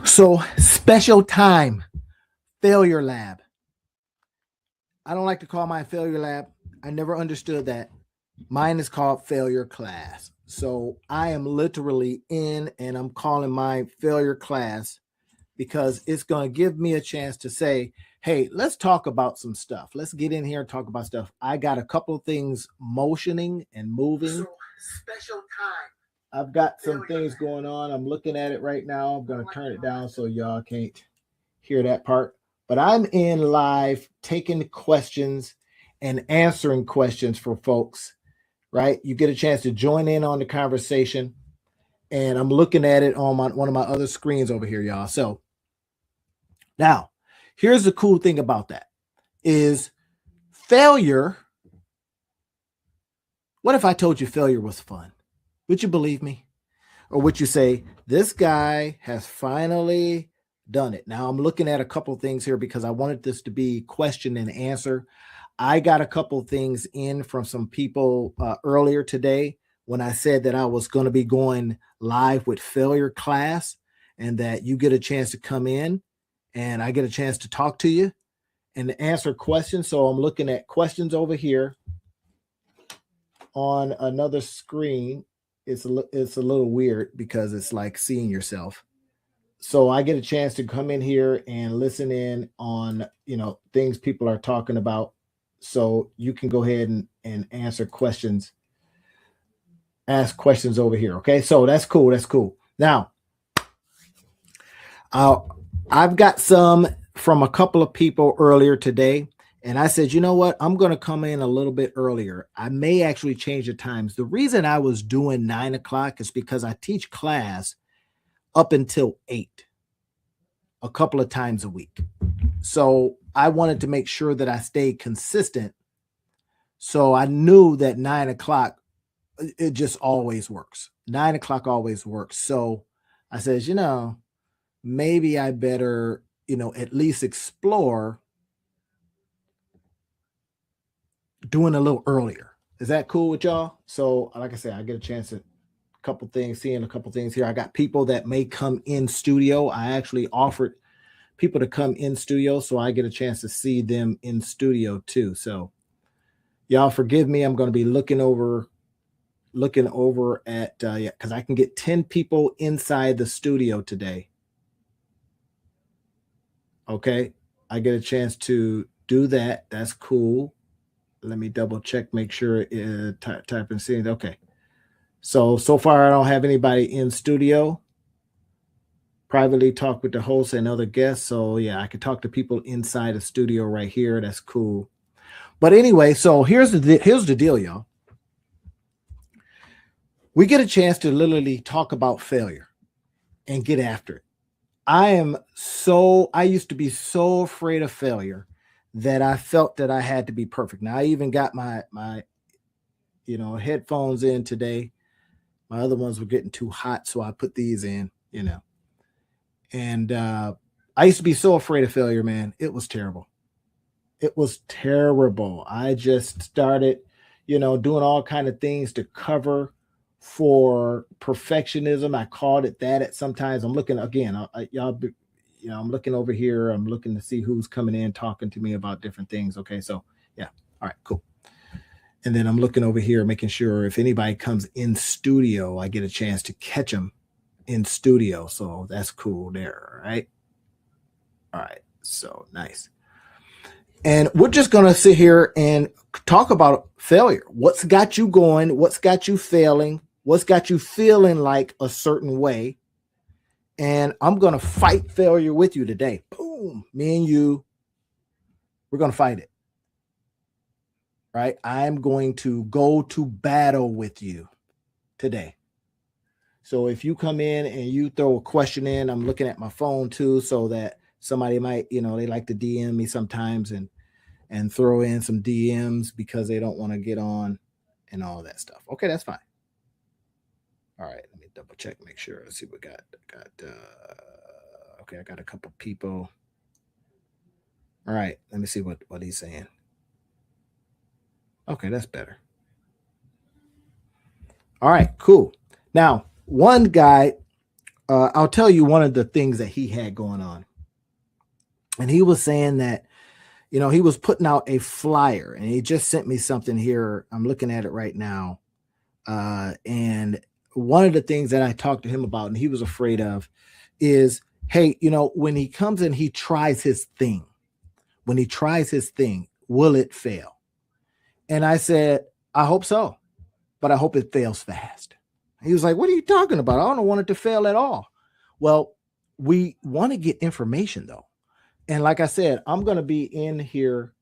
So, special time, failure lab. I don't like to call mine failure lab. I never understood that. Mine is called failure class. So, I am literally in and I'm calling mine failure class because it's going to give me a chance to say, hey, let's talk about some stuff. Let's get in here and talk about stuff. I got a couple of things motioning and moving. So, special time. I've got some things going on. I'm looking at it right now. I'm going to turn it down so y'all can't hear that part. But I'm in live taking questions and answering questions for folks, right? You get a chance to join in on the conversation. And I'm looking at it on one of my other screens over here, y'all. So now, here's the cool thing about that is failure. What if I told you failure was fun? Would you believe me? Or would you say, this guy has finally done it? Now, I'm looking at a couple of things here because I wanted this to be question and answer. I got a couple of things in from some people earlier today when I said that I was going to be going live with failure class and that you get a chance to come in and I get a chance to talk to you and answer questions. So I'm looking at questions over here on another screen. It's a little weird because it's like seeing yourself. So I get a chance to come in here and listen in on, things people are talking about. So you can go ahead and answer questions, ask questions over here. Okay. So that's cool. That's cool. Now, I've got some from a couple of people earlier today. And I said, you know what? I'm going to come in a little bit earlier. I may actually change the times. The reason I was doing 9 o'clock is because I teach class up until 8 a couple of times a week. So I wanted to make sure that I stayed consistent. So I knew that 9 o'clock, it just always works. 9 o'clock always works. So I says, maybe I better, at least explore doing a little earlier. Is that cool with y'all? So like I said, I get a chance to seeing a couple things here. I got people that may come in studio. I actually offered people to come in studio, so I get a chance to see them in studio too. So y'all forgive me. I'm going to be looking over at, because I can get 10 people inside the studio today. Okay. I get a chance to do that. That's cool. Let me double check, make sure type and see. Okay. So far I don't have anybody in studio. Privately talk with the host and other guests. So yeah, I can talk to people inside the studio right here. That's cool. But anyway, so here's the deal, y'all. We get a chance to literally talk about failure and get after it. I used to be so afraid of failure that I felt that I had to be perfect. Now I even got my headphones in today. My other ones were getting too hot, so I put these in, And I used to be so afraid of failure, man. It was terrible. It was terrible. I just started, doing all kind of things to cover for perfectionism. I called it that at sometimes. I'm looking again, I'm looking over here. I'm looking to see who's coming in, talking to me about different things. Okay. So yeah. All right, cool. And then I'm looking over here, making sure if anybody comes in studio, I get a chance to catch them in studio. So that's cool there. Right. All right. So nice. And we're just going to sit here and talk about failure. What's got you going? What's got you failing? What's got you feeling like a certain way? And I'm going to fight failure with you today. Boom. Me and you, we're going to fight it. Right? I'm going to go to battle with you today. So if you come in and you throw a question in, I'm looking at my phone too, so that somebody might, they like to DM me sometimes and throw in some DMs because they don't want to get on and all that stuff. Okay, that's fine. All right, let me double check, make sure. Let's see what we got. Okay, I got a couple people. All right, let me see what he's saying. Okay, that's better. All right, cool. Now, one guy I'll tell you one of the things that he had going on. And he was saying that, he was putting out a flyer, and he just sent me something here. I'm looking at it right now. And one of the things that I talked to him about, and he was afraid of, is, hey, when he comes in, he tries his thing. When he tries his thing, will it fail? And I said, I hope so, but I hope it fails fast. He was like, what are you talking about? I don't want it to fail at all. Well, we want to get information, though. And like I said, I'm going to be in here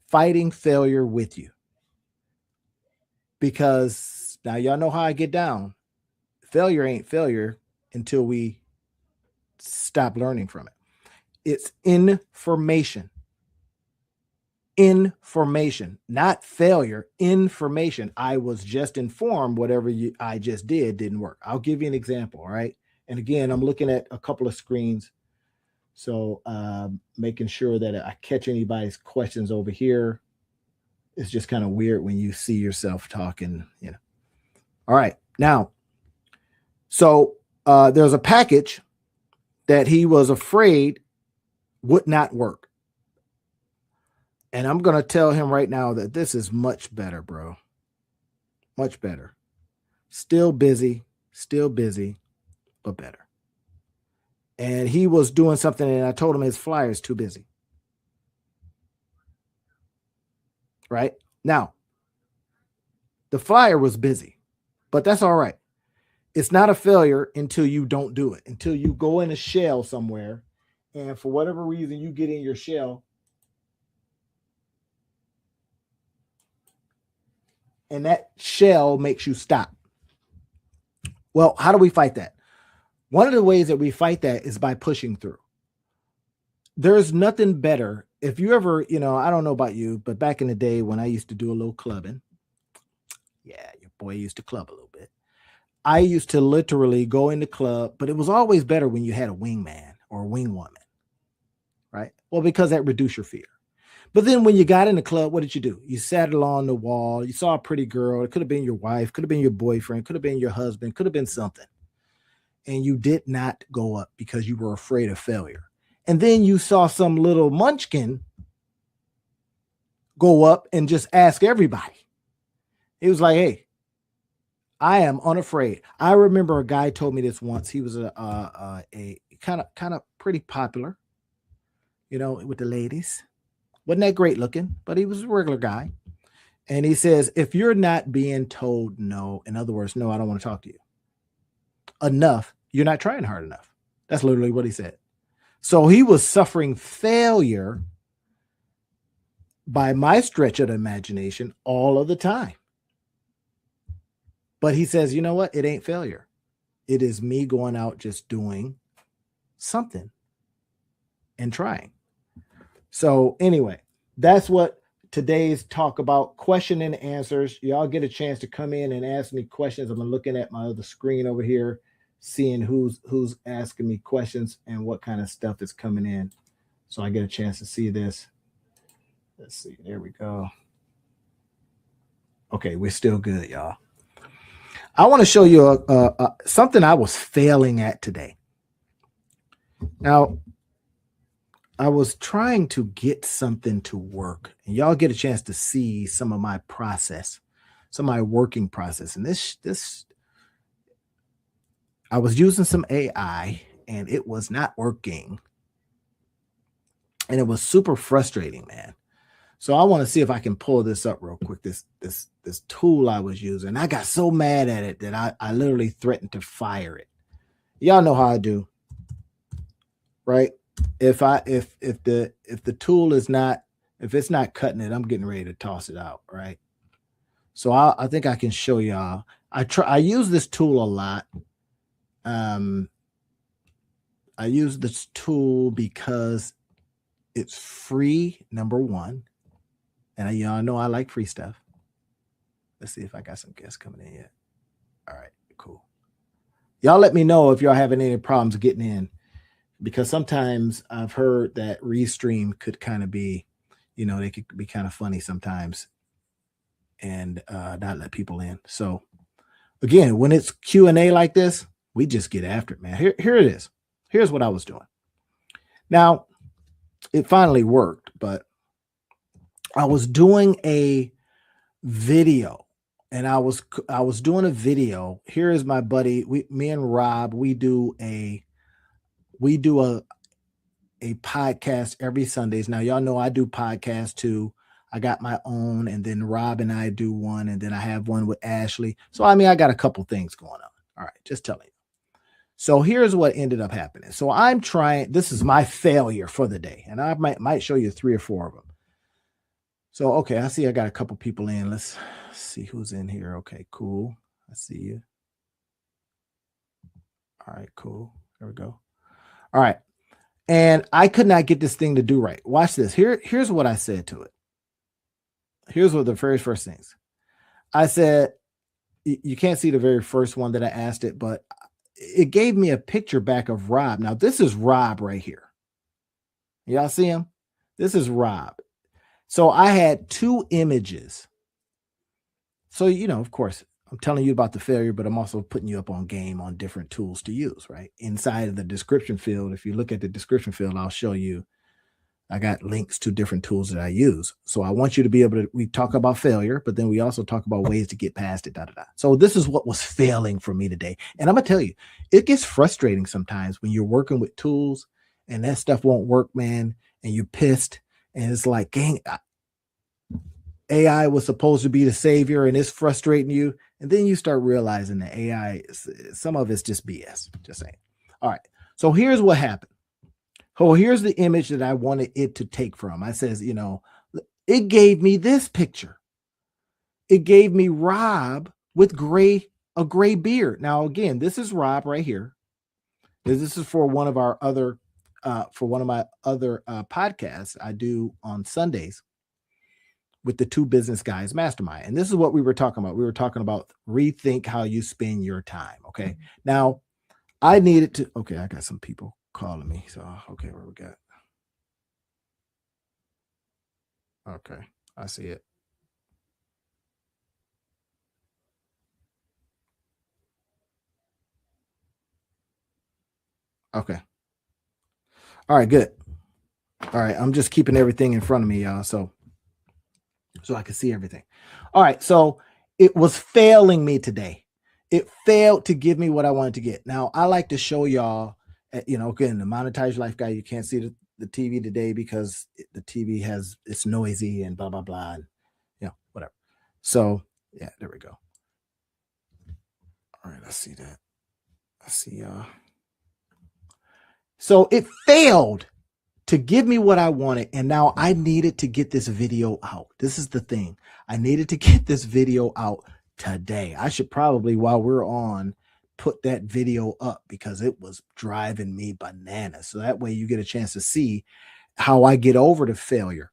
fighting failure with you, because now y'all know how I get down. Failure ain't failure until we stop learning from it. It's information. Information, not failure. Information. I was just informed whatever I just didn't work. I'll give you an example. All right. And again, I'm looking at a couple of screens. So making sure that I catch anybody's questions over here. It's just kind of weird when you see yourself talking, All right. Now, so there's a package that he was afraid would not work. And I'm going to tell him right now that this is much better, bro. Much better. Still busy, but better. And he was doing something, and I told him his flyer is too busy. Right? Now, the flyer was busy, but that's all right. It's not a failure until you don't do it, until you go in a shell somewhere, and for whatever reason you get in your shell, and that shell makes you stop. Well, how do we fight that? One of the ways that we fight that is by pushing through. There's nothing better. If you ever, I don't know about you, but back in the day when I used to do a little clubbing, yeah, your boy used to club a little bit. I used to literally go in the club, but it was always better when you had a wingman or a wingwoman, right? Well, because that reduced your fear. But then when you got in the club, what did you do? You sat along the wall. You saw a pretty girl. It could have been your wife, could have been your boyfriend, could have been your husband, could have been something. And you did not go up because you were afraid of failure. And then you saw some little munchkin go up and just ask everybody. He was like, hey, I am unafraid. I remember a guy told me this once. He was a kind of pretty popular, with the ladies. Wasn't that great looking, but he was a regular guy. And he says, if you're not being told no, in other words, no, I don't want to talk to you enough, you're not trying hard enough. That's literally what he said. So he was suffering failure by my stretch of the imagination all of the time. But he says, you know what? It ain't failure. It is me going out just doing something and trying. So anyway, that's what today's talk about, question and answers. Y'all get a chance to come in and ask me questions. I'm looking at my other screen over here, seeing who's asking me questions and what kind of stuff is coming in. So I get a chance to see this. Let's see. There we go. Okay, we're still good, y'all. I want to show you something I was failing at today. Now, I was trying to get something to work, and y'all get a chance to see some of my process, some of my working process. And this, I was using some AI, and it was not working, and it was super frustrating, man. So I want to see if I can pull this up real quick. This tool I was using. I got so mad at it that I literally threatened to fire it. Y'all know how I do, right? If the tool is not, if it's not cutting it, I'm getting ready to toss it out, right? So I think I can show y'all. I use this tool a lot. I use this tool because it's free, number one. And y'all know I like free stuff. Let's see if I got some guests coming in yet. All right, cool. Y'all let me know if y'all having any problems getting in, because sometimes I've heard that Restream could kind of be, they could be kind of funny sometimes and not let people in. So again, when it's Q&A like this, We just get after it, man. Here it is. Here's what I was doing. Now, it finally worked, but I was doing a video, and I was doing a video. Here is my buddy. Me and Rob, we do a podcast every Sundays. Now, y'all know I do podcasts too. I got my own, and then Rob and I do one, and then I have one with Ashley. So, I mean, I got a couple things going on. All right, just telling you. So here's what ended up happening. So I'm trying, this is my failure for the day, and I might show you 3 or 4 of them. So, okay, I see I got a couple people in. Let's see who's in here. Okay, cool. I see you. All right, cool. There we go. All right. And I could not get this thing to do right. Watch this. Here's what I said to it. Here's what the very first things. I said, you can't see the very first one that I asked it, but it gave me a picture back of Rob. Now, this is Rob right here. Y'all see him? This is Rob. So I had 2 images. So, of course, I'm telling you about the failure, but I'm also putting you up on game on different tools to use, right? Inside of the description field, if you look at the description field, I'll show you, I got links to different tools that I use. So I want you to be able to, we talk about failure, but then we also talk about ways to get past it, So this is what was failing for me today. And I'm going to tell you, it gets frustrating sometimes when you're working with tools and that stuff won't work, man, and you're pissed. And it's like, dang, AI was supposed to be the savior and it's frustrating you. And then you start realizing that AI, some of it's just BS. Just saying. All right. So here's what happened. Oh, here's the image that I wanted it to take from. I says, it gave me this picture. It gave me Rob with a gray beard. Now, again, this is Rob right here. This is for one of our other, podcasts I do on Sundays with the 2 Business Guys Mastermind. And this is what we were talking about. We were talking about rethink how you spend your time. Okay. Now, I needed to, okay, I got some people calling me. So, okay, where we got? Okay, I see it. Okay. All right, good. All right, I'm just keeping everything in front of me, y'all, so I can see everything. All right, so it was failing me today. It failed to give me what I wanted to get. Now, I like to show y'all, again, the Monetize Life Guy, you can't see the TV today because the TV it's noisy and blah, blah, blah, and, whatever. So, yeah, there we go. All right, I see that. I see y'all. So it failed to give me what I wanted. And now I needed to get this video out. This is the thing. I needed to get this video out today. I should probably, while we're on, put that video up because it was driving me bananas. So that way you get a chance to see how I get over the failure.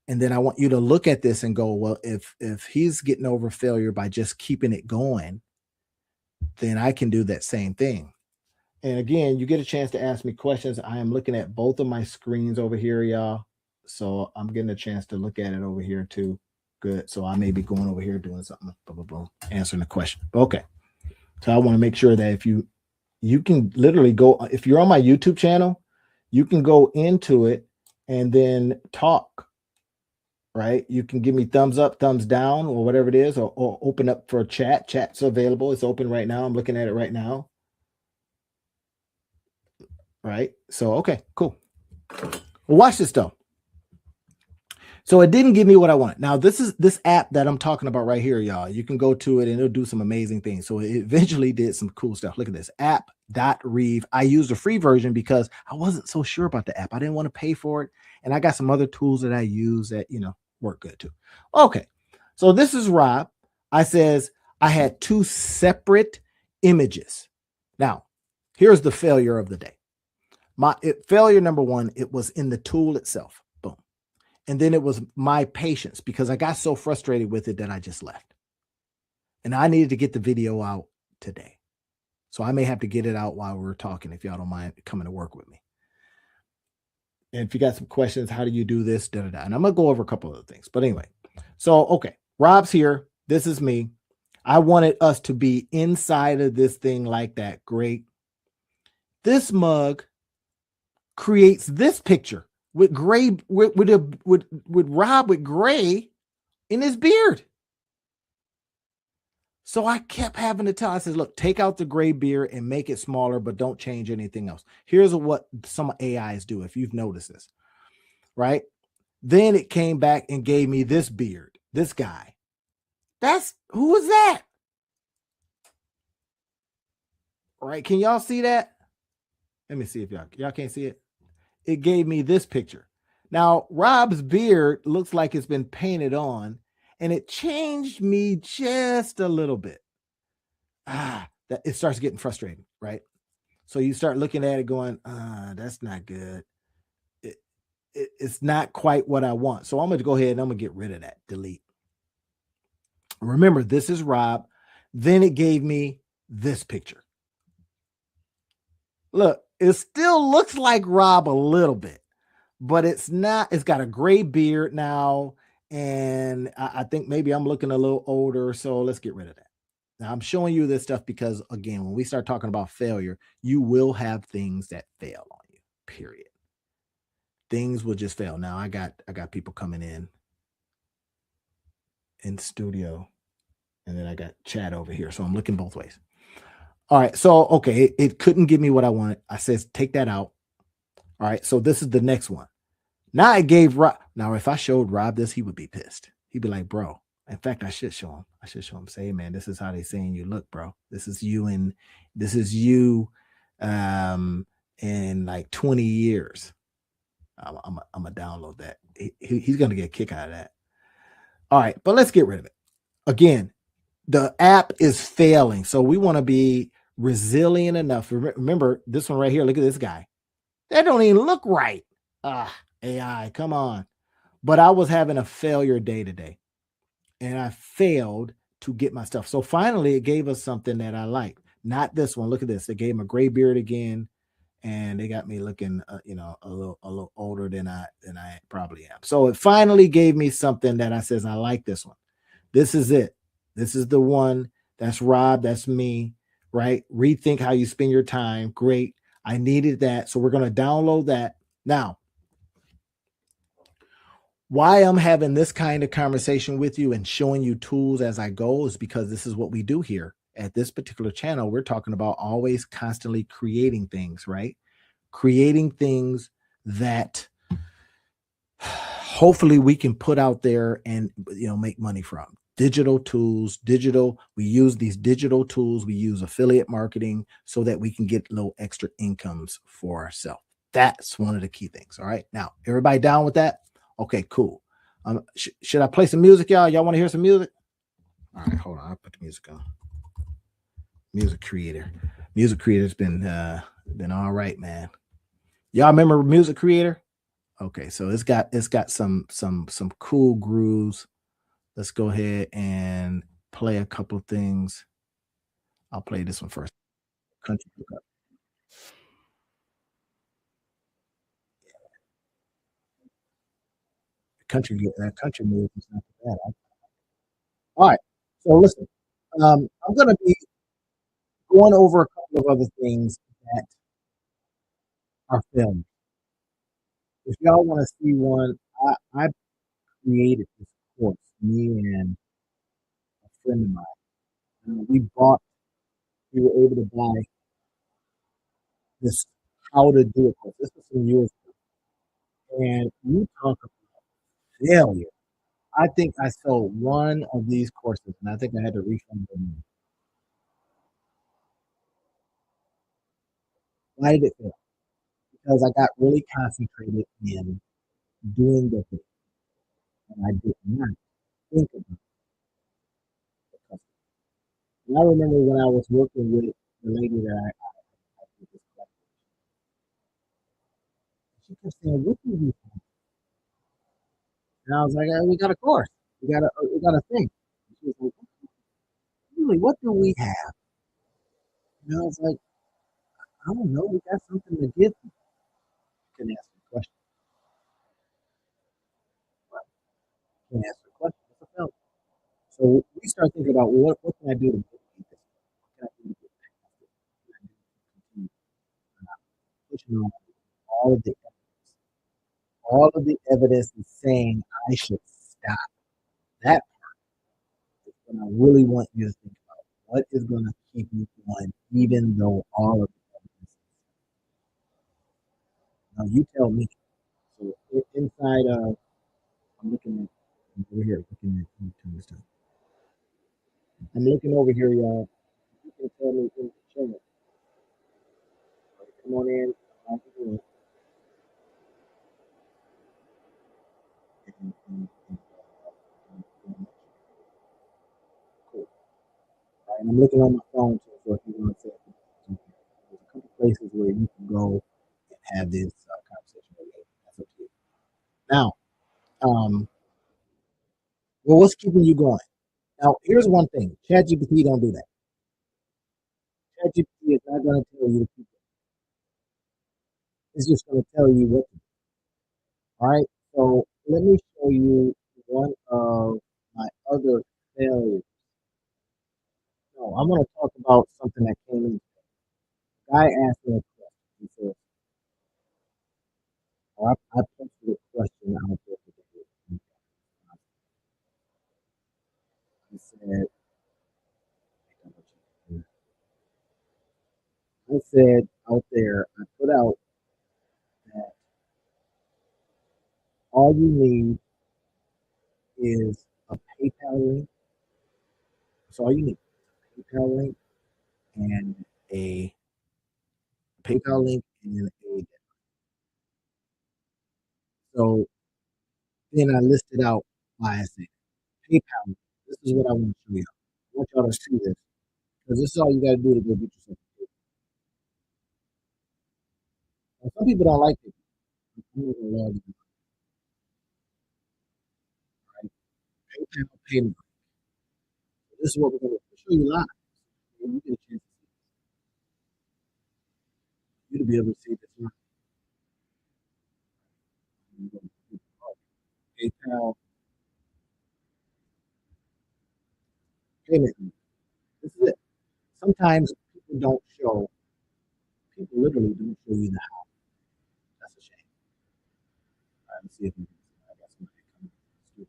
And then I want you to look at this and go, well, if he's getting over failure by just keeping it going, then I can do that same thing. And again, you get a chance to ask me questions. I am looking at both of my screens over here, y'all. So I'm getting a chance to look at it over here too. Good. So I may be going over here doing something, blah, blah, blah, answering the question. Okay. So I want to make sure that if you can literally go, if you're on my YouTube channel, you can go into it and then talk, right? You can give me thumbs up, thumbs down, or whatever it is, or open up for a chat. Chat's available. It's open right now. I'm looking at it right now. Right. So, okay, cool. Well, watch this though. So it didn't give me what I wanted. Now, this app that I'm talking about right here, y'all. You can go to it and it'll do some amazing things. So it eventually did some cool stuff. Look at this app.reeve. I used the free version because I wasn't so sure about the app. I didn't want to pay for it. And I got some other tools that I use that, work good too. Okay. So this is Rob. I says I had 2 separate images. Now, here's the failure of the day. Failure number 1, it was in the tool itself. Boom. And then it was my patience because I got so frustrated with it that I just left. And I needed to get the video out today. So I may have to get it out while we're talking if y'all don't mind coming to work with me. And if you got some questions, how do you do this? And I'm going to go over a couple of things. But anyway, so, okay, Rob's here. This is me. I wanted us to be inside of this thing like that. Great. This mug creates this picture with gray with Rob with gray in his beard. So I kept having to tell, I said, look, take out the gray beard and make it smaller, but don't change anything else. Here's what some AIs do, if you've noticed this, right? Then it came back and gave me this beard, this guy. Who is that? All right, can y'all see that? Let me see if y'all can't see it. It gave me this picture. Now, Rob's beard looks like it's been painted on, and it changed me just a little bit. That it starts getting frustrating, right? So you start looking at it going, that's not good. It's not quite what I want. So I'm going to go ahead and I'm going to get rid of that. Delete. Remember, this is Rob. Then it gave me this picture. Look, it still looks like Rob a little bit, but it's not. It's got a gray beard now. And I think maybe I'm looking a little older. So let's get rid of that. Now I'm showing you this stuff because, again, when we start talking about failure, you will have things that fail on you, period. Things will just fail. Now I got people coming in studio, and then I got chat over here. So I'm looking both ways. All right. So, okay, it couldn't give me what I wanted. I says, take that out. All right. So this is the next one. Now I gave Rob. Now, if I showed Rob this, he would be pissed. He'd be like, bro. In fact, I should show him. Say, hey, man, this is how they saying you look, bro. This is you in like 20 years. I'm gonna download that. He's gonna get a kick out of that. All right, but let's get rid of it. Again, the app is failing, so we want to be resilient enough. Remember this one right here. Look at this guy. That don't even look right. AI, come on. But I was having a failure day today, and I failed to get my stuff. So finally, it gave us something that I liked. Not this one. Look at this. It gave him a gray beard again, and they got me looking, a little older than I probably am. So it finally gave me something that I says I like this one. This is it. This is the one. That's Rob. That's me. Right? Rethink how you spend your time. Great. I needed that, so we're going to download that now. Why I'm having this kind of conversation with you and showing you tools as I go is because this is what we do here at this particular channel. We're talking about always constantly creating things, right? Creating things that hopefully we can put out there and make money from. Digital tools, we use these digital tools, we use affiliate marketing so that we can get little extra incomes for ourselves. That's one of the key things. All right. Now, everybody down with that? Okay, cool. Should I play some music, y'all? Y'all want to hear some music? All right, hold on. I'll put the music on. Music Creator's been all right, man. Y'all remember Music Creator? Okay, so it's got some cool grooves. Let's go ahead and play a couple of things. I'll play this one first. Country Hookup. Country music is not bad. All right. So listen, I'm going to be going over a couple of other things that are filmed. If y'all want to see one, I created this course, me and a friend of mine. We were able to buy this how to do it course. This was some years ago. And you talk about failure. I think I sold one of these courses, and I think I had to refund them. Why did it fail? Because I got really concentrated in doing the thing, and I did not think about the customer. And I remember when I was working with the lady that I did this class, she kept saying, "What do we have?" And I was like, "We got a course. We got a thing." And she was like, "Really? What do we have?" And I was like, "I don't know. We got something to give you." Can ask the question. Can ask the question. It's a failure. So we start thinking about what can I do to mitigate this? What can I do to get past it? What can I do to continue pushing on all of the evidence? All of the evidence is saying I should stop. That is what I really want you to think about. What is going to keep you going, even though all of the evidence? Now you tell me. So inside of, I'm looking at over here, looking at this time. I'm looking over here, y'all. You can tell me in the chat. Come on in. And, and, and, and cool. Right, and I'm looking on my phone too, so if you want to say something, there's a couple places where you can go and have this conversation with me. That's up to you. Now, well, what's keeping you going? Now, here's one thing: ChatGPT don't do that. ChatGPT is not going to tell you to keep it. It's just going to tell you what to do. All right. So let me show you one of my other failures. No, I'm going to talk about something that came in. The guy asked me a question. He said, or I posted a question out there today. He said, I said out there, I put out that all you need is a PayPal link. That's all you need. A PayPal link and a PayPal link and a. So then I listed out why I said PayPal. This is what I want to show you. I want y'all to see this because this is all you got to do to go get yourself a PayPal. Now, some people don't like it. I'm going to log in, right? PayPal payment. So this is what we're going to show you live. So you get a chance to see you to be able to see this live. PayPal payment. This is it. Sometimes people don't show. People literally don't show you the house. That's a shame. All right, let's see if we can. I got somebody coming.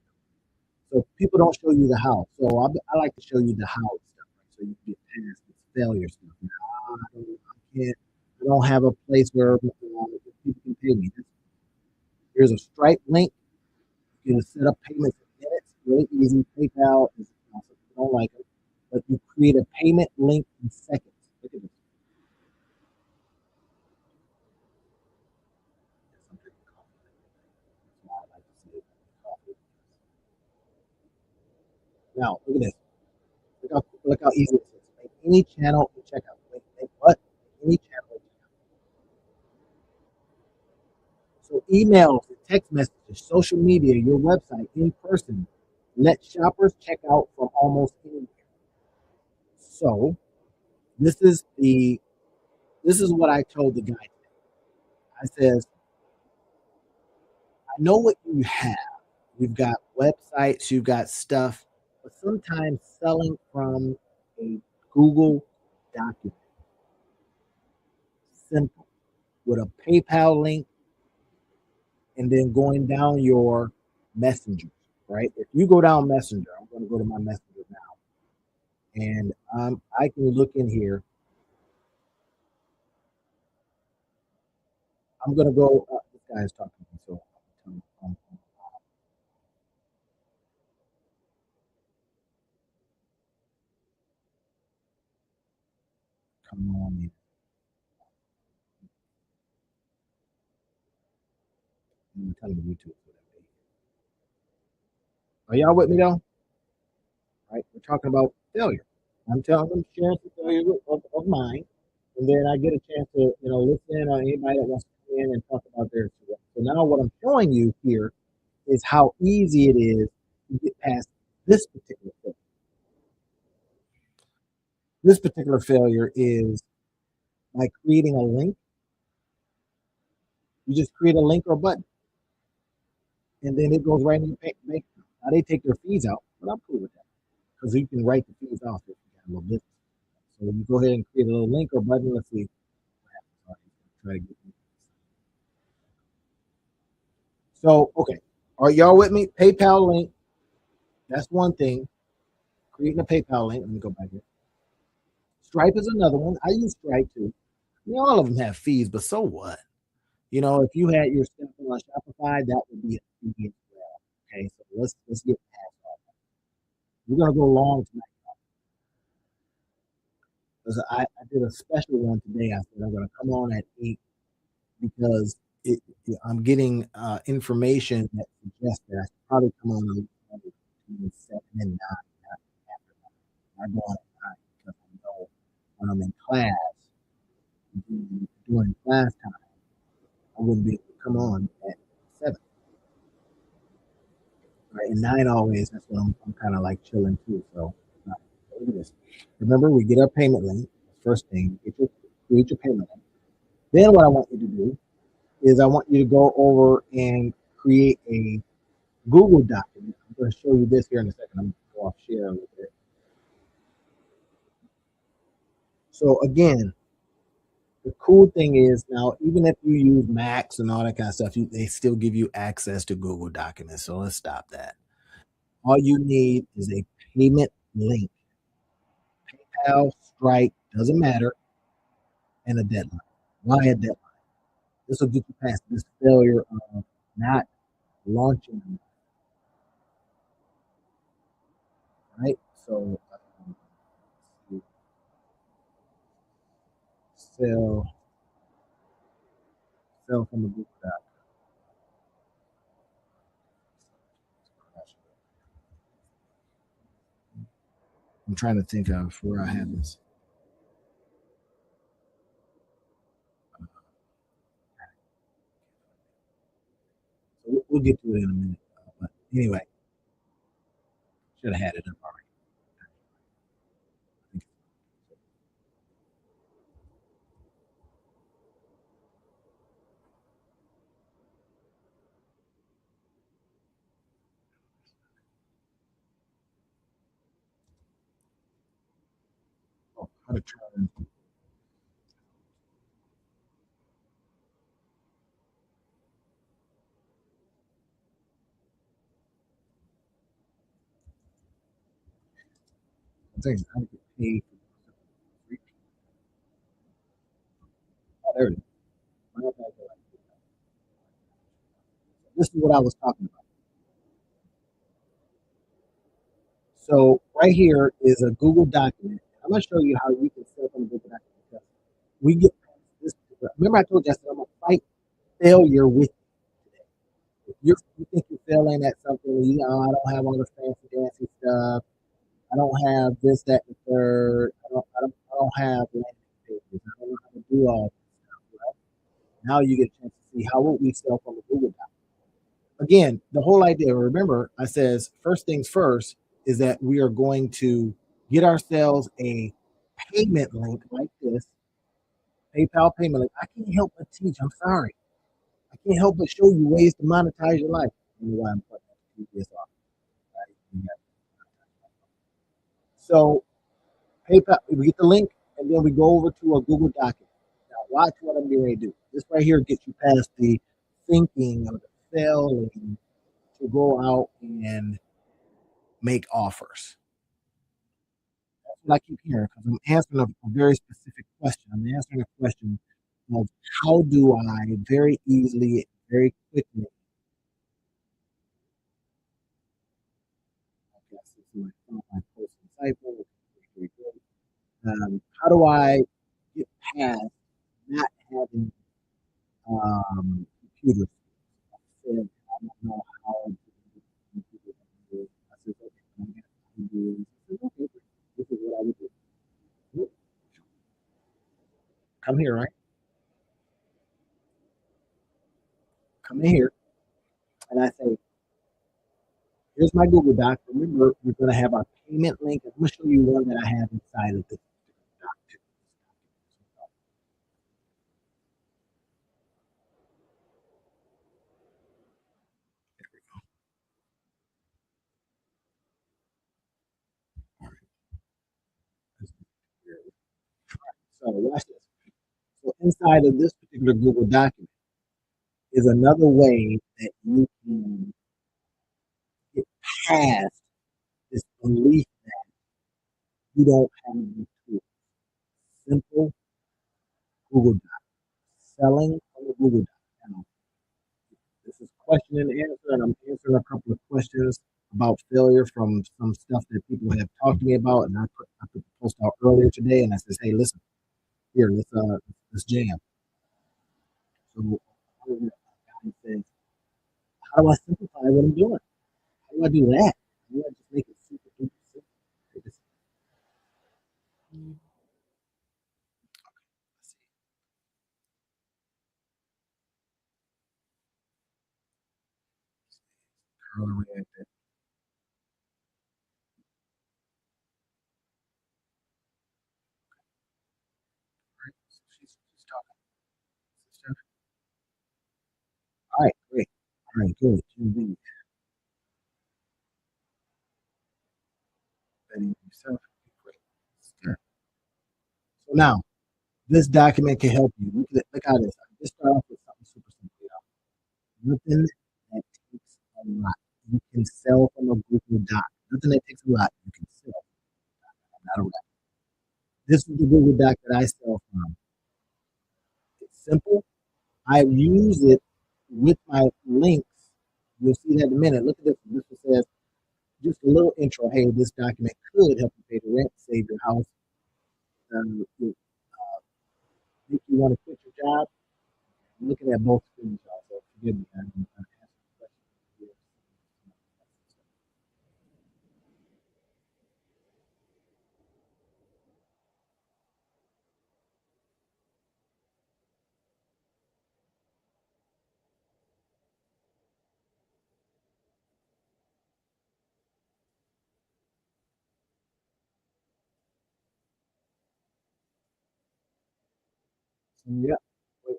So people don't show you the how. So I like to show you the how stuff, right? So you can get past this failure stuff. I can't. I don't have a place where people can pay me. Here's a Stripe link. You can set up payments in minutes. Really easy. PayPal is some people don't like it, but you create a payment link in seconds. Look at this. Now look at this. Look how easy this is. Make any channel in checkout. Make what? Any channel in checkout. So emails, text messages, social media, your website, in person. Let shoppers check out from almost anywhere. So this is what I told the guy today. I says, I know what you have. You've got websites, you've got stuff, but sometimes selling from a Google document, simple, with a PayPal link, and then going down your messengers, right? If you go down Messenger, I'm going to go to my Messenger now, and I can look in here. I'm going to go. This guy is talking to me, so come on in. I'm telling YouTube. Are y'all with me though? Right? We're talking about failure. I'm telling them sharing some failures of mine, and then I get a chance to listen or anybody that wants to come in and talk about theirs. So now what I'm showing you here is how easy it is to get past this particular failure. This particular failure is by creating a link. You just create a link or a button, and then it goes right in your bank account. Now they take their fees out, but I'm cool with that. because you can write the fees off if you got a little business. So you go ahead and create a little link or button. Let's see. Try to get so okay. Are y'all with me? PayPal link. That's one thing. Creating a PayPal link. Let me go back here. Stripe is another one. I use Stripe too. I mean, all of them have fees, but so what? You know, if you had your stuff on Shopify, that would be a fee as well. Okay, so let's get past all that. We're gonna go long tonight because I did a special one today. I said I'm gonna come on at 8 because I'm getting information that suggests that I should probably come on a little between 7 and 9, not after 9. I go on at 9 because I know when I'm in class, during class time, I wouldn't be able to come on at 7. Right, and 9 always, that's when I'm kind of like chilling too. So look at this. Remember, we get our payment link. First thing, create your payment link. Then what I want you to do is I want you to go over and create a Google document. I'm going to show you this here in a second. I'm going to go off share a little bit. So again, the cool thing is now, even if you use Macs and all that kind of stuff, they still give you access to Google Documents. So let's stop that. All you need is a payment link. PayPal, Stripe, doesn't matter, and a deadline. Why a deadline? This will get you past this failure of not launching them, right? So sell sell from the Google Doc. I'm trying to think of where I have this. So we'll get to it in a minute. But anyway, should have had it up already. Oh, how to turn. I think how to get paid. Oh, there it is. This is what I was talking about. So right here is a Google document. I'm going to show you how you can set up on a Google document. Because we get past this. Remember, I told you I said I'm going to fight failure with you think you're failing at something, you know, I don't have all the fancy dancy stuff. I don't have this, that, and the third. I don't have landing pages. I don't know how to do all this stuff, right? Now you get a chance to see how would we sell from a Google Doc. Again, the whole idea, remember, I says first things first is that we are going to get ourselves a payment link like this, PayPal payment link. I can't help but teach. I'm sorry. I can't help but show you ways to monetize your life. I don't know why I'm putting this off. Right? So PayPal, we get the link, and then we go over to a Google document. Now, watch what I'm getting ready to do. This right here gets you past the thinking or the failing to go out and make offers. That's what I keep hearing because I'm answering a very specific question. I'm answering a question of how do I very easily, very quickly, I guess it's my post insightful, how do I get past not having computers? Said, I don't know how to do it. I said, okay, I'm going to do this. I said, okay, this is what I would do. Come here, right? Come in here. And I say, here's my Google Doc. Remember, we're going to have our payment link. I'm going to show you one that I have inside of the doc. So watch this. So inside of this particular Google document is another way that you can get past this belief that you don't have the tool. Simple Google Doc. Selling on the Google Doc. Now, this is question and answer, and I'm answering a couple of questions about failure from some stuff that people have talked to me about. And I put the post out earlier today, and I says, hey, listen, here, let's jam. So guy says, how do I simplify what I'm doing? How do I do that? How do I just make it super duper simple? Let's see. Carla reacted. Right? So she's talking. All right, great. All right, good. QB. Betty yourself. Great. Sure. So now, this document can help you. Look at this. I just start off with something super simple. Nothing that takes a lot. You can sell from a Google Doc. Nothing that takes a lot. You can sell. Not a lot. This is the Google Doc that I sell from. It's simple. I use it with my links. You'll see that in a minute. Look at this. This one says just a little intro. Hey, this document could help you pay the rent, save your house, make you want to quit your job. I'm looking at both screens, y'all, so forgive me. I'm asking questions. So, yeah. Wait,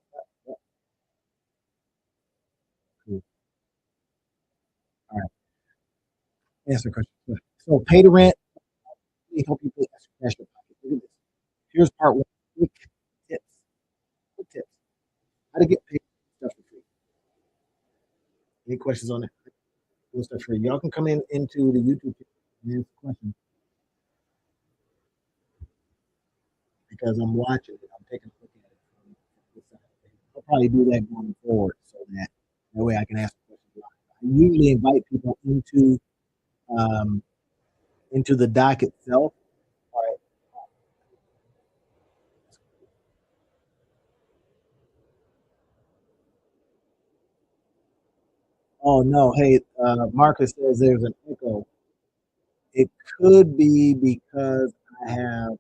cool. All right. Answer the question. So pay the rent. Let me help you pay extra cash in your pocket. Look at this. Here's part one. Quick tips. Quick tips. How to get paid stuff for free. Any questions on that? Cool stuff for free. Y'all can come in into the YouTube and ask questions because I'm watching it. I'm taking a look at it from this side. I'll probably do that going forward so that way I can ask questions live. I usually invite people um, into the doc itself. All right. Oh no, hey, Marcus says there's an echo. It could be because I have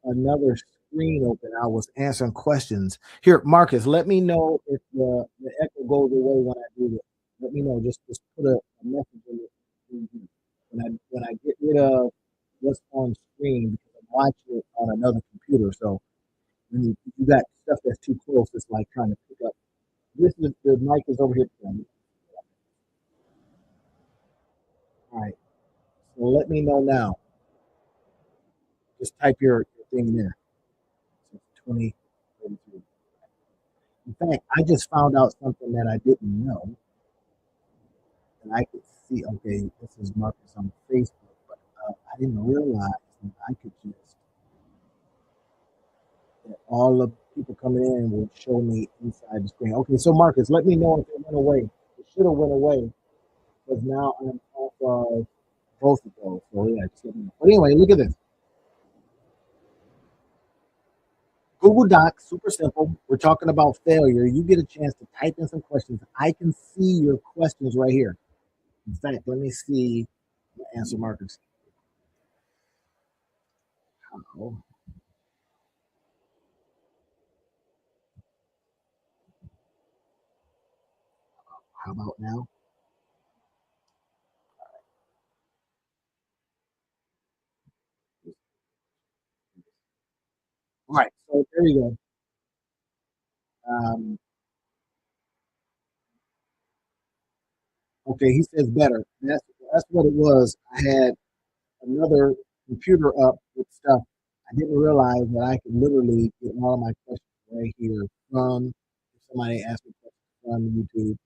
another screen open. I was answering questions. Here, Marcus, let me know if the echo goes away when I do this. Let me know. Just put a message in it when I get rid of what's on screen because I'm watching it on another computer. So when you got stuff that's too close, it's like trying to pick up. This is the mic is over here. All right. So let me know now. Just type your thing there. So 2033. In fact, I just found out something that I didn't know, and I could see. Okay, this is Marcus on Facebook, but I didn't realize that I could just that all the people coming in would show me inside the screen. Okay, so Marcus, let me know if it went away. It should have went away because now I'm off of both of those. So yeah, just let me know. But anyway, look at this. Google Docs, super simple. We're talking about failure. You get a chance to type in some questions. I can see your questions right here. In fact, let me see the answer markers. How, how about now? All right, so there you go. Um, okay, he says better. That's what it was. I had another computer up with stuff. I didn't realize that I could literally get all of my questions right here from if somebody asked me questions from YouTube.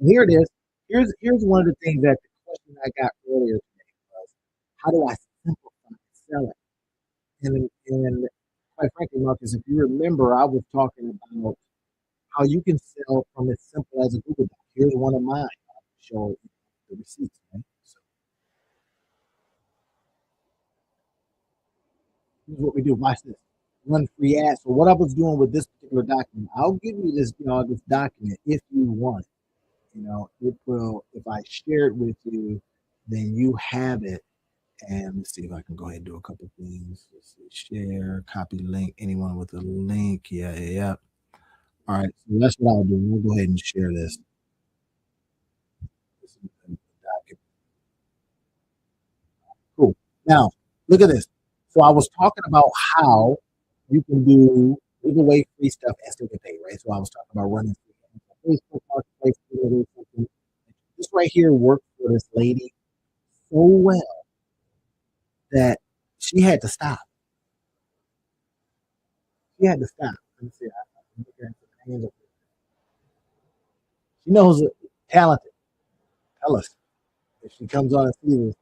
And here it is. Here's one of the things that the question I got earlier today was, how do I simplify selling? And quite frankly, Marcus, if you remember, I was talking about how you can sell from as simple as a Google Doc. Here's one of mine. I'll show the receipts. Right? So here's what we do. Watch this. Run free ads. So what I was doing with this particular document, I'll give you this, this document if you want. It will. If I share it with you, then you have it. And let's see if I can go ahead and do a couple of things. Let's see, share, copy link. Anyone with a link? Yeah, yeah, yeah. All right. So that's what I'll do. We'll go ahead and share this. This is the document. Cool. Now, look at this. So I was talking about how you can give away free stuff and still get paid, right? So I was talking about running free Facebook Marketplace, something. This right here worked for this lady so well that she had to stop. She had to stop. Let me see. I'm looking at the hands up. She knows it, talented. Tell us if she comes on and sees this.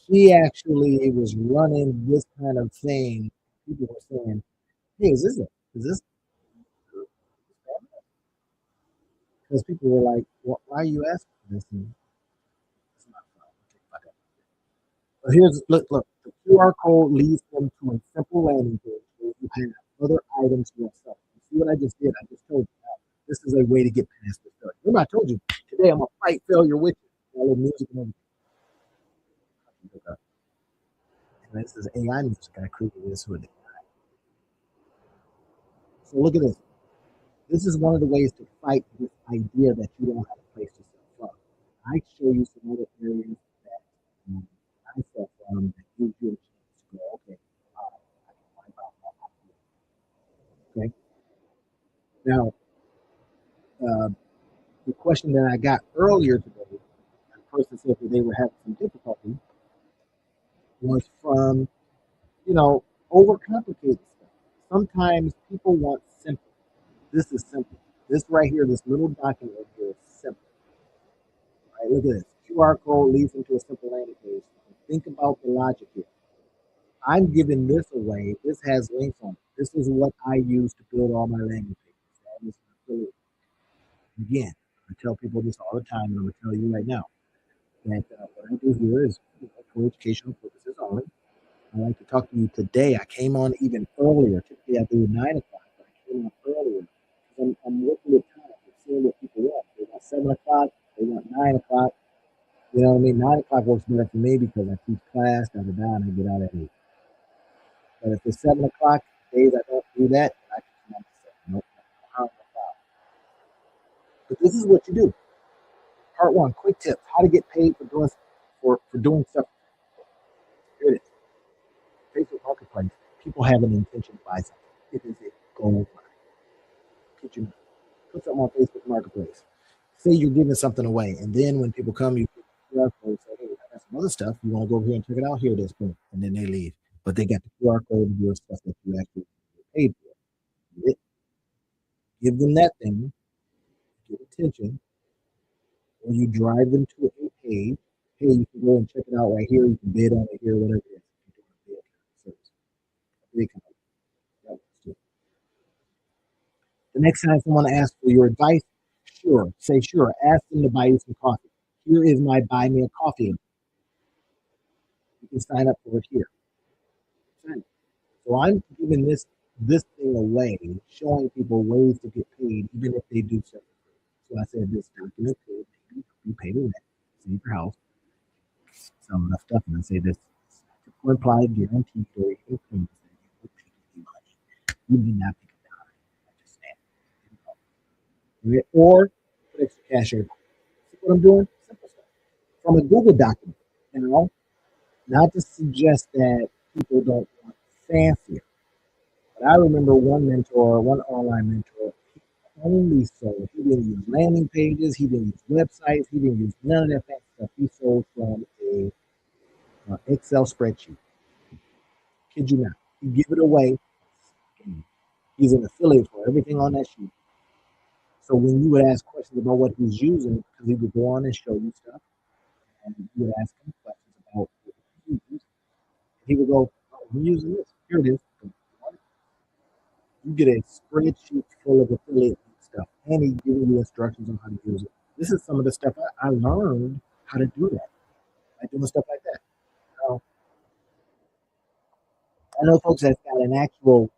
She actually was running this kind of thing. People were saying, "Hey, is this?" Because people were like, "Why are you asking this?" And it's not fun. But look. The QR code leads them to a simple landing page where you have other items yourself. You see what I just did? I just told you. This is a way to get past the failure. Remember, I told you today I'm gonna fight failure with you. All the music and everything. And this is AI music. I created this with it. So look at this. This is one of the ways to fight this idea that you don't have a place to sell from. I show you some other areas that I sell from that gives you a chance to go, okay, I can wipe out my idea. Okay. Now, uh, the question that I got earlier today, a person said that they were having some difficulty, was from, you know, overcomplicated stuff. Sometimes people want simple. This is simple. This right here, this little document right here is simple. Right? Look at this. QR code leads into a simple landing page. Think about the logic here. I'm giving this away. This has links on it. This is what I use to build all my landing pages. That is affiliate. Again, I tell people this all the time, and I'm going to tell you right now that what I do here is for educational purposes only. I like to talk to you today. I came on even earlier. Typically, I do 9 o'clock, but I came on earlier because I'm working with time. I'm seeing what people want. They want 7 o'clock. They want 9 o'clock. You know what I mean? 9 o'clock works better for me because I teach class, and I get out at 8. But if it's 7 o'clock, days I don't do that, I can come on to 7. Nope. But this is what you do. Part one, quick tips: how to get paid for doing stuff. Here it is. Facebook Marketplace. People have an intention to buy something. It is a gold mine. Put something on Facebook Marketplace. Say you're giving something away, and then when people come, you put the QR code. Say, "Hey, I got some other stuff. You want to go over here and check it out? Here it is." Boom, and then they leave. But they got the QR code of your stuff that you actually paid for. Give them that thing, get attention, or you drive them to a page. Hey, you can go and check it out right here. You can bid on it here, whatever it is. Bid service. The next time someone asks for your advice, sure, say sure. Ask them to buy you some coffee. Here is my buy me a coffee. You can sign up for it here. So I'm giving this thing away, showing people ways to get paid, even if they do stuff. So I said this document could maybe you pay the rent, save your house, some of the stuff, and I say this implied guaranteed or income that you will pay you money. You may not pick up the high. I just stand. Or put extra cash in. See what I'm doing? Simple stuff. From a Google document, you know, not to suggest that people don't want fancier. But I remember one online mentor, he only sold. He didn't use landing pages. He didn't use websites. He didn't use none of that fancy stuff. He sold from a Excel spreadsheet. Kid you not. You give it away. He's an affiliate for everything on that sheet. So when you would ask questions about what he's using, because he would go on and show you stuff, and you would ask him questions about what he uses, he would go, "Oh, I'm using this. Here it is." You get a spreadsheet full of affiliate stuff, and he's giving you instructions on how to use it. This is some of the stuff I learned how to do that by doing stuff like that. Now, I know folks that's got an actual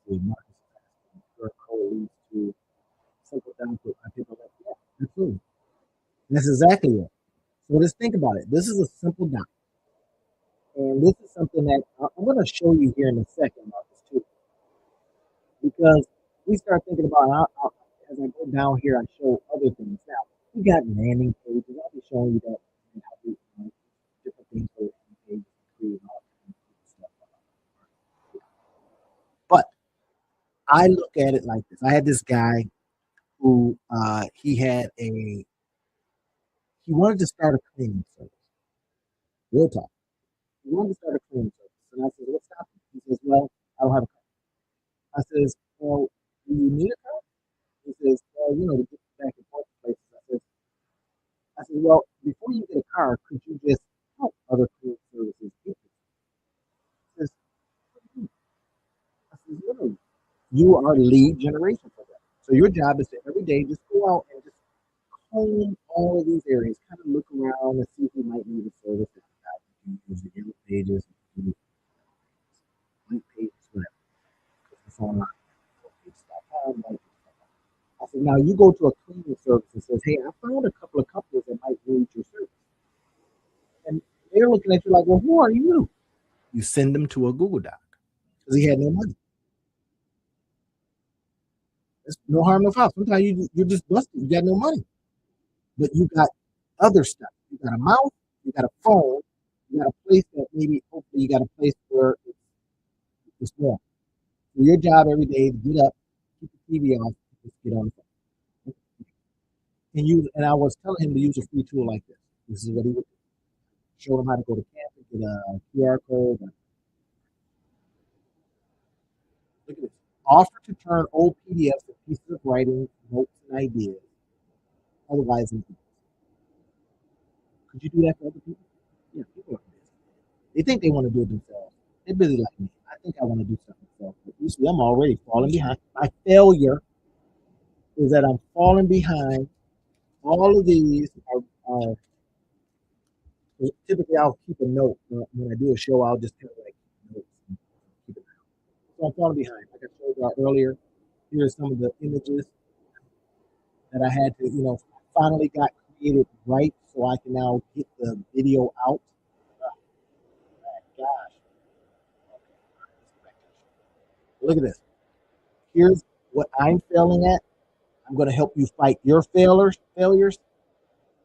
market code leads to simple downput. I think, like, yeah, absolutely. That's exactly it. So just think about it. This is a simple doc, and this is something that I'm going to show you here in a second, Marcus, too, because we start thinking about as I go down here, I show other things. Now we got landing pages. I'll be showing you that and how we different things for landing pages, create all kinds of stuff. But I look at it like this. I had this guy who he wanted to start a cleaning service. Real talk. He wanted to start a cleaning service. And I said, "What's stopping?" He says, "Well, I don't have a car." I says, "Well, do you need a car?" He says, "Well, to get back and forth to places." I said, "Well, before you get a car, could you just help other cleaning services get this?" He says, "What do you mean?" I says, "Literally, you are lead generation for them. So your job is to every day just go out and just comb all of these areas, kind of look around and see who might need a service. You can use the yellow pages, you can use white pages, whatever. Because it's online. Pages.com, white pages.com. I said, now you go to a cleaning service and says, hey, I found a couple of companies that might need your service. And they're looking at you like, well, who are you? You send them to a Google Doc because he had no money. There's no harm, no foul. Sometimes you're just busted. You got no money. But you got other stuff. You got a mouse, you got a phone, you got a place that maybe, hopefully, you got a place where it's warm. So your job every day is to get up, keep the TV on, just get on the phone. And I was telling him to use a free tool like this. This is what he would do. Show him how to go to Canva, get a QR code. Look at this. Offer to turn old PDFs to pieces of writing, notes, and ideas. Otherwise, could you do that for other people? Yeah, people are busy. They think they want to do it themselves. They're busy like me. I think I want to do something myself. But you see, I'm already falling behind. My failure is that I'm falling behind. All of these are typically I'll keep a note when I do a show. I'll just kind of like notes and keep it down. So I'm falling behind. Like I showed you earlier, here are some of the images that I had to, finally got created right, so I can now get the video out. Oh, my gosh! Look at this. Here's what I'm failing at. I'm going to help you fight your failures.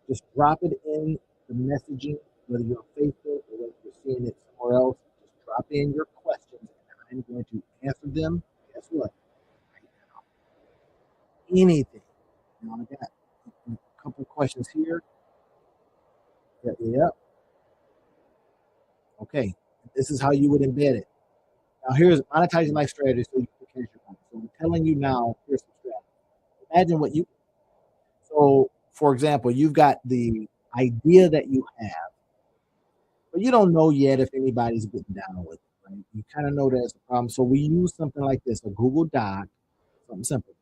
Just drop it in the messaging, whether you're on Facebook or whether you're seeing it somewhere else. Just drop in your questions, and I'm going to answer them. Guess what? Anything. Now I got a couple of questions here. Yeah. Okay. This is how you would embed it. Now here's monetizing life strategy so you can cash your money. So I'm telling you now, here's some strategy. Imagine what you. So for example, you've got the idea that you have, but you don't know yet if anybody's getting down with it, right? You kind of know that's a problem. So we use something like this, a Google Doc, something simple.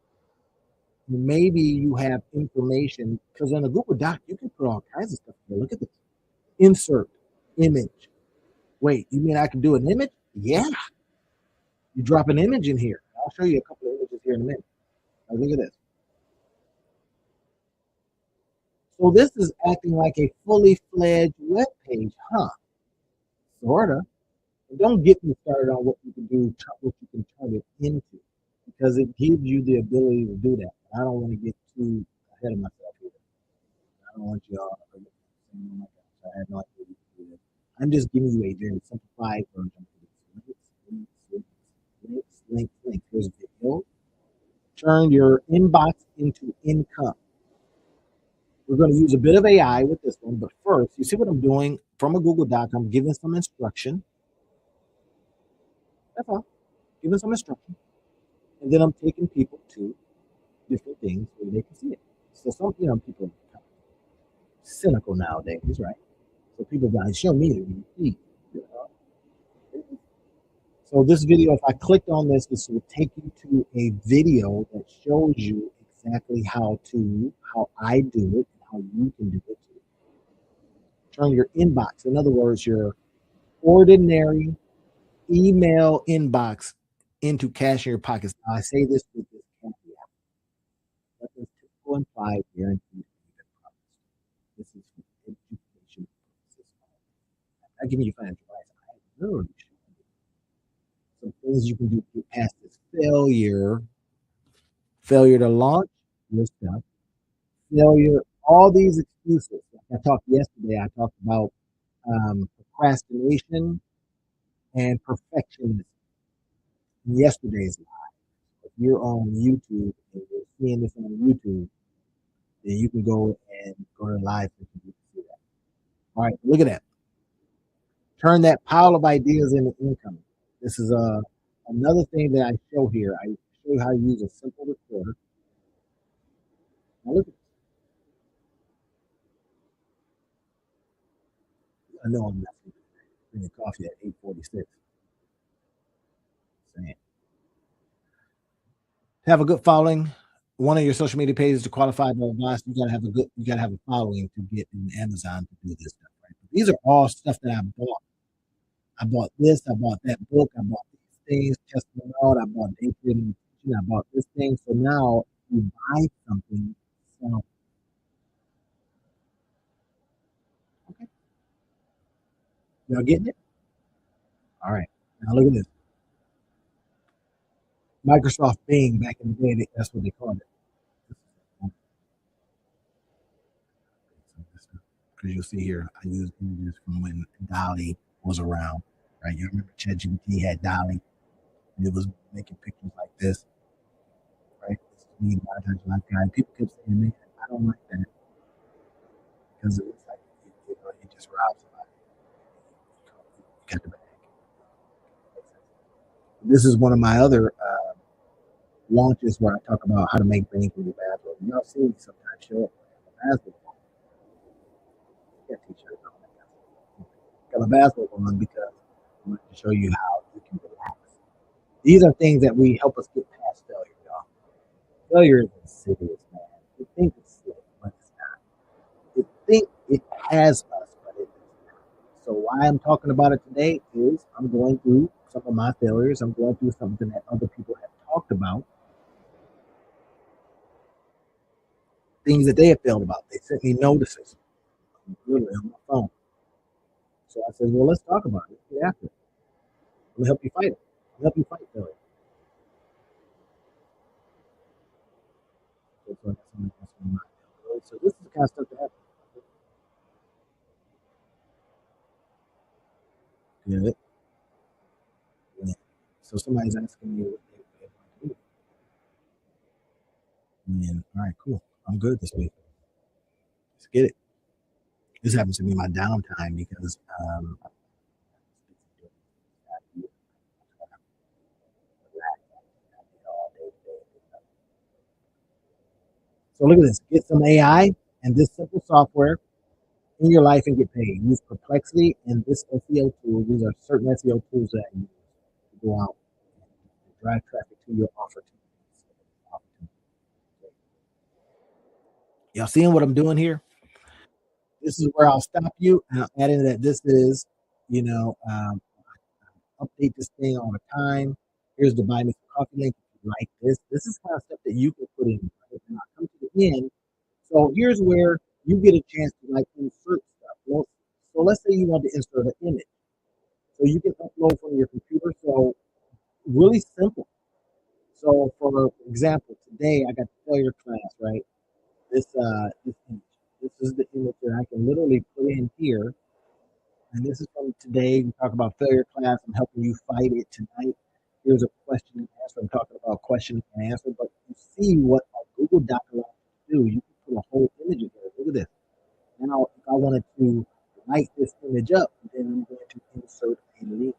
Maybe you have information because on a Google Doc, you can put all kinds of stuff there. Look at this. Insert image. Wait, you mean I can do an image? Yeah. You drop an image in here. I'll show you a couple of images here in a minute. Now look at this. So this is acting like a fully fledged web page, huh? Sorta. Don't get me started on what you can do, what you can turn it into, because it gives you the ability to do that. I don't want to get too ahead of myself here. I don't want y'all to saying, oh my gosh, I had no idea you could do that. I'm just giving you a very simplified version of this. Links. Here's a video. Turn your inbox into income. We're going to use a bit of AI with this one, but first, you see what I'm doing from a Google Doc? I'm giving some instruction. That's all. Giving some instruction. And then I'm taking people to different things where they can see it. So some, people are cynical nowadays, right? So people guys show me that you see. You know? So this video, if I clicked on this will take you to a video that shows you exactly how I do it, and how you can do it too. Turn your inbox, in other words, your ordinary email inbox into cash in your pockets. Now, I say this with this caveat. That is typical implied guaranteed. This is for education purposes. I'm not giving you financial advice. I literally some things you can do to get past this failure to launch your stuff, failure, all these excuses. Like I talked yesterday, I talked about procrastination and perfectionism in yesterday's live. If you're on YouTube and you're seeing this on YouTube, then you can go and go to live and you can see that. All right, look at that. Turn that pile of ideas into income. This is another thing that I show here. I show you how to use a simple recorder. Now look at this. I know I'm not drinking coffee at 8:46. Saying. To have a good following, one of your social media pages to qualify for advice, you gotta have a following to get in Amazon to do this stuff, right? But these are all stuff that I bought. I bought this, I bought that book, I bought these things, testing it out, I bought David, I bought this thing. So now you buy something, so okay, y'all getting it? All right. Now look at this. Microsoft Bing back in the day, that's what they called it. Because you'll see here, I use images from when Dolly was around, right? You remember ChatGPT had Dolly, and it was making pictures like this, right? This is me, monetize life guy. People kept saying, man, I don't like that because it looks like you just robbed somebody. You got the bag. This is one of my other launches where I talk about how to make money from your bathroom. Y'all see me sometimes show up in a basketball. Got t-shirts on. Got my basketball on because I want to show you how you can relax. These are things that we help us get past failure, y'all. Failure isn't serious, man. You think it's silly, but it's not. You think it has us, but it does not. So why I'm talking about it today is I'm going through some of my failures. I'm going through something that other people have talked about, things that they have failed about. They sent me notices, literally on my phone. So I said, well, let's talk about it. Get after it. Let me help you fight it. Let me help you fight failure. So this is the kind of stuff that happens. Yeah. Yeah. So somebody's asking me what they want to do. And all right, cool. I'm good this week. Let's get it. This happens to be my downtime because so look at this. Get some AI and this simple software in your life and get paid. Use Perplexity and this SEO tool. These are certain SEO tools that I use to go out and drive traffic to your offer. Y'all seeing what I'm doing here? This is where I'll stop you and I'll add in that this is, you know, update this thing all the time. Here's the buy me some coffee link. If you like this, this is kind of stuff that you can put in. Right? And I'll come to the end. So here's where you get a chance to like insert stuff. Well, so let's say you want to insert an image. So you can upload from your computer. So really simple. So for example, today I got the failure class, right? This image. This is the image that I can literally put in here. And this is from today. We talk about failure class. I'm helping you fight it tonight. Here's a question and answer. I'm talking about question and answer, but you see what a Google Doc allows you to do. You can put a whole image in there. Look at this. Now, if I wanted to light this image up, then I'm going to insert a link.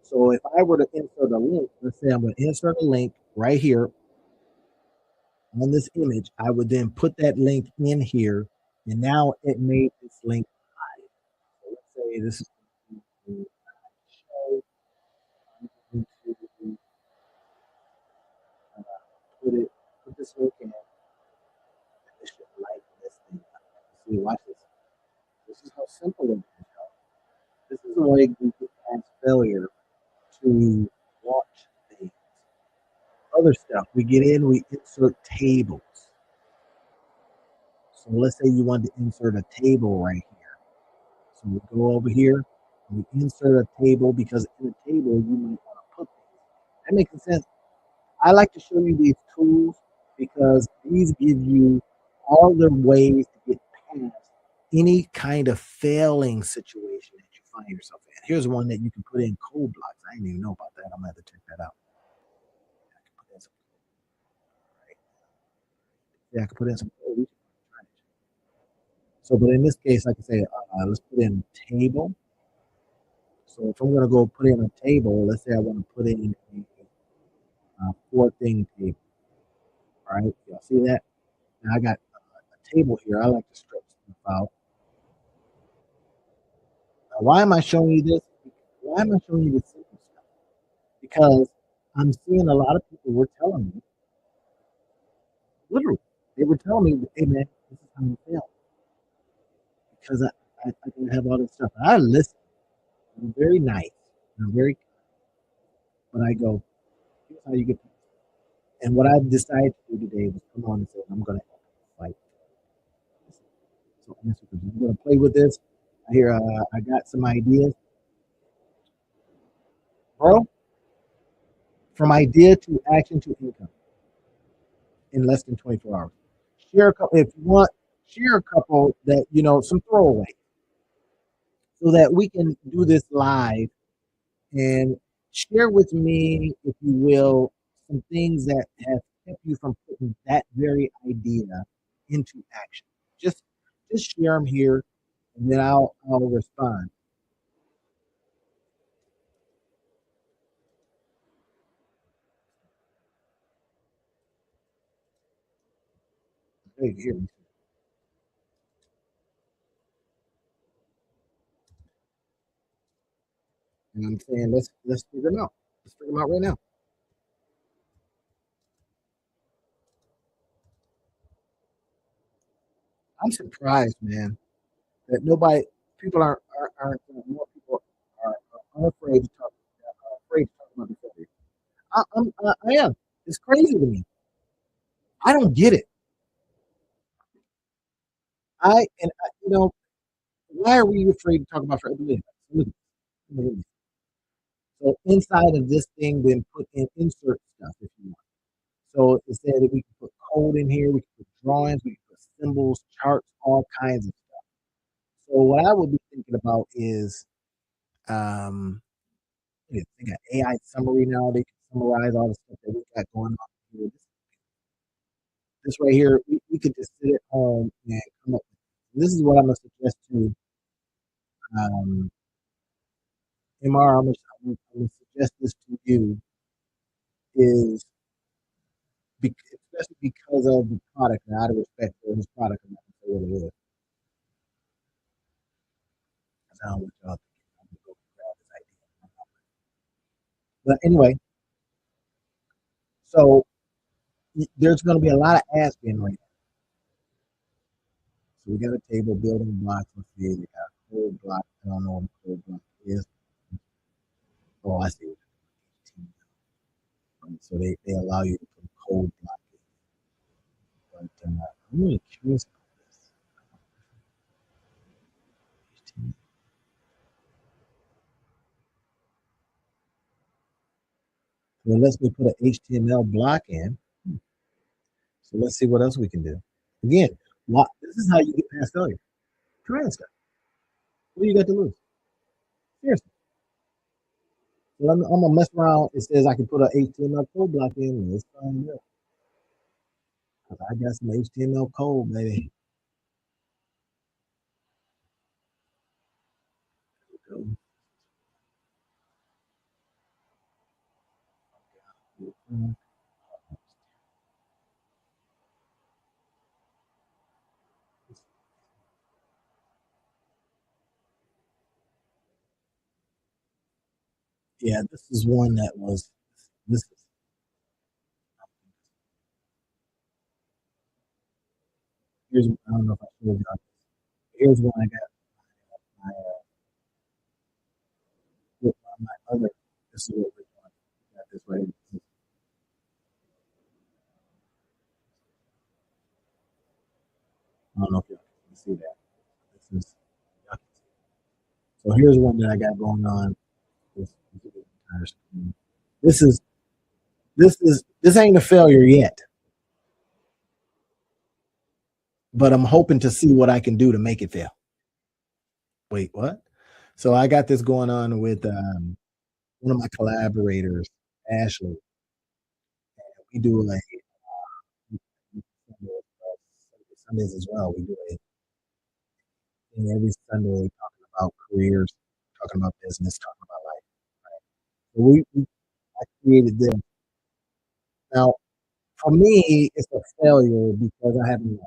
So if I were to insert a link, let's say I'm going to insert a link right here on this image, I would then put that link in here, and now it made this link live. So let's say this is going to show. I'm going to uh, put this link in, and it should like this thing. See, watch this. This is how simple it is. This is a way we get past failure to watch things. Other stuff, we get in, we insert tables. So let's say you want to insert a table right here. So we go over here, we insert a table because in a table you might want to put things. That makes sense. I like to show you these tools because these give you all the ways to get past any kind of failing situation that you find yourself in. Here's one that you can put in code blocks. I didn't even know about that. I'm gonna have to check that out. Yeah, I can put in some code. So, but in this case, I can say, let's put in table. So if I'm going to go put in a table, let's say I want to put in a four-thing table. All right, y'all see that? Now I got a table here. I like to stretch stuff out. Now, why am I showing you this? Why am I showing you this simple stuff? Because I'm seeing a lot of people were telling me, literally, they were telling me, hey man, this is how you fail. Because I can have all this stuff. And I listen. I'm very nice. I'm very, but I go, here's how you get. And what I decided to do today was come on and say, I'm going to fight. So I'm going to play with this. I hear I got some ideas. Bro, from idea to action to income in less than 24 hours. Share a couple, if you want, share a couple that, some throwaway so that we can do this live and share with me, if you will, some things that have kept you from putting that very idea into action. Just, just share them here, and then I'll respond. Hey, here, and I'm saying let's figure them out. Let's figure them out right now. I'm surprised, man, that people aren't more people are unafraid to talk, afraid to talk about the failure. I am. It's crazy to me. I don't get it. Why are we afraid to talk about failure? So inside of this thing, then put in insert stuff if you want. So it said that we can put code in here, we can put drawings, we can put symbols, charts, all kinds of stuff. So what I would be thinking about is um, they got AI summary now. They can summarize all the stuff that we got going on here. This right here, we could just sit at home and come up with. This is what I'm gonna suggest to um, MR. I'm gonna suggest this to you is especially because of the product and out of respect for his product. I'm not gonna say what it is. I don't want y'all thinking I'm gonna go grab this idea. But anyway, so there's going to be a lot of asking right now. So we got a table building blocks. Let's see, they got a code block. I don't know what a code block is. Oh, I see. Right? So they allow you to put a code block in. But I'm really curious about this. So it lets me put an HTML block in. So let's see what else we can do. Again, this is how you get past failure. Try stuff. What do you got to lose? Seriously. So I'm gonna mess around. It says I can put an HTML code block in. Let's find out. I got some HTML code, baby. Yeah, this is one that was this is here's I don't know if I showed you. Here's one I got my with my other. This is what we're doing. Got this right. I don't know if y'all can see that. This is so here's one that I got going on. This is this ain't a failure yet, but I'm hoping to see what I can do to make it fail. Wait, what? So I got this going on with one of my collaborators, Ashley. We do like Sundays as well. We do a thing every Sunday talking about careers, talking about business, talking about life. Right? So I created this. Now, for me, it's a failure because I haven't.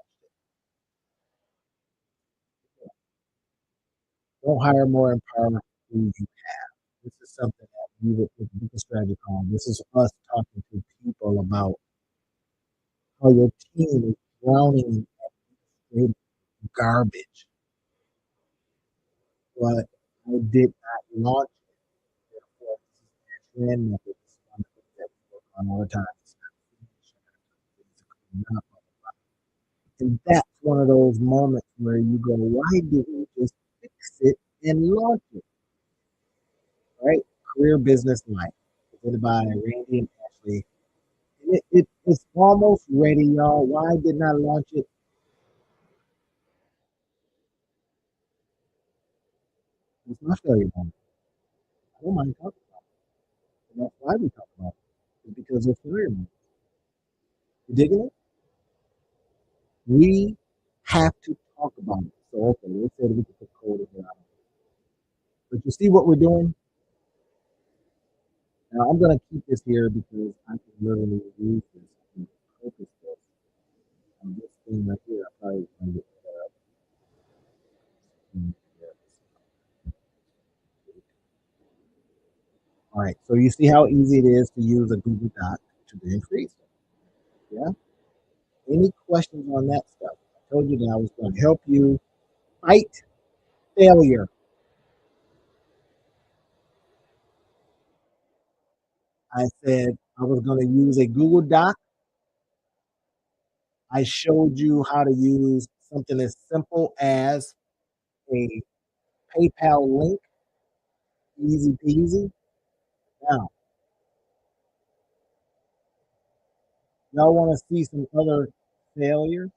Don't hire more, empower who you have. This is something that we would with the strategy call. This is us talking to people about how your team is drowning in garbage. But I did not launch it. Therefore, this is a trend method. This is one that we work on all the time. And that's one of those moments where you go, why didn't we just fix it and launch it? Right? Career business life. Presented by Randy and Ashley. It's almost ready, y'all. Why didn't I launch it? It's my failure moment. I don't mind talking about it. And that's why we talk about it. It's because it's failure moment. You digging it? We have to talk about it. So, okay, let's say that we can put code in here. But you see what we're doing? Now, I'm going to keep this here because I can literally use this and focus this on this thing right here. I probably going to get all right, so you see how easy it is to use a Google Doc to increase. Yeah. Any questions on that stuff? I told you that I was going to help you fight failure. I said I was going to use a Google Doc. I showed you how to use something as simple as a PayPal link, easy peasy. Now, y'all want to see some other failures?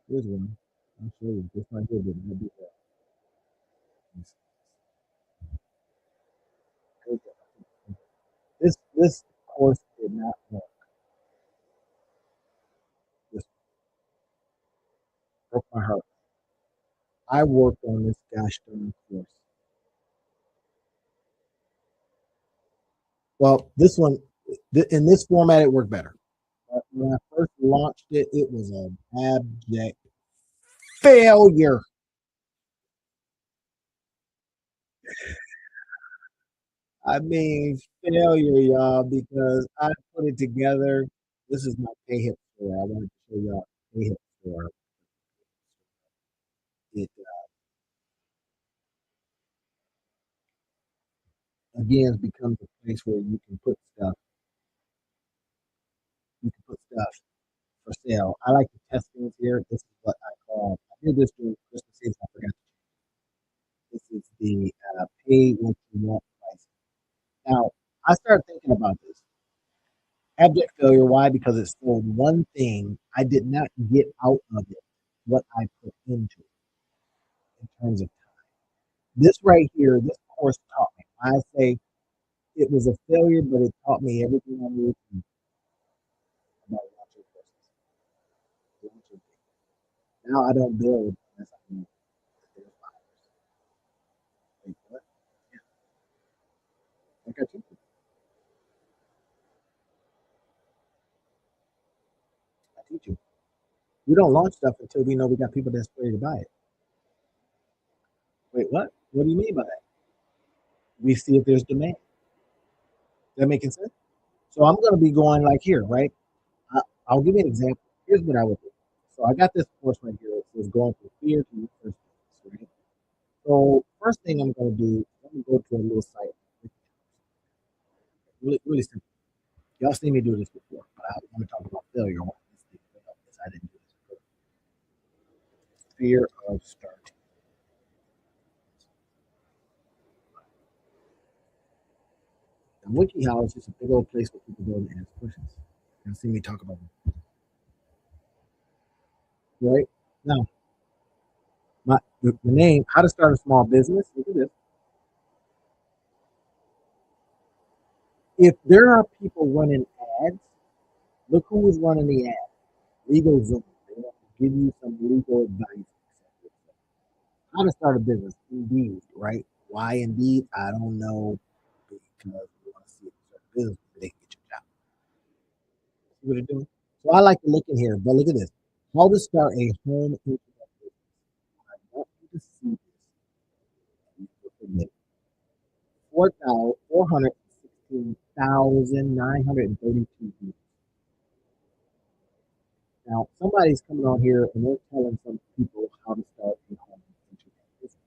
Here's one. I'll show you. This right here didn't do that. This course did not work. This broke my heart. I worked on this gosh darn course. Well, this one in this format it worked better. When I first launched it, it was an abject failure. I mean, failure, y'all, because I put it together. This is my pay hip store. I wanted to show y'all pay hip store. It again becomes a place where you can put stuff. You can put stuff for sale. I like to test things here. This is what I call. I did this during Christmas season. I forgot. This is the pay what you want price. Now I started thinking about this abject failure. Why? Because it sold one thing. I did not get out of it what I put into it in terms of this right here. This course taught me. I say it was a failure, but it taught me everything I knew about launching courses. Now I don't build unless I know there's buyers. Wait, what? Yeah, like I teach you. I teach you. We don't launch stuff until we know we got people that's ready to buy it. Wait, what? What do you mean by that? We see if there's demand. That making sense? So I'm going to be going like here, right? I, I'll give you an example. Here's what I would do. So I got this course right here. It says going from fear to your first business, right? So first thing I'm going to do, I'm going to go to a little site. Really, really simple. Y'all seen me do this before, but I want to talk about failure. I want this thing to fail because I didn't do this before. Fear of starting. And WikiHow is just a big old place where people go and ask questions. You'll see me talk about it. Right? Now, the name, how to start a small business. Look at this. If there are people running ads, look who is running the ad. LegalZoom. They want to give you some legal advice. How to start a business. Indeed, right? Why Indeed? I don't know because we want to see if it's a business where they can get your job. See what they're doing? So I like to look in here, but look at this. How to start a home internet business. I want you to see this. 416,932 views. Now, somebody's coming on here and they're telling some people how to start a home internet business.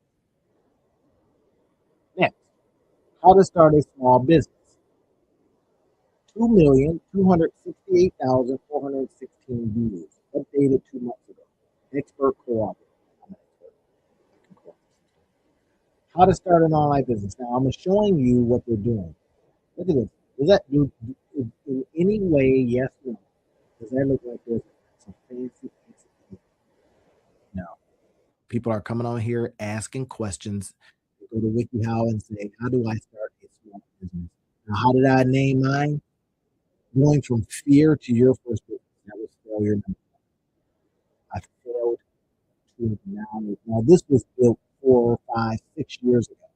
Next, how to start a small business. 2,268,416 views. Updated 2 months ago. Expert cooperative. I'm an expert. How to start an online business. Now, I'm showing you what they're doing. Look at this. Does that do in any way? Yes or no? Does that look like there's some fancy? No. People are coming on here asking questions. They go to WikiHow and say, "How do I start a small business?" Now, how did I name mine? Going from fear to your first business. That was failure number one. I failed to now. Now, this was built 4, 5, 6 years ago.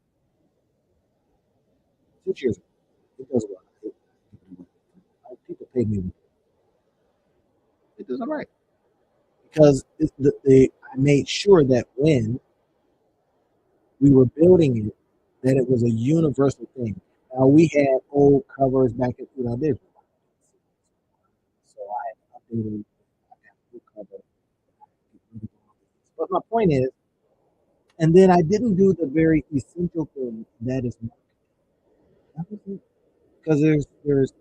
6 years ago. It does work. People pay me. It does all right. Because I made sure that when we were building it, that it was a universal thing. Now we had old covers back at this, so I updated. I got a new cover. But my point is, and then I didn't do the very essential thing that is marketing. Because there's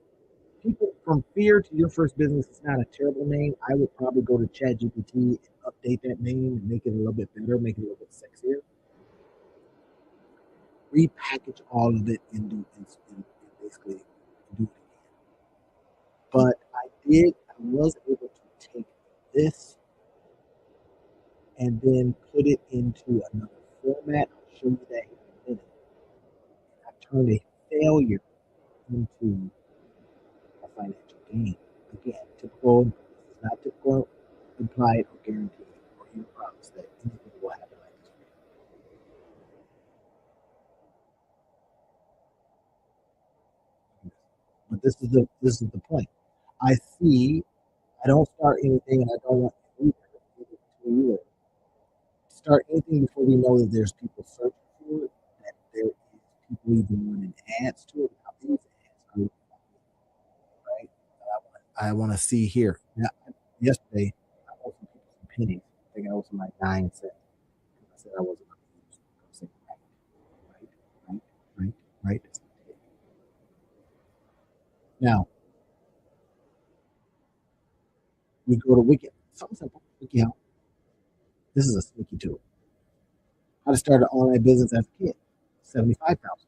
people from fear to your first business is not a terrible name. I would probably go to ChatGPT and update that name and make it a little bit better, make it a little bit sexier. Repackage all of it and basically do it again. But I was able to take this and then put it into another format. I'll show you that in a minute. I turned a failure into a financial gain. Again, typical, this is not typical implied or guaranteed or even promise that anything will happen like this. But this is the point. I see I don't start anything and I don't want to start anything before we know that there's people searching for it, that there is people even running ads to it. Now, these ads are right. I want to see here. Now, yesterday, I owe some people some pennies. I think I owe some like 9 cents. I said I wasn't going to use them. I'm saying, right, right, right, right. Now, we go to Wiki. Something simple. WikiHow. This is a sneaky tool. How to start an online business as a kid. 75,000.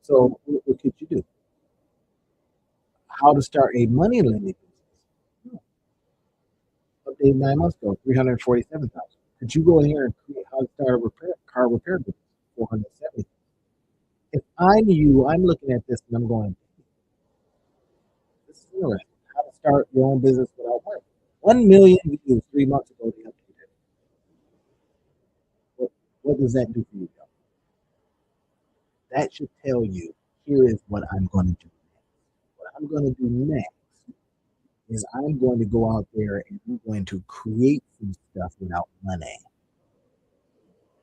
So what could you do? How to start a money lending business. Updated 9 months ago, 347,000. Could you go in here and create how to start a car repair business? 470. If I'm you, I'm looking at this and I'm going, this is interesting. How to start your own business without money. 1 million views 3 months ago. They updated. What does that do for you, Joe? That should tell you here is what I'm going to do next. What I'm going to do next is I'm going to go out there and I'm going to create some stuff without money.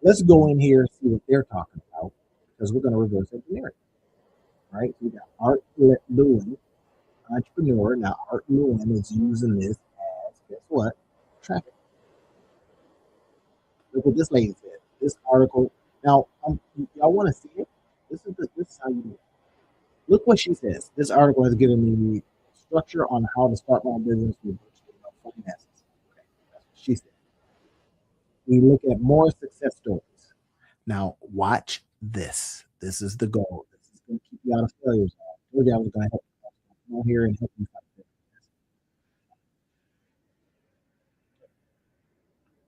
Let's go in here and see what they're talking about because we're going to reverse engineer it, right? So we got Art Lewin, entrepreneur. Now, Art Lewin is using this as, guess what? Traffic. Look what this lady said. This article. Now, y'all want to see it? This is how you do it. Look what she says. This article has given me structure on how to start my business with virtually no finances. Okay, that's what she said. We look at more success stories. Now, watch this. This is the goal. This is going to keep you out of failures. I told you I was going to help you. Come on here and help you fight this.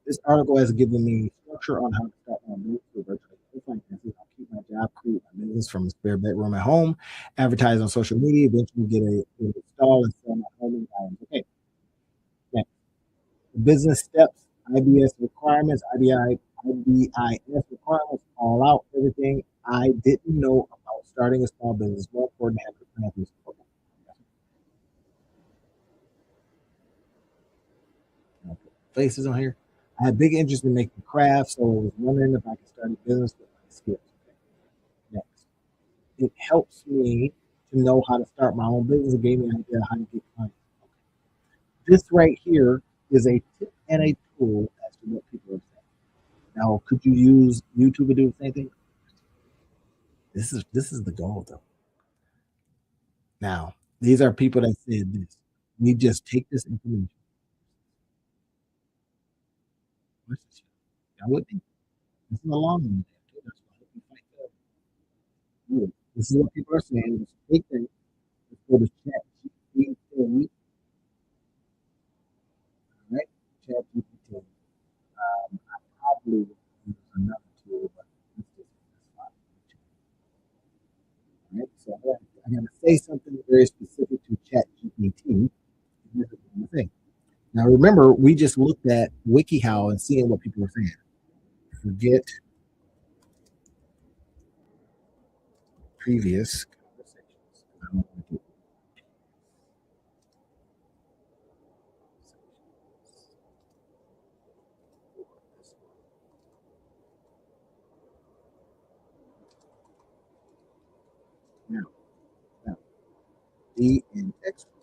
This article has given me structure on how to start my business with virtually no finances. I'll keep my job, create my business from a spare bedroom at home, advertise on social media, eventually get a install and sell my home environment. Okay, next. Business steps, IBS requirements, IBIS requirements, all out, everything I didn't know about starting a small business. More important to have a plan to support. Faces on here. I had big interest in making crafts, so I was wondering if I could start a business with my skills. Okay. Next, it helps me to know how to start my own business. It gave me an idea how to get clients. Okay. This right here is a tip and a tool as to what people are saying. Now, could you use YouTube to do the same thing? This is the goal, though. Now, these are people that said this. We just take this information. I would think this is a long one. This is what people are saying. Let's take that. Let's go to chat GPT. Right? Chat GPT. I probably would use another tool, but let's just right? So I got to say something very specific to chat GPT. Now remember, we just looked at WikiHow and seeing what people are saying. Forget previous conversations. I don't want to do now. Now, be an expert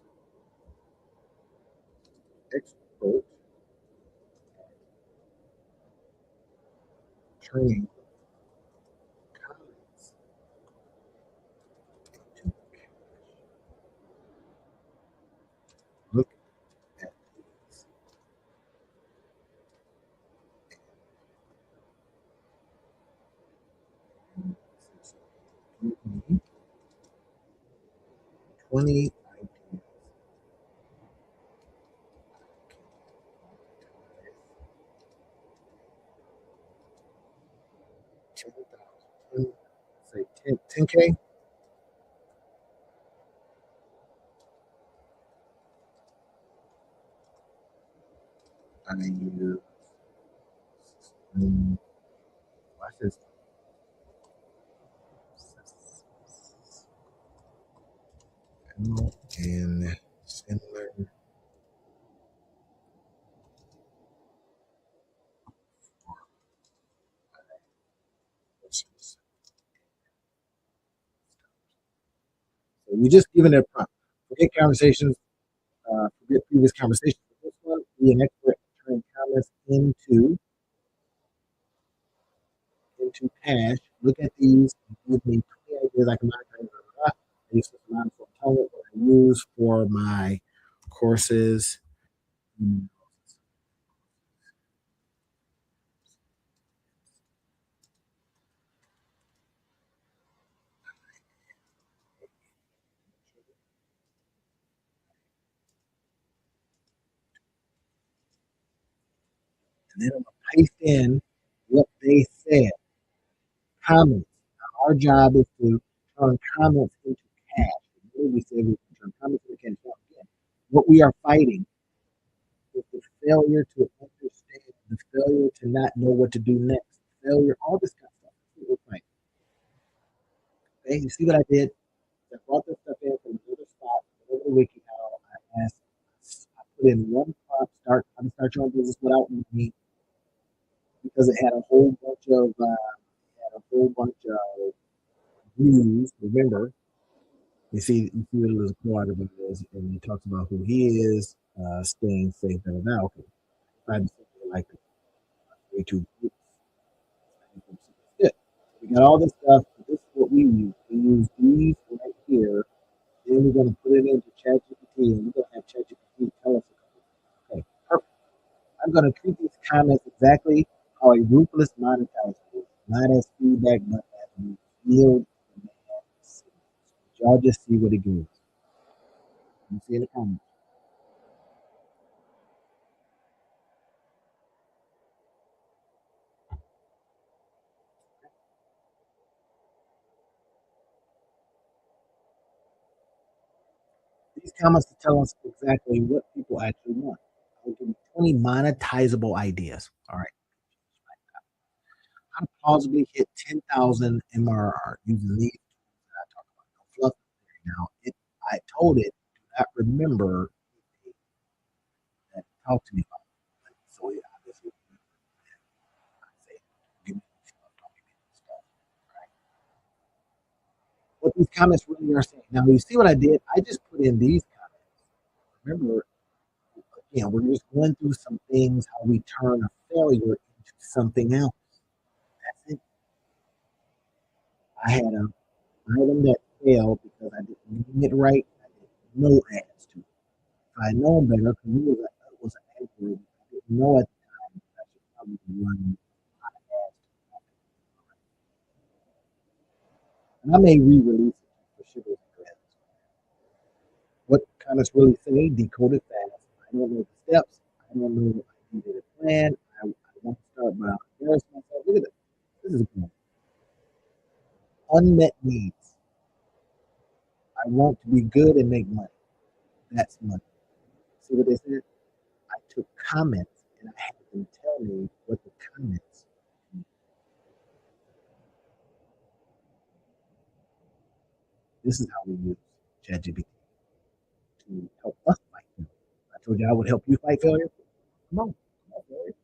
turning comments into look at these 20 ideas. 10,000. Say 10K. I use watch this and similar sources. So you just given it a prompt. Forget conversations, forget previous conversations. This one, be an expert at turning comments into cash. Look at these and give me 20 ideas I can monetize. I use this amount for what I use for my courses. And then I'm gonna paste in what they said. Comments. Now, our job is to turn comments into cash. We say we can turn comments into cash. Now, again, what we are fighting is the failure to understand, the failure to not know what to do next, failure, all this kind of stuff. That's what we're fighting. Okay, you see what I did? I brought this stuff in from another spot, over the wiki how I asked, I put in one prompt, start, how to start your own business without me, because it had a whole bunch of views. Remember, You see what little part of it is, and he talks about who he is, staying safe. And now, okay, I just like way too good. We got all this stuff. This is what we use. We use these right here. Then we're going to put it into ChatGPT, and we're going to have ChatGPT tell us. Okay, perfect. I'm going to treat these comments exactly how a ruthless monetizer would, not as feedback, but as revealed demand signals. Y'all just see what it gives. You see in the comments. These comments to tell us exactly what people actually want. I'll give you 20 monetizable ideas. All right. I'm plausibly hit 10,000 MRR using these tools that I talk about. No fluff now. I told it, do not remember that talk to me about it. So it obviously I say, give me fluff, don't give me stuff. Right? What these comments really are saying. Now you see what I did? I just put in these comments. Remember, we're just going through some things, how we turn a failure into something else. That's it. I had an item that failed because I didn't name it right. I did no ads to it. If I had known better, because it was an algorithm, I didn't know at the time that I should probably be running a lot of ads to it. And I may re-release it for sugars and grams. What comments really say, decode it fast. I don't know the steps. I don't know I needed a plan. I want to start, but I'll embarrass myself. Look at this. This is a plan. Unmet needs. I want to be good and make money. That's money. See what they said? I took comments and I had them tell me what the comments mean. This is how we use ChatGPT to help us fight failure. I told you I would help you fight failure. Come on. Come on, failure.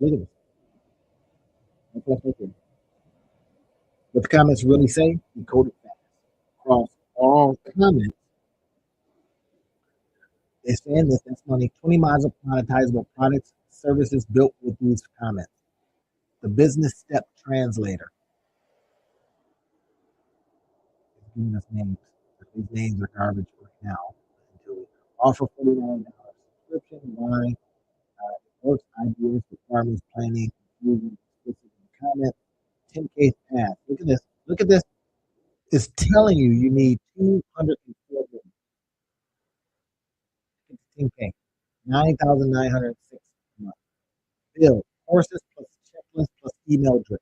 Look at this. What the comments really say, decode it fast. Across all comments, they're saying this, that's money, 20 monetizable products, services built with these comments. The business step translator is giving us names. But these names are garbage right now. Offer $49 subscription. Why? Works ideas for farmers planning, confusion, explicit in the comment. 10K path. Look at this. Look at this. It's telling you you need 204 10K. 9,906 a month. Bill, courses plus checklist plus email drip.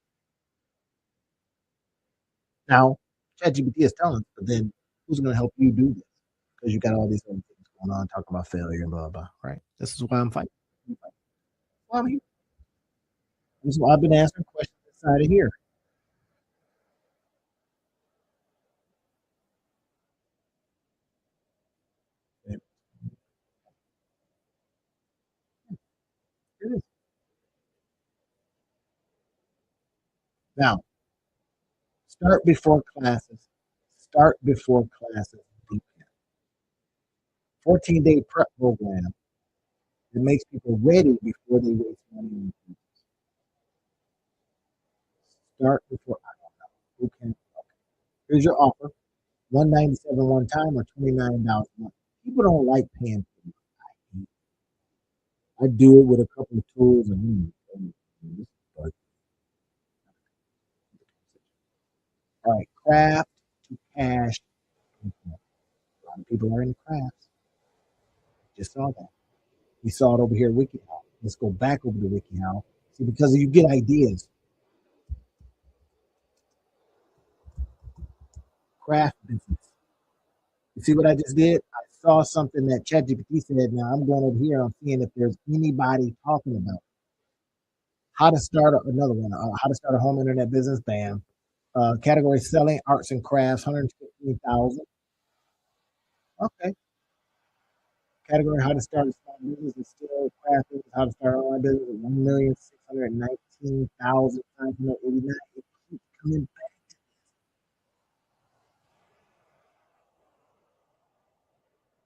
Now, ChatGPT is telling us, but then who's going to help you do this? Because you got all these other things going on, talking about failure and blah, blah, right? This is why I'm fighting. Well, I mean, this is why I've been answering questions inside of here. Now, start before classes. Start before classes. 14-day prep program that makes people ready before they waste money. Start before. I don't know. Who can? Okay. Here's your offer: 197 one time or $29 a month. People don't like paying for it. I do it with a couple of tools and all right, craft to cash. A lot of people are in crafts. Just saw that. We saw it over here at WikiHow. Let's go back over to WikiHow. See, because you get ideas. Craft business. You see what I just did? I saw something that ChatGPT said. Now I'm going over here. I'm seeing if there's anybody talking about how to start another one. How to start a home internet business. Bam. Category selling arts and crafts. 115,000. Okay. category how to start a small business is still crafting how to start an online business at 1,619,589. It keeps coming back.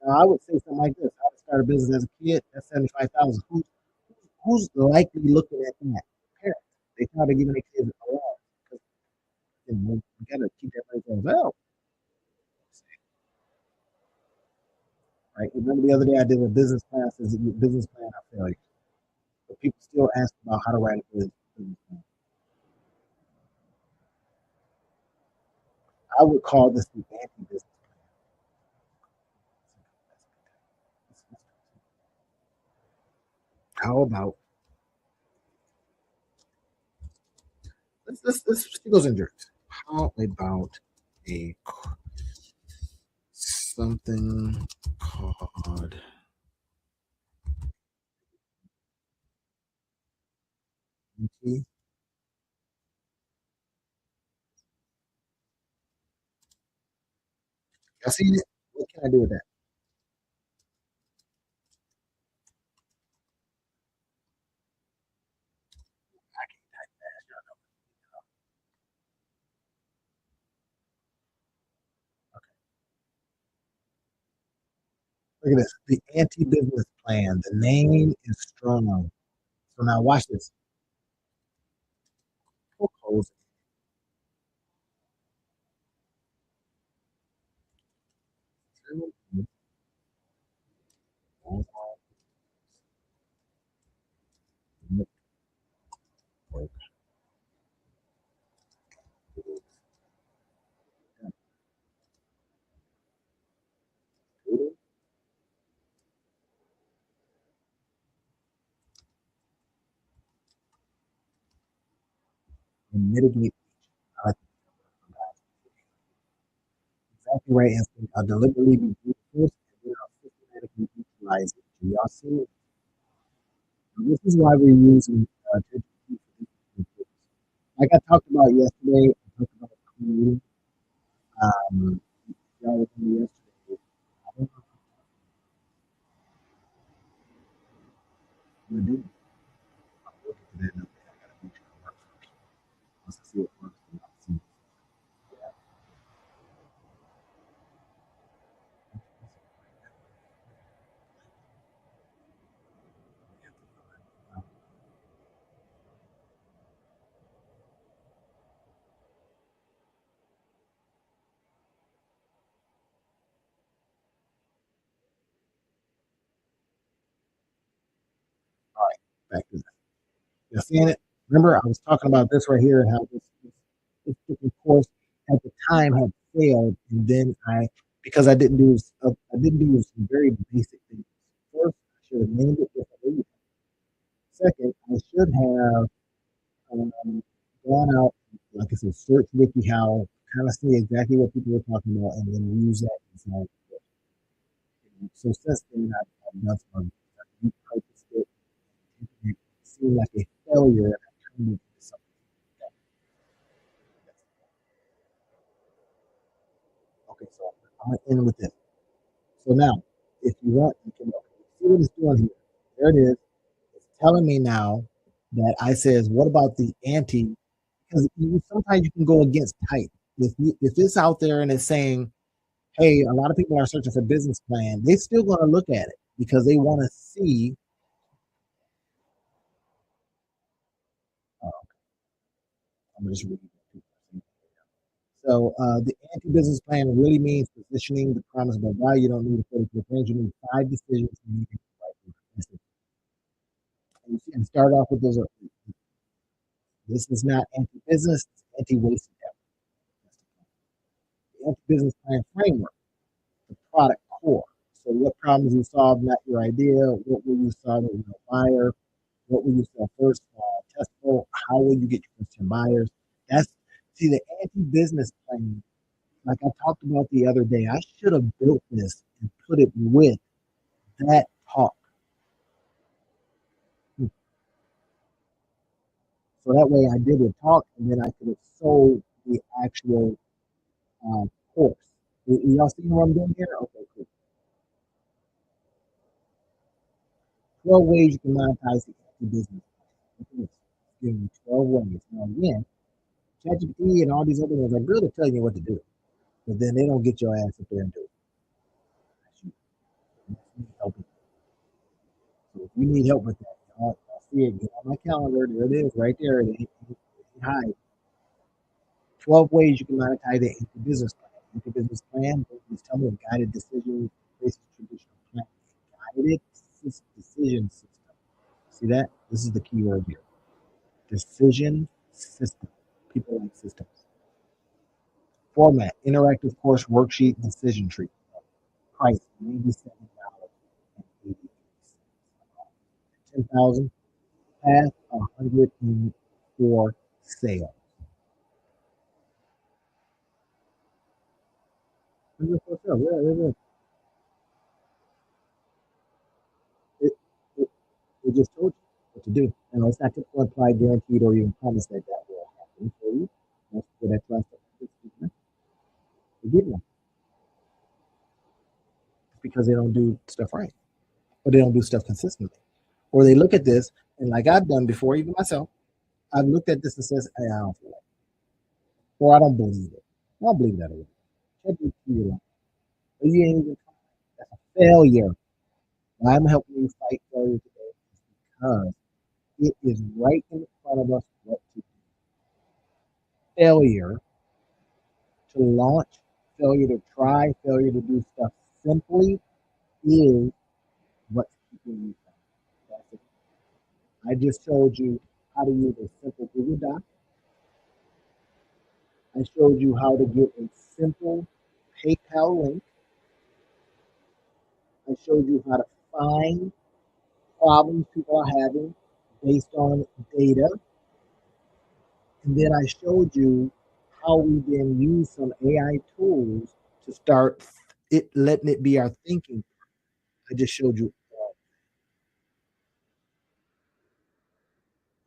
Now, I would say something like this: how to start a business as a kid. That's 75,000. Who's likely looking at that? Parents. They probably giving their kids a lot because you gotta keep that money for themselves, right? Remember the other day I did a business class. Is a business plan I failure? But people still ask about how to write a business plan. I would call this the anti-business plan. How about let's goes in jerks. How about a something called anti? Y'all seen it? What can I do with that? I can't type fast. Y'all know. Look at this. The anti-business plan. The name is strong. So now watch this. We'll close it. And mitigate. I like exactly right instinct. I'll deliberately be brute force and then I'll systematically utilize it. Do y'all see it? And this is why we're using ChatGPT for this purpose. Like I talked about yesterday, I talked about creating. Um, y'all was on yesterday. I don't know what to do. I'm looking for that update. I gotta make sure it works first. Once I see it works, then I'll see. Yeah. All right, back to that. You seeing it? Remember, I was talking about this right here and how this particular course at the time had failed, and then because I didn't do some very basic things. First, I should have named it differently. Second, I should have gone out, like I said, search WikiHow, kind of see exactly what people were talking about, and then use that inside. So since then, I've done some repurposed it. It seemed like a failure, and I turned it into something. Okay, so I'm gonna end with this. So now, if you want, you can see what it's doing here. There it is. It's telling me now that I says, what about the anti? Because sometimes you can go against type. If it's out there and it's saying, hey, a lot of people are searching for business plan, they're still going to look at it because they want to see. Uh, I'm just reading. So the anti-business plan really means positioning the promise of value. You don't need a 44 things. You need 5 decisions to make it right. And start off with those. This is not anti-business, it's anti-waste effort. The anti-business plan framework, the product core. So what problems you solve, not your idea. What will you solve with your buyer? What will you sell first? Testable. How will you get your first 10 buyers? That's see the anti-business plan. Like I talked about the other day, I should have built this and put it with that talk. So that way I did a talk and then I could have sold the actual course. Y'all see what I'm doing here? Okay, cool. 12 ways you can monetize your business. Give you 12 ways. Now, again, ChatGPT and all these other ones are good at telling you what to do, but then they don't get your ass up there and do it. You need help with that. So if you need help with that, I'll see it. Get on my calendar. There it is, right there. It ain't hide. 12 ways you can monetize it into business plan. Into business plan, please tell me a guided decision based traditional plan. Guided decision system. See that? This is the key word here. Decision system. People like systems. Format, interactive course worksheet, decision tree. Price, $97.83. 10,000. Path, 104 sales. 104 sales. Yeah. It just told you what to do. And it's not typical, implied, guaranteed, or even promise that that will happen for you. That's why they give them. It's because they don't do stuff right, or they don't do stuff consistently, or they look at this and like I've done before, even myself, I've looked at this and says, hey, I don't feel like it, or I don't believe it. I don't believe that away. Can't be you like, you ain't even that's a failure. Why I'm helping you fight failure today because it is right in front of us what to do. Failure to launch, failure to try, failure to do stuff simply is what's keeping you down. That's it. I just showed you how to use a simple Google Doc. I showed you how to get a simple PayPal link. I showed you how to find problems people are having based on data. And then I showed you how we then use some AI tools to start it letting it be our thinking. I just showed you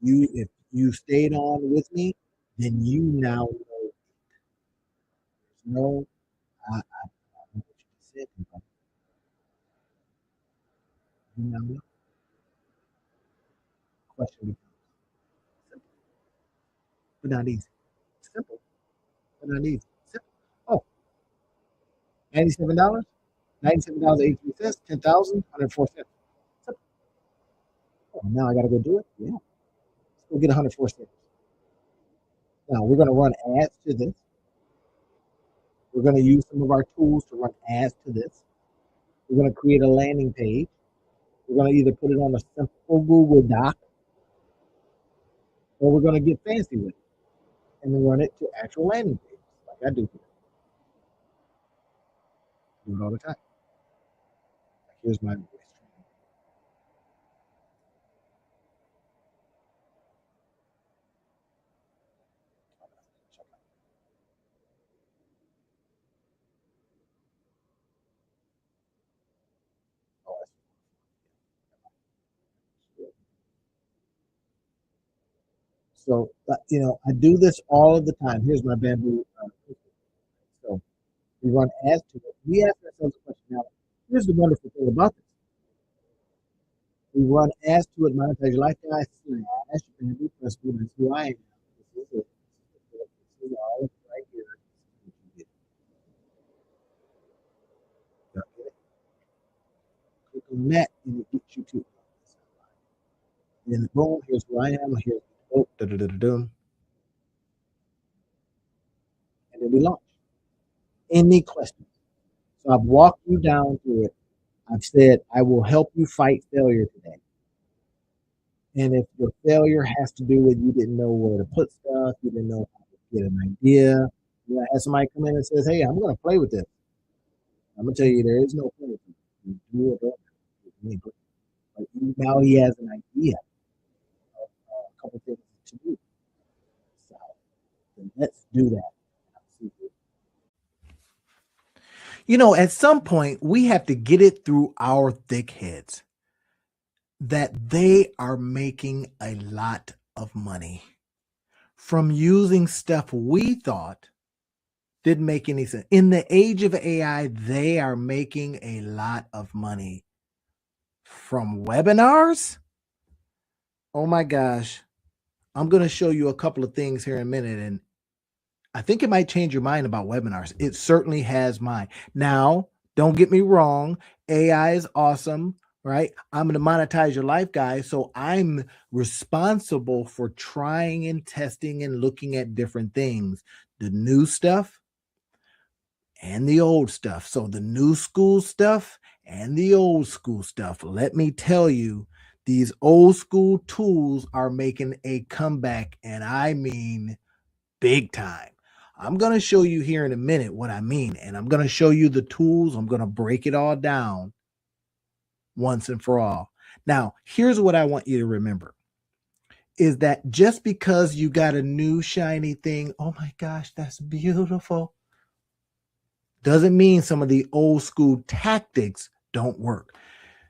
you if you stayed on with me, then you now know. No, I know what you just said, but you now know. Question becomes simple, but not easy. Simple, but not easy. Simple. Oh, $97, $97.83, 10,000, 104 cents. Simple. Oh, now I got to go do it. Yeah, let's go get 104 cents. Now we're going to run ads to this. We're going to use some of our tools to run ads to this. We're going to create a landing page. We're going to either put it on a simple Google Doc or we're going to get fancy with it and then run it to actual landing pages like I do here. Do it all the time. Like here's my voice training. Oh, so, I do this all of the time. Here's my bamboo. So we run ads to it. We ask ourselves a question now. Here's the wonderful thing about this. We run ads to it, monetize your life, guys. Slash bamboo press good. That's who I am. This is it. This is all right here. Click on that and it gets you to it. And then boom, here's who I am. Here's and then we launch. Any questions? So I've walked you down through it. I've said I will help you fight failure today. And if your failure has to do with you didn't know where to put stuff, you didn't know how to get an idea, you have somebody come in and says, "Hey, I'm going to play with this." I'm going to tell you, there is no play with it. You do it or but now he has an idea of a couple things to do. So let's do that. At some point, we have to get it through our thick heads that they are making a lot of money from using stuff we thought didn't make any sense. In the age of AI, they are making a lot of money from webinars? Oh my gosh. I'm going to show you a couple of things here in a minute, and I think it might change your mind about webinars. It certainly has mine. Now, don't get me wrong. AI is awesome, right? I'm going to monetize your life, guys. So I'm responsible for trying and testing and looking at different things, the new stuff and the old stuff. So the new school stuff and the old school stuff. Let me tell you, these old school tools are making a comeback, and I mean big time. I'm going to show you here in a minute what I mean, and I'm going to show you the tools. I'm going to break it all down once and for all. Now, here's what I want you to remember is that just because you got a new shiny thing, oh my gosh, that's beautiful, doesn't mean some of the old school tactics don't work.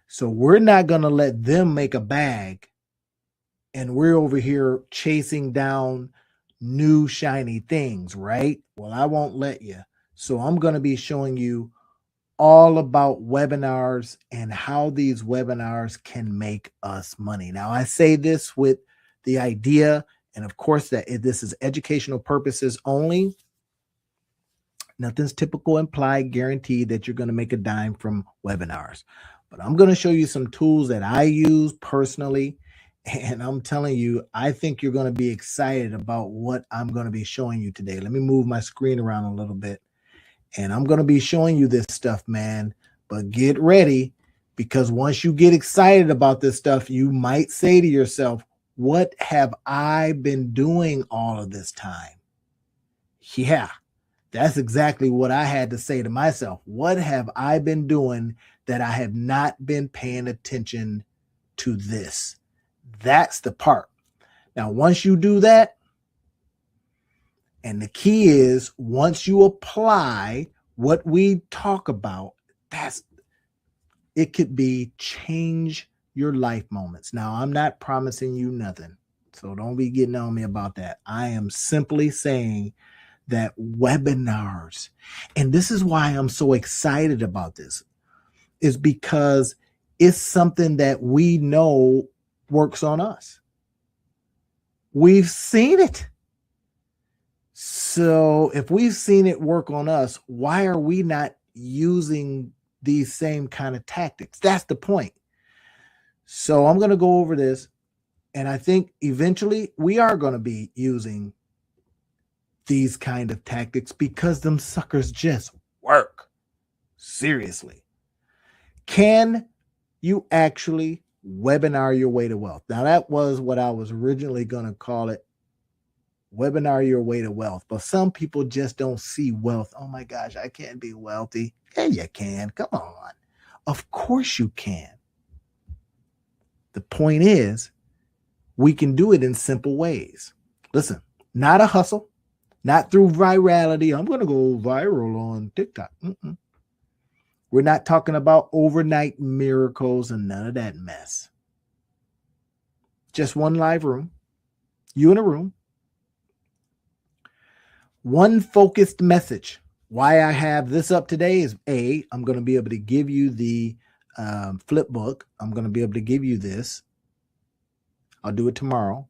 So we're not going to let them make a bag and we're over here chasing down new shiny things, right? Well, I won't let you. So I'm going to be showing you all about webinars and how these webinars can make us money. Now, I say this with the idea, and of course, that this is educational purposes only. Nothing's typical, implied, guaranteed that you're going to make a dime from webinars. But I'm going to show you some tools that I use personally. And I'm telling you, I think you're going to be excited about what I'm going to be showing you today. Let me move my screen around a little bit. And I'm going to be showing you this stuff, man. But get ready, because once you get excited about this stuff, you might say to yourself, what have I been doing all of this time? Yeah, that's exactly what I had to say to myself. What have I been doing that I have not been paying attention to this? That's the part. Now, once you do that, and the key is once you apply what we talk about, it could be change your life moments. Now, I'm not promising you nothing, so don't be getting on me about that. I am simply saying that webinars, and this is why I'm so excited about this, is because it's something that we know works on us. We've seen it. So if we've seen it work on us, why are we not using these same kind of tactics? That's the point. So I'm going to go over this, and I think eventually we are going to be using these kind of tactics because them suckers just work. Seriously. Can you actually webinar your way to wealth? Now, that was what I was originally going to call it, webinar your way to wealth. But some people just don't see wealth. Oh my gosh, I can't be wealthy. Yeah, you can. Come on. Of course you can. The point is, we can do it in simple ways. Listen, not a hustle, not through virality. I'm going to go viral on TikTok. We're not talking about overnight miracles and none of that mess. Just one live room, you in a room, one focused message. Why I have this up today is I'm going to be able to give you the flip book. I'm going to be able to give you this. I'll do it tomorrow.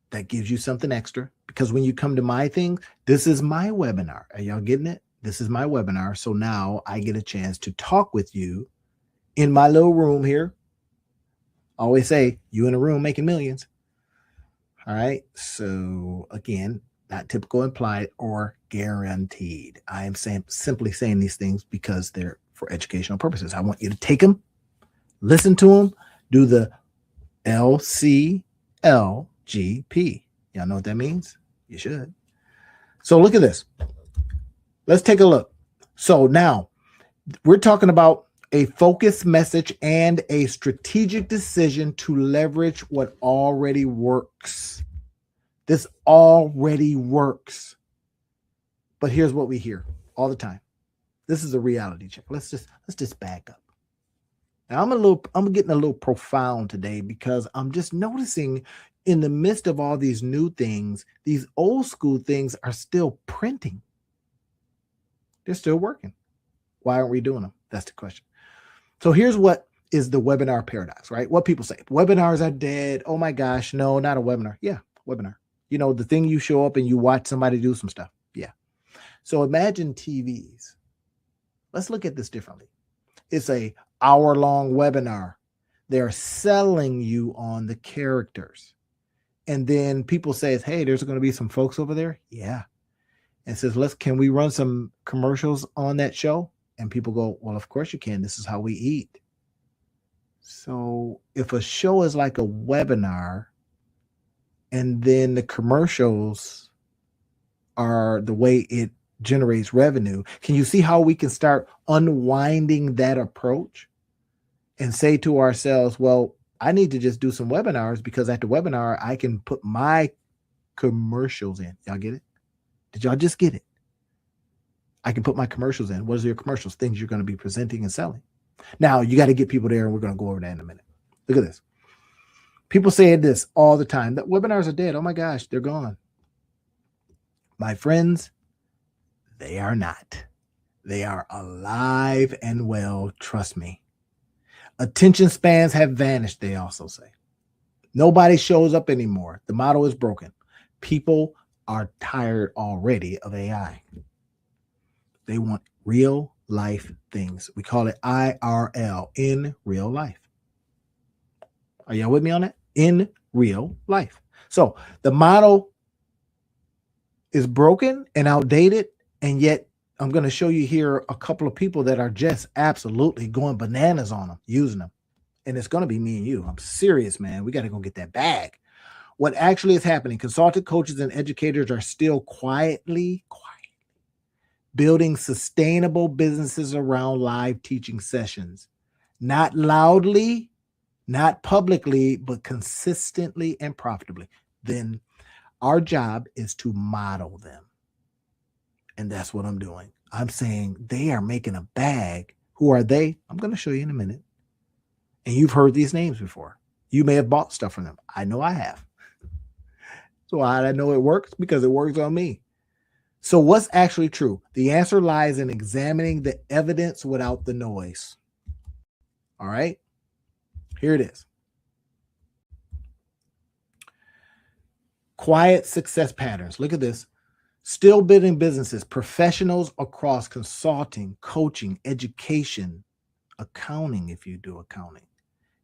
That gives you something extra, because when you come to my thing, this is my webinar. Are y'all getting it? This is my webinar. So now I get a chance to talk with you in my little room here. I always say, you in a room making millions. All right. So again, not typical, implied, or guaranteed. I am simply saying these things because they're for educational purposes. I want you to take them, listen to them, do the LCLGP. Y'all know what that means? You should. So look at this. Let's take a look. So now we're talking about a focused message and a strategic decision to leverage what already works. This already works. But here's what we hear all the time. This is a reality check. Let's just back up. Now I'm getting a little profound today because I'm just noticing in the midst of all these new things, these old school things are still printing. They're still working. Why aren't we doing them? That's the question. So here's what is the webinar paradox, right? What people say, webinars are dead. Oh my gosh, no, not a webinar. Yeah, webinar. You know, the thing you show up and you watch somebody do some stuff. Yeah. So imagine TVs. Let's look at this differently. It's a hour-long webinar. They're selling you on the characters. And then people say, hey, there's going to be some folks over there. Yeah. And says, can we run some commercials on that show? And people go, well, of course you can. This is how we eat. So if a show is like a webinar and then the commercials are the way it generates revenue, can you see how we can start unwinding that approach and say to ourselves, well, I need to just do some webinars because at the webinar, I can put my commercials in. Y'all get it? Did y'all just get it? I can put my commercials in. What are your commercials? Things you're going to be presenting and selling. Now, you got to get people there, and we're going to go over that in a minute. Look at this. People say this all the time, that webinars are dead. Oh my gosh, they're gone. My friends, they are not. They are alive and well, trust me. Attention spans have vanished, they also say. Nobody shows up anymore. The model is broken. People are tired already of AI. They want real life things. We call it IRL, in real life. Are y'all with me on that? In real life. So the model is broken and outdated, and yet I'm going to show you here a couple of people that are just absolutely going bananas on them, using them. And it's going to be me and you. I'm serious, man. We got to go get that bag. What actually is happening, consultant coaches and educators are still quietly building sustainable businesses around live teaching sessions. Not loudly, not publicly, but consistently and profitably. Then our job is to model them. And that's what I'm doing. I'm saying they are making a bag. Who are they? I'm going to show you in a minute. And you've heard these names before. You may have bought stuff from them. I know I have. So how do I know it works? Because it works on me. So what's actually true? The answer lies in examining the evidence without the noise. All right. Here it is. Quiet success patterns. Look at this. Still building businesses, professionals across consulting, coaching, education, accounting, if you do accounting.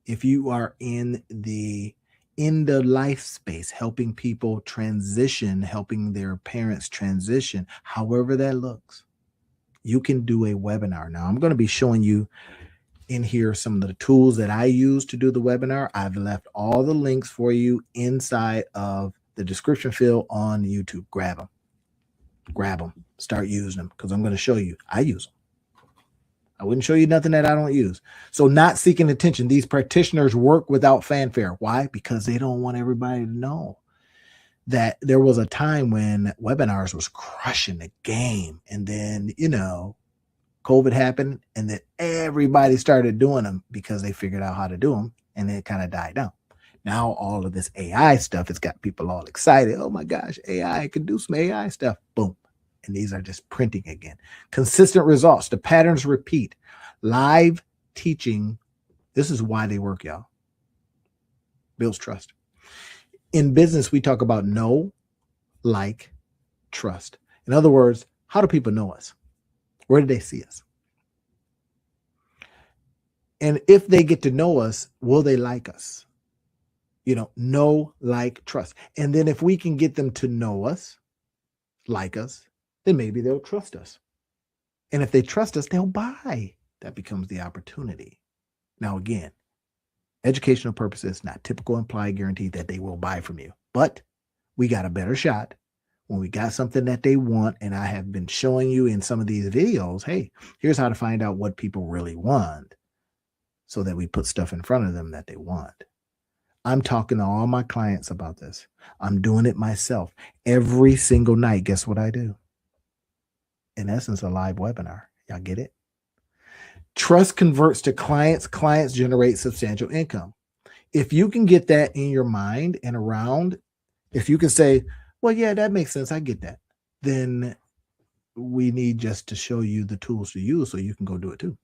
If you are in the life space, helping people transition, helping their parents transition, however that looks, you can do a webinar. Now, I'm going to be showing you in here some of the tools that I use to do the webinar. I've left all the links for you inside of the description field on YouTube. Grab them, start using them, because I'm going to show you. I use them. I wouldn't show you nothing that I don't use. So not seeking attention. These practitioners work without fanfare. Why? Because they don't want everybody to know that there was a time when webinars was crushing the game. And then, COVID happened and then everybody started doing them because they figured out how to do them, and it kind of died down. Now all of this AI stuff has got people all excited. Oh my gosh, AI can do some AI stuff. Boom. And these are just printing again. Consistent results. The patterns repeat. Live teaching. This is why they work, y'all. Builds trust. In business, we talk about know, like, trust. In other words, how do people know us? Where do they see us? And if they get to know us, will they like us? Know, like, trust. And then if we can get them to know us, like us, then maybe they'll trust us. And if they trust us, they'll buy. That becomes the opportunity. Now, again, educational purposes, not typical implied guarantee that they will buy from you. But we got a better shot when we got something that they want. And I have been showing you in some of these videos, hey, here's how to find out what people really want so that we put stuff in front of them that they want. I'm talking to all my clients about this. I'm doing it myself every single night. Guess what I do? In essence, a live webinar. Y'all get it? Trust converts to clients. Clients generate substantial income. If you can get that in your mind and around, if you can say, well, yeah, that makes sense. I get that. Then we need just to show you the tools to use so you can go do it too.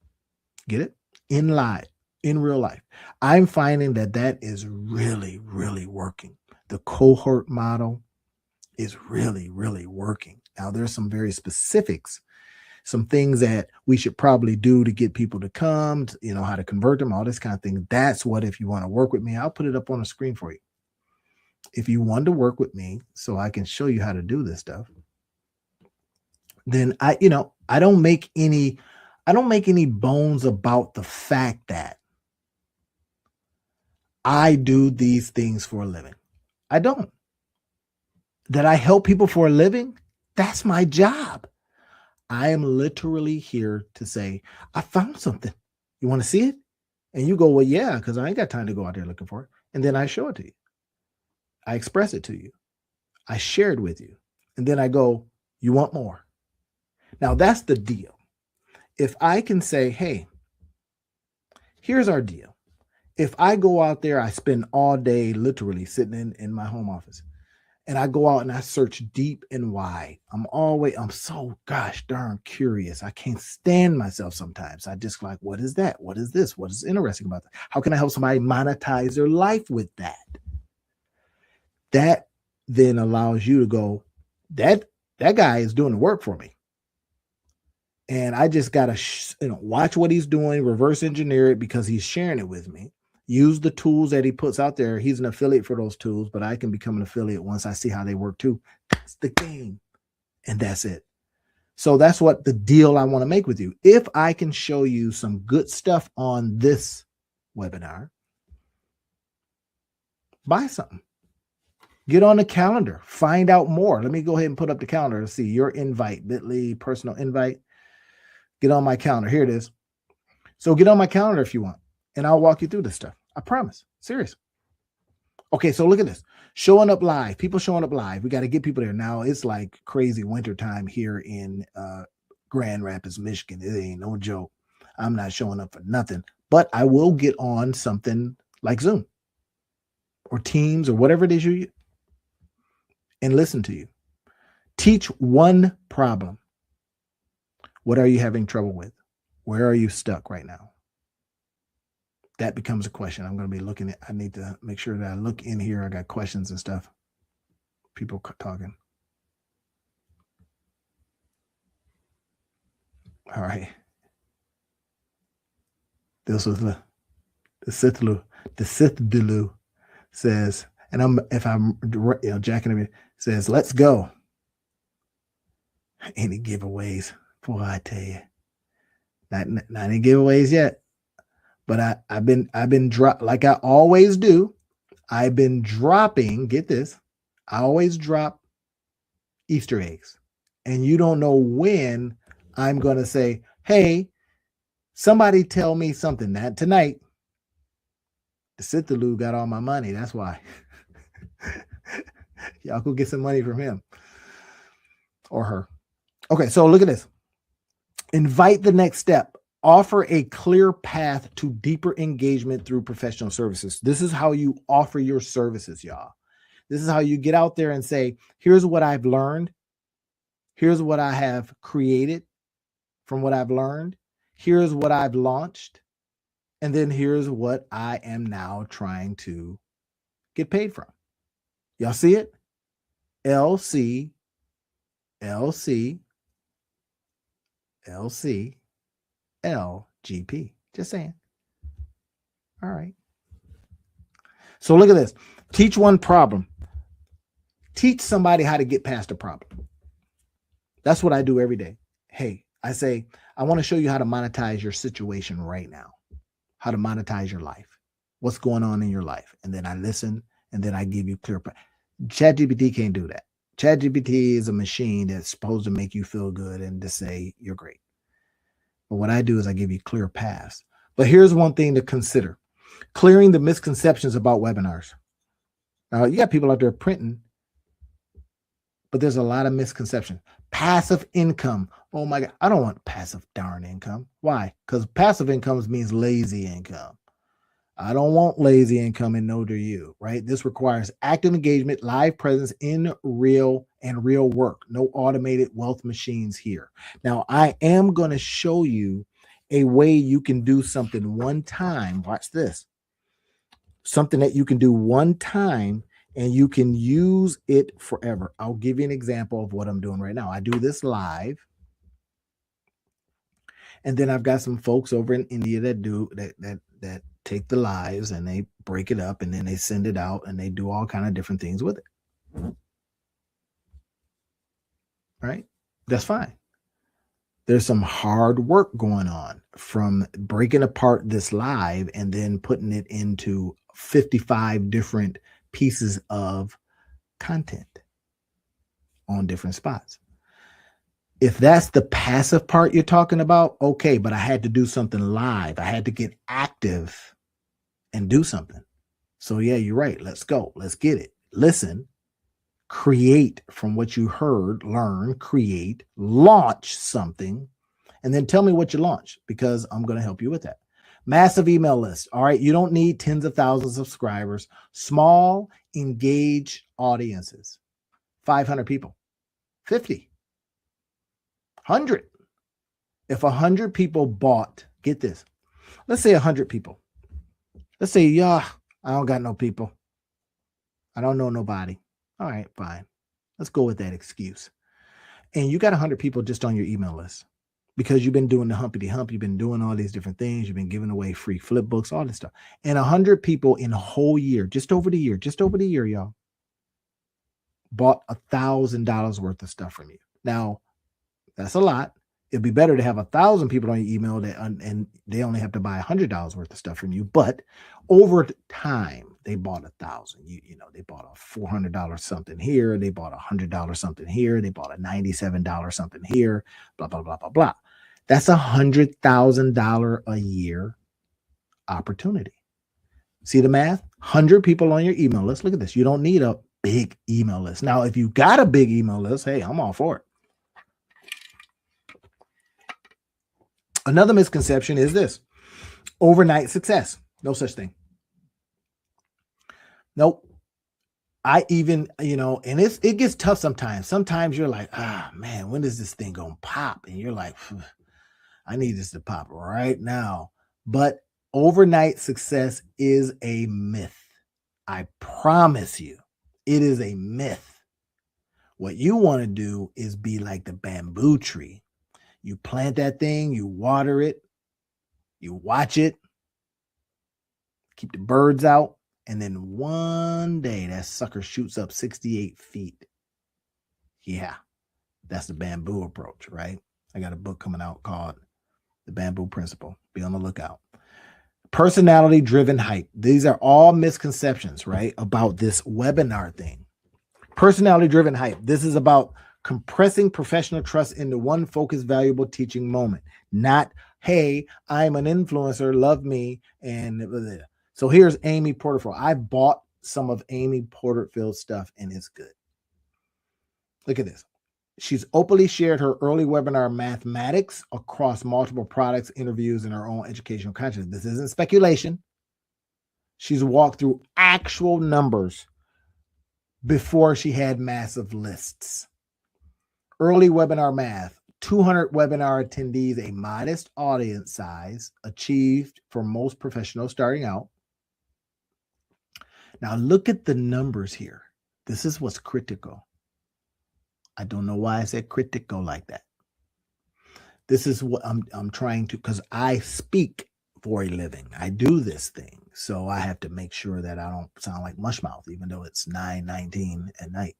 Get it? In live. in real life. I'm finding that that is really, really working. The cohort model is really, really working. Now, there's some very specifics, some things that we should probably do to get people to come, how to convert them, all this kind of thing. That's what, if you want to work with me, I'll put it up on the screen for you. If you want to work with me so I can show you how to do this stuff, then I don't make any bones about the fact that I do these things for a living. I don't. That I help people for a living, that's my job. I am literally here to say, I found something. You want to see it? And you go, well, yeah, because I ain't got time to go out there looking for it. And then I show it to you. I express it to you. I share it with you. And then I go, you want more? Now, that's the deal. If I can say, hey, here's our deal. If I go out there, I spend all day literally sitting in my home office, and I go out and I search deep and wide. I'm so gosh darn curious. I can't stand myself sometimes. I just like, what is that? What is this? What is interesting about that? How can I help somebody monetize their life with that? That then allows you to go, that guy is doing the work for me. And I just got to watch what he's doing, reverse engineer it because he's sharing it with me. Use the tools that he puts out there. He's an affiliate for those tools, but I can become an affiliate once I see how they work too. That's the game. And that's it. So that's what the deal I want to make with you. If I can show you some good stuff on this webinar, buy something. Get on the calendar. Find out more. Let me go ahead and put up the calendar to see your invite, bit.ly personal invite. Get on my calendar. Here it is. So get on my calendar if you want, and I'll walk you through this stuff. I promise. Serious. Okay, so look at this. Showing up live. People showing up live. We got to get people there. Now, it's like crazy winter time here in Grand Rapids, Michigan. It ain't no joke. I'm not showing up for nothing. But I will get on something like Zoom or Teams or whatever it is you use and listen to you. Teach one problem. What are you having trouble with? Where are you stuck right now? That becomes a question. I'm going to be looking at. I need to make sure that I look in here. I got questions and stuff. People talking. All right. This was the Sithdilu says, and if I'm jacking it, says, let's go. Any giveaways? Boy, I tell you, not any giveaways yet. But I've been like I always do. I've been dropping, get this, I always drop Easter eggs. And you don't know when I'm going to say, hey, somebody tell me something. That tonight, the Sithdilu got all my money. That's why. Y'all go get some money from him or her. Okay, so look at this. Invite the next step. Offer a clear path to deeper engagement through professional services. This is how you offer your services, y'all. This is how you get out there and say, here's what I've learned. Here's what I have created from what I've learned. Here's what I've launched. And then here's what I am now trying to get paid from. Y'all see it? LC, LGP. Just saying. All right. So look at this. Teach one problem. Teach somebody how to get past a problem. That's what I do every day. Hey, I say, I want to show you how to monetize your situation right now. How to monetize your life. What's going on in your life. And then I listen, and then I give you clear. ChatGPT can't do that. ChatGPT is a machine that's supposed to make you feel good and to say you're great. But what I do is I give you clear paths. But here's one thing to consider. Clearing the misconceptions about webinars. Now, you got people out there printing, but there's a lot of misconception. Passive income. Oh my God. I don't want passive darn income. Why? Because passive income means lazy income. I don't want lazy income, and no do you, right? This requires active engagement, live presence in real work. No automated wealth machines here. Now, I am going to show you a way you can do something one time. Watch this. Something that you can do one time and you can use it forever. I'll give you an example of what I'm doing right now. I do this live. And then I've got some folks over in India that do that take the lives and they break it up and then they send it out and they do all kind of different things with it. Right? That's fine. There's some hard work going on from breaking apart this live and then putting it into 55 different pieces of content on different spots. If that's the passive part you're talking about, okay, but I had to do something live. I had to get active and do something. So yeah, you're right. Let's go. Let's get it. Listen, create from what you heard, learn, create, launch something, and then tell me what you launched because I'm going to help you with that. Massive email list. All right. You don't need tens of thousands of subscribers. Small, engaged audiences. 500 people. 50. 100. If 100 people bought, get this. Let's say 100 people. Let's say, yeah, I don't got no people. I don't know nobody. All right, fine. Let's go with that excuse. And you got 100 people just on your email list because you've been doing the humpity hump. You've been doing all these different things. You've been giving away free flip books, all this stuff. And 100 people in a whole year, just over the year, y'all, bought $1,000 worth of stuff from you. Now, that's a lot. It'd be better to have 1,000 people on your email and they only have to buy $100 worth of stuff from you. But over time, they bought 1,000. You know, they bought a $400 something here. They bought a $100 something here. They bought a $97 something here. Blah blah blah blah blah. That's $100,000 a year opportunity. See the math? 100 people on your email list. Look at this. You don't need a big email list. Now, if you got a big email list, hey, I'm all for it. Another misconception is this: overnight success. No such thing. Nope. I even, and it gets tough sometimes. Sometimes you're like, man, when is this thing going to pop? And you're like, I need this to pop right now. But overnight success is a myth. I promise you, it is a myth. What you want to do is be like the bamboo tree. You plant that thing, you water it, you watch it, keep the birds out, and then one day that sucker shoots up 68 feet. Yeah, that's the bamboo approach, right? I got a book coming out called The Bamboo Principle. Be on the lookout. Personality-driven hype. These are all misconceptions, right, about this webinar thing. Personality-driven hype. This is about compressing professional trust into one focused, valuable teaching moment. Not, hey, I'm an influencer, love me, and blah, blah, blah. So here's Amy Porterfield. I bought some of Amy Porterfield's stuff, and it's good. Look at this. She's openly shared her early webinar mathematics across multiple products, interviews, and her own educational content. This isn't speculation. She's walked through actual numbers before she had massive lists. Early webinar math, 200 webinar attendees, a modest audience size achieved for most professionals starting out. Now look at the numbers here. This is what's critical. I don't know why I said critical like that. This is what I'm trying to, because I speak for a living. I do this thing. So I have to make sure that I don't sound like mushmouth, even though it's 9:19 at night.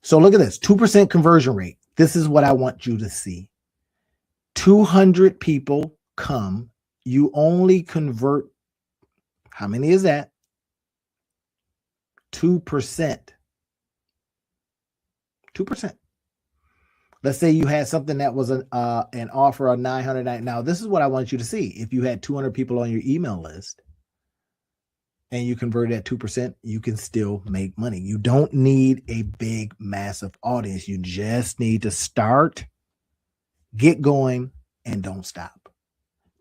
So look at this, 2% conversion rate. This is what I want you to see. 200 people come. You only convert, how many is that? 2%. 2%. Let's say you had something that was an offer of $900. Now, this is what I want you to see. If you had 200 people on your email list and you converted at 2%, you can still make money. You don't need a big, massive audience. You just need to start, get going, and don't stop.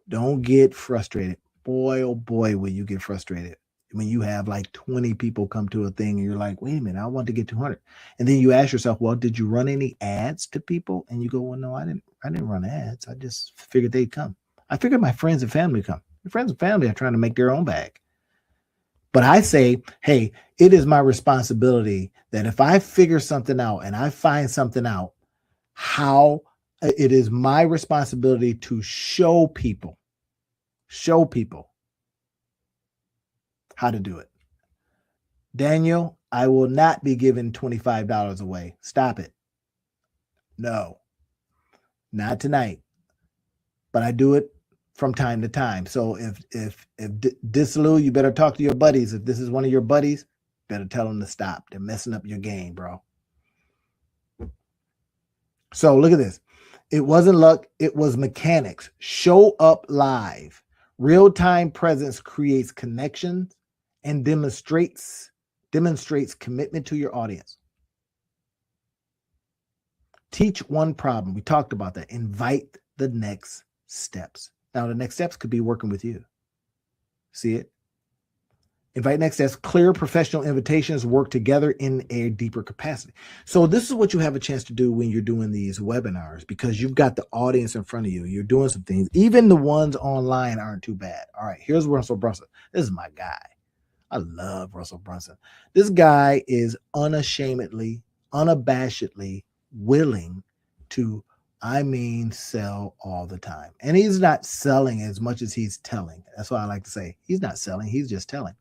Don't get frustrated. Boy, oh boy, will you get frustrated when you have like 20 people come to a thing and you're like, wait a minute, I want to get 200. And then you ask yourself, well, did you run any ads to people? And you go, well, no, I didn't run ads. I just figured they'd come. I figured my friends and family come. Your friends and family are trying to make their own bag. But I say, hey, it is my responsibility that if I figure something out and I find something out, how it is my responsibility to show people how to do it. Daniel, I will not be giving $25 away. Stop it. No, not tonight. But I do it from time to time. So if Dislu, you better talk to your buddies. If this is one of your buddies, better tell them to stop. They're messing up your game, bro. So look at this. It wasn't luck. It was mechanics. Show up live. Real-time presence creates connections and demonstrates commitment to your audience. Teach one problem. We talked about that. Invite the next steps. Now, the next steps could be working with you. See it? Invite next steps. Clear professional invitations. Work together in a deeper capacity. So this is what you have a chance to do when you're doing these webinars, because you've got the audience in front of you. You're doing some things. Even the ones online aren't too bad. All right, here's Russell Brunson. This is my guy. I love Russell Brunson. This guy is unabashedly willing to, sell all the time. And he's not selling as much as he's telling. That's what I like to say. He's not selling. He's just telling.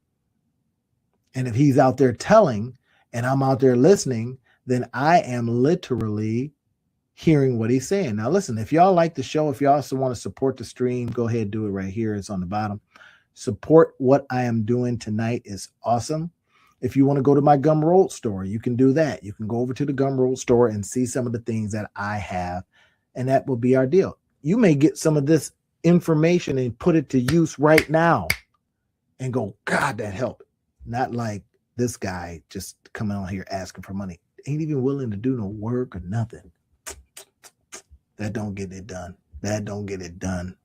And if he's out there telling and I'm out there listening, then I am literally hearing what he's saying. Now, listen, if y'all like the show, if y'all also want to support the stream, go ahead and do it right here. It's on the bottom. Support what I am doing tonight is awesome. If you want to go to my Gumroad store, you can do that. You can go over to the Gumroad store and see some of the things that I have, and that will be our deal. You may get some of this information and put it to use right now and go, God, that helped. Not like this guy just coming on here asking for money. Ain't even willing to do no work or nothing. That don't get it done. That don't get it done.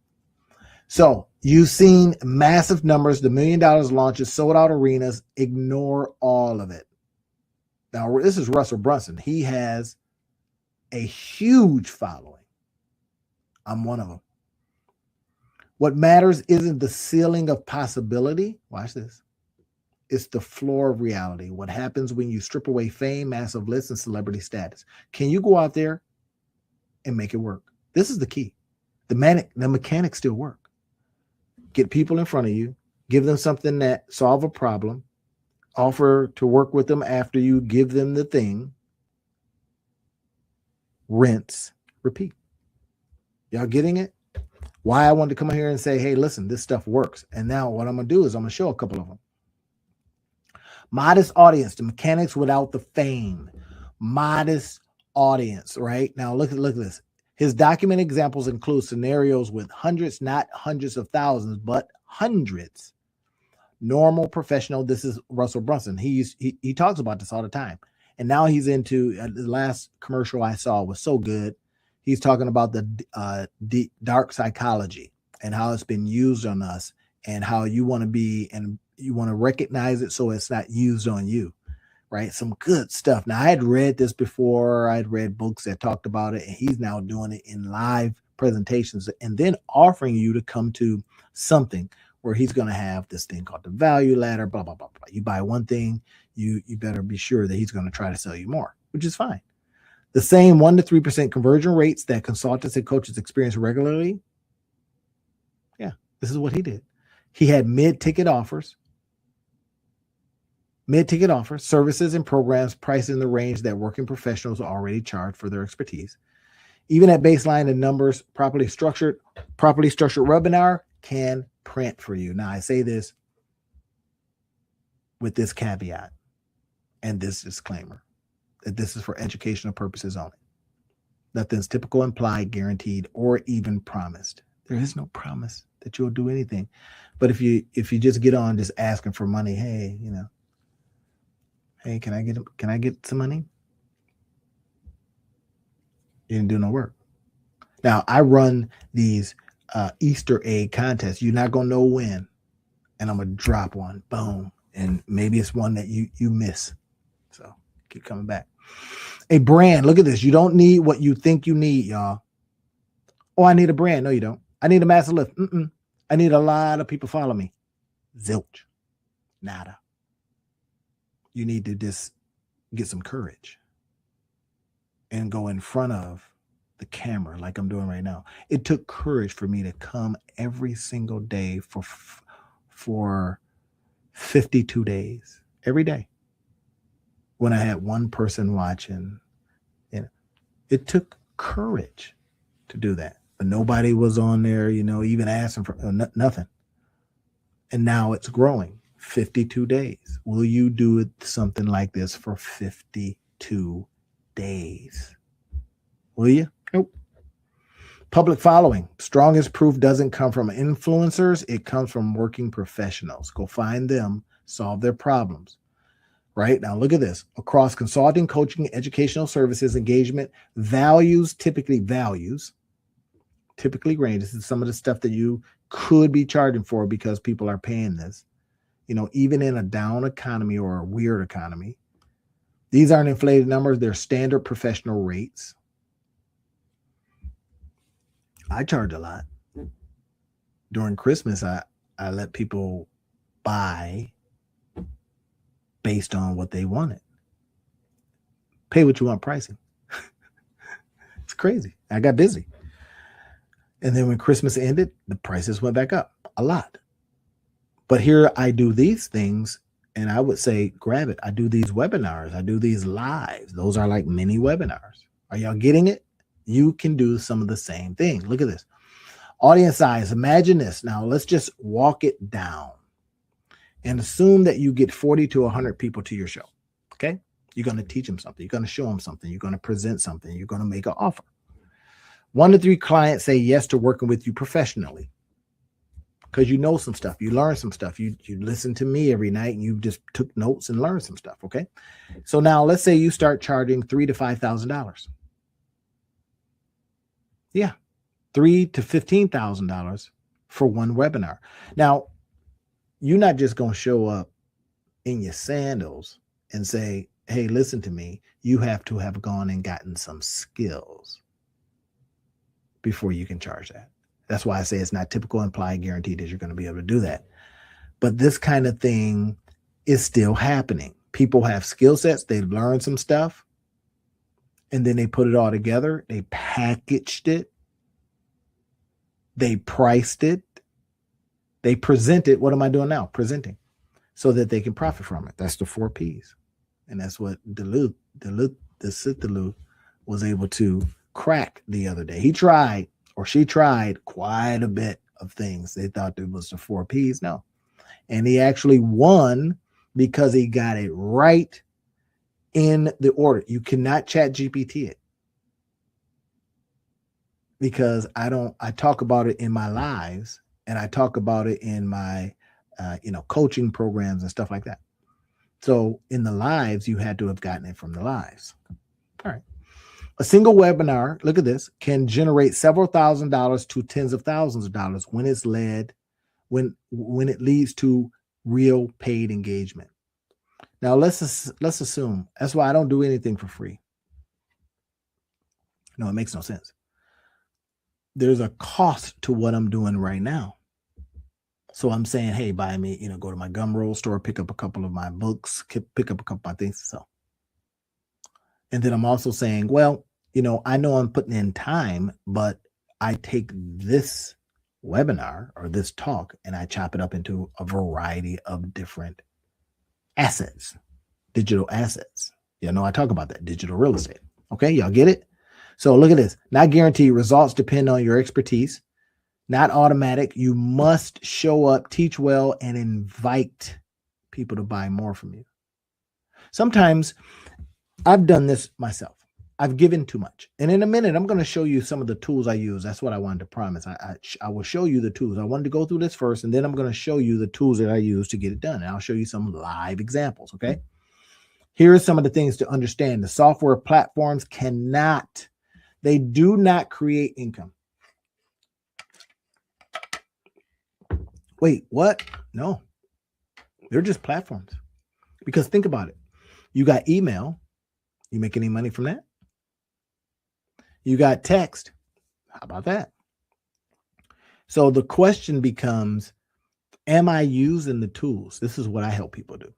So you've seen massive numbers, the $1 million launches, sold out arenas. Ignore all of it. Now, this is Russell Brunson. He has a huge following. I'm one of them. What matters isn't the ceiling of possibility. Watch this. It's the floor of reality. What happens when you strip away fame, massive lists, and celebrity status? Can you go out there and make it work? This is the key. The mechanics still work. Get people in front of you, give them something that solve a problem, offer to work with them after you give them the thing, rinse, repeat. Y'all getting it? Why I wanted to come here and say, hey, listen, this stuff works. And now what I'm going to do is I'm going to show a couple of them. Modest audience, the mechanics without the fame. Modest audience, right? Now look at this. His document examples include scenarios with hundreds, not hundreds of thousands, but hundreds. Normal, professional. This is Russell Brunson. He talks about this all the time. And now he's into, the last commercial I saw was so good. He's talking about the dark psychology and how it's been used on us and how you want to be, and you want to recognize it so it's not used on you. Right? Some good stuff. Now, I had read this before. I'd read books that talked about it, and he's now doing it in live presentations and then offering you to come to something where he's going to have this thing called the value ladder, blah, blah, blah, blah. You buy one thing, you better be sure that he's going to try to sell you more, which is fine. The same 1% to 3% conversion rates that consultants and coaches experience regularly. Yeah, this is what he did. He had mid-ticket offers, services and programs priced in the range that working professionals already charge for their expertise. Even at baseline, the numbers properly structured webinar can print for you. Now, I say this with this caveat and this disclaimer that this is for educational purposes only. Nothing's typical, implied, guaranteed, or even promised. There is no promise that you'll do anything. But if you just get on just asking for money, hey, hey, can I get some money? You didn't do no work. Now, I run these Easter egg contests. You're not going to know when. And I'm going to drop one. Boom. And maybe it's one that you miss. So keep coming back. A brand. Look at this. You don't need what you think you need, y'all. Oh, I need a brand. No, you don't. I need a massive lift. I need a lot of people follow me. Zilch. Nada. You need to just get some courage and go in front of the camera like I'm doing right now. It took courage for me to come every single day for 52 days, every day. When I had one person watching, it took courage to do that. But nobody was on there, even asking for nothing. And now it's growing. 52 days. Will you do something like this for 52 days? Will you? Nope. Public following. Strongest proof doesn't come from influencers. It comes from working professionals. Go find them, solve their problems. Right? Now look at this. Across consulting, coaching, educational services, engagement, typically range. This is some of the stuff that you could be charging for because people are paying this. Even in a down economy or a weird economy, these aren't inflated numbers. They're standard professional rates. I charge a lot. During Christmas, I let people buy based on what they wanted. Pay what you want pricing. It's crazy. I got busy. And then when Christmas ended, the prices went back up a lot. But here I do these things, and I would say, grab it. I do these webinars. I do these lives. Those are like mini webinars. Are y'all getting it? You can do some of the same thing. Look at this. Audience size. Imagine this. Now, let's just walk it down and assume that you get 40 to 100 people to your show. Okay? You're going to teach them something. You're going to show them something. You're going to present something. You're going to make an offer. 1 to 3 clients say yes to working with you professionally. Because you know some stuff, you learn some stuff, you listen to me every night, and you just took notes and learned some stuff. Okay, so now let's say you start charging $3,000 to $5,000. Yeah, $3,000 to $15,000 for one webinar. Now, you're not just gonna show up in your sandals and say, "Hey, listen to me." You have to have gone and gotten some skills before you can charge that. That's why I say it's not typical, implied, guaranteed that you're going to be able to do that. But this kind of thing is still happening. People have skill sets. They've learned some stuff. And then they put it all together. They packaged it. They priced it. They presented. What am I doing now? Presenting. So that they can profit from it. That's the 4 Ps. And that's what Duluth was able to crack the other day. He tried. Or she tried quite a bit of things. They thought it was the 4 Ps. No. And he actually won because he got it right in the order. You cannot chat GPT it. Because I talk about it in my lives, and I talk about it in my coaching programs and stuff like that. So in the lives, you had to have gotten it from the lives. All right. A single webinar, look at this, can generate several $1,000s to tens of thousands of dollars when it's when it leads to real paid engagement. Now let's assume, that's why I don't do anything for free. No, it makes no sense. There's a cost to what I'm doing right now. So I'm saying, hey, buy me, go to my Gumroad store, pick up a couple of my books, pick up a couple of my things. So. And then I'm also saying, well, I know I'm putting in time, but I take this webinar or this talk and I chop it up into a variety of different assets, digital assets. I talk about that, digital real estate. Okay, y'all get it? So look at this. Not guaranteed. Results depend on your expertise. Not automatic. You must show up, teach well, and invite people to buy more from you. Sometimes I've done this myself. I've given too much. And in a minute, I'm going to show you some of the tools I use. That's what I wanted to promise. I will show you the tools. I wanted to go through this first, and then I'm going to show you the tools that I use to get it done. And I'll show you some live examples, okay? Here are some of the things to understand. The software platforms they do not create income. Wait, what? No. They're just platforms. Because think about it. You got email. You make any money from that? You got text. How about that? So the question becomes, am I using the tools? This is what I help people do.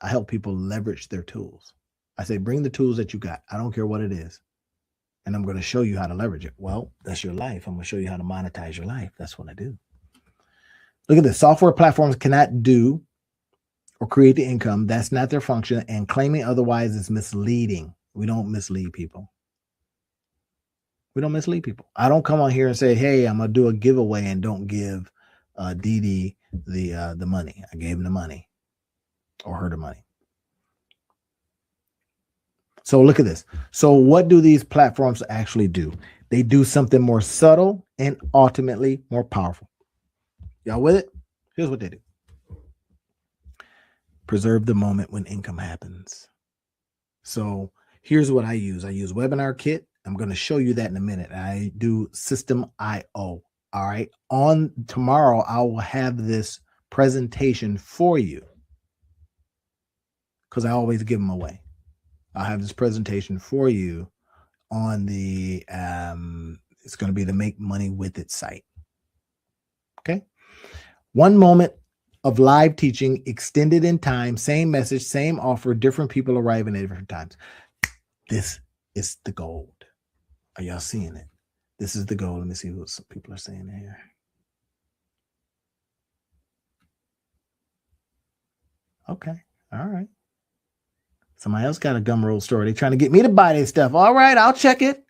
I help people leverage their tools. I say, bring the tools that you got. I don't care what it is. And I'm going to show you how to leverage it. Well, that's your life. I'm going to show you how to monetize your life. That's what I do. Look at this. Software platforms cannot do or create the income. That's not their function. And claiming otherwise is misleading. We don't mislead people. We don't mislead people. I don't come on here and say, hey, I'm going to do a giveaway and don't give Dee the money. I gave him the money or her the money. So look at this. So what do these platforms actually do? They do something more subtle and ultimately more powerful. Y'all with it? Here's what they do. Preserve the moment when income happens. So here's what I use. I use Webinar Kit. I'm going to show you that in a minute. I do System.io. All right. On tomorrow, I will have this presentation for you because I always give them away. I'll have this presentation for you on the, it's going to be the Make Money With It site. Okay. 1 moment of live teaching, extended in time, same message, same offer, different people arriving at different times. This is the gold. Are y'all seeing it? This is the gold. Let me see what some people are saying here. Okay. All right. Somebody else got a Gumroad story. They're trying to get me to buy this stuff. All right, I'll check it.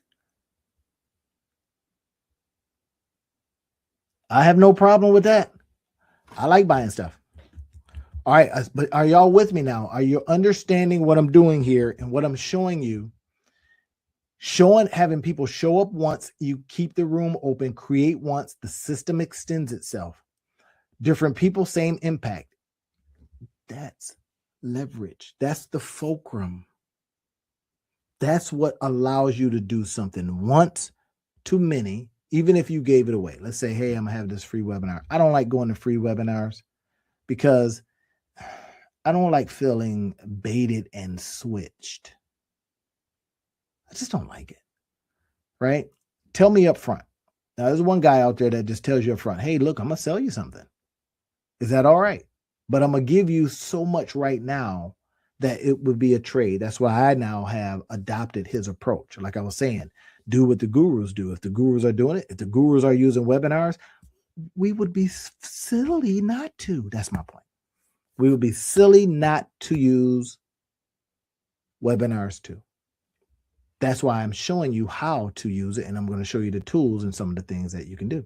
I have no problem with that. I like buying stuff. All right, but are y'all with me now? Are you understanding what I'm doing here and what I'm showing you? Having people show up once, you keep the room open, create once, the system extends itself. Different people, same impact. That's leverage. That's the fulcrum. That's what allows you to do something once to many, even if you gave it away. Let's say, hey, I'm gonna have this free webinar. I don't like going to free webinars because I don't like feeling baited and switched. I just don't like it, right? Tell me up front. Now, there's one guy out there that just tells you up front, hey, look, I'm gonna sell you something. Is that all right? But I'm gonna give you so much right now that it would be a trade. That's why I now have adopted his approach. Like I was saying, do what the gurus do. If the gurus are doing it, if the gurus are using webinars, we would be silly not to. That's my point. We would be silly not to use webinars too. That's why I'm showing you how to use it, and I'm going to show you the tools and some of the things that you can do.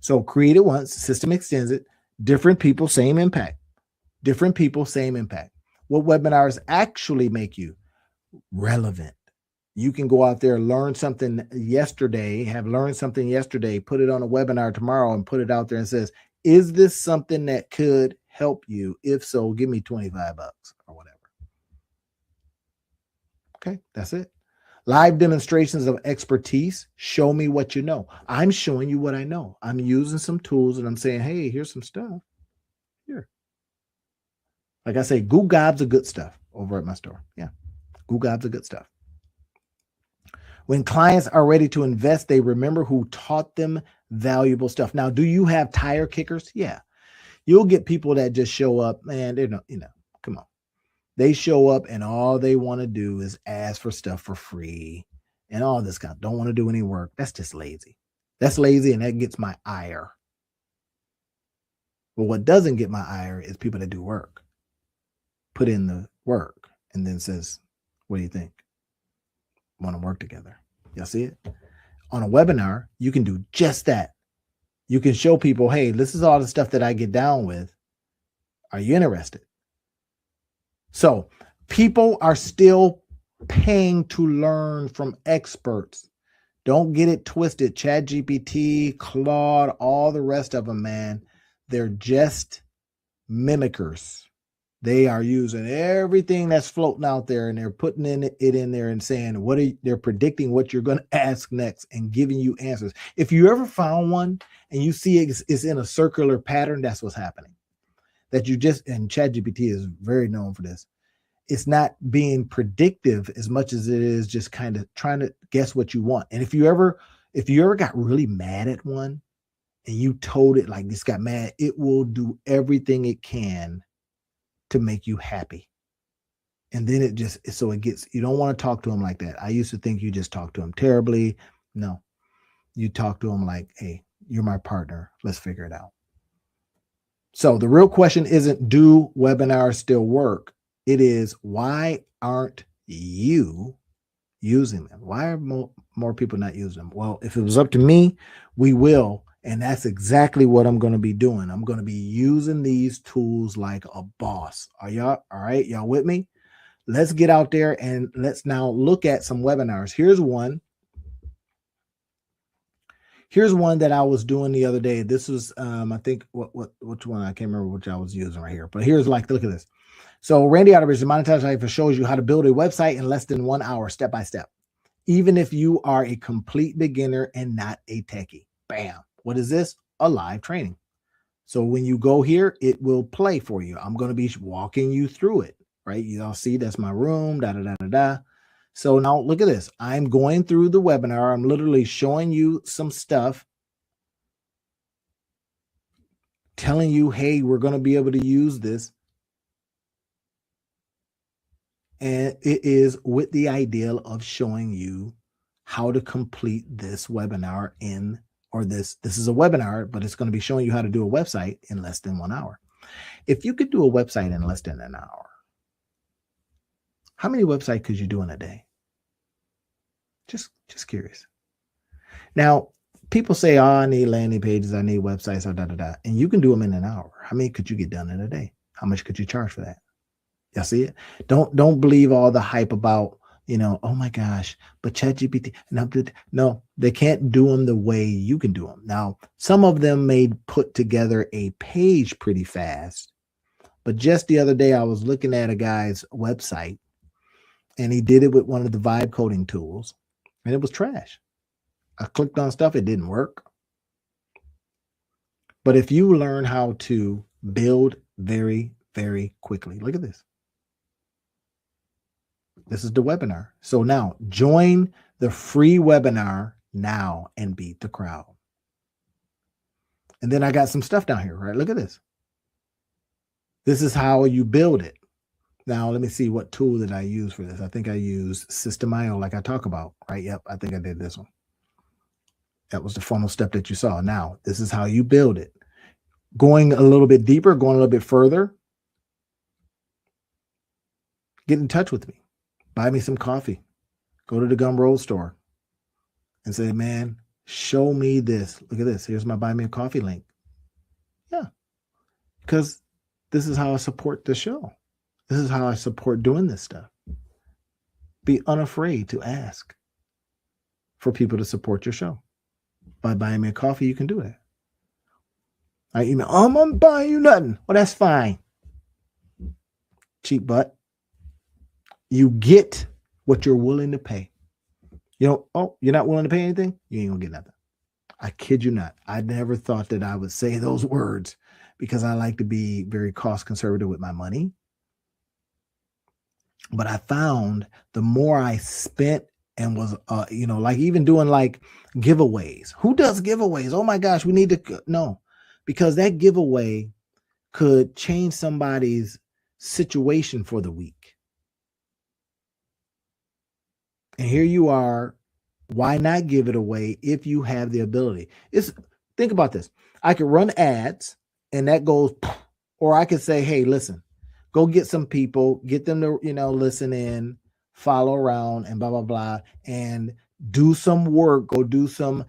So create it once, system extends it, different people, same impact. Different people, same impact. What webinars actually make you? Relevant. You can go out there, learn something yesterday, have learned something yesterday, put it on a webinar tomorrow and put it out there and says, is this something that could help you? If so, give me $25 or whatever. Okay, that's it. Live demonstrations of expertise. Show me what you know. I'm showing you what I know. I'm using some tools and I'm saying, hey, here's some stuff. Here. Like I say, Goo Gob's a good stuff over at my store. Yeah, Goo Gob's a good stuff. When clients are ready to invest, they remember who taught them valuable stuff. Now, do you have tire kickers? Yeah. You'll get people that just show up, man, they're not, come on. They show up and all they want to do is ask for stuff for free and all this kind. Don't want to do any work. That's just lazy. That's lazy and that gets my ire. But what doesn't get my ire is people that do work. Put in the work and then says, what do you think? Want to work together. Y'all see it? On a webinar, you can do just that. You can show people, hey, this is all the stuff that I get down with. Are you interested? So people are still paying to learn from experts. Don't get it twisted. ChatGPT, Claude, all the rest of them, man, they're just mimickers. They are using everything that's floating out there and they're putting it in there and saying they're predicting what you're going to ask next and giving you answers. If you ever found one and you see it's in a circular pattern, that's what's happening. And ChatGPT is very known for this. It's not being predictive as much as it is just kind of trying to guess what you want. And if you ever got really mad at one and you told it like this got mad, it will do everything it can to make you happy. And then it just, so it gets, you don't want to talk to them like that. I used to think you just talk to them terribly. No, you talk to them like, hey, you're my partner. Let's figure it out. So the real question isn't, do webinars still work? It is, why aren't you using them? Why are more people not using them? Well, if it was up to me, we will. And that's exactly what I'm going to be doing. I'm going to be using these tools like a boss. Are y'all all right? Y'all with me? Let's get out there and let's now look at some webinars. Here's one. Here's one that I was doing the other day. This was, I think, which one? I can't remember which I was using right here. But here's like, look at this. So Randy Otterbridge, the Monetize Life, shows you how to build a website in less than 1 hour, step by step, even if you are a complete beginner and not a techie. Bam. What is this? A live training. So when you go here, it will play for you. I'm going to be walking you through it, right? You all see that's my room, da, da, da, da, da. So now look at this. I'm going through the webinar. I'm literally showing you some stuff, telling you, hey, we're going to be able to use this. And it is with the ideal of showing you how to complete this webinar in, or this is a webinar, but it's going to be showing you how to do a website in less than 1 hour. If you could do a website in less than an hour, how many websites could you do in a day? Just curious. Now, people say, oh, I need landing pages, I need websites, and you can do them in an hour. How many could you get done in a day? How much could you charge for that? Y'all see it? Don't believe all the hype about, oh my gosh, but ChatGPT. No, they can't do them the way you can do them. Now, some of them may put together a page pretty fast, but just the other day I was looking at a guy's website and he did it with one of the vibe coding tools and it was trash. I clicked on stuff, it didn't work. But if you learn how to build very, very quickly, look at this. This is the webinar. So now join the free webinar now and beat the crowd. And then I got some stuff down here, right? Look at this. This is how you build it. Now, let me see what tool did I use for this. I think I used System.io like I talk about, right? Yep, I think I did this one. That was the funnel step that you saw. Now, this is how you build it. Going a little bit deeper, going a little bit further, get in touch with me. Buy me some coffee. Go to the Gumroad store and say, man, show me this. Look at this. Here's my buy me a coffee link. Yeah, because this is how I support the show. This is how I support doing this stuff. Be unafraid to ask for people to support your show. By buying me a coffee, you can do that. I email, oh, I'm not buying you nothing. Well, that's fine. Cheap butt. You get what you're willing to pay. You're not willing to pay anything? You ain't gonna get nothing. I kid you not. I never thought that I would say those words because I like to be very cost conservative with my money. But I found the more I spent and was, like even doing like giveaways. Who does giveaways? Oh my gosh, we need to, no, because that giveaway could change somebody's situation for the week. And here you are. Why not give it away if you have the ability? Think about this. I could run ads and that goes, or I could say, hey, listen, go get some people, get them to, listen in, follow around and blah, blah, blah, and do some work, go do some,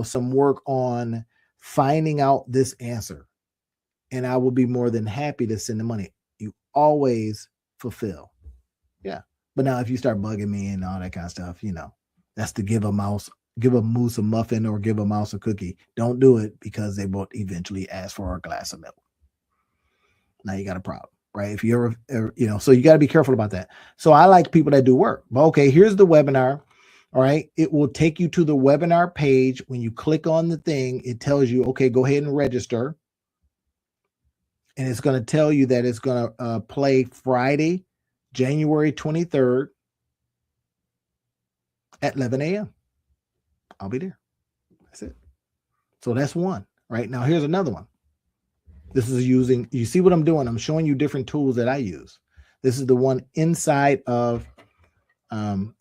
some work on finding out this answer. And I will be more than happy to send the money. You always fulfill. Yeah. But now if you start bugging me and all that kind of stuff, that's to give a moose a muffin or give a mouse a cookie. Don't do it because they won't eventually ask for a glass of milk. Now you got a problem, right? If you ever, so you got to be careful about that. So I like people that do work. But okay, here's the webinar. All right. It will take you to the webinar page. When you click on the thing, it tells you, okay, go ahead and register. And it's going to tell you that it's going to play Friday, January 23rd at 11 a.m. I'll be there. That's it. So that's one. right? Now, here's another one. This is using, you see what I'm doing? I'm showing you different tools that I use. This is the one inside of, on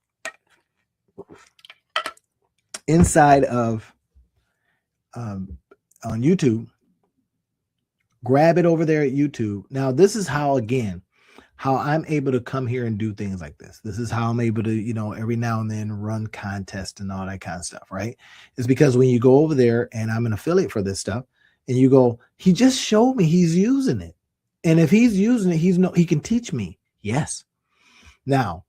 YouTube. Grab it over there at YouTube. Now, this is how, again, how I'm able to come here and do things like this. This is how I'm able to, you know, every now and then run contests and all that kind of stuff, right? It's because when you go over there, and I'm an affiliate for this stuff, and you go, he just showed me he's using it. And if he's using it, he can teach me. Yes. Now,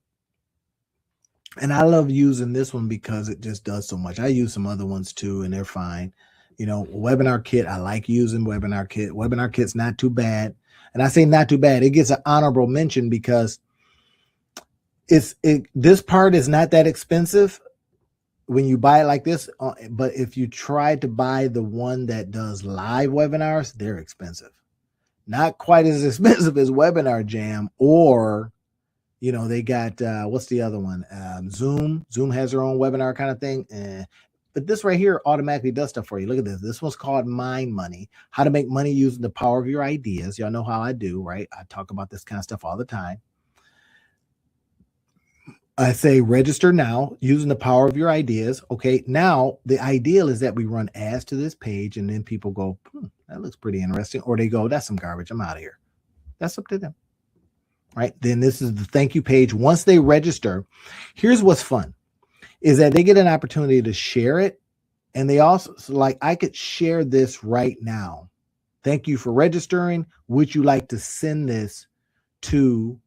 and I love using this one because it just does so much. I use some other ones too, and they're fine. You know, Webinar Kit, I like using Webinar Kit. Webinar Kit's not too bad. And I say not too bad. It gets an honorable mention because this part is not that expensive when you buy it like this. But if you try to buy the one that does live webinars, they're expensive. Not quite as expensive as Webinar Jam, or, you know, they got, what's the other one? Zoom. Zoom has their own webinar kind of thing. But this right here automatically does stuff for you. Look at this. This one's called Mind Money. How to make money using the power of your ideas. Y'all know how I do, right? I talk about this kind of stuff all the time. I say register now using the power of your ideas. Okay, now the ideal is that we run ads to this page, and then people go, that looks pretty interesting. Or they go, that's some garbage. I'm out of here. That's up to them. Right? Then this is the thank you page. Once they register, here's what's fun, is that they get an opportunity to share it. And they also, so like, I could share this right now. Thank you for registering. Would you like to send this to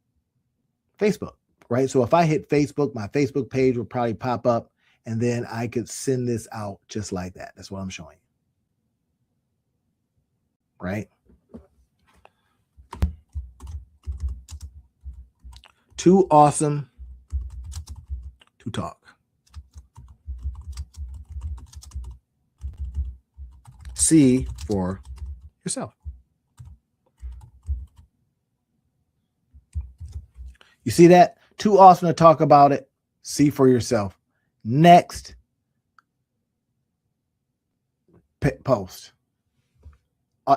Facebook? Right? So if I hit Facebook, my Facebook page will probably pop up, and then I could send this out just like that. That's what I'm showing you. Right? Too awesome to talk. See for yourself. You see that? Too awesome to talk about it. See for yourself. Next post.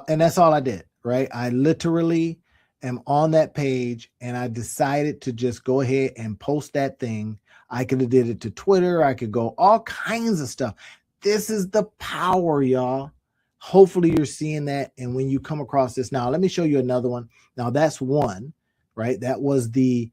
And that's all I did, right? I literally am on that page, and I decided to just go ahead and post that thing. I could have did it to Twitter. I could go all kinds of stuff. This is the power, y'all. Hopefully you're seeing that. And when you come across this, now let me show you another one. Now that's one, right? That was the,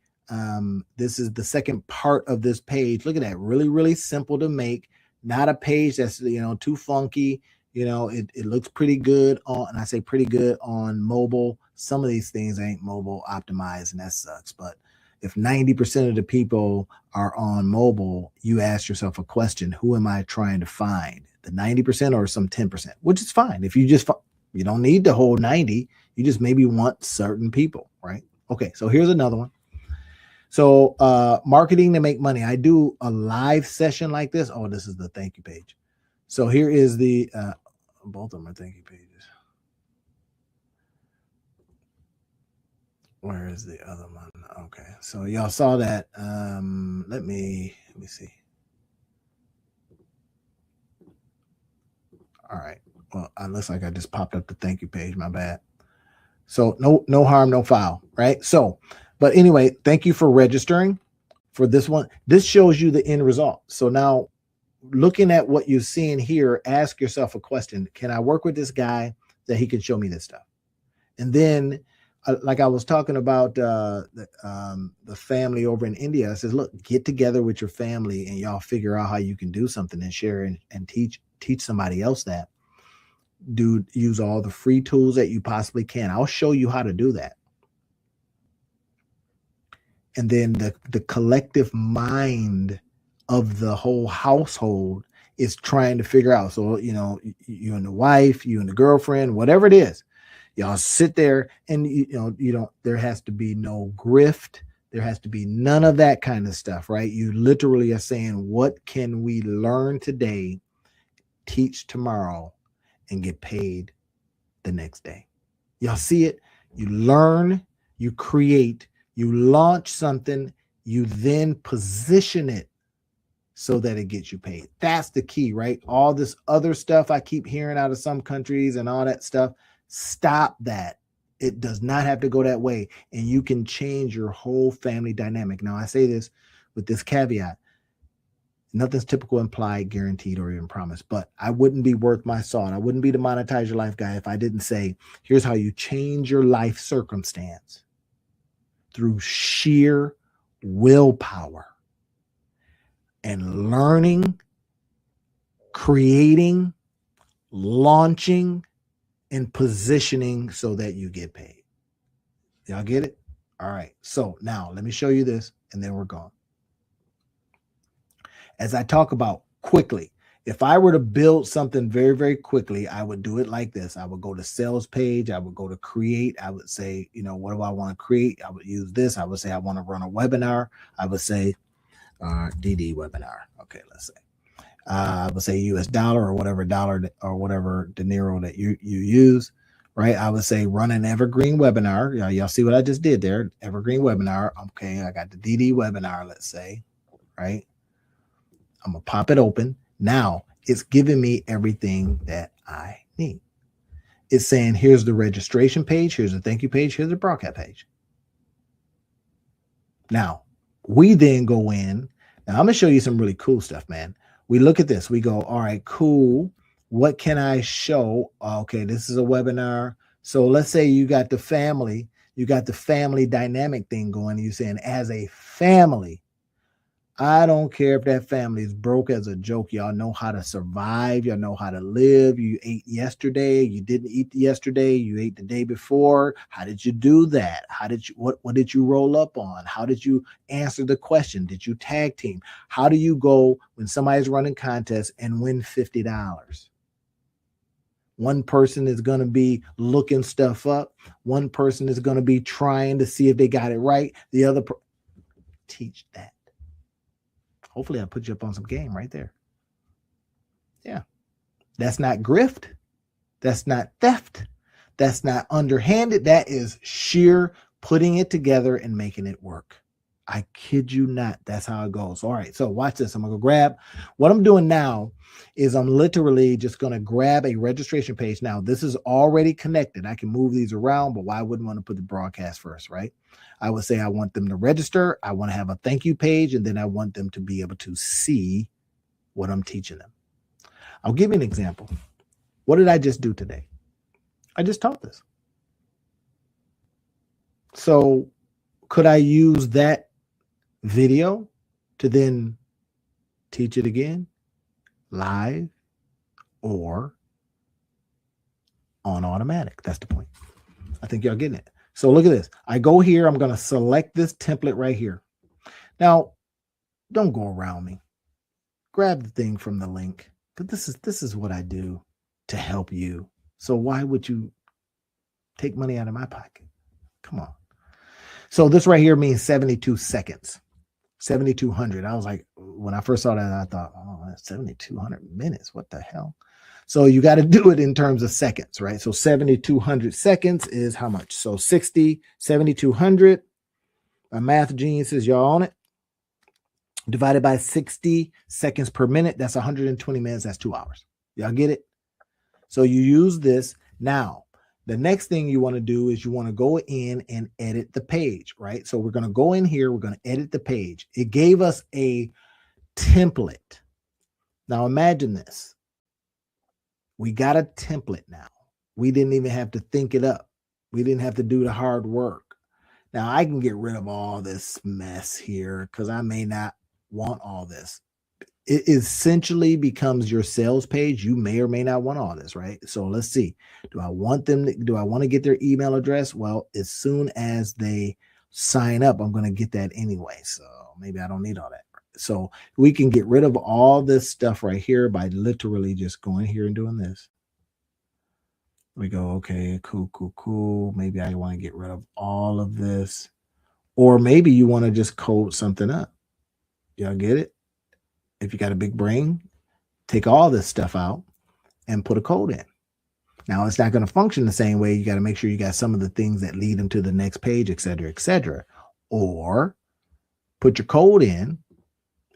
this is the second part of this page. Look at that. Really, really simple to make. Not a page that's, you know, too funky. You know, it looks pretty good on, and I say pretty good on mobile. Some of these things ain't mobile optimized, and that sucks. But if 90% of the people are on mobile, you ask yourself a question: who am I trying to find? The 90% or some 10%, which is fine. If you just, you don't need the whole 90, you just maybe want certain people, right? Okay, so here's another one. So marketing to make money. I do a live session like this. Oh, this is the thank you page. So here is the, both of them are thank you pages. Where is the other one? Okay, so y'all saw that. Let me see. All right. Well, it looks like I just popped up the thank you page. My bad. So no harm, no foul, right? So, but anyway, thank you for registering for this one. This shows you the end result. So now, looking at what you're seeing here, ask yourself a question. Can I work with this guy that he can show me this stuff? And then, like I was talking about the family over in India, I says, look, get together with your family and y'all figure out how you can do something and share and teach somebody else that. Use all the free tools that you possibly can. I'll show you how to do that. And then the collective mind of the whole household is trying to figure out. So, you know, you and the wife, you and the girlfriend, whatever it is, y'all sit there and, there has to be no grift. There has to be none of that kind of stuff, right? You literally are saying, what can we learn today, teach tomorrow, and get paid the next day? Y'all see it? You learn, you create, you launch something, you then position it so that it gets you paid. That's the key, right? All this other stuff I keep hearing out of some countries and all that stuff, stop that. It does not have to go that way. And you can change your whole family dynamic. Now, I say this with this caveat. Nothing's typical, implied, guaranteed, or even promised. But I wouldn't be worth my salt. I wouldn't be the Monetize Your Life guy if I didn't say, here's how you change your life circumstance through sheer willpower and learning, creating, launching, and positioning so that you get paid. Y'all get it? All right. So now let me show you this, and then we're gone. As I talk about quickly, if I were to build something very, very quickly, I would do it like this. I would go to sales page. I would go to create. I would say, what do I want to create? I would use this. I would say, I want to run a webinar. I would say DD webinar. Okay, let's say. I would say US dollar or whatever dollar or whatever dinero that you use, right? I would say run an evergreen webinar. Y'all see what I just did there? Evergreen webinar. Okay, I got the DD webinar, let's say, right? I'm going to pop it open. Now it's giving me everything that I need. It's saying, here's the registration page. Here's the thank you page. Here's the broadcast page. Now we then go in. Now I'm going to show you some really cool stuff, man. We look at this. We go, all right, cool. What can I show? Okay, this is a webinar. So let's say you got the family dynamic thing going. You're saying, as a family, I don't care if that family is broke as a joke. Y'all know how to survive. Y'all know how to live. You ate yesterday. You didn't eat yesterday. You ate the day before. How did you do that? What did you roll up on? How did you answer the question? Did you tag team? How do you go when somebody's running contests and win $50? One person is going to be looking stuff up. One person is going to be trying to see if they got it right. The other teach that. Hopefully I put you up on some game right there. Yeah. That's not grift. That's not theft. That's not underhanded. That is sheer putting it together and making it work. I kid you not. That's how it goes. All right. So watch this. I'm going to go grab. What I'm doing now is I'm literally just going to grab a registration page. Now, this is already connected. I can move these around, but why wouldn't want to put the broadcast first, right? I would say I want them to register. I want to have a thank you page, and then I want them to be able to see what I'm teaching them. I'll give you an example. What did I just do today? I just taught this. So could I use that video to then teach it again live or on automatic? That's the point. I think y'all getting it. So look at this. I go here. I'm going to select this template right here. Now, don't go around me. Grab the thing from the link. But this is what I do to help you. So why would you take money out of my pocket? Come on. So this right here means 72 seconds. 7,200. I was like, when I first saw that, I thought, oh, that's 7,200 minutes. What the hell? So you got to do it in terms of seconds, right? So 7,200 seconds is how much? So 7,200. My math geniuses, y'all on it. Divided by 60 seconds per minute. That's 120 minutes. That's 2 hours. Y'all get it? So you use this. Now, the next thing you want to do is you want to go in and edit the page, right? So we're going to go in here. We're going to edit the page. It gave us a template. Now imagine this. We got a template now. We didn't even have to think it up. We didn't have to do the hard work. Now I can get rid of all this mess here because I may not want all this. It essentially becomes your sales page. You may or may not want all this, right? So let's see. Do I want to get their email address? Well, as soon as they sign up, I'm going to get that anyway. So maybe I don't need all that. So we can get rid of all this stuff right here by literally just going here and doing this. We go, okay, cool. Maybe I want to get rid of all of this. Or maybe you want to just code something up. Y'all get it? If you got a big brain, take all this stuff out and put a code in. Now, it's not going to function the same way. You got to make sure you got some of the things that lead them to the next page, et cetera, et cetera. Or put your code in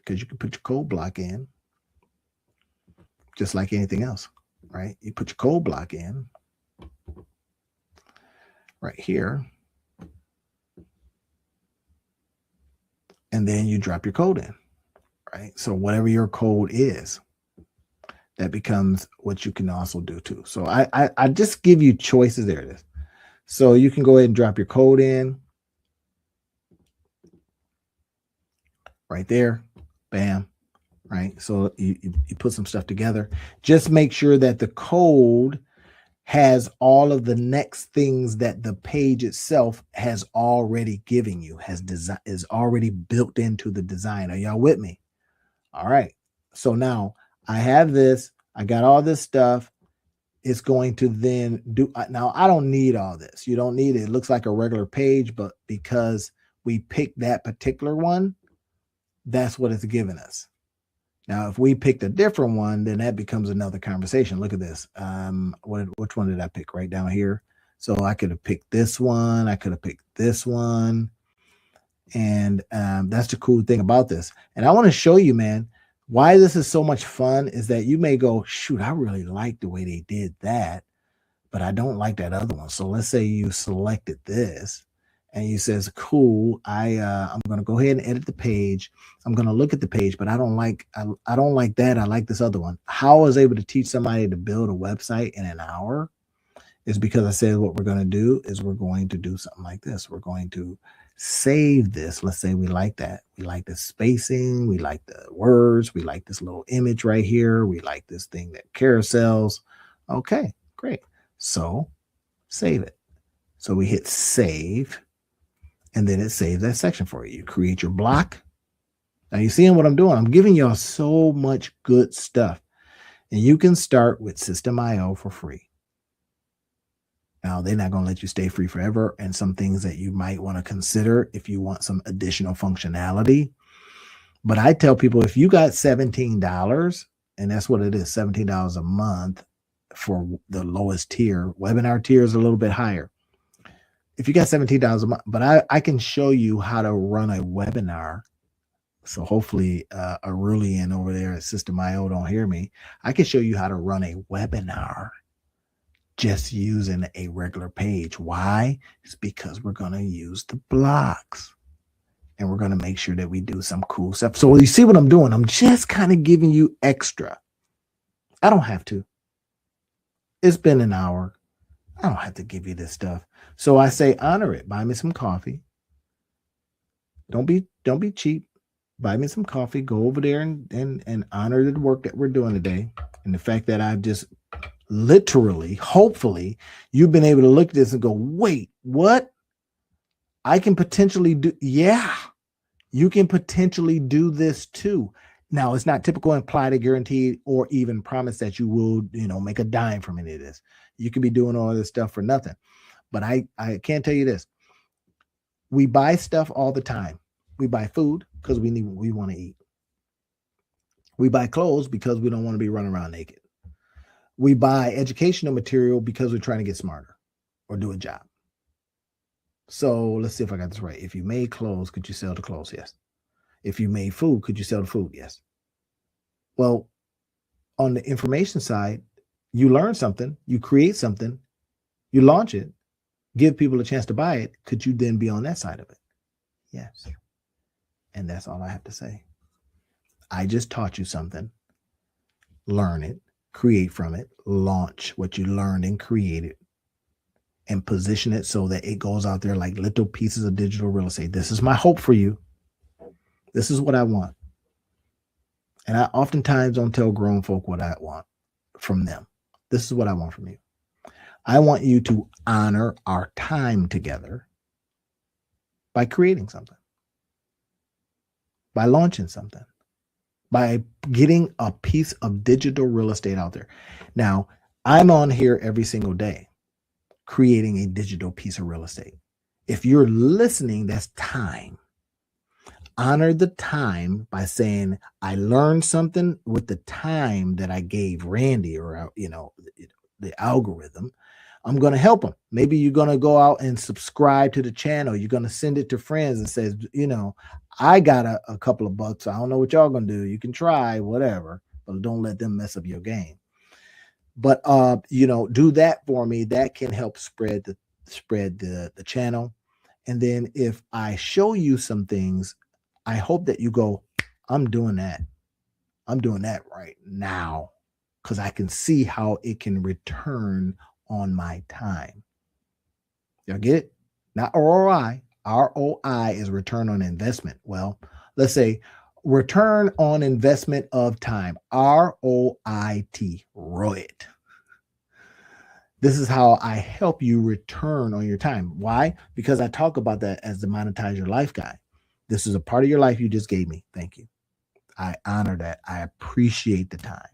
because you can put your code block in just like anything else, right? You put your code block in right here, and then you drop your code in, right? So whatever your code is, that becomes what you can also do too. So I just give you choices. There it is. So you can go ahead and drop your code in right there. Bam. Right. So you put some stuff together. Just make sure that the code has all of the next things that the page itself has already given you, is already built into the design. Are y'all with me? All right. So now I have this. I got all this stuff. It's going to then do. Now I don't need all this. You don't need it. It looks like a regular page, but because we picked that particular one, that's what it's giving us. Now, if we picked a different one, then that becomes another conversation. Look at this. Which one did I pick right down here? So I could have picked this one. I could have picked this one. And that's the cool thing about this. And I want to show you, man, why this is so much fun is that you may go, shoot, I really like the way they did that, but I don't like that other one. So let's say you selected this. And you says, cool, I'm going to go ahead and edit the page. I'm going to look at the page, but I don't like that. I like this other one. How I was able to teach somebody to build a website in an hour is because I said what we're going to do is we're going to do something like this. We're going to save this. Let's say we like that. We like the spacing. We like the words. We like this little image right here. We like this thing that carousels. Okay, great. So save it. So we hit save. And then it saves that section for you. You create your block. Now you're seeing what I'm doing. I'm giving y'all so much good stuff. And you can start with System.io for free. Now, they're not going to let you stay free forever. And some things that you might want to consider if you want some additional functionality. But I tell people, if you got $17, and that's what it is, $17 a month for the lowest tier. Webinar tier is a little bit higher. If you got $17 a month, but I can show you how to run a webinar. So hopefully Aurelian over there at System.io don't hear me. I can show you how to run a webinar just using a regular page. Why? It's because we're going to use the blocks and we're going to make sure that we do some cool stuff. So you see what I'm doing? I'm just kind of giving you extra. I don't have to. It's been an hour. I don't have to give you this stuff. So I say, honor it. Buy me some coffee. Don't be cheap. Buy me some coffee. Go over there and honor the work that we're doing today. And the fact that I've just literally, hopefully, you've been able to look at this and go, wait, what? I can potentially do. Yeah, you can potentially do this too. Now, it's not typical implied, guaranteed, or even promise that you will, make a dime from any of this. You could be doing all this stuff for nothing. But I can't tell you this. We buy stuff all the time. We buy food because we want to eat. We buy clothes because we don't want to be running around naked. We buy educational material because we're trying to get smarter or do a job. So let's see if I got this right. If you made clothes, could you sell the clothes? Yes. If you made food, could you sell the food? Yes. Well, on the information side, you learn something, you create something, you launch it, give people a chance to buy it. Could you then be on that side of it? Yes. And that's all I have to say. I just taught you something. Learn it, create from it, launch what you learned and created, and position it so that it goes out there like little pieces of digital real estate. This is my hope for you. This is what I want. And I oftentimes don't tell grown folk what I want from them. This is what I want from you. I want you to honor our time together by creating something, by launching something, by getting a piece of digital real estate out there. Now, I'm on here every single day creating a digital piece of real estate. If you're listening, that's time. Honor the time by saying, I learned something with the time that I gave Randy or, the algorithm. I'm going to help them. Maybe you're going to go out and subscribe to the channel. You're going to send it to friends and says, I got a couple of bucks. I don't know what y'all going to do. You can try whatever, but don't let them mess up your game. But do that for me. That can help spread the channel. And then if I show you some things, I hope that you go, I'm doing that. I'm doing that right now, because I can see how it can return on my time. Y'all get it? Not ROI. ROI is return on investment. Well, let's say return on investment of time. ROIT. ROIT. This is how I help you return on your time. Why? Because I talk about that as the Monetize Your Life guy. This is a part of your life you just gave me. Thank you. I honor that. I appreciate the time.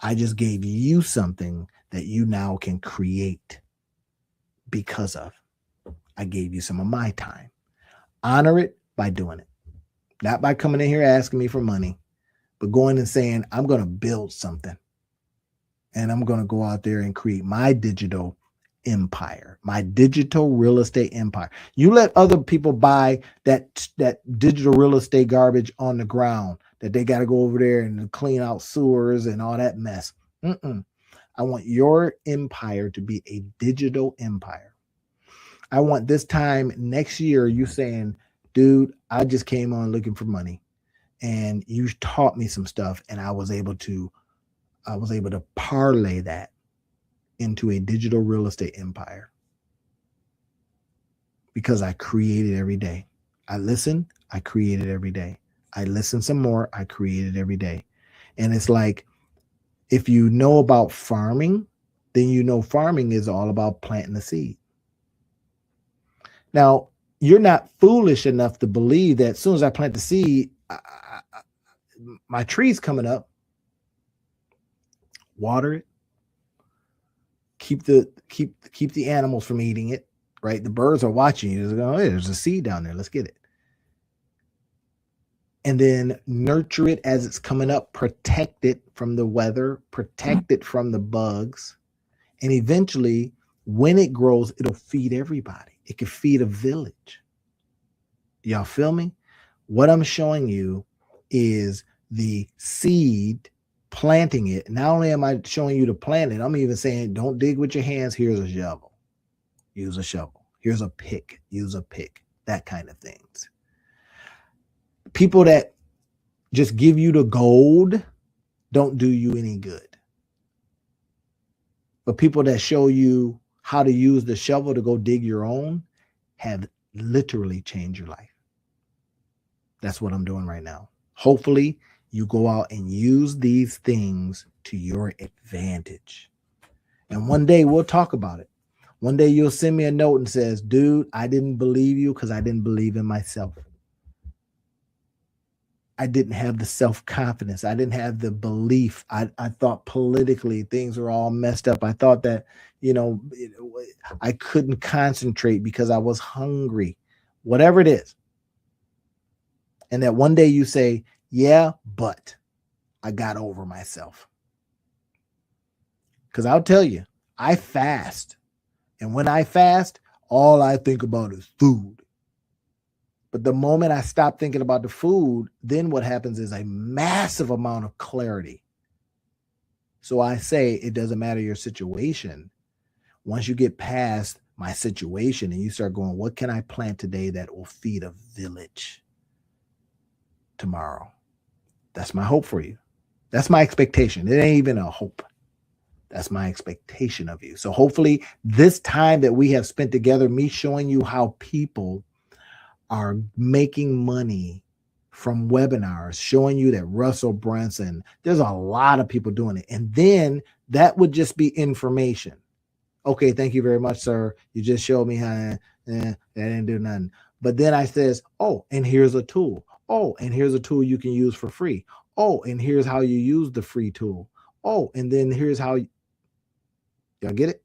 I just gave you something that you now can create because of. I gave you some of my time. Honor it by doing it. Not by coming in here asking me for money, but going and saying, I'm going to build something. And I'm going to go out there and create my digital empire, my digital real estate empire. You let other people buy that digital real estate garbage on the ground that they got to go over there and clean out sewers and all that mess. I want your empire to be a digital empire. I want this time next year you saying, dude, I just came on looking for money and you taught me some stuff, and I was able to parlay that into a digital real estate empire because I create it every day. I listen, I create it every day. I listen some more, I create it every day. And it's like, if you know about farming, then you know farming is all about planting the seed. Now, you're not foolish enough to believe that as soon as I plant the seed, my tree's coming up. Water it. Keep the animals from eating it, right? The birds are watching you. They're going, oh, there's a seed down there. Let's get it. And then nurture it as it's coming up. Protect it from the weather. Protect it from the bugs. And eventually, when it grows, it'll feed everybody. It can feed a village. Y'all feel me? What I'm showing you is the seed, planting it. Not only am I showing you to plant it, I'm even saying don't dig with your hands. Here's a shovel. Use a shovel. Here's a pick. Use a pick. That kind of things. People that just give you the gold don't do you any good. But people that show you how to use the shovel to go dig your own have literally changed your life. That's what I'm doing right now. Hopefully, you go out and use these things to your advantage. And one day we'll talk about it. One day you'll send me a note and says, dude, I didn't believe you because I didn't believe in myself. I didn't have the self-confidence. I didn't have the belief. I thought politically things were all messed up. I thought that, I couldn't concentrate because I was hungry, whatever it is. And that one day you say, yeah, but I got over myself. Because I'll tell you, I fast. And when I fast, all I think about is food. But the moment I stop thinking about the food, then what happens is a massive amount of clarity. So I say it doesn't matter your situation. Once you get past my situation and you start going, what can I plant today that will feed a village tomorrow? That's my hope for you. That's my expectation. It ain't even a hope. That's my expectation of you. So hopefully this time that we have spent together, me showing you how people are making money from webinars, showing you that Russell Brunson, there's a lot of people doing it. And then that would just be information. Okay, thank you very much, sir. You just showed me how that didn't do nothing. But then I says, oh, and here's a tool. Oh, and here's a tool you can use for free. Oh, and here's how you use the free tool. Oh, and then here's how y'all get it?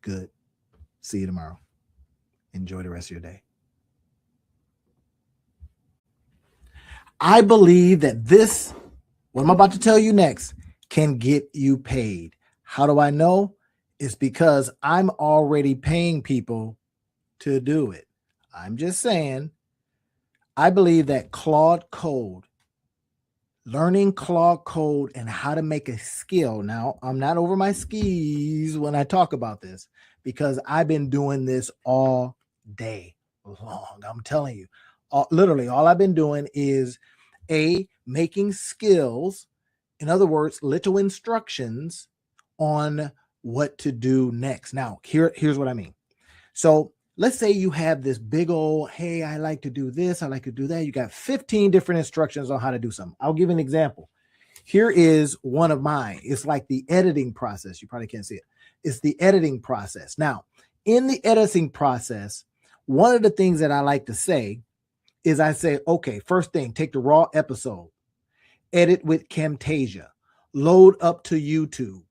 Good. See you tomorrow. Enjoy the rest of your day. I believe that this, what I'm about to tell you next, can get you paid. How do I know? It's because I'm already paying people to do it. I'm just saying, I believe that Claude Code, learning Claude Code and how to make a skill. Now, I'm not over my skis when I talk about this because I've been doing this all day long. I'm telling you, literally, all I've been doing is making skills. In other words, little instructions on what to do next. Now, here's what I mean. So let's say you have this big old, hey, I like to do this, I like to do that. You got 15 different instructions on how to do something. I'll give an example. Here is one of mine. It's like the editing process. You probably can't see it. It's the editing process. Now, in the editing process, one of the things that I like to say is I say, okay, first thing, take the raw episode, edit with Camtasia, load up to YouTube,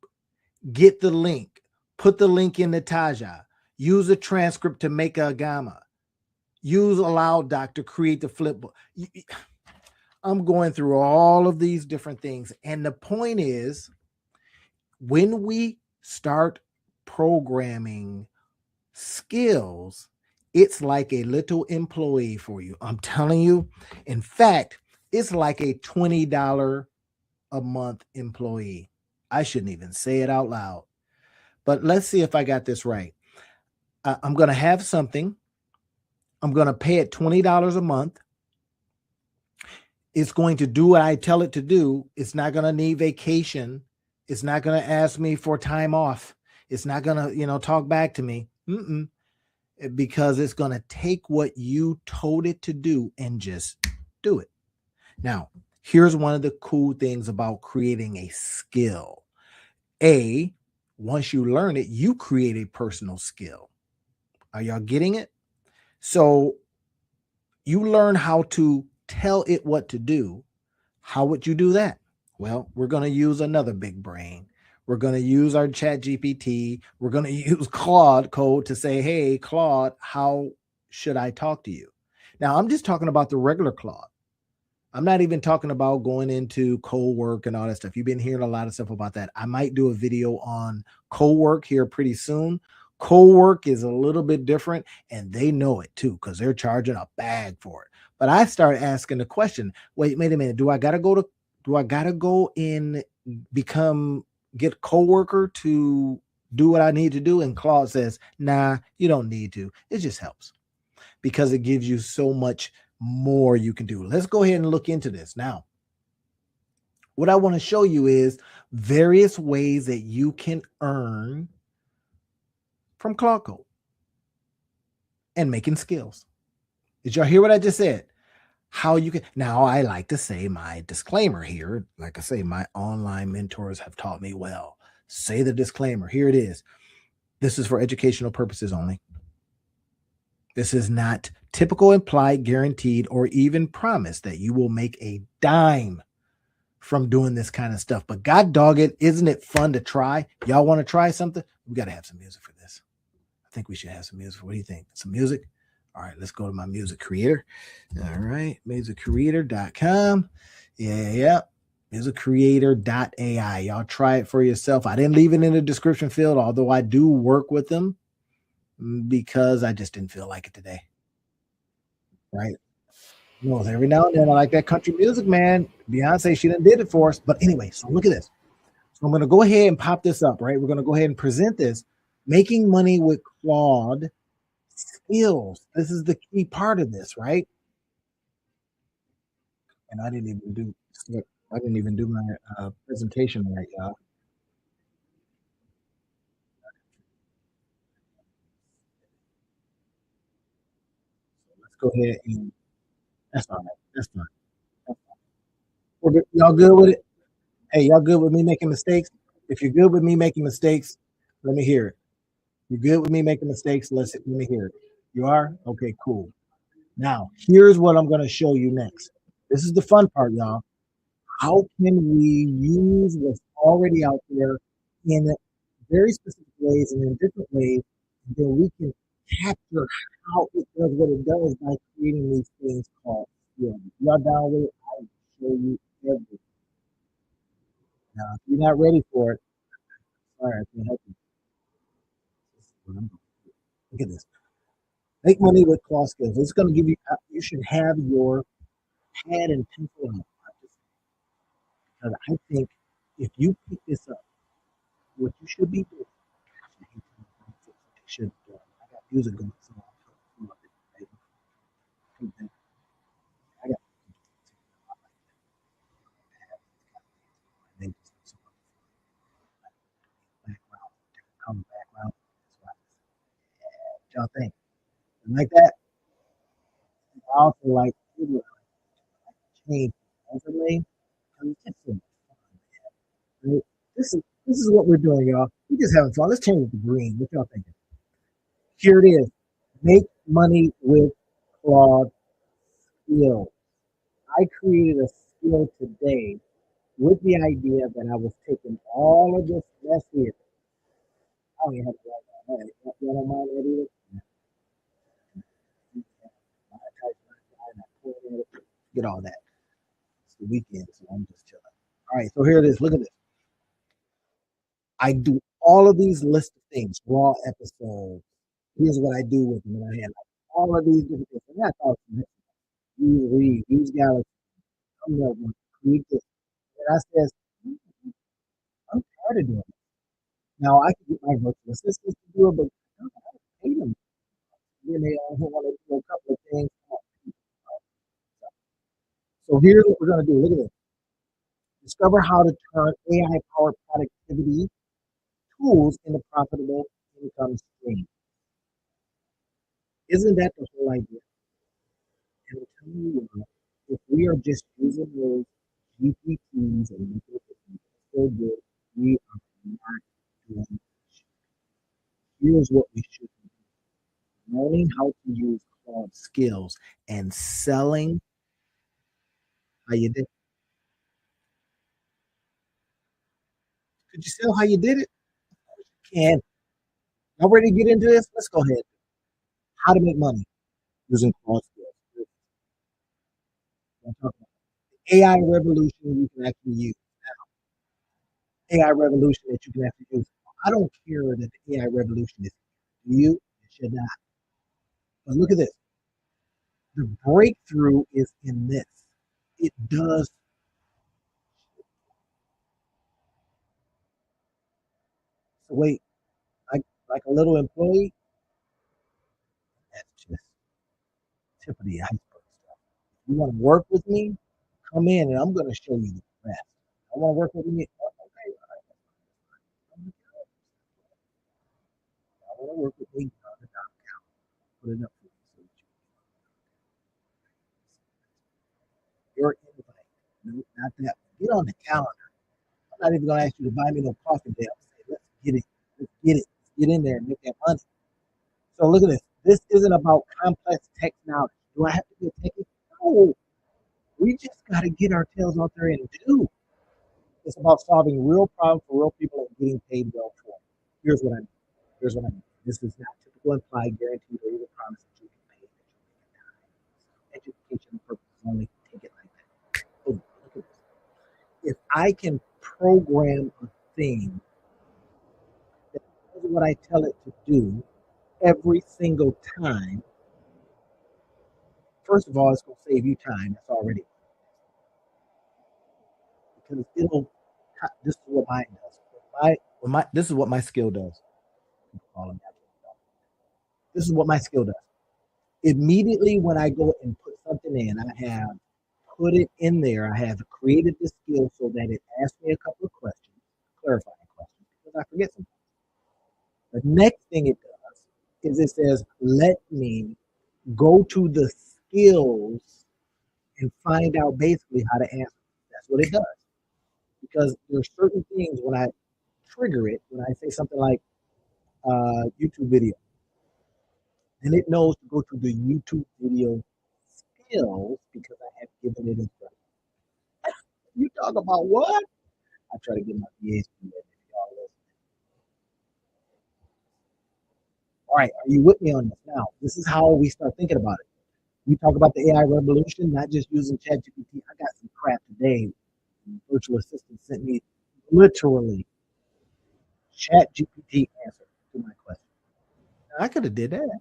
get the link, put the link in the Taja, use a transcript to make a gamma, use AllowDoc to create the flipbook. I'm going through all of these different things. And the point is, when we start programming skills, it's like a little employee for you. I'm telling you. In fact, it's like a $20 a month employee. I shouldn't even say it out loud. But let's see if I got this right. I'm going to have something. I'm going to pay it $20 a month. It's going to do what I tell it to do. It's not going to need vacation. It's not going to ask me for time off. It's not going to, talk back to me. Because it's going to take what you told it to do and just do it. Now, here's one of the cool things about creating a skill. Once you learn it, you create a personal skill. Are y'all getting it? So you learn how to tell it what to do. How would you do that? Well, we're going to use another big brain. We're going to use our Chat GPT. We're going to use Claude Code to say, hey, Claude, how should I talk to you? Now, I'm just talking about the regular Claude. I'm not even talking about going into co-work and all that stuff. You've been hearing a lot of stuff about that. I might do a video on co-work here pretty soon. Co-work is a little bit different, and they know it too because they're charging a bag for it. But I started asking the question, wait a minute, do I gotta go and get co-worker to do what I need to do? And Claude says, nah, you don't need to. It just helps because it gives you so much more you can do. Let's go ahead and look into this. Now, what I want to show you is various ways that you can earn from Claude Code and making skills. Did y'all hear what I just said? How you can. Now, I like to say my disclaimer here. Like I say, my online mentors have taught me well. Say the disclaimer. Here it is. This is for educational purposes only. This is not typical, implied, guaranteed, or even promise that you will make a dime from doing this kind of stuff. But God dog it, isn't it fun to try? Y'all want to try something? We got to have some music for this. I think we should have some music. What do you think? Some music? All right, let's go to my music creator. All right, musiccreator.com. Yeah. Musiccreator.ai. Y'all try it for yourself. I didn't leave it in the description field, although I do work with them because I just didn't feel like it today. Right? No, every now and then I like that country music, man. Beyonce, she done did it for us. But anyway, so look at this. So I'm going to go ahead and pop this up, right? We're going to go ahead and present this. Making money with Claude skills. This is the key part of this, right? And I didn't even do my presentation right, y'all. Let's go ahead and that's all right. That's fine. Y'all good with it? Hey, y'all good with me making mistakes? If you're good with me making mistakes, let me hear it. You good with me making mistakes? Let me hear it. You are? Okay, cool. Now, here's what I'm going to show you next. This is the fun part, y'all. How can we use what's already out there in very specific ways and in different ways, and then we can capture how it does what it does by creating these things called skills. Y'all down with it? I will show you everything. Now, if you're not ready for it, all right, I can help you. Look at this. Make money with Claw Skills. It's going to give you. You should have your pad and pencil out. Because I think if you pick this up, what you should be doing. I hate to should I got music going, so I got background, come background. Y'all think like that? I also like video change overlay. It's just so fun, right? This is what we're doing, y'all. We just having fun. Let's change it to green. What y'all thinking? Here it is. Make money with Claude Skill. I created a skill today with the idea that I was taking all of this mess here. I don't even have to write that. Hey, you don't mind that either? Get all that. It's the weekend, so I'm just chilling. All right, so here it is. Look at this. I do all of these list of things, raw episodes. Here's what I do with them. And I had like all of these different things. And I thought, use Read, use Galaxy. I'm going to create this. And I says, I'm tired of doing it. Now I can get my virtual assistants to do it, but I don't pay them. Then they all want to do a couple of things. So here's what we're going to do. Look at this. Discover how to turn AI powered productivity tools into profitable income streams. Isn't that the whole idea? And I'm telling you what, if we are just using those GPTs and so good, we are not doing much. Here's what we should be doing. Learning how to use Claude Skills and selling how you did. Could you sell how you did it? Can. Now ready to get into this? Let's go ahead. How to make money using Claude Skills. AI revolution you can actually use. AI revolution that you can actually use. I don't care that the AI revolution is. Do you? It should not. But look at this. The breakthrough is in this. It does. So wait, like a little employee. That's just tip of the iceberg stuff. If you want to work with me, come in and I'm going to show you the best. I want to work with me. Okay, all right. I want to work with me. Put it up for you. Your invite. No, not that. Get on the calendar. I'm not even going to ask you to buy me no coffee today. I'm saying, let's get it. Let's get it. Let's get in there and make that money. So look at this. This isn't about complex technology. Do I have to be a techie? No. We just got to get our tails out there and do. It's about solving real problems for real people and getting paid well for it. Here's what I mean. Here's what I mean. This is not typical implied guaranteed or even promise that you can pay. Education purposes only. Take it like that. Oh, look at this. If I can program a thing that does what I tell it to do every single time, first of all, it's going to save you time. That's already because it'll. This is what mine does. This is what my skill does. This is what my skill does. Immediately when I go and put something in, I have put it in there. I have created the skill so that it asks me a couple of questions, clarifying questions, because I forget something. The next thing it does is it says, let me go to the skills and find out basically how to answer. That's what it does. Because there's certain things when I trigger it, when I say something like YouTube video, and it knows to go to the YouTube video skills because I have given it instructions. You talk about what? I try to get my VAs to do that. All right, are you with me on this now? This is how we start thinking about it. We talk about the AI revolution, not just using ChatGPT. I got some crap today. Virtual assistant sent me literally ChatGPT answer to my question. I could have did that.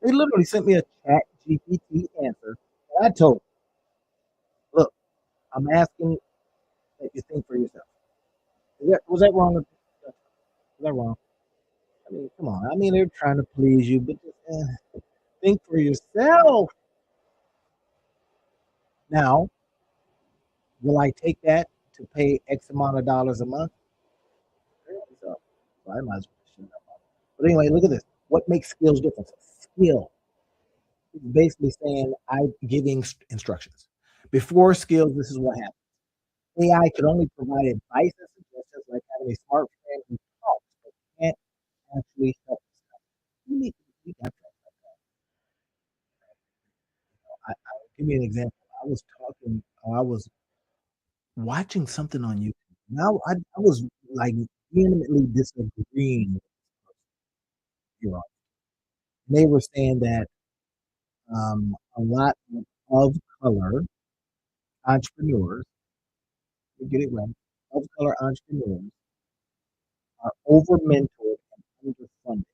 They literally sent me a chat GPT answer. And I told them, look, I'm asking that you think for yourself. Was that wrong? Was that wrong? I mean, come on. I mean, they're trying to please you, but just, think for yourself. Now, will I take that to pay X amount of dollars a month? So, I might as well shut up. But anyway, look at this. What makes skills different? Skill is basically saying I'm giving instructions. Before skills, this is what happened. AI could only provide advice and suggestions like having a smart friend who talks but can't actually help us. You need to that. Give me an example. I was watching something on YouTube. Now I was like vehemently disagreeing with you. They were saying that a lot of color entrepreneurs, you get it right, of color entrepreneurs are over mentored and underfunded.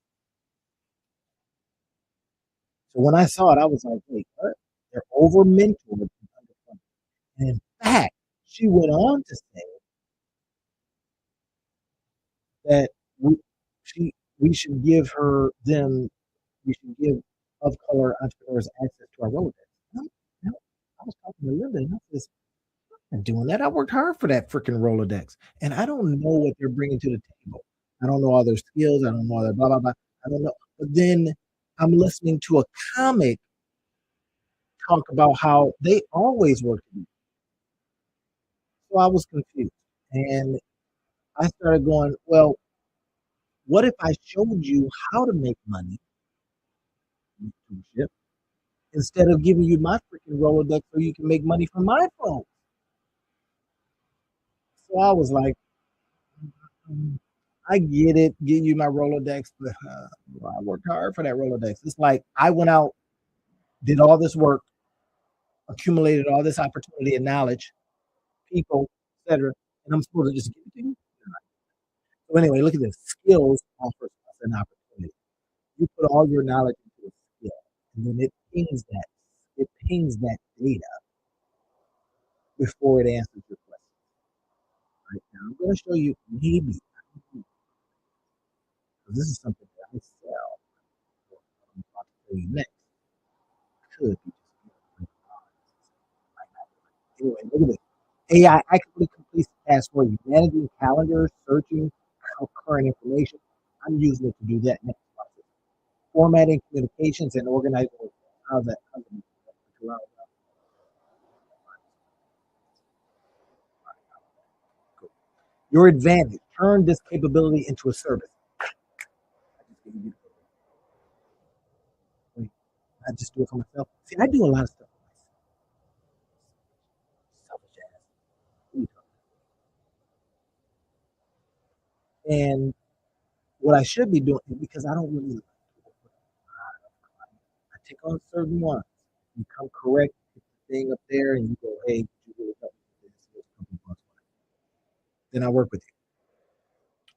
So when I saw it, I was like, wait, what? They're over mentored and underfunded. And in fact, she went on to say that we, we should give we should give of color entrepreneurs access to our Rolodex. I was talking to Linda and I said, I'm doing that. I worked hard for that freaking Rolodex. And I don't know what they're bringing to the table. I don't know all their skills. I don't know all their blah, blah, blah. I don't know. But then I'm listening to a comic talk about how they always work together. So I was confused. And I started going, well, what if I showed you how to make money instead of giving you my freaking Rolodex so you can make money from my phone? So I was like, I get it, give you my Rolodex, but I worked hard for that Rolodex. It's like I went out, did all this work, accumulated all this opportunity and knowledge, people, etc., and I'm supposed to just give it to you. So anyway, look at this. Skills offers us an opportunity. You put all your knowledge into a skill, and then it pings that data before it answers your question. Right now, I'm going to show you maybe this is something that I sell. I'm about to tell you next. Could be anyway, look at this. AI actively completes the task for you, managing calendars, searching current information. I'm using it to do that next process. Formatting communications and organizing. How's that? Your advantage. Turn this capability into a service. I just do it for myself. See, I do a lot of stuff for myself. And what I should be doing, because I don't really, I take on certain ones. You come correct thing up there, and you go, hey, you really help me with this? Then I work with you.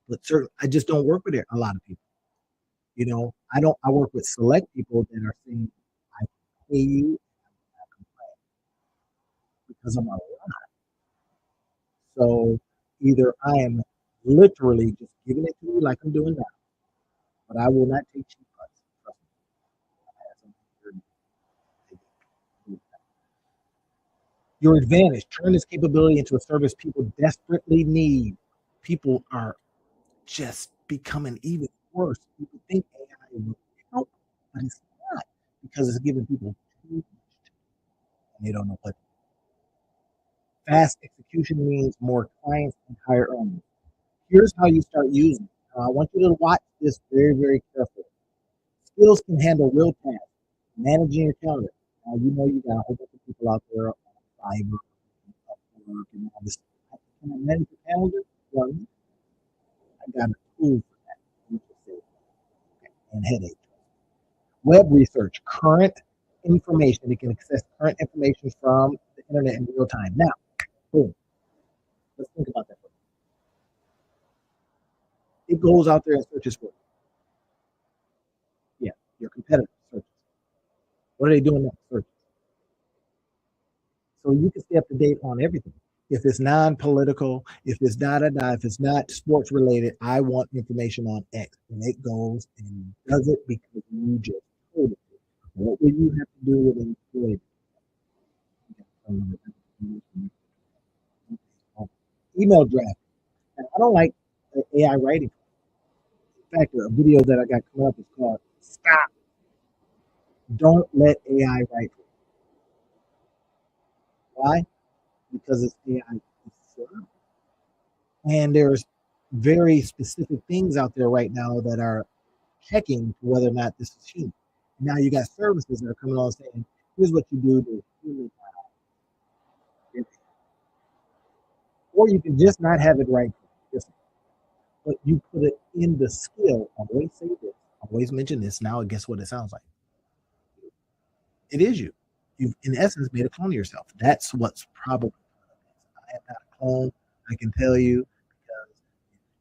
But certain, I just don't work with a lot of people. You know, I don't. I work with select people that are saying, I pay you because I'm a lot. So either I am literally just giving it to you like I'm doing now, but I will not take cheap cuts. Your advantage. Turn this capability into a service people desperately need. People are just becoming even worse. People think AI will help, but it's not because it's giving people too much and they don't know what. Fast execution means more clients and higher earnings. Here's how you start using it. I want you to watch this very, very carefully. Skills can handle real tasks, managing your calendar. Now, you know you got a whole bunch of people out there on Fiverr and all this. Can I manage your calendar? Well, I got a tool for that and headache. Web research, current information. It can access current information from the internet in real time. Now, boom. Let's think about that. It goes out there and searches for it. What are they doing now? Search. So you can stay up to date on everything. If it's non-political, if it's if it's not sports related, I want information on X, and it goes and does it because you just told it. What will you have to do with employee? Email draft. And I don't like AI writing. In fact, a video that I got coming up is called "Stop! Don't Let AI Write." Why? Because it's AI. And there's very specific things out there right now that are checking whether or not this is human. Now you got services that are coming on saying, here's what you do to human. Or you can just not have it right, but you put it in the skill. Always say this, always mention this. Now guess what it sounds like? It is you. You've in essence made a clone of yourself. That's what's probably. I am not a clone. I can tell you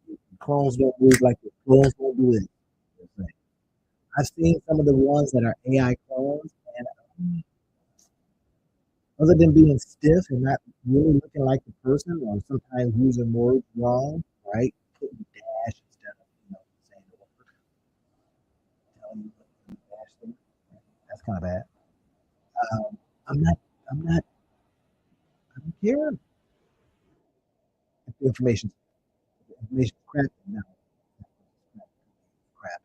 because clones don't move like the clones don't do it. I've seen some of the ones that are AI clones, and other than being stiff and not really looking like the person, or sometimes using words wrong, right? Putting dash instead of saying the word. Telling you what dash thing. That's kind of bad. Um, I'm not. I'm not. I don't care if the information crap now. Crap.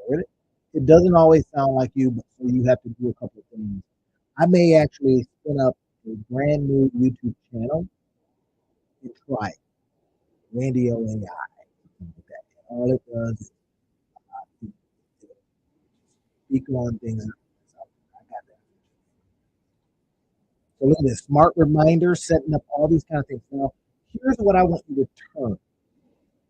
Right? It doesn't always sound like you, but so you have to do a couple of things. I may actually spin up a brand new YouTube channel and try it. Randy O AI. All it does is speak on things. I got that. So look at this smart reminders, setting up all these kind of things. Now, here's what I want you to turn.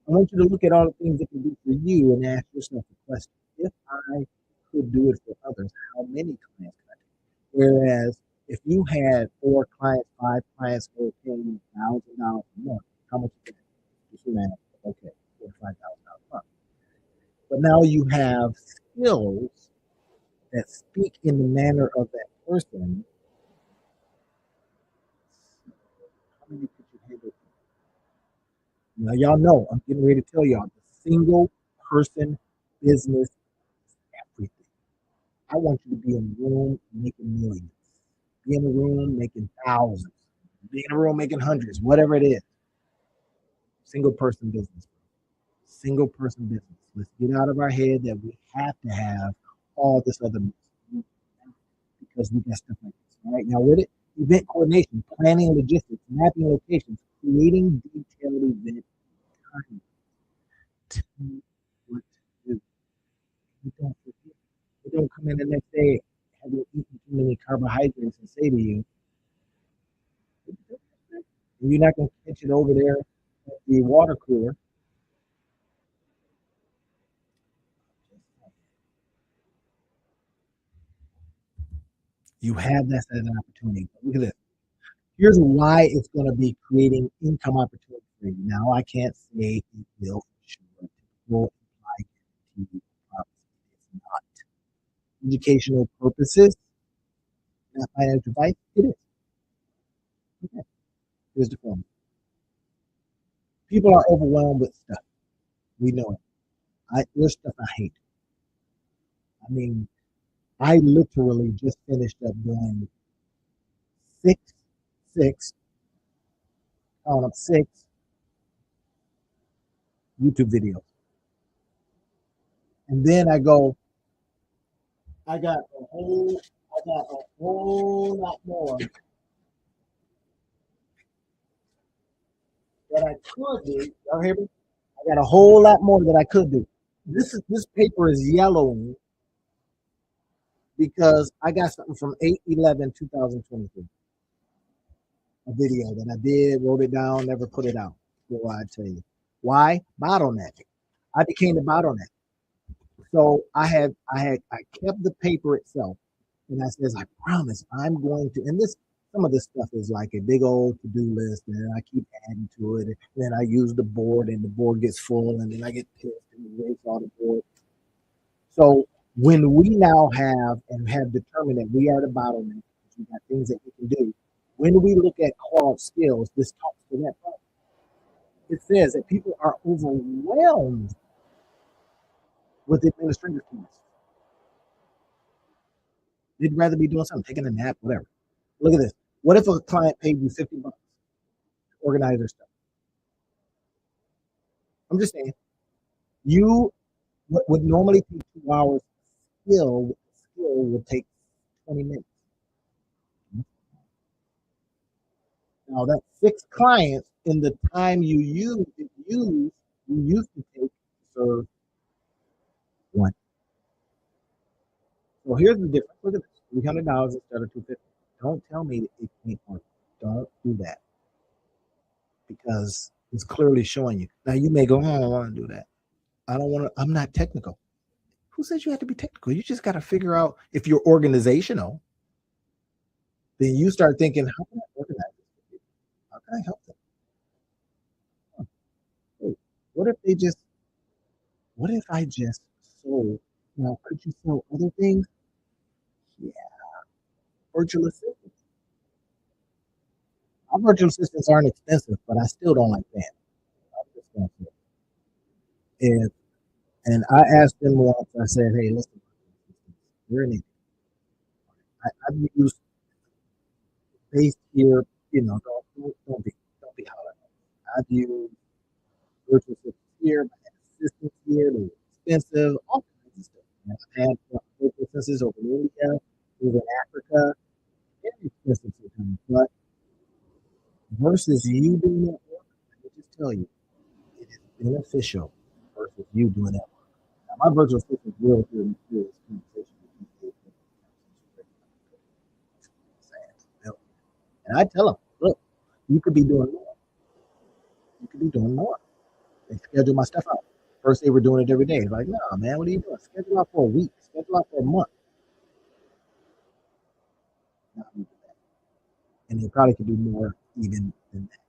I want you to look at all the things it can do for you and ask yourself the question: if I could do it for others, how many clients could I do? Whereas if you had 4 clients, 5 clients, or $10,000 a month, how much is that? Just math. Okay, $45,000 a month. But now you have skills that speak in the manner of that person. How many could you handle? Now, y'all know I'm getting ready to tell y'all the single person business is everything. I want you to be in the room making millions, be in the room making thousands, be in the room making hundreds, whatever it is. Single person business. Single person business. Let's get out of our head that we have to have all this other because we got stuff like this. All right, now with it, event coordination, planning logistics, mapping locations, creating detailed event time. Tell me what to do. You don't forget. You don't come in the next day having eaten too many carbohydrates and say to you, you're not going to catch it over there at the water cooler. You have that as an opportunity. Look at this. Here's why it's going to be creating income opportunities for you. Now, I can't say it will for sure. It will imply guarantee it's not. Educational purposes, not financial advice, it is. Okay. Here's the formula. People are overwhelmed with stuff. We know it. There's stuff I hate. I mean, I literally just finished up doing six, six, count up 6 YouTube videos. And then I got a whole lot more that I could do. Y'all hear me? I got a whole lot more that I could do. This paper is yellowing because I got something from 8/11/2023. A video that I did, wrote it down, never put it out. Before I tell you. Why? Bottleneck. I became the bottleneck. So I kept the paper itself, and I says, I promise I'm going to. And some of this stuff is like a big old to do list, and then I keep adding to it. And then I use the board, and the board gets full, and then I get pissed and erase all the board. So When we now have determined that we are the bottleneck, we got things that we can do. When we look at Claude skills, this talks to that problem. It says that people are overwhelmed with administrative tasks. They'd rather be doing something, taking a nap, whatever. Look at this. What if a client paid you $50 to organize their stuff? I'm just saying, you what would normally take 2 hours skill would take 20 minutes. Now that's 6 clients in the time you used to take to serve one. So here's the difference. Look at this: $300 instead of 250. Don't tell me that it can't work. Don't do that because it's clearly showing you. Now you may go, oh, I don't want to do that. I don't want to. I'm not technical. Who says you have to be technical? You just got to figure out if you're organizational. Then you start thinking, how can I organize this? How can I help them? Hey, what if they just? What if I just sold? Now, could you sell other things? Yeah, virtual assistants. Our virtual assistants aren't expensive, but I still don't like that. I'm just gonna say, if and I asked them once. I said, "Hey, listen, we're in it. I've used based here. Don't be hollering. I've used virtual assistants here, I had assistants here. They were expensive, all kinds of stuff. Man. I've had virtual assistants over in India, over in Africa. Very expensive sometimes, but versus you doing that work, let me just tell you, it is beneficial versus you doing that work. Now, my virtual assistant will hear me through this conversation with you. And I tell them, look, you could be doing more. You could be doing more. They schedule my stuff out. First, they were doing it every day. Like, no, man, what are you doing? Schedule out for a week. Schedule out for a month. No, and they probably could do more even than that.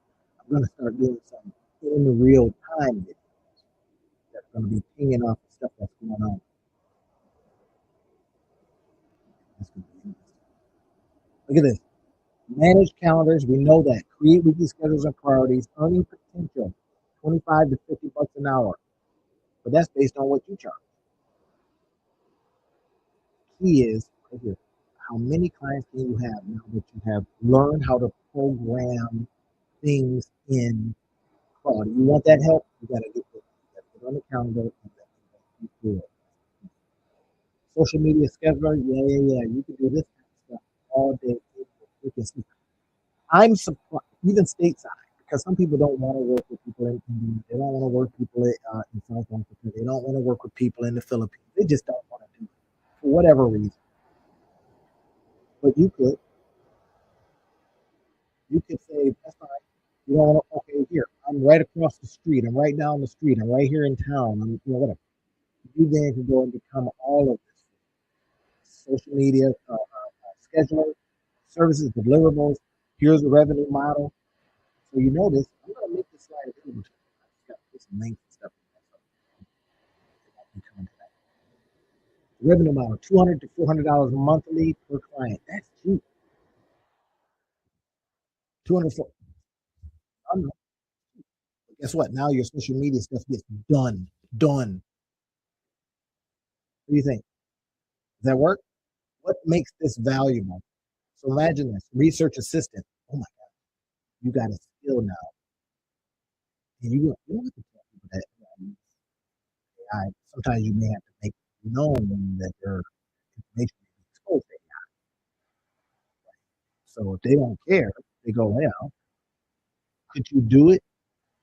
I'm going to start doing some in real time videos that's going to be pinging off the stuff that's going on. That's going to be interesting. Look at this. Manage calendars. We know that. Create weekly schedules and priorities. Earning potential. 25 to $50 an hour. But that's based on what you charge. Key is right here. How many clients can you have now that you have learned how to program things in quality? You want that help? You got to get it on the calendar and do it. Social media scheduler, yeah. You can do this kind of stuff all day. I'm surprised, even stateside, because some people don't want to work with people in India. They don't want to work with people in South Africa. They don't want to work with people in the Philippines. They just don't want to do it for whatever reason. But you could say, that's fine. You don't want to, okay, here, I'm right across the street. I'm right down the street. I'm right here in town. Whatever. You then can go and become all of this social media scheduler, services, deliverables. Here's the revenue model. So you know this. I'm going to make this slide available to you. I just got to put some links and stuff in there. The revenue model, $200 to $400 monthly per client. That's cheap. 200 for, guess what? Now your social media stuff gets done. Done. What do you think? Does that work? What makes this valuable? So imagine this research assistant. Oh my God, you got a skill now. And you don't have to tell people that AI. Sometimes you may have to make it known that their information is exposed to AI. So if they don't care, they go, well, could you do it?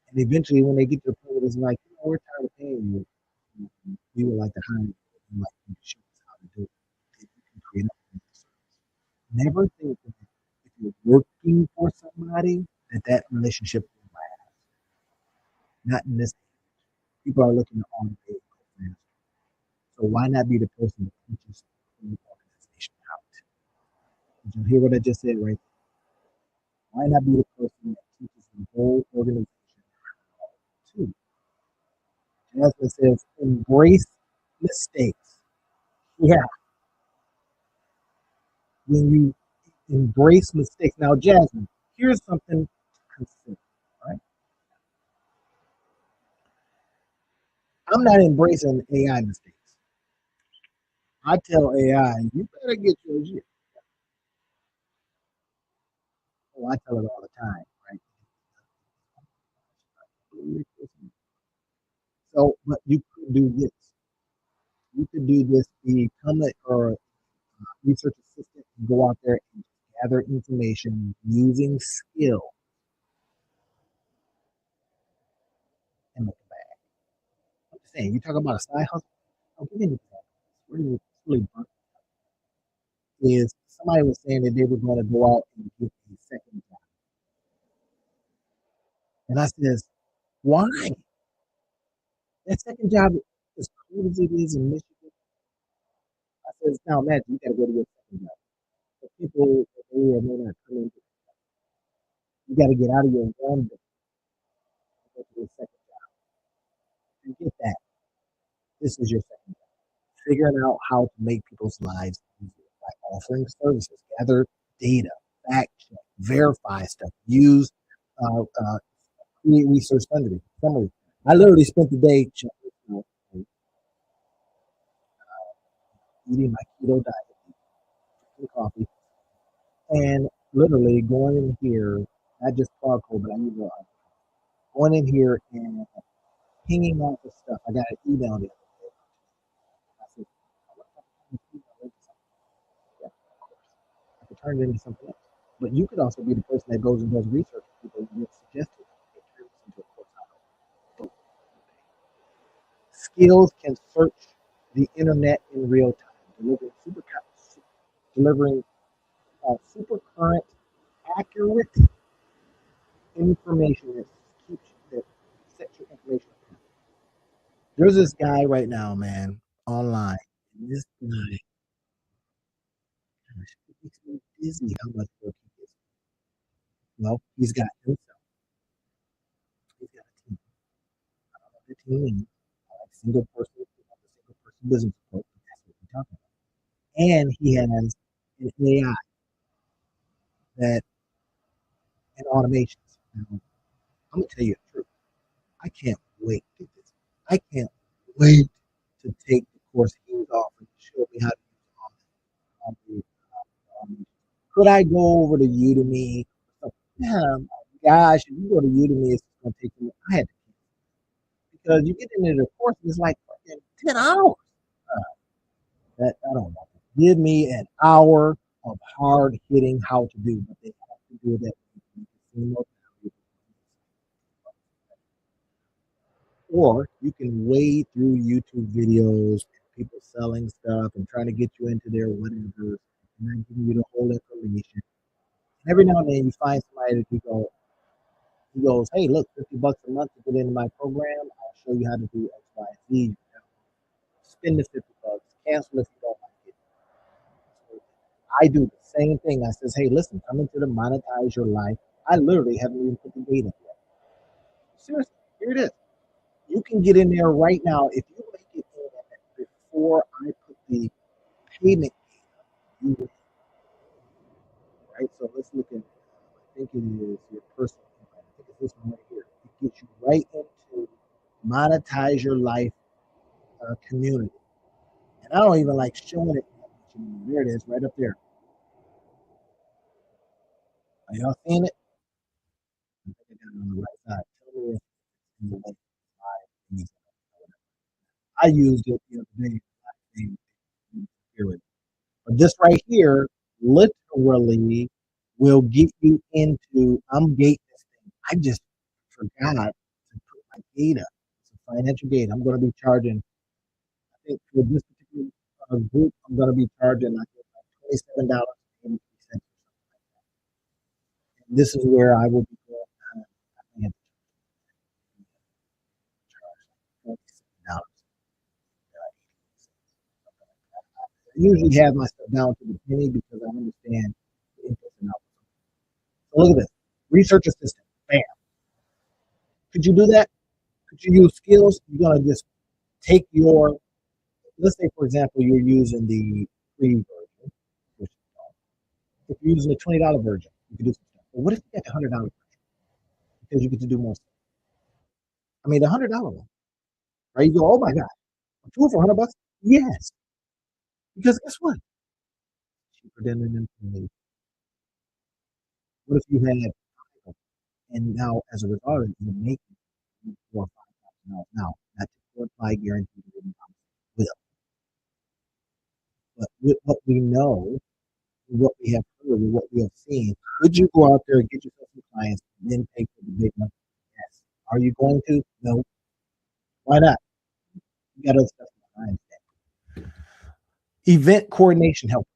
And eventually, when they get to the point where it's like, we're tired of paying you, we would like to hire you. We like to show us how to do it. If you can create a service. Never think that if you're working for somebody, that relationship will last. Not in this. People are looking to automate. So why not be the person that teaches the organization how to? Did you hear what I just said right there? Why not be the person that teaches the whole organization how to? Jasmine says, embrace mistakes. Yeah, when you embrace mistakes. Now, Jasmine, here's something to consider. Right? I'm not embracing AI mistakes. I tell AI, you better get yours. Oh, I tell it all the time, right? So, but you could do this. You could do this, become a or research assistant, and go out there and gather information using skill and make it back. I'm just saying, you talk about a side hustle. I'll give you an example. It's really burnt is somebody was saying that they were going to go out and get a second job. And I says, why? That second job, as cold as it is in Michigan, I says, now imagine you got to go to your second job. The people that may or may not come in, you got to get out of your one to go to your second job. And get that. This is your second job. Figuring out how to make people's lives easier by offering services, gather data, fact check, verify stuff, use create research summary. I literally spent the day eating my keto diet, drinking coffee, and literally going in here, not just charcoal, but I need to going in here and pinging off the stuff. I got an email the other day. I said, yeah, of course. I could turn it into something else. But you could also be the person that goes and does research with people and gets suggested and turns this into a course. Skills can search the internet in real time, delivering super current, accurate information that sets your information apart. There's this guy right now, man, online. And this guy, gosh, it makes me dizzy how much work he gets. Well, he's got himself. He's got a team. I don't know what the team is. Like single person, single person business approach. That's what we're talking about. And he has an AI that and automations. Now, I'm gonna tell you the truth. I can't wait to do this. I can't wait to take the course he's offering to show me how to use all the could I go over to Udemy? Yeah, gosh, if you go to Udemy, it's going to take me. I had to because you get into the course, it's like 10 hours. Uh, that I don't know. Give me an hour of hard hitting how to do, but they have to do that. Or you can wade through YouTube videos, people selling stuff and trying to get you into their whatever, and then giving you the whole information. And every now and then you find somebody that he goes, hey, look, $50 a month to get into my program. I'll show you how to do X, Y, Z. Spend the $50, cancel if you don't like it. So I do the same thing. I says, hey, listen, come into the monetize your life. I literally haven't even put the date up yet. Seriously, here it is. You can get in there right now. If you make it in before I put the payment you will, right? So let's look at, I think it is your personal income. I think it's this one right here. It gets you right into monetize your life community. And I don't even like showing it. There it is, right up there. Are y'all seeing it? I think I got it on the right side. Tell me if it's in the link. I used it the other day. But this right here literally will get you into. I'm gating this thing. I just forgot to put my gate up. It's a financial gate. I'm going to be charging. I think for this particular group, I'm going to be charging I think like $27.83. And this is where I will be going. I have to charge $27. I usually have my stuff down to the penny because I understand the inputs and outputs. So look at this. Research assistant. Bam. Could you do that? Could you use skills? You're gonna just take your let's say, for example, you're using the free version, which if you're using the $20 version, you can do some stuff. But what if you get the $100 version? Because you get to do more stuff. I mean, the $100 one, right? You go, oh my God, a tool for $100? Yes. Because guess what? Cheaper than an employee. What if you had, and now as a result, you're making $4,000 or $5,000 now? Not to apply guaranteed income will, but with what we know, what we have heard, and what we have seen, could you go out there and get yourself some clients and then pay for the big money? Yes. Are you going to? No. Why not? You got other stuff behind that. Event coordination help.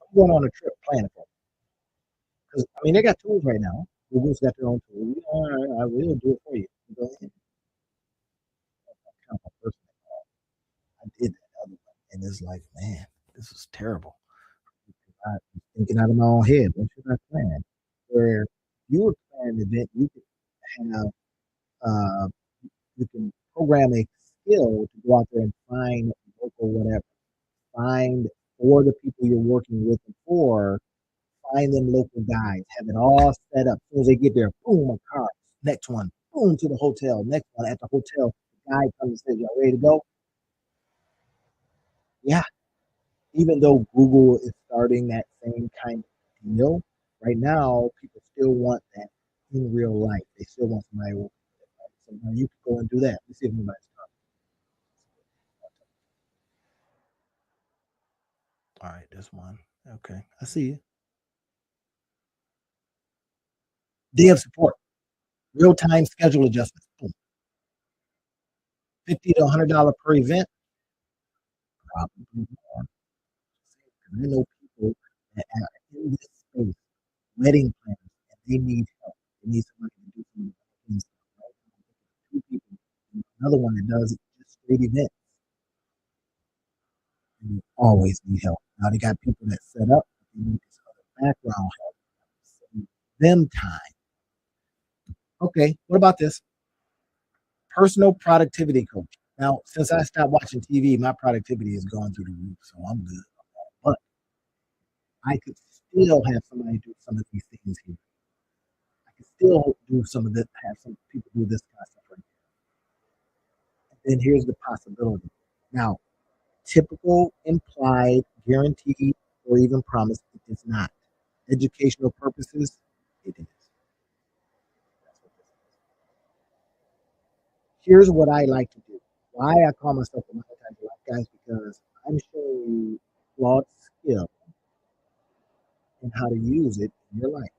If I'm going on a trip, plan it for me. Because I mean, they got tools right now. Google's got their own tool. All right, I will do it for you. Go ahead. Kind of a person. I did that other one, and it's like, man, this is terrible. I'm thinking out of my own head. What should I plan? Where you would plan an event, you could have uh, you can program a skill to go out there and find local whatever. Find for the people you're working with and for, find them local guys, have it all set up. As soon as they get there, boom, a car. Next one, boom, to the hotel. Next one at the hotel. The guy comes and says, y'all ready to go? Yeah. Even though Google is starting that same kind of deal, right now people still want that in real life. They still want somebody working with it. Right? So now you can go and do that. Let's see if anybody's talking. All right, there's one. Okay, I see you. Day of support, real time schedule adjustments. Boom. $50 to $100 per event. Probably more. I know people that are in this space, wedding planners, and they need help. They need somebody to do some things. Right? Two people. And another one that does just straight events. And they always need help. Now they got people that set up, but they need this other background help. Save them time. Okay, what about this? Personal productivity coach. Now, since I stopped watching TV, my productivity has gone through the roof, so I'm good. But I could still have somebody do some of these things here. I could still do some of this, have some people do this kind of stuff right there. And then here's the possibility. Now, typical, implied, guaranteed, or even promised, it is not. Educational purposes, it is. That's what this is. Here's what I like to do. Why I call myself a monetizer life guys, because I'm showing you flawed skill and how to use it in your life.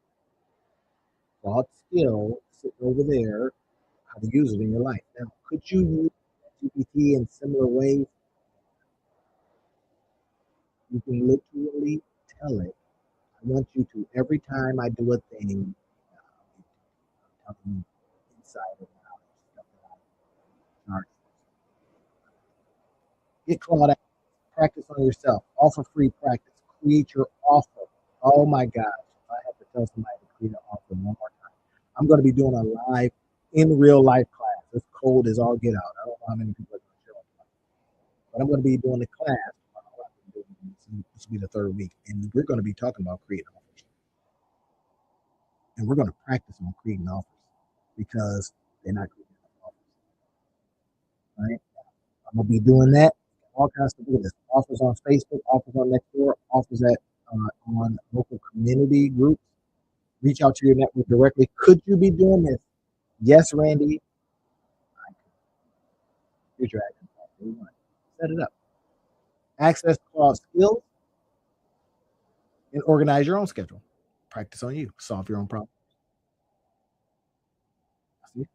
Flawed skill sitting over there, how to use it in your life. Now, could you use GPT in similar ways? You can literally tell it, I want you to, every time I do a thing, tell me inside and out stuff that I charge. Get Claude out, practice on yourself, offer free practice, create your offer. Oh my gosh, if I have to tell somebody to create an offer one more time, I'm going to be doing a live in real life class. It's cold as all get out. I don't know how many people are going to show up, but I'm going to be doing the class. This will be the third week, and we're going to be talking about creating offers, and we're going to practice on creating offers because they're not creating offers, right? I'm gonna be doing that. All kinds of stuff. Offers on Facebook, offers on Nextdoor, offers at on local community groups. Reach out to your network directly. Could you be doing this? Yes, Randy. Here's your action plan. Set it up. Access Claude skills and organize your own schedule. Practice on you. Solve your own problem. See,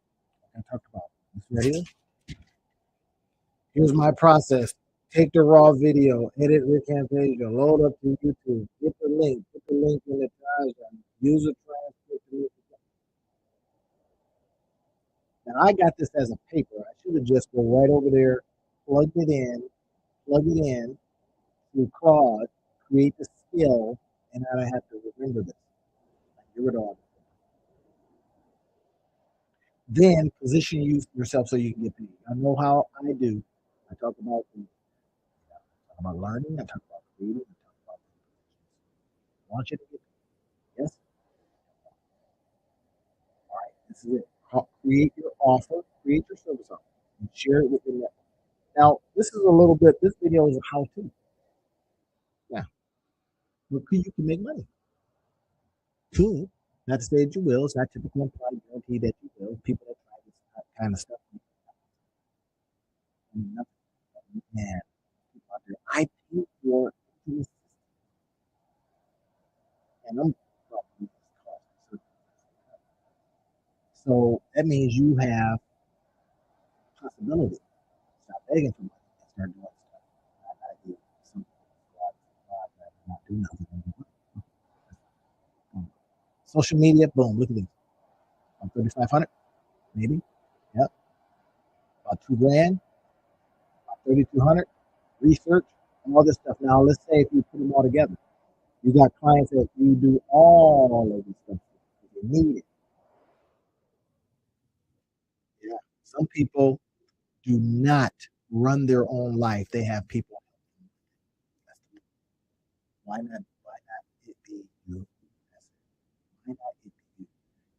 I talked about this right here. Here's my process. Take the raw video, edit Rick Camtasia, load up to YouTube, get the link, put the link in the diagram, use a transcript. Now I got this as a paper. I should have just go right over there, plug it in through Claude, create the skill, and I don't have to remember this. Get rid of all. Then position you yourself so you can get paid. I know how I do. I talk about learning. I talk about creating. I talk about I want you to get yes. All right, this is it. Create your offer, create your service offer, and share it with your network. Now, this is a little bit. This video is a how-to. Yeah, but you can make money. Cool. Not to say that you will. It's not typical employee guarantee that you will. People that try this kind of stuff, I mean, nothing. Man, I pay for this, and I'm probably so that means you have possibility. Stop begging for money and start doing stuff. I gotta do something. Not do nothing. Social media, boom, look at this. I'm 3,500, maybe. Yep. About 2 grand, about 3,200. Research, and all this stuff. Now, let's say if you put them all together, you got clients that you do all of this stuff. You need it. Yeah. Some people do not run their own life. They have people. Why not? Why not it be you? Why not it be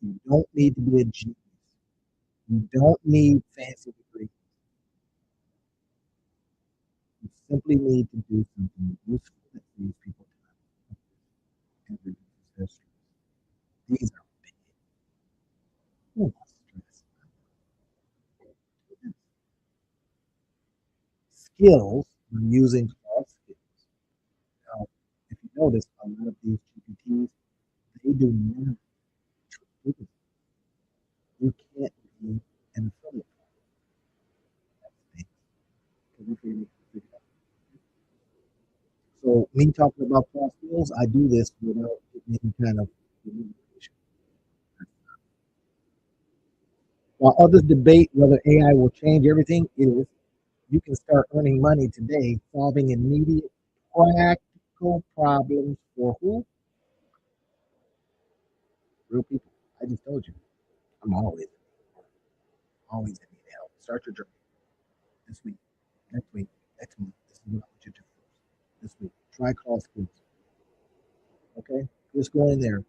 you? You don't need to be a genius. You don't need fancy degrees. You simply need to do something useful that saves people time and reduces their stress. These are big. Who wants stress? Skills. I'm using all skills. Now, if you notice, a lot of these GPTs, they do not. You can't be an affiliate. So me talking about cross skills, I do this without any kind of communication. While others debate whether AI will change everything, it is. You can start earning money today, solving immediate practical problems for who? Real people. I just told you. I'm always in need of help. Start your journey this week, next week, next month. This is what I want you to do first. This week. Try cross skills. Okay? Just go in there.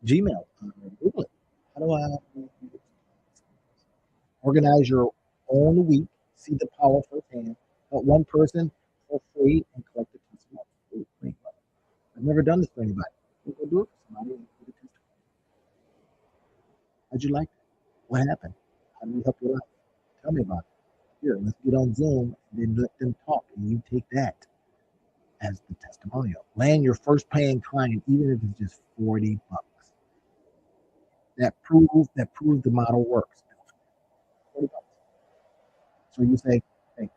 Gmail. Google it. How do I organize your own week? See the power firsthand. Help one person for free and collect the testimony. I've never done this for anybody. Go do it for somebody. How'd you like it? What happened? How did we help your life? Tell me about it. Here, let's get on Zoom and then let them talk, and you take that as the testimonial. Land your first paying client, even if it's just $40. That proves the model works. $40. So you say, hey,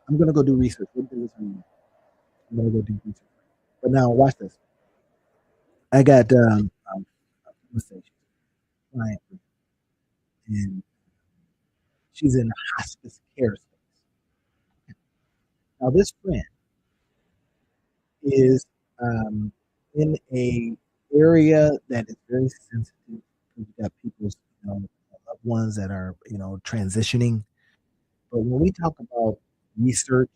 I'm gonna go do research. I'm gonna go do research. But now watch this. I got let's say client, and she's in hospice care space. Now this friend is in a area that is very sensitive. You've got people's loved ones that are transitioning. But when we talk about research,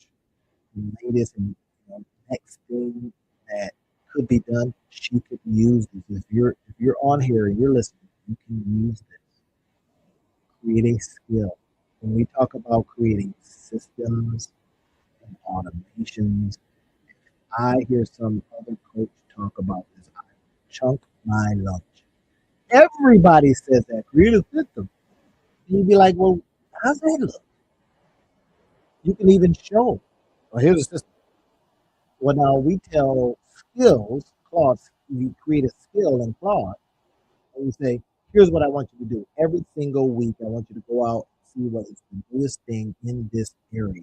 the latest and next thing that could be done, she could use this. If you're on here and you're listening, you can use this. Create a skill. When we talk about creating systems and automations, I hear some other coach talk about this. I chunk my lunch. Everybody says that. Create a system. You'd be like, well, how's that look? You can even show. Well, here's a system. Well, now we tell skills, Claude, you create a skill in Claude, and you say, here's what I want you to do. Every single week, I want you to go out and see what is the newest thing in this area.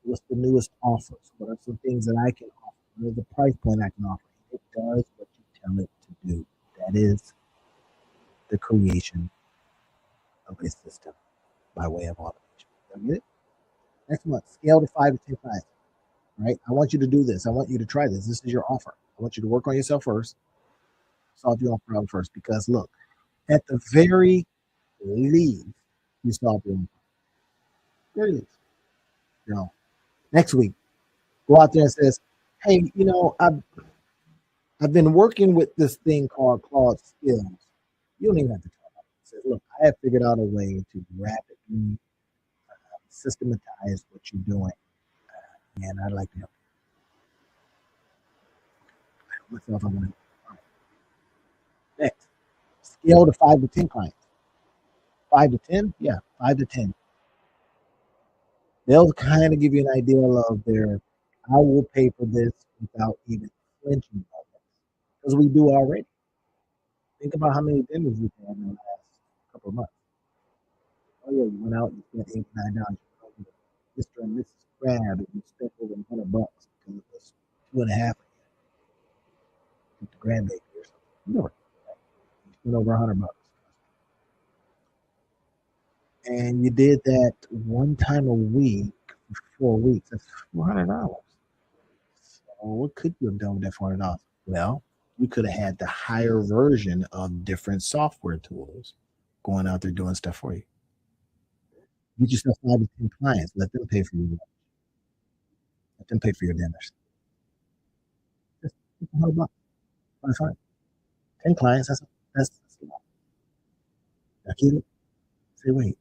What's the newest offers? What are some things that I can offer? What is the price point I can offer? It does what you tell it to do. That is the creation of a system by way of automation. You get it? Next month, scale to 5 to 10 clients. Right? I want you to do this. I want you to try this. This is your offer. I want you to work on yourself first, solve your own problem first. Because look, at the very least, you solve your own problem. Very least. You know, next week, go out there and says, hey, I've been working with this thing called Claude Skills. You don't even have to talk about it. Says, look, I have figured out a way to rapidly systematize what you're doing, and I'd like to help myself. I'm going to next scale to 5 to 10 clients. 5 to 10, yeah, 5 to 10. They'll kind of give you an idea of their. I will pay for this without even flinching about this because we do already. Think about how many dinners we've had in the last couple of months. Oh yeah, you went out and spent $89. Mr. and Mrs. Crab, and you spent over $100 because it was 2.5 with the grandbaby or something. Whatever. You spent over $100. And you did that one time a week for 4 weeks. That's $400. So what could you have done with that $400? Well, you could have had the higher version of different software tools going out there doing stuff for you. Get yourself 5 to 10 clients. Let them pay for you. Let them pay for your dinners. Just $100. That's fine. 10 clients. That's a lot. Now get it. Say, wait.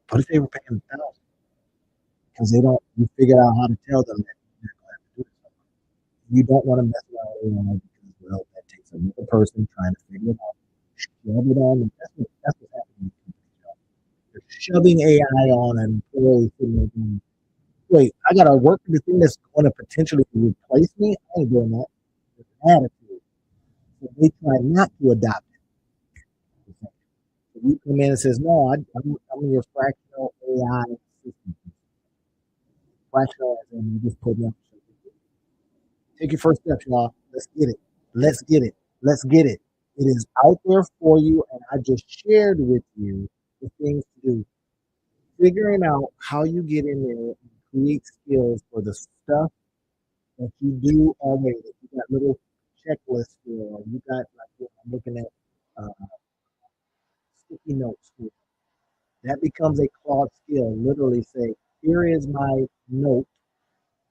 What if they were paying 1,000? Because they don't. You figured out how to tell them that they're going to have to do it. You don't want to mess around because well, that takes another person trying to figure it out. Shove it on. That's what's happening. You're shoving AI on an employee sitting there going, wait, I got to work with the thing that's going to potentially replace me. I ain't doing that. It's an attitude. So they try not to adopt it. So you come in and says, no, I'm your fractional AI assistant. Fractional, and you just put me up. Take your first step, y'all. Let's get it. Let's get it. Let's get it. It is out there for you, and I just shared with you the things to do. Figuring out how you get in there and create skills for the stuff that you do already. You got little checklists for. You got like I'm looking at sticky notes for. That becomes a Claude skill. Literally say, here is my note.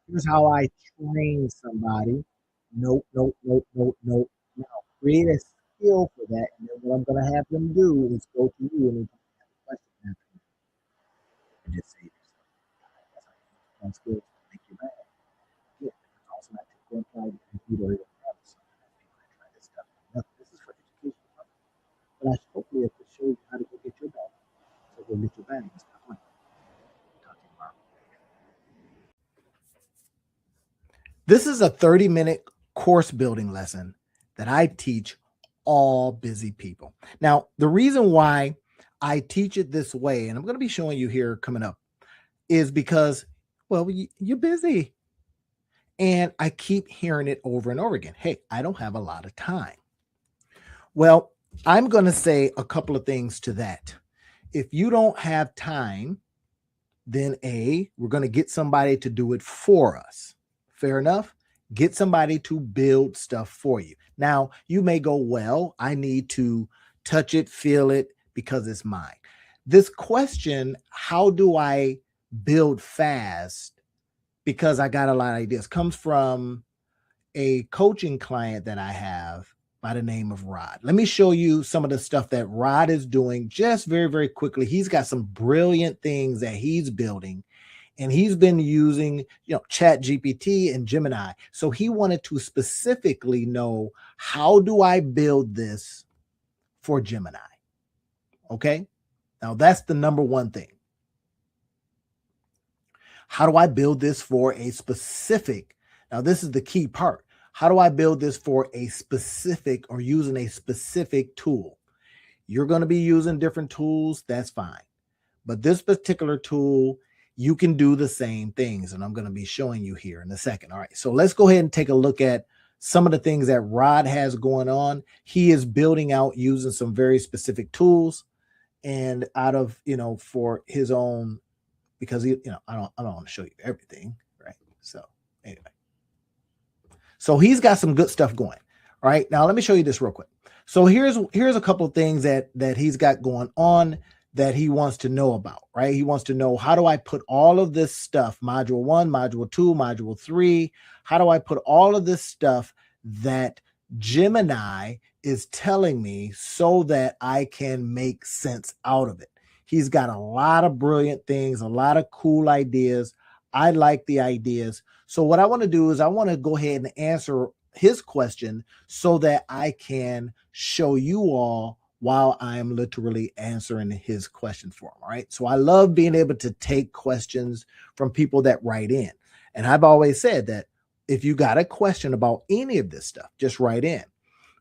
Here's how I train somebody. Note, note, note, note, note. Now create a skill for that, and then what I'm going to have them do is go to you and have a question after you. And just say yourself. That's how you use one skill to make you mad. Yeah, it's also not to go and try to compete or even have something that people that try this stuff. Nothing. This is for education purposes. But I hopefully I could show you how to go get your bag. So go get your bag and stop playing. Talk to you tomorrow. This is a 30-minute course building lesson that I teach all busy people. Now, the reason why I teach it this way, and I'm going to be showing you here coming up, is because, well, you're busy. And I keep hearing it over and over again. Hey, I don't have a lot of time. Well, I'm going to say a couple of things to that. If you don't have time, then we're going to get somebody to do it for us. Fair enough? Get somebody to build stuff for you. Now, you may go, well, I need to touch it, feel it, because it's mine. This question, how do I build fast? Because I got a lot of ideas, comes from a coaching client that I have by the name of Rod. Let me show you some of the stuff that Rod is doing just very, very quickly. He's got some brilliant things that he's building, and he's been using, Chat GPT and Gemini. So he wanted to specifically know, how do I build this for Gemini? Okay. Now that's the number one thing. How do I build this for a specific? Now, this is the key part. How do I build this for a specific or using a specific tool? You're going to be using different tools. That's fine. But this particular tool, you can do the same things. And I'm going to be showing you here in a second. All right. So let's go ahead and take a look at some of the things that Rod has going on. He is building out using some very specific tools and out of, for his own, because I don't want to show you everything, right? So anyway, so he's got some good stuff going. All right, now let me show you this real quick. So here's a couple of things that he's got going on that he wants to know about, right? He wants to know, how do I put all of this stuff, module 1, module 2, module 3, how do I put all of this stuff that Gemini is telling me so that I can make sense out of it? He's got a lot of brilliant things, a lot of cool ideas. I like the ideas. So what I want to do is I want to go ahead and answer his question so that I can show you all while I'm literally answering his question for him. All right. So I love being able to take questions from people that write in. And I've always said that if you got a question about any of this stuff, just write in.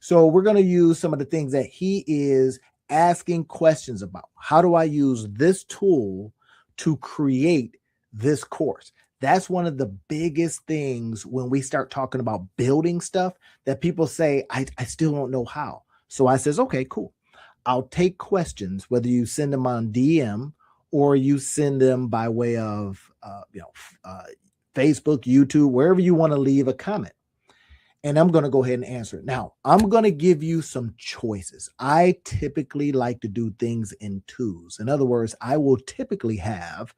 So we're going to use some of the things that he is asking questions about. How do I use this tool to create this course? That's one of the biggest things when we start talking about building stuff that people say, I still don't know how. So I says, okay, cool. I'll take questions, whether you send them on DM or you send them by way of, Facebook, YouTube, wherever you want to leave a comment. And I'm going to go ahead and answer it. Now, I'm going to give you some choices. I typically like to do things in twos. In other words, I will typically have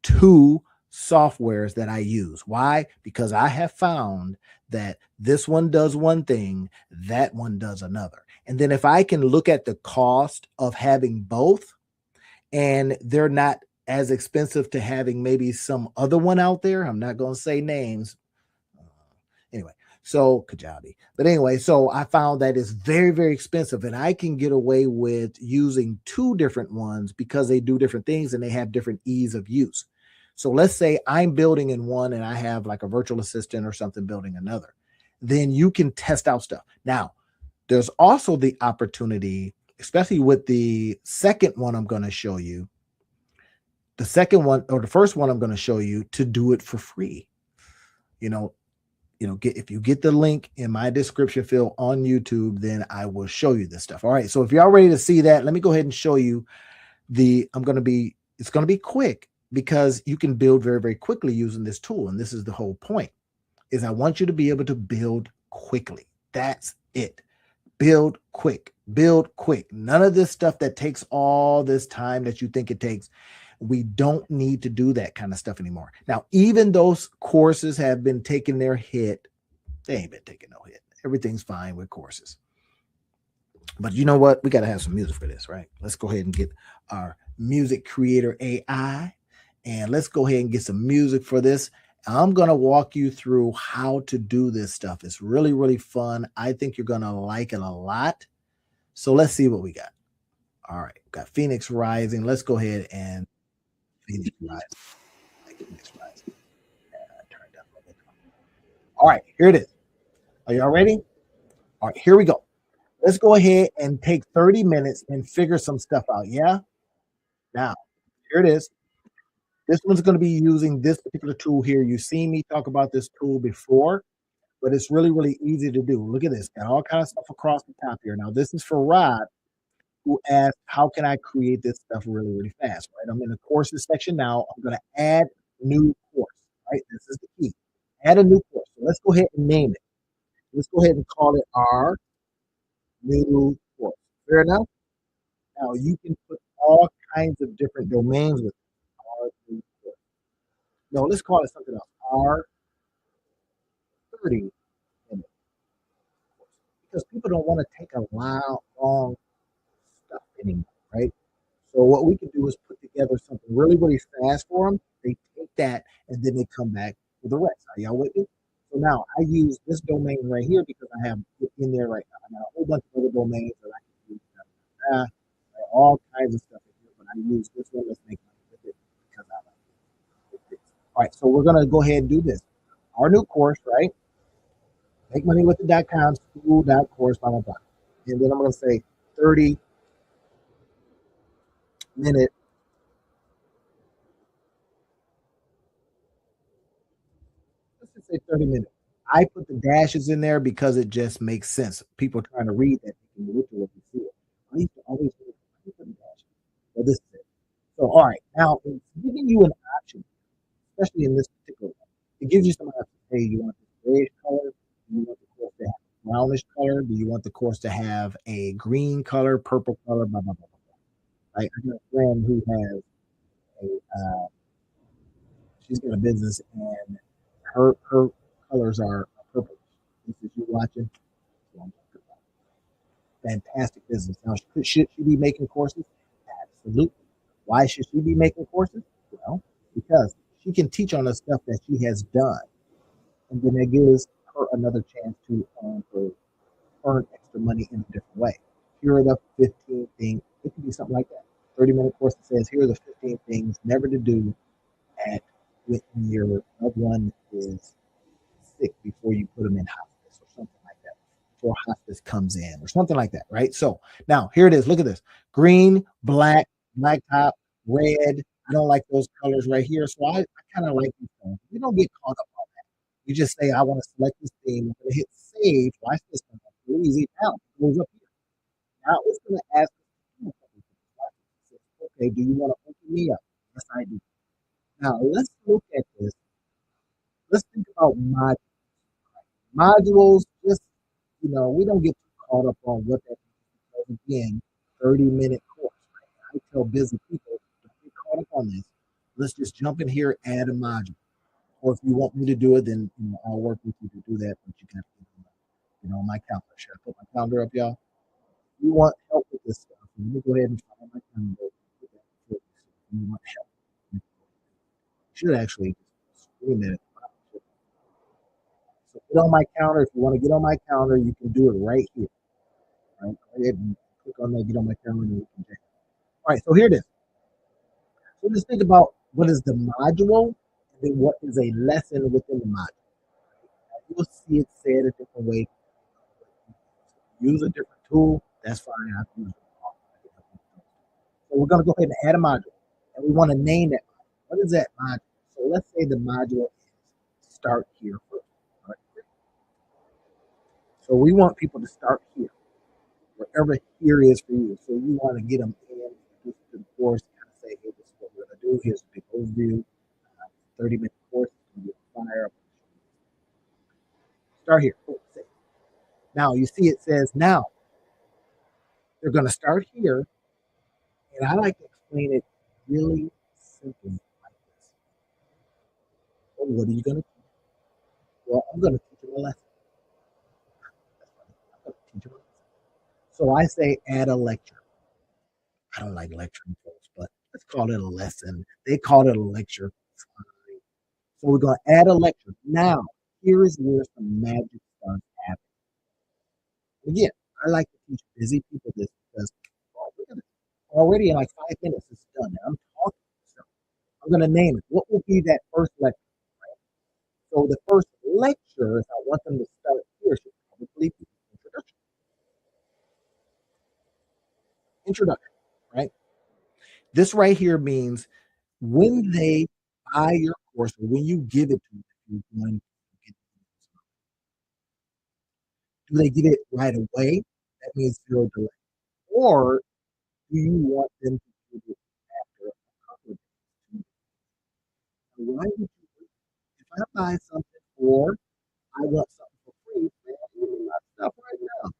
two softwares that I use. Why? Because I have found that this one does one thing, that one does another. And then if I can look at the cost of having both, and they're not as expensive to having maybe some other one out there, I'm not going to say names. Anyway, so Kajabi. But anyway, so I found that it's very, very expensive, and I can get away with using two different ones because they do different things and they have different ease of use. So let's say I'm building in one and I have like a virtual assistant or something building another. Then you can test out stuff. Now, there's also the opportunity, especially with the second one I'm going to show you, the second one or the first one I'm going to show you, to do it for free. If you get the link in my description field on YouTube, then I will show you this stuff. All right. So if you're all ready to see that, let me go ahead and show you it's going to be quick because you can build very, very quickly using this tool. And this is the whole point, is I want you to be able to build quickly. That's it. Build quick, build quick. None of this stuff that takes all this time that you think it takes. We don't need to do that kind of stuff anymore. Now, even those courses have been taking their hit. They ain't been taking no hit. Everything's fine with courses. But you know what? We got to have some music for this, right? Let's go ahead and get our music creator AI, and let's go ahead and get some music for this. I'm going to walk you through how to do this stuff. It's really, really fun. I think you're going to like it a lot. So let's see what we got. All right. Got Phoenix Rising. Let's go ahead and Phoenix Rising. All right, here it is. Are y'all ready? All right, here we go. Let's go ahead and take 30 minutes and figure some stuff out. Yeah. Now, here it is. This one's going to be using this particular tool here. You've seen me talk about this tool before, but it's really, really easy to do. Look at this. Got all kinds of stuff across the top here. Now, this is for Rod, who asked, how can I create this stuff really, really fast, right? I'm in the courses section now. I'm going to add new course, right? This is the key. Add a new course. So let's go ahead and name it. Let's go ahead and call it our new course. Fair enough? Now, you can put all kinds of different domains with our new course. No, let's call it something else. Our 30-minute course. Because people don't want to take a long stuff anymore, right? So what we can do is put together something really, really fast for them. They take that and then they come back with the rest. Are y'all with me? So now I use this domain right here because I have it in there right now. I got a whole bunch of other domains that I can use. All kinds of stuff in here, but I use this one. Let's make money with it because I like it. All right, so we're gonna go ahead and do this. Our new course, right? Make money with the.com, school.course, blah, blah, blah. And then I'm gonna say 30-minute. Let's just say 30 minutes. I put the dashes in there because it just makes sense. People trying to read that, they can literally see it. I used to always put the dashes. So this is it. So, all right, now it's giving you an option, especially in this particular one. It gives you some options. Hey, you want this grayish color? Do you want the course to have a brownish color? Do you want the course to have a green color, purple color, blah, blah, blah, blah. Right? I got a friend who has she's got a business, and her colors are purple. This is you watching. Fantastic business. Now, should she be making courses? Absolutely. Why should she be making courses? Well, because she can teach on the stuff that she has done, and then it gives her another chance to earn extra money in a different way. Here are the 15 things. It could be something like that. 30-minute course that says, here are the 15 things never to do at when your loved one is sick before you put them in hospice or something like that. Before hospice comes in or something like that, right? So now here it is. Look at this. Green, black, black top, red. I don't like those colors right here. So I kind of like these things. You don't get caught up on that. You just say, I want to select this thing. I'm going to hit save. Watch this one. Really easy. Now it goes up here. Now it's going to ask, okay, do you want to open me up? Yes, I do. Now let's look at this. Let's think about modules. Just, we don't get too caught up on what that means because again, 30-minute course. Right? I tell busy people, don't get caught up on this. Let's just jump in here, add a module. Or if you want me to do it, then I'll work with you to do that. But you got to on my calendar. Should I put my calendar up, y'all? If you want help with this stuff, let me go ahead and find my calendar. You want help? You should actually screen it. So get on my calendar. If you want to get on my calendar, you can do it right here. Right? Go ahead and click on that, get on my calendar. And you can check. All right, so here it is. So just think about what is the module and then what is a lesson within the module. You will see it said a different way. Use a different tool, that's fine. I've used it. So we're going to go ahead and add a module. And we want to name that module. What is that module? So let's say the module is start here first. Right? So we want people to start here, wherever here is for you. So you want to get them in to the course, kind of say, hey, this is what we're going to do. Here's a big overview. 30-minute course. Fire. Start here. Now you see it says now. They're going to start here. And I like to explain it really simply like this. Well, what are you going to teach? Well, I'm going to teach them a lesson. I'm going to teach them a lesson. So I say add a lecture. I don't like lecturing folks, but let's call it a lesson. They call it a lecture. So we're going to add a lecture. Now, here is where some magic starts happening. Again, I like to teach busy people this because look at it. Already in like 5 minutes, it's done. And I'm talking. So I'm going to name it. What will be that first lecture? So the first lecture, if I want them to start here, should probably be introduction. Introduction, right? This right here means when they buy your course or when you give it to them, you're going to get do they get it right away? That means zero delay. Or do you want them to get it after a couple of days? Why would you, if I buy something or I want something for free, man, give me my stuff right now.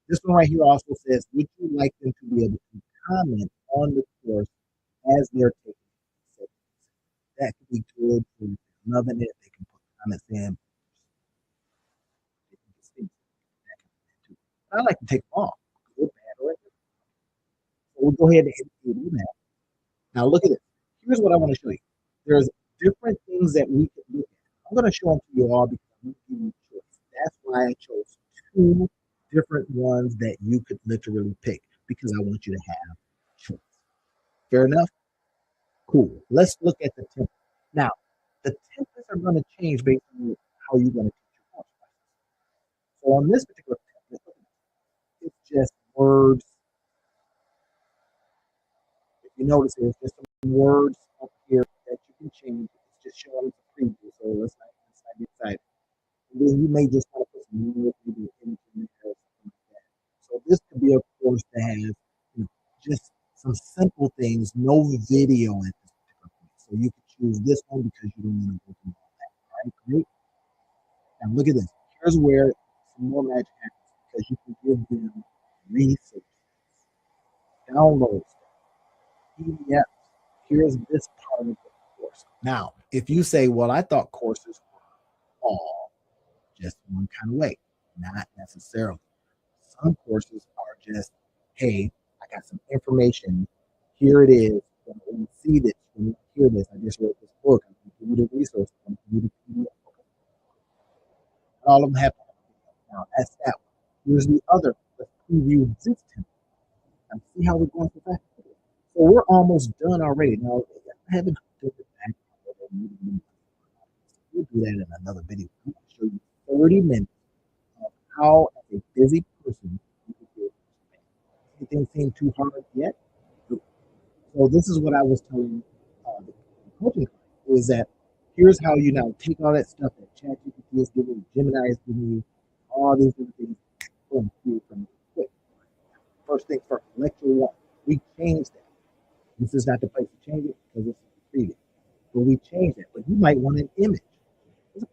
This one right here also says, would you like them to be able to comment on the course as they're taking it? So that could be good for loving it. They can put comments in. I like to take them off. Good, bad, or indifferent. So we'll go ahead and do that. Now look at this. Here's what I want to show you. There's different things that we can look at. I'm going to show them to you all because I'm going to give you choice. That's why I chose two different ones that you could literally pick because I want you to have choice. Fair enough? Cool. Let's look at the template. Now, the templates are going to change based on how you're going to teach your course. So on this particular template, it's just words. If you notice, there's just some words up here that you can change. It's just showing the preview, so let's not get excited. And then you may just want to put some music, maybe an image in there or something like that. So this could be a course that has just some simple things, no video at this particular point. So you can choose this one because you don't want to go through all that. All right, great. Now look at this. Here's where some more magic happens because you can give them resources. downloads, PDFs. Here's this part of the course. Now, if you say, well, I thought courses were all just one kind of way, not necessarily. Some courses are just, hey, I got some information. Here it is. When you see this, when you hear this, I just wrote this book. I'm going to give you the resource. I'm going to give you the PDF. All of them have. Now, that's that one. Here's the other. Let's preview this template. And see how we're going so fast. So we're almost done already. Now, I haven't done it back. We'll do that in another video. I'm going to show you 30 minutes of how, as a busy person, you can do it. Anything seem too hard yet? So this is what I was telling the coaching client, is that here's how you now take all that stuff that ChatGPT is giving you, Gemini is giving you, all these different things, boom, do it from quick. First things first, lecture one. We changed that. This is not the place to change it because this is treated. But we changed it. But you might want an image. And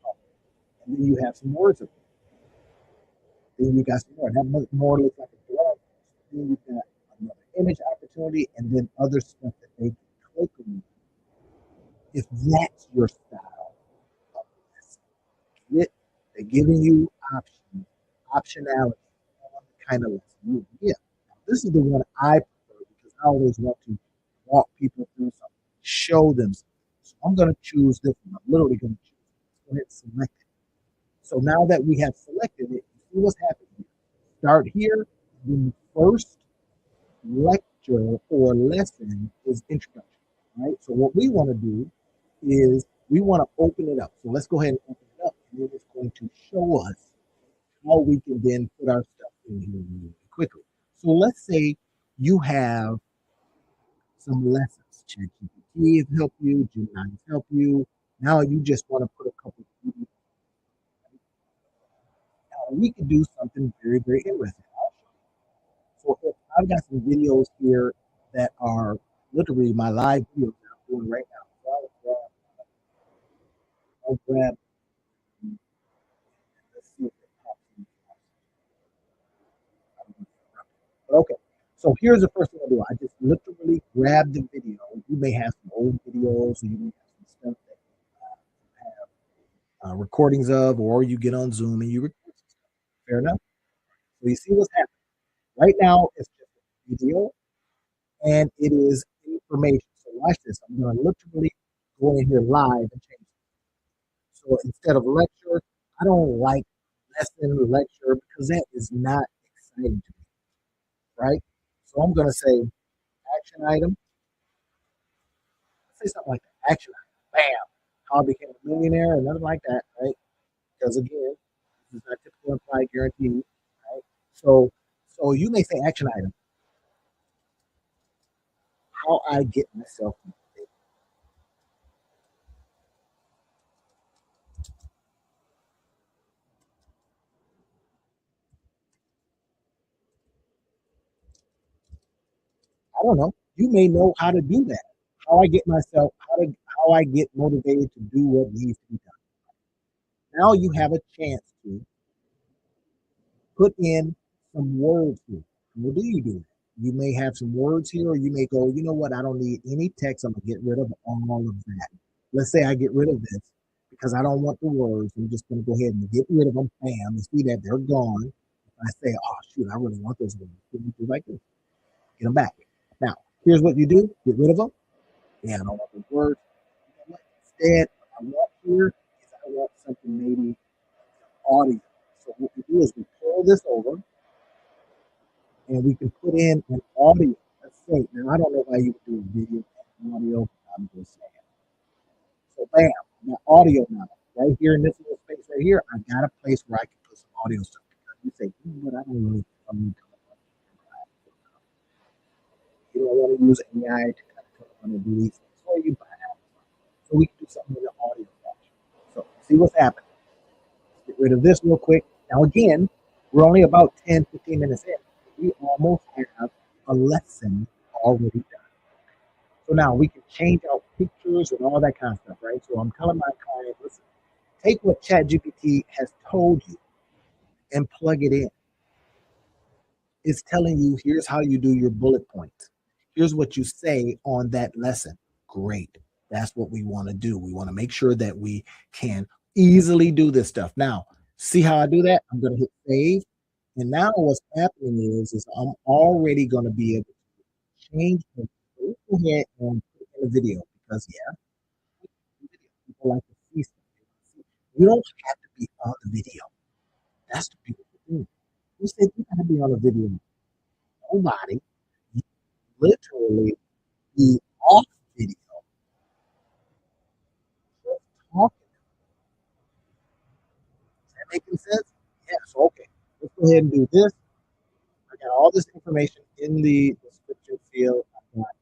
then you have some words of it. Then you got some more. That more looks like a blog. Then you've got another image opportunity and then other stuff that they can click on. If that's your style of lesson, they're giving you options, optionality, kind of lesson. Yeah. This is the one I prefer because I always want to walk people through something, show them something. So I'm going to choose this one. I'm literally going to choose it. Go ahead and select it. So now that we have selected it, see what's happening here. Start here. The first lecture or lesson is introduction, right? So what we want to do is we want to open it up. So let's go ahead and open it up, and then it's going to show us how we can then put our stuff in here really quickly. So let's say you have some lessons. ChatGPT has helped you, Gemini has helped you. Now you just want to put a couple of videos. Now we can do something very, very interesting. So if I've got some videos here that are literally my live videos that I'm doing right now. So I'll grab let's see if it pops in. Okay. So here's the first thing I do. I just literally grab the video. You may have some old videos, or you may have some stuff that you have recordings of, or you get on Zoom and you record some stuff. Fair enough. So you see what's happening. Right now, it's just a video, and it is information. So watch this. I'm going to literally go in here live and change it. So instead of lecture, I don't like lesson lecture because that is not exciting to me, right? So I'm going to say action item. Say something like that. Action item. Bam. How I became a millionaire or nothing like that, right? Because again, this is not typical implied guarantee, right? So you may say action item. How I get myself motivated. I don't know. You may know how to do that. How I get myself, how I get motivated to do what needs to be done. Now you have a chance to put in some words here. What do you do? You may have some words here, or you may go, you know what, I don't need any text. I'm gonna get rid of all of that. Let's say I get rid of this because I don't want the words. I'm just gonna go ahead and get rid of them. Bam, and see that they're gone. If I say, oh shoot, I really want those words. What do you do like this? Get them back. Now, here's what you do: get rid of them. Yeah, I don't want those words. Instead, what I want here is I want something maybe audio. So what we do is we pull this over and we can put in an audio. Let's say, now I don't know why you would do video and audio. I'm just saying. So bam, my audio now. Right here in this little space right here, I got a place where I can put some audio stuff. Because you say, you know what, I don't really you don't want to use AI to kind of tell them to do these things for you, but so we can do something in the audio function. So see what's happening. Get rid of this real quick. Now again, we're only about 10, 15 minutes in. We almost have a lesson already done. So now we can change out pictures and all that kind of stuff, right? So I'm telling my client, listen, take what ChatGPT has told you and plug it in. It's telling you, here's how you do your bullet points. Here's what you say on that lesson. Great. That's what we want to do. We want to make sure that we can easily do this stuff. Now, see how I do that? I'm going to hit save. And now what's happening is I'm already going to be able to change the go ahead and put in a video because yeah, people like to see stuff. You don't have to be on the video. That's the beautiful thing. Who said you got to be on a video? Nobody. You literally be off video, just talking. Is that making sense? Yes. Okay. Let's go ahead and do this. I got all this information in the description field. I've got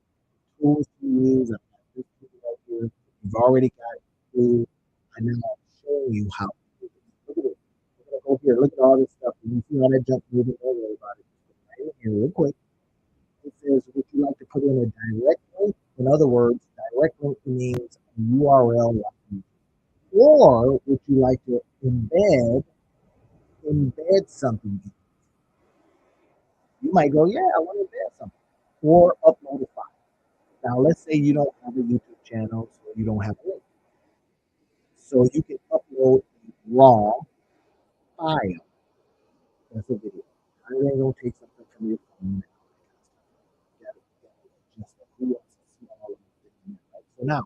tools to use. I've got this tool right here. You've already got it through. I now I'm showing you how to do this. Look at it. We're gonna go here. Look at all this stuff. You see all that junk moving. Don't worry about it. Just right in here real quick. It says, would you like to put in a direct link? In other words, direct link means a URL like YouTube. Or would you like to embed something? You might go, yeah, I want to embed something. Or upload a file. Now, let's say you don't have a YouTube channel, so you don't have a link. So you can upload a raw file. That's a video. I ain't gonna take something from your phone. So now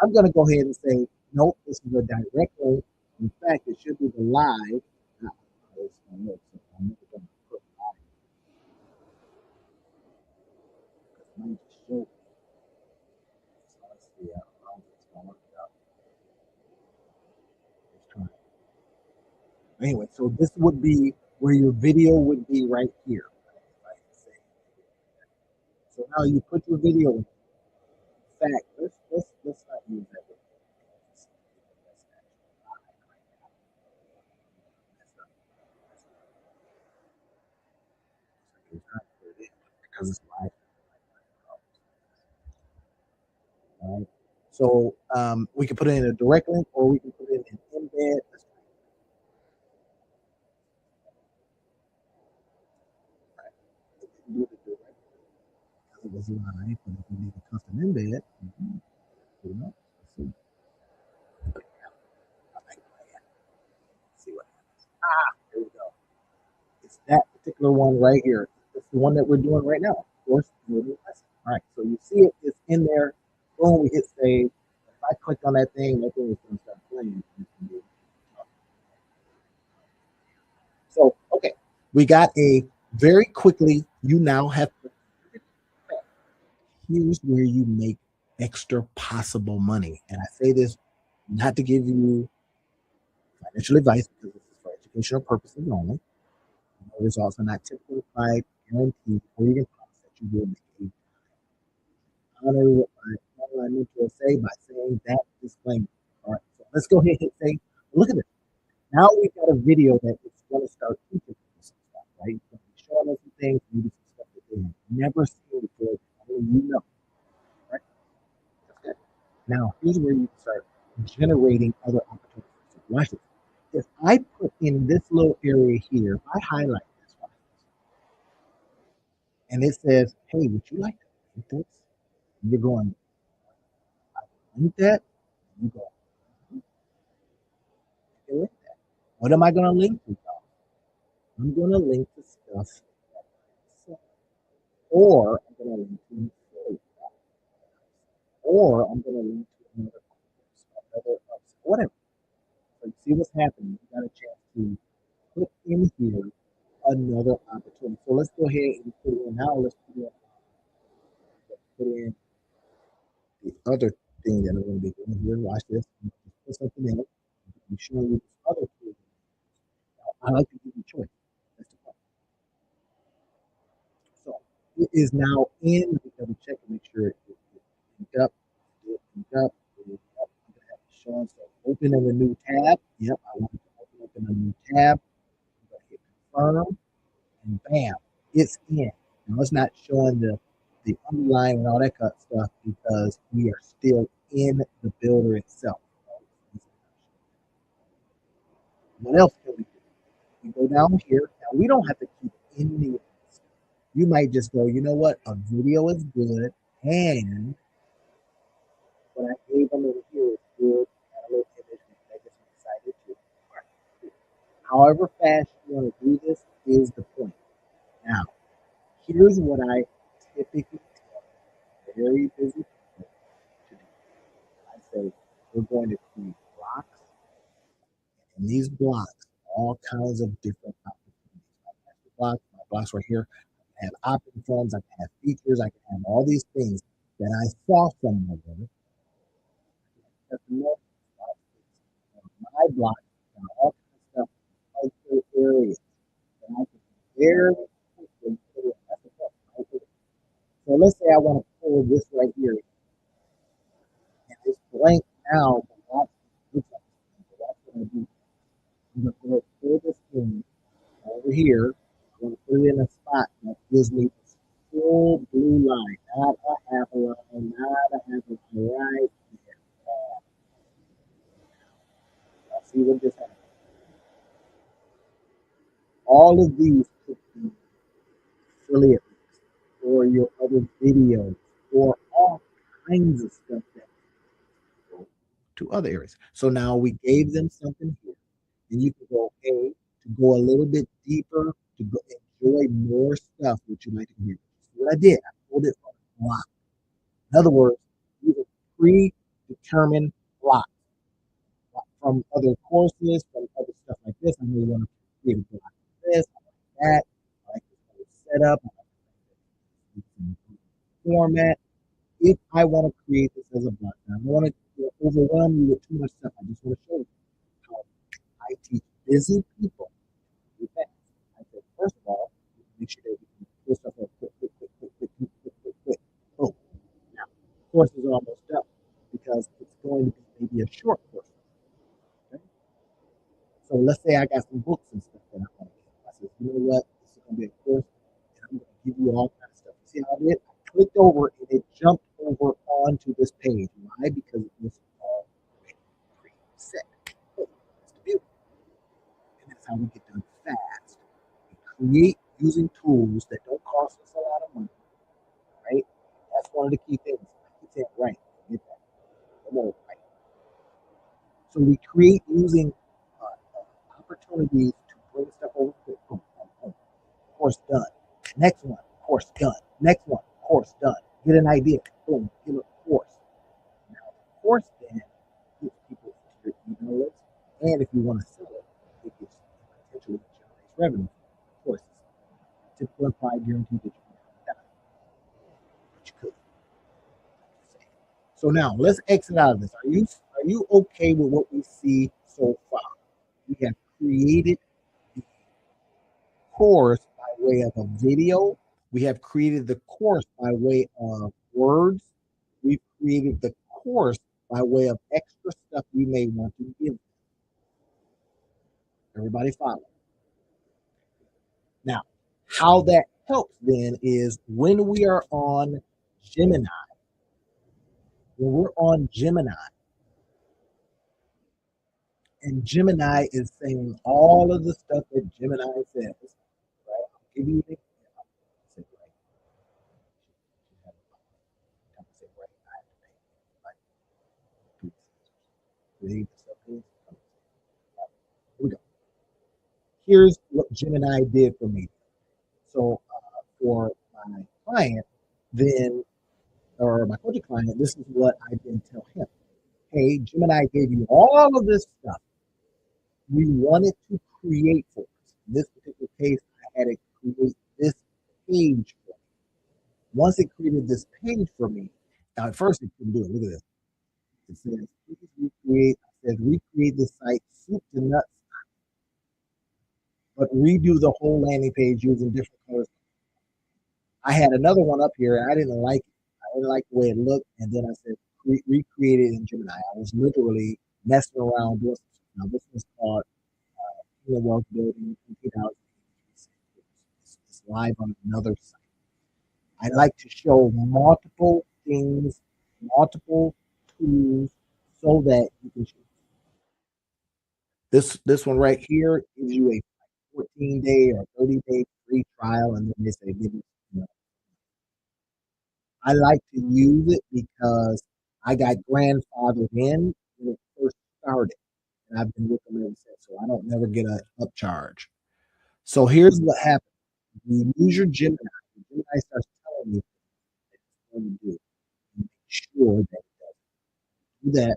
I'm gonna go ahead and say, nope, this is a direct link. In fact, it should be the live. Not this one, look, so I'm never gonna put live because it might just show. So let's see how it's gonna work it out. Let's try it. Anyway, so this would be where your video would be right here. Right? So now you put your video in. In fact, let's not use that. Because it's live. Right? So we can put it in a direct link or we can put it in an embed. Right. Do the direct because it was live, but if we need a custom embed, you know, let's see. See what happens. Here we go. It's that particular one right here. It's the one that we're doing right now. Of course, all right. So you see it, it's in there. Boom, we hit save. If I click on that thing is going to start playing. So, okay, we got a very quickly, you now have, here's where you make extra possible money. And I say this not to give you financial advice because this is for educational purposes only. It is also not typical by guaranteed or even promise that you will make honor what my online mentor say by saying that disclaimer. All right, so let's go ahead and say, look at this. Now we've got a video that is going to start teaching people some stuff, right? It's going to be showing us some things, maybe some stuff that they have never seen before. Only you know, right? That's good. Now here's where you start generating other opportunities. So watch this. If I put in this little area here, if I highlight this one, and it says, "Hey, would you like to link this?" And you're going, "I link that." And you go, "I link that." What am I going to link to? I'm going to link to stuff, or I'm going to link to or I'm going to link to another course, whatever. So you see what's happening. You got a chance to put in here another opportunity. So let's go ahead and put in now. Let's put in the other thing that I'm going to be doing here. Watch this. Put something in. I'm showing you this other tool. I like to give you choice. That's the point. So it is now in. We double check and make sure it's linked up. Linked up. Linked up. I'm going to have to show it. So open in a new tab. Yep, I want it to open up in a new tab. I'm going to hit confirm. And bam, it's in. Now it's not showing the underlying and all that kind of stuff because we are still in the builder itself. What else can we do? We go down here. Now we don't have to keep any of this. You might just go, you know what? A video is good, and what I gave them in here is good. Got a little image, they just excited too. However fast you want to do this is the point. Now, here's what I typically tell very busy people to do. I say, we're going to create blocks, and these blocks, all kinds of different opportunities. My blocks right here. I can have opt-in forms, I can have features, I can have all these things that I saw somewhere. My blocks and all kinds of stuff, other areas that I can very quickly put in. That's the point, right? So let's say I want to pull this right here, and it's blank now, but watch, looks like so that's what I do. I'm going to pull this in over here. I'm going to put it in a spot that gives me this full blue line, not a half a line, not a half a line, right there. See what just happened. All of these could be affiliate links or your other videos or all kinds of stuff that go to other areas. So now we gave them something here, and you can go, hey, to go a little bit deeper, to go enjoy more stuff, which you like to hear. So what I did, I pulled it from a block. In other words, these are predetermined blocks from other courses, from other stuff like this. I know you want to create a block like this, I like that, I like this setup, I like this format. If I want to create this as a block, I don't want to overwhelm you with too much stuff. I just want to show you how I teach busy people to do fast. I said, first of all, make sure that you can pull stuff up quick, quick, quick, quick, quick, quick, quick, quick, quick. Oh, now, course is almost done because it's going to be maybe a short course. Okay? So let's say I got some books and stuff that I want to get. I said, you know what? This is going to be a course, and I'm going to give you all kinds of stuff. See how I did? I clicked over and it jumped over onto this page. Why? Because it was already preset. Oh, that's the beauty. And that's how we get done fast. We create using tools that don't cost us a lot of money, right? That's one of the key things. I keep saying, right, get that. Come on, right. So we create using opportunities to bring stuff over quick. Boom, boom, boom. Course done. Next one, course done. Next one, course done. Get an idea. Boom, give a course. Now, the course then gives people to your email list. And if you want to sell it, it gives potentially generates revenue. Of course, it's typical implied guarantee that you can die. But you could. So now let's exit out of this. Are you okay with what we see so far? We have created the course by way of a video. We have created the course by way of words. We've created the course by way of extra stuff we may want to give. Everybody follow? Now, how that helps then is when we are on Gemini, when we're on Gemini, and Gemini is saying all of the stuff that Gemini says, right? I'll give you an example. Here we go. Here's what Gemini did for me. So for my client, then, or my coaching client, this is what I then tell him. Hey, Gemini gave you all of this stuff. We wanted to create for us. In this particular case, I had to create this page for me. Once it created this page for me, now at first it couldn't do it. Look at this. It says, please recreate. It says, recreate the site soup to nuts, but redo the whole landing page using different colors. I had another one up here, and I didn't like it. I didn't like the way it looked, and then I said, recreate it in Gemini. I was literally messing around doing something. Now, this was called Wealth Building in 2006. It's live on another site. I like to show multiple things, multiple tools, so that you can choose. This one right here gives you a 14-day or 30-day free trial, and then they say give me I like to use it because I got grandfathered in when it first started, and I've been with them ever since, so I don't never get a upcharge. So here's what happens. You use your Gemini. The Gemini starts telling you what it's going to do. You make sure that it does do that,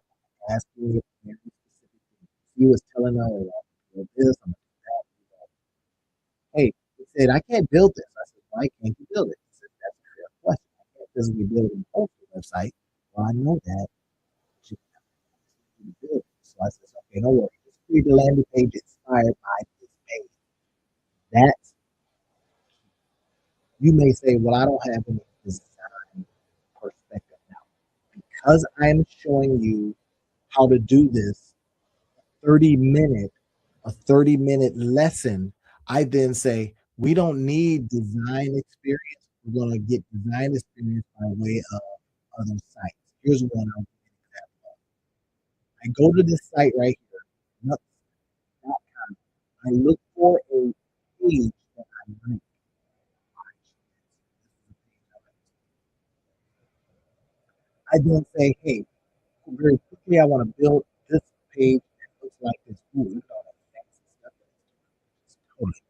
asking it very specific things. He was telling her, I'm this, I'm that. Hey, he said, I can't build this. I said, why can't you build it? He said, that's a fair question. I can't physically build it on the website. Well, I know that. She can build it. So I said, okay, no worries. Just create the landing page inspired by this page. That's, you may say, well, I don't have any design perspective now. Because I'm showing you how to do this 30 minute, a 30-minute lesson, I then say, we don't need design experience. We're going to get design experience by way of other sites. Here's one I'll give you an example. I go to this site right here, nuts.com. I look for a page that I like. I then say, hey, very quickly, I want to build this page that looks like this. Ooh, look at all that fancy stuff. It's totally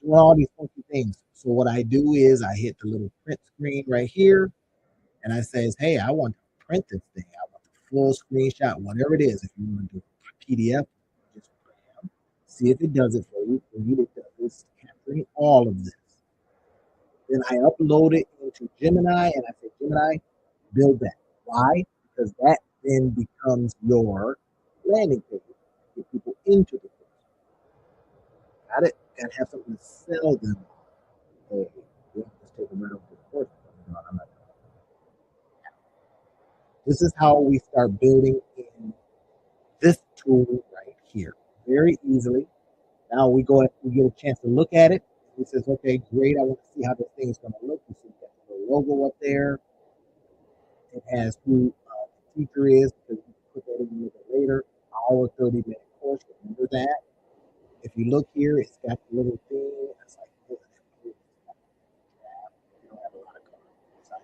doing all these funky things. So what I do is I hit the little print screen right here, and I says, hey, I want to print this thing. I want the full screenshot, whatever it is. If you want to do a PDF, just see if it does it for you. For you, it does. It's capturing all of this. Then I upload it into Gemini, and I say, Gemini, build that. Why? Because that then becomes your landing page. Get people into the course. Got it? Got to have something to sell them. Hey, you don't just take them right over to the course. No, I'm not. This is how we start building in this tool right here. Very easily. Now we get a chance to look at it. He says, okay, great. I want to see how this thing is going to look. You see the logo up there. It has who the teacher is because you can put that in a little bit later. Our 30-minute course. Remember that. If you look here, it's got the little thing. It's like this. You don't have a lot of color.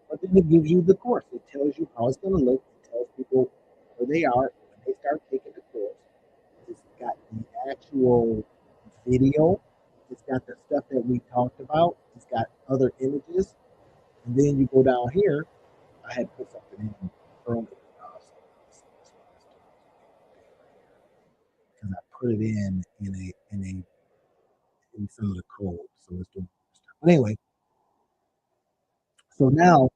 But then it gives you the course. It tells you how it's going to look. It tells people where they are when they start taking the course. It's got the actual video. It's got the stuff that we talked about. It's got other images. And then you go down here. I had put something in earlier. Because I put it in some of the code. So it's doing stuff. But anyway, so now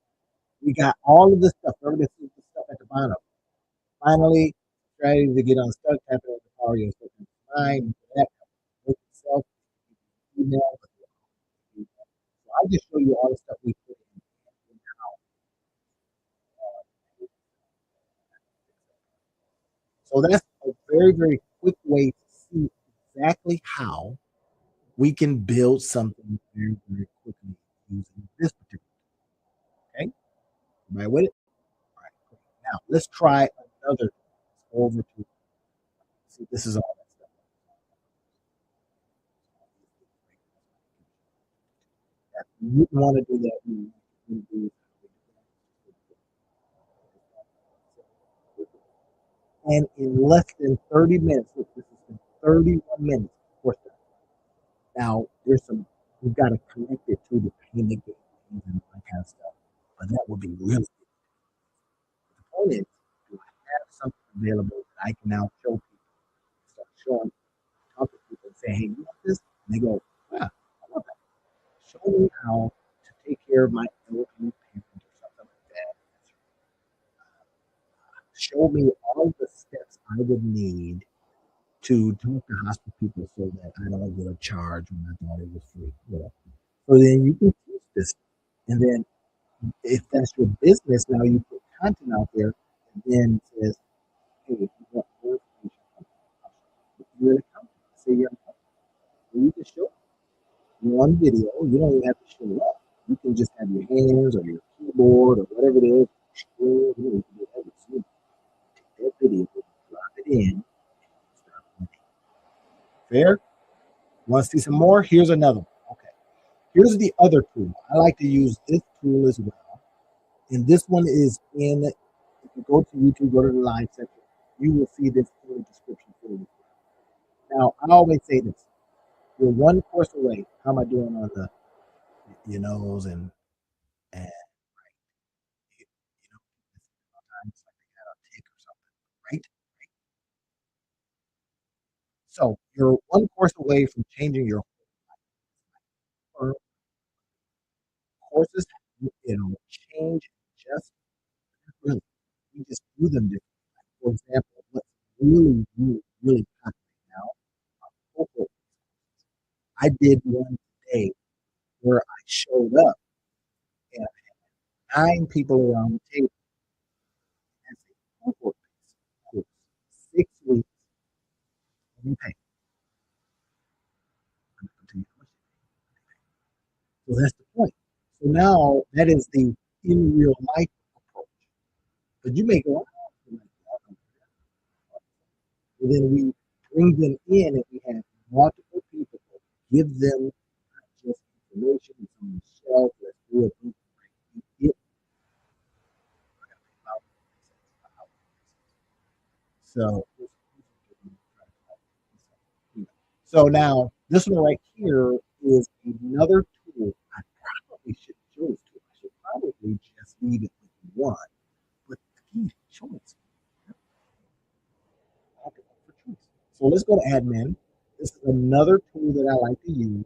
we got all of this stuff. Remember this stuff at the bottom. Finally, strategy to get unstuck, tap into the power of your subconscious mind, that with itself, email. So I just show you all the stuff we put in. So that's a very, very quick way to see exactly how we can build something very, very quickly using this particular. Okay, everybody with it? All right. Cool. Now let's try another over to see. This is all that stuff. You wouldn't want to do that. You do and in less than 30 minutes, look, this has been 31 minutes. Of course, now there's some, we've got to connect it to the payment games and that kind of stuff. But that would be really good. The point is, do I have something available that I can now show people? Start showing, talk to people and say, hey, you want this? And they go, yeah, I want that. Show me how to take care of my elderly parent or something like that. Show me all the steps I would need to talk to hospital people so that I don't get a charge when I thought it was free. Whatever. So then you can teach this. And then if that's your business, now you put content out there and then it says, hey, if you want more information, if you're an accountant, say you're an accountant, you can show one video, you don't even have to show up. You can just have your hands or your keyboard or whatever it is. You can do everything. Take that video, drop it in, start. Fair? Want to see some more? Here's another one. Okay. Here's the other tool. I like to use this tool as well. And this one is in, if you go to YouTube, go to the line section, you will see this in the description for you. Now, I always say this. You're one course away. How am I doing on the your nose and you know, sometimes like they got a tick or something, right? So you're one course away from changing your whole courses, change just really. We just do them differently. For example, what's really, really, really popular now, vocal. I did one today where I showed up and nine people around the table as a cohort course, 6 weeks, and you pay. So that's the point. So now that is the in real life approach. But you may go, oh, and then we bring them in and we have multiple people, give them not just information, it's on the shelf, let's do it. Get so so now this one right here is another tool. I probably should show this to. I should probably just leave it with one. But again, choice. So let's go to admin. This is another tool that I like to use.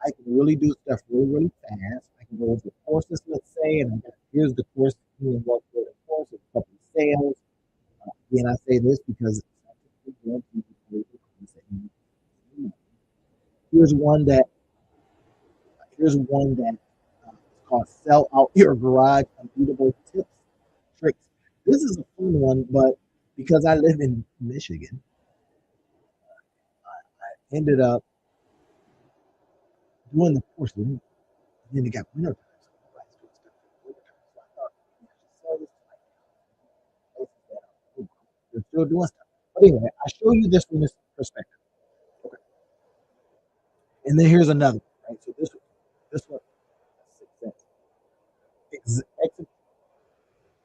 I can really do stuff really, really fast. I can go over courses, let's say, and here's the course. Here's what the course, a couple of sales. Again, I say this because here's one that here's one that is called "Sell Out Your Garage: Unbeatable Tips, Tricks." This is a fun one, but because I live in Michigan, I ended up doing the course. And then it got winter time, so everybody's doing stuff in winter time. So I thought I should sell this to like places that are they're still doing stuff. But anyway, I show you this from this perspective. Okay. And then here's another, right? So this one, success. Ex-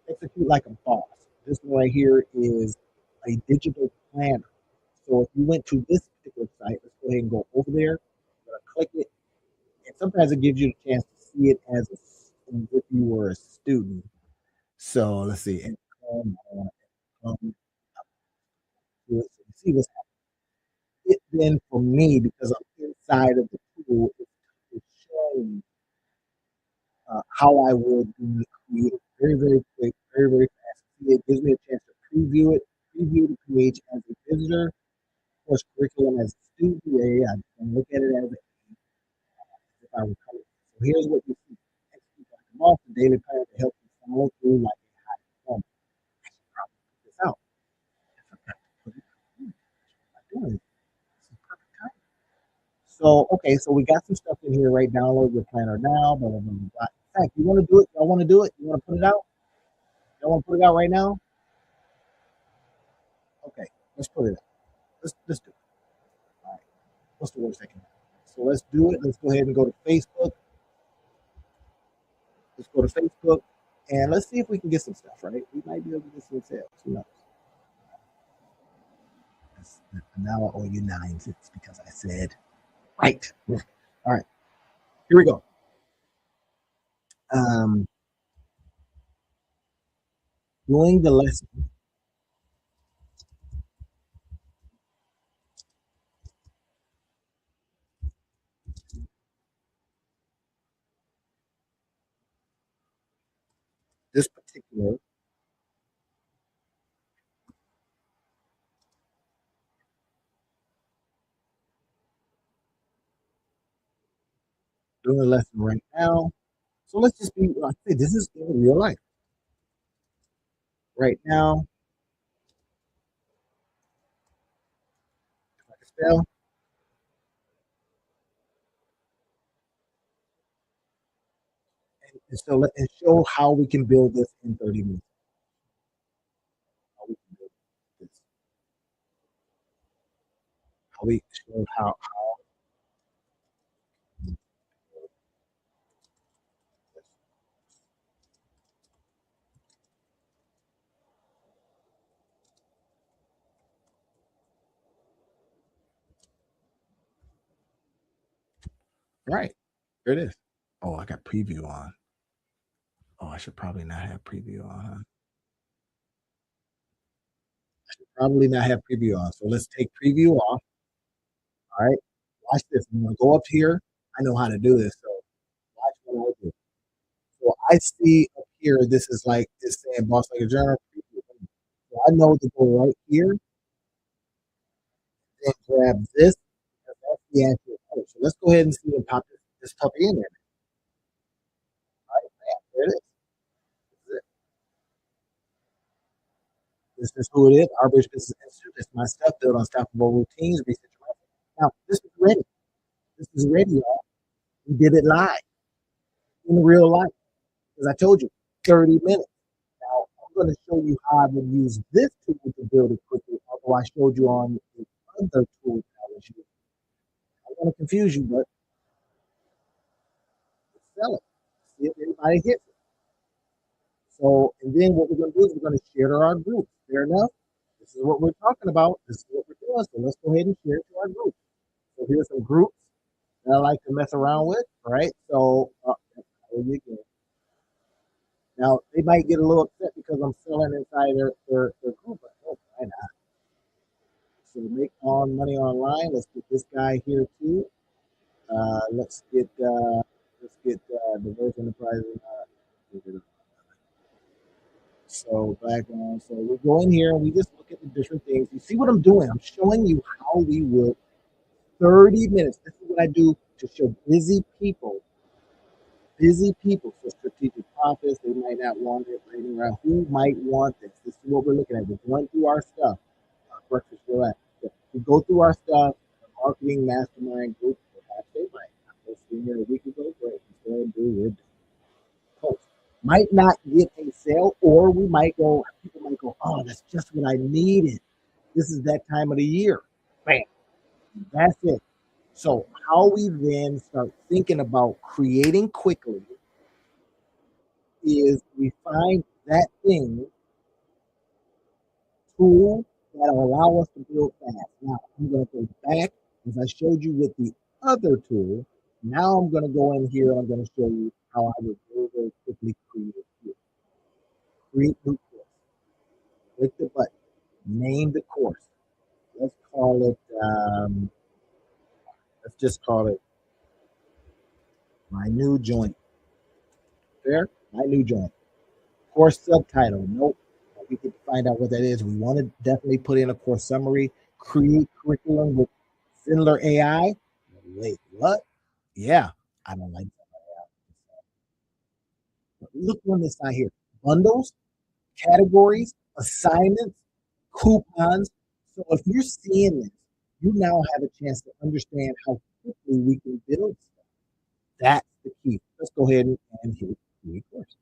execute like a boss. This one right here is a digital planner. So if you went to this particular site, let's go ahead and go over there. I'm gonna click it, and sometimes it gives you a chance to see it as if you were a student. So let's see. So you see what's happening. It then for me, because I'm inside of the tool, it's showing how I would create very, very quick, very, very fast. It gives me a chance to preview the page as a visitor, of course, curriculum as a student. Yeah, I can look at it as if I were coming. So here's what you see. Execute like a month, the daily plan to help you follow through like a high performer. I should probably put this out. I forgot to put it out. I'm doing it. This is perfect time. So, okay, so we got some stuff in here, right? Download your planner now, blah, blah, blah, blah. In fact, you want to do it? Y'all want to do it? You want to put it out? Y'all want to put it out right now? Okay, let's put it out. Let's do it. All right. What's the worst that can happen? So let's do it. Let's go ahead and go to Facebook. Let's go to Facebook and let's see if we can get some stuff, right? We might be able to get some sales. Who knows? Now I owe you 9 cents because I said, right. All right, here we go. Um, Doing the lesson. This particular, doing the lesson right now. So let's just be, like I say, this is in real life. Right now, if I can spell, and show how we can build this in 30 minutes. How we can build this. How we show how Right. There it is. Oh, I got preview on. Oh, I should probably not have preview on, huh? Probably not have preview on. So let's take preview off. All right. Watch this. I'm gonna go up here. I know how to do this. So watch what I do. So I see up here, this is like it's saying boss like a journal. So I know to go right here and grab this. That's the actual color. So let's go ahead and see and pop this puppy in there. All right, there it is. This is who it is. Our Business Institute. It's my stuff built on unstoppable routines, research. Now, this is ready. This is ready, y'all. We did it live in real life. As I told you, 30 minutes. Now, I'm going to show you how I would use this tool to build it quickly, although I showed you on the other tool I was using. I'm going to confuse you, but sell it. See if anybody hits it. So, and then what we're going to do is we're going to share to our group. Fair enough? This is what we're talking about. This is what we're doing. So let's go ahead and share it to our group. So here's some groups that I like to mess around with. All right. So now they might get a little upset because I'm selling inside their group. But oh, why not? So make on money online. Let's get this guy here too. Let's get diverse enterprise. So back on. So we go in here and we just look at the different things. You see what I'm doing? I'm showing you how we would 30 minutes. This is what I do to show busy people for strategic profits. They might not want it right around. Who might want this? This is what we're looking at. We're going through our stuff. Breakfast Relax. We go through our stuff. The marketing mastermind group. Perhaps they might. I posted here a week ago. Great. Let's go do it. Post. Might not get a sale, or we might go. People might go, "Oh, that's just what I needed. This is that time of the year." Bam. That's it. So how we then start thinking about creating quickly is we find that thing, tool that'll allow us to build fast. Now I'm going to go back as I showed you with the other tool. Now I'm going to go in here and I'm going to show you how I would very quickly create it. Create new course. Click the button. Name the course. Let's call it. Let's just call it my new joint. There, my new joint. Course subtitle. Nope. We can find out what that is. We want to definitely put in a course summary. Create curriculum with Zenler AI. Wait, what? Yeah, I don't like that. Look on this side here. Bundles, categories, assignments, coupons. So if you're seeing this, you now have a chance to understand how quickly we can build stuff. That's the key. Let's go ahead and hit create course.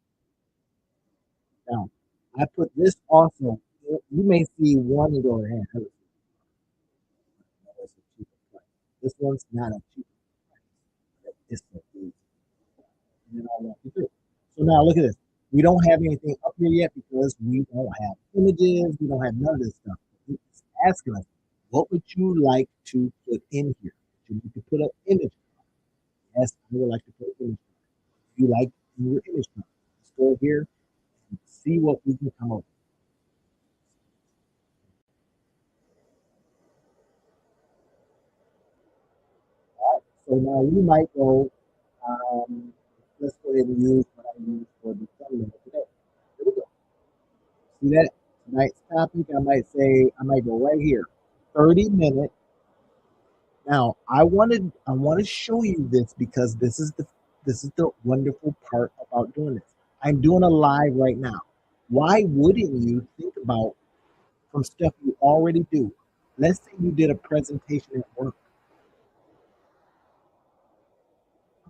Now, I put this also. You may see one and go, "Man, that's a cheaper price." This one's not a cheaper price. It's a easy. And then I walk you through. So now look at this. We don't have anything up here yet because we don't have images. We don't have none of this stuff. It's asking us, what would you like to put in here? You need to put an image. Yes, I would like to put an image. If you like your image, let's go here and see what we can come up with. So now you might go, let's go ahead and use what I use for the thumbnail today. Here we go. See that? Tonight's topic, I might go right here. 30-minute. Now I want to show you this because this is the wonderful part about doing this. I'm doing a live right now. Why wouldn't you think about from stuff you already do? Let's say you did a presentation at work.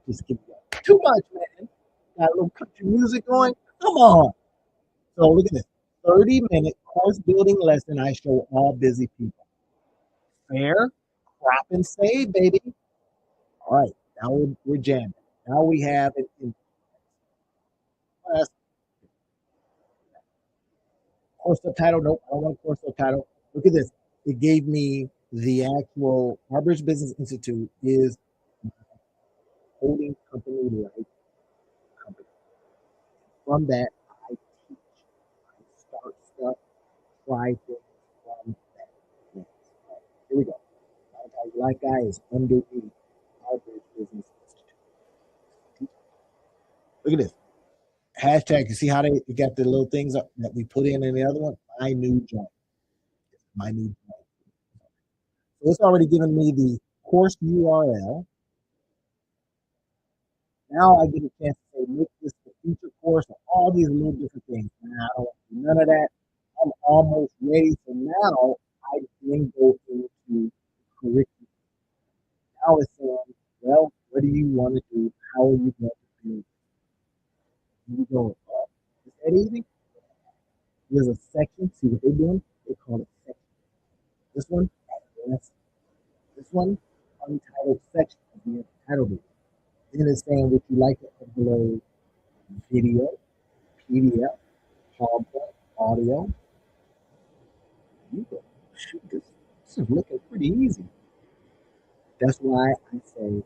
Just give me too much, man. Got a little country music going. Come on. So look at this. 30-minute course building lesson. I show all busy people. Fair, crop and save, baby. All right. Now we're jamming. Now we have it in class. Course subtitle. Nope. I don't want a course subtitle. Look at this. It gave me the actual Harvard Business Institute is holding company like company. From that, I teach, I start stuff, try things from that. Yes. Right. Here we go. Like guy is underneath our Business Institute. Look at this. Hashtag, you see how they got the little things that we put in the other one? My new joint. My new joint. So it's already given me the course URL. Now I get a chance to say, make this the feature course and all these little different things. Now, I don't do none of that. I'm almost ready. So now I then go into curriculum. Now it's saying, well, what do you want to do? How are you going to do it? You go, is that easy? There's a section. See what they're doing? They call it section. This one, yes. This one, untitled section. The title. Then it's saying would you like to upload video, PDF, PowerPoint, audio. You go, shoot, this is looking pretty easy. That's why I say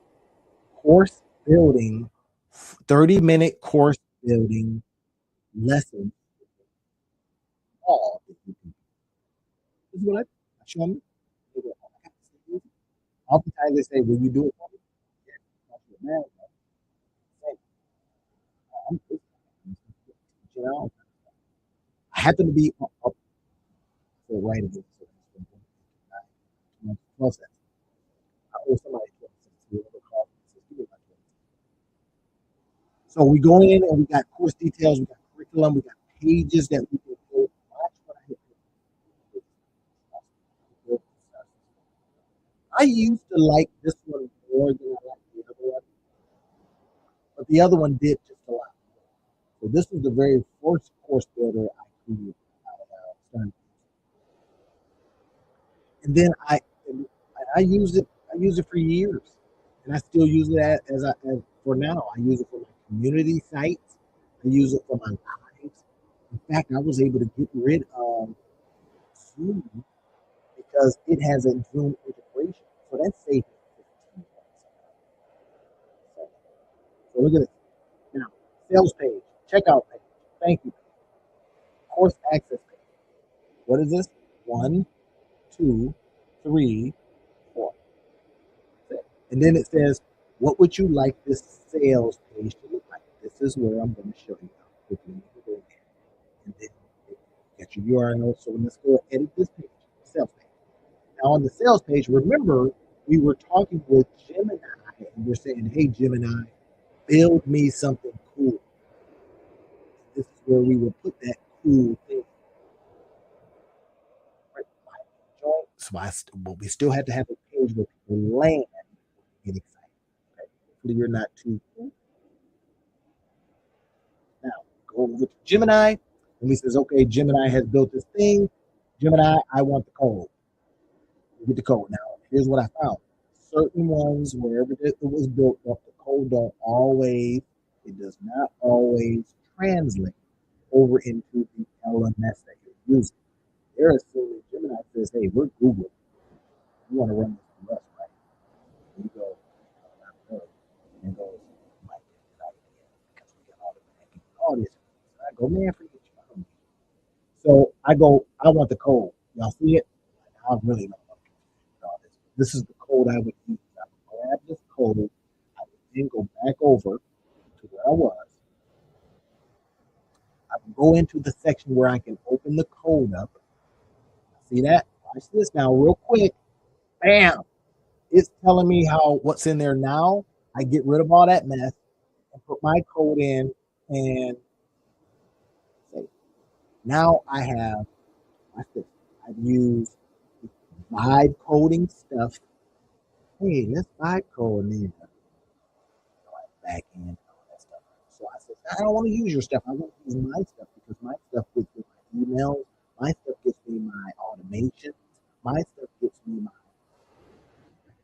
course building, 30-minute course building lessons. All this is what I show them. Oftentimes they say, will you do it for me? Yeah, man, I'm you know, I happen to be up for writing it. So 12 cents. I owe somebody 12 cents. So we go in and we got course details, we got curriculum, we got pages that we can go watch what I hit. I used to like this one more than I liked the other one, but the other one did just a lot. So this was the very first course builder I created. And then I used it. I used it for years, and I still use it as for now. I use it for my community sites. I use it for my lives. In fact, I was able to get rid of Zoom because it has a Zoom integration. So that's safe. So look at it. Now, sales page, checkout page, thank you, course access page. What is this? 1, 2, 3, 4. And then it says, what would you like this sales page to look like? This is where I'm going to show you how quickly you can go in. And then get your URL. So let's go edit this page, sales page. Now on the sales page, remember we were talking with Gemini and we're saying, hey, Gemini, build me something cool. This is where we will put that cool thing. Right. So but we still have to have a page where people land and get excited. Right? Hopefully you're not too cool. Now go over to Gemini and he says, okay, Gemini has built this thing. Gemini, I want the code. You get the code. Now, here's what I found. Certain ones, wherever it was built up, the code it does not always translate over into the LMS that you're using. They're assuming Gemini says, hey, we're Google. You want to run this for us, right? You go, and goes, might get it out because we got all this. I go, man, forget you. So I go, I want the code. Y'all see it? I really don't know. This is the code I would use. I would grab this code. I would then go back over to where I was. I would go into the section where I can open the code up. See that? Watch this now, real quick. Bam! It's telling me what's in there now. I get rid of all that mess and put my code in, and say, now I have. Watch this. I've used vibe coding stuff. Hey, let's vibe code in back end. So I said, I don't want to use your stuff. I want to use my stuff because my stuff gets me my emails. My stuff gets me my automation. My stuff gets me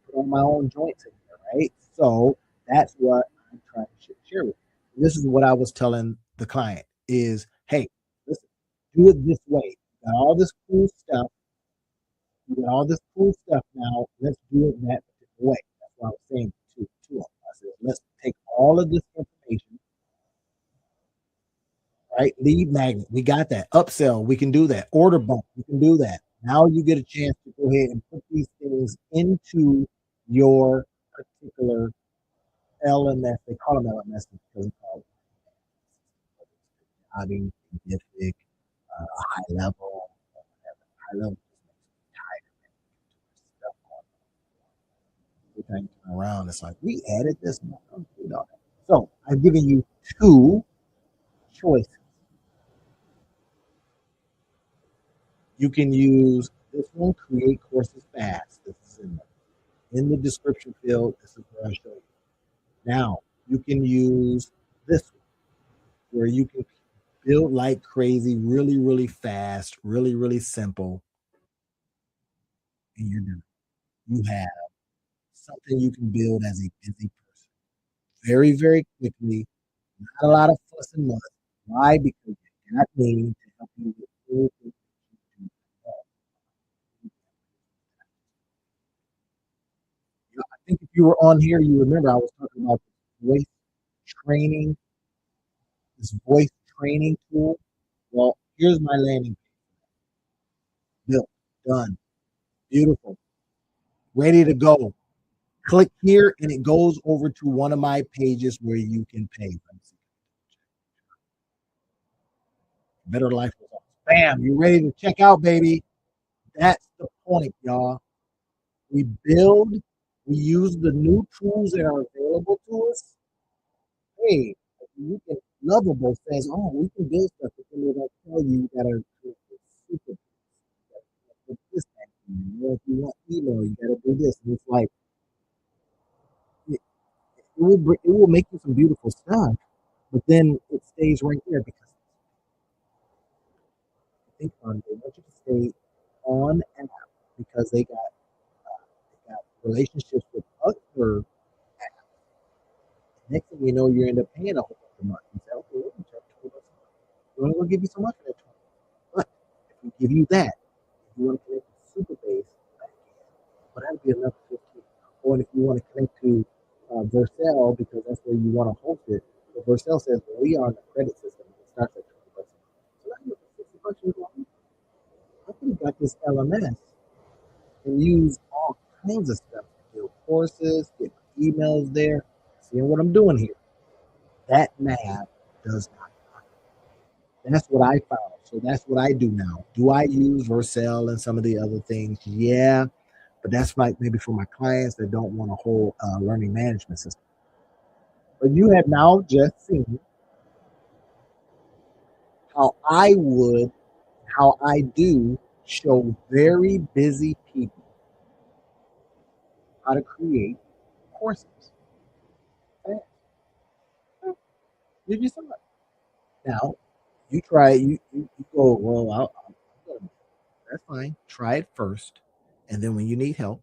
put on my own joints in there, right? So that's what I'm trying to share with you. This is what I was telling the client is, hey, listen, do it this way. You got all this cool stuff. You got all this cool stuff now. Let's do it that way. That's what I was saying to them. I is let's take all of this information, right? Lead magnet, we got that. Upsell, we can do that. Order bump, we can do that. Now you get a chance to go ahead and put these things into your particular LMS. They call them LMS because it's called jobbing, scientific, high level, whatever. High level stuff every time you turn around. It's like we added this. So I've given you two choices. You can use this one, create courses fast. This is in the description field. This is where I show you. Now you can use this one where you can build like crazy, really, really fast, really, really simple, and you're done. You have something you can build as a busy person very, very quickly. Not a lot of fuss and muss. Why? Because you got me to help you with everything. I think if you were on here, you remember I was talking about voice training, this voice training tool. Well, here's my landing page built, done, beautiful, ready to go. Click here and it goes over to one of my pages where you can pay. Better Life Results. Bam, you ready to check out, baby? That's the point, y'all. We build, we use the new tools that are available to us. Hey, you can Lovable says, oh, we can build stuff, but then they don't tell you that are super. This if you want email, you gotta do this. And it's like it will make you some beautiful stuff, but then it stays right there because I think they want you to stay on app because they got relationships with other. Next thing you know, you end up paying a whole bunch of money. You say, okay, we're going to charge $20 a month. We're only going to give you so much for that 20. But if we give you that, if you want to connect to Superbase, but that'd be another 15. Or if you want to connect to Vercel because that's where you want to host it, but Vercel says, well, we are on the credit system. It starts at $20 a month. So now you're $60 a month. I could have got this LMS and use all kinds of stuff. Build courses, get emails there, seeing what I'm doing here. That math does not. That's what I found. So that's what I do now. Do I use Vercel and some of the other things? Yeah, but that's like maybe for my clients that don't want a whole learning management system. But you have now just seen how I would, how I do show very busy people how to create courses. Did you see that? Now, you try it, you go, well, that's fine. Try it first. And then when you need help,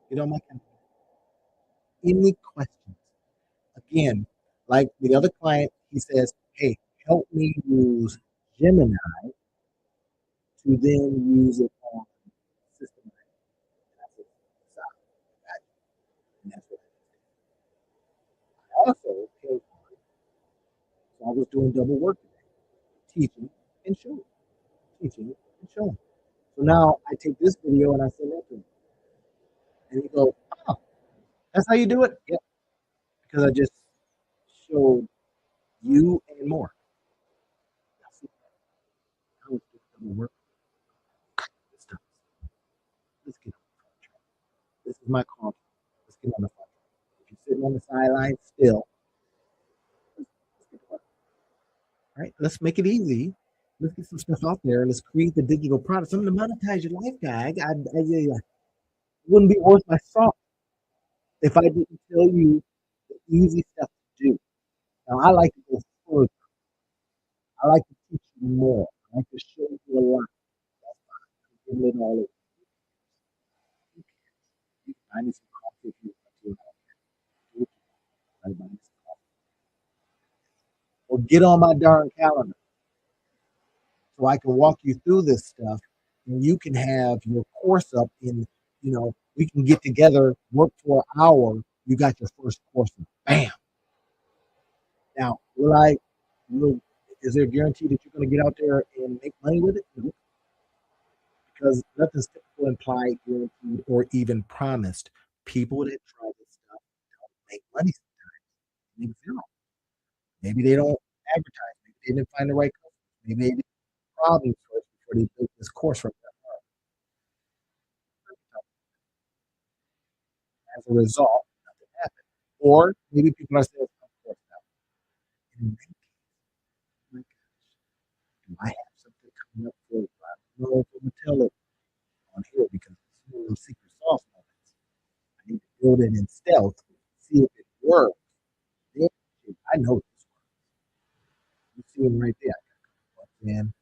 you know, my any questions. Again, like the other client, he says, hey, help me use Gemini to then use it on system. And I said, and that's what I also paid for it. So I was doing double work today, teaching and showing, teaching and showing. So now I take this video and I send it to him. And he goes, oh, that's how you do it? Yep. Because I just showed you and more. How it's double work. Let's get on the track. This is my call. Let's get on the phone. If you're sitting on the sideline still, all right, let's make it easy. Let's get some stuff out there. Let's create the digital product. Something to monetize your life, guy. It wouldn't be worth my salt if I didn't tell you the easy stuff to do. Now, I like to go further. I like to teach you more. I like to show you a lot. Give it all over. I need some coffee if you want to. Everybody needs some coffee. Or get on my darn calendar so I can walk you through this stuff and you can have your course up in, We can get together, work for an hour. You got your first course. Bam. Now, will, is there a guarantee that you're going to get out there and make money with it? No, because nothing's typical, implied, guaranteed, or even promised. People that try this stuff don't make money sometimes. They make zero. Maybe they don't advertise. Maybe they didn't find the right customers. Maybe they didn't problem first before they built this course from that. As a result, nothing happened. Or maybe people are saying, of course not. In that case, my gosh, do I have something coming up for you? I don't know if I'm going to tell it on here because it's one of those secret sauce moments. I need to build it in stealth, see if it works. Then, I know this works. You see them right there. I got a in.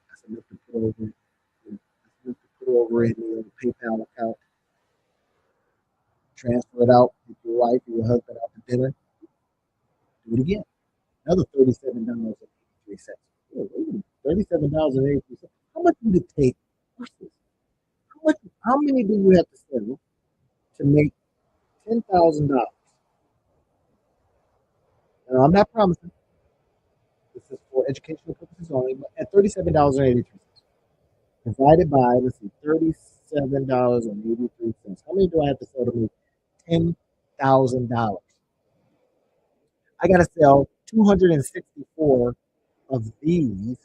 That's enough to put over. That's enough to put over in the PayPal account. Transfer it out with your wife or your husband out to dinner. Do it again. Another $37.83. $37.83. How much would it take? How many do you have to sell to make $10,000? Now, I'm not promising. This is for educational purposes only, but at $37.83 divided by, let's see, $37.83. How many do I have to sell to make $10,000? I got to sell 264 of these.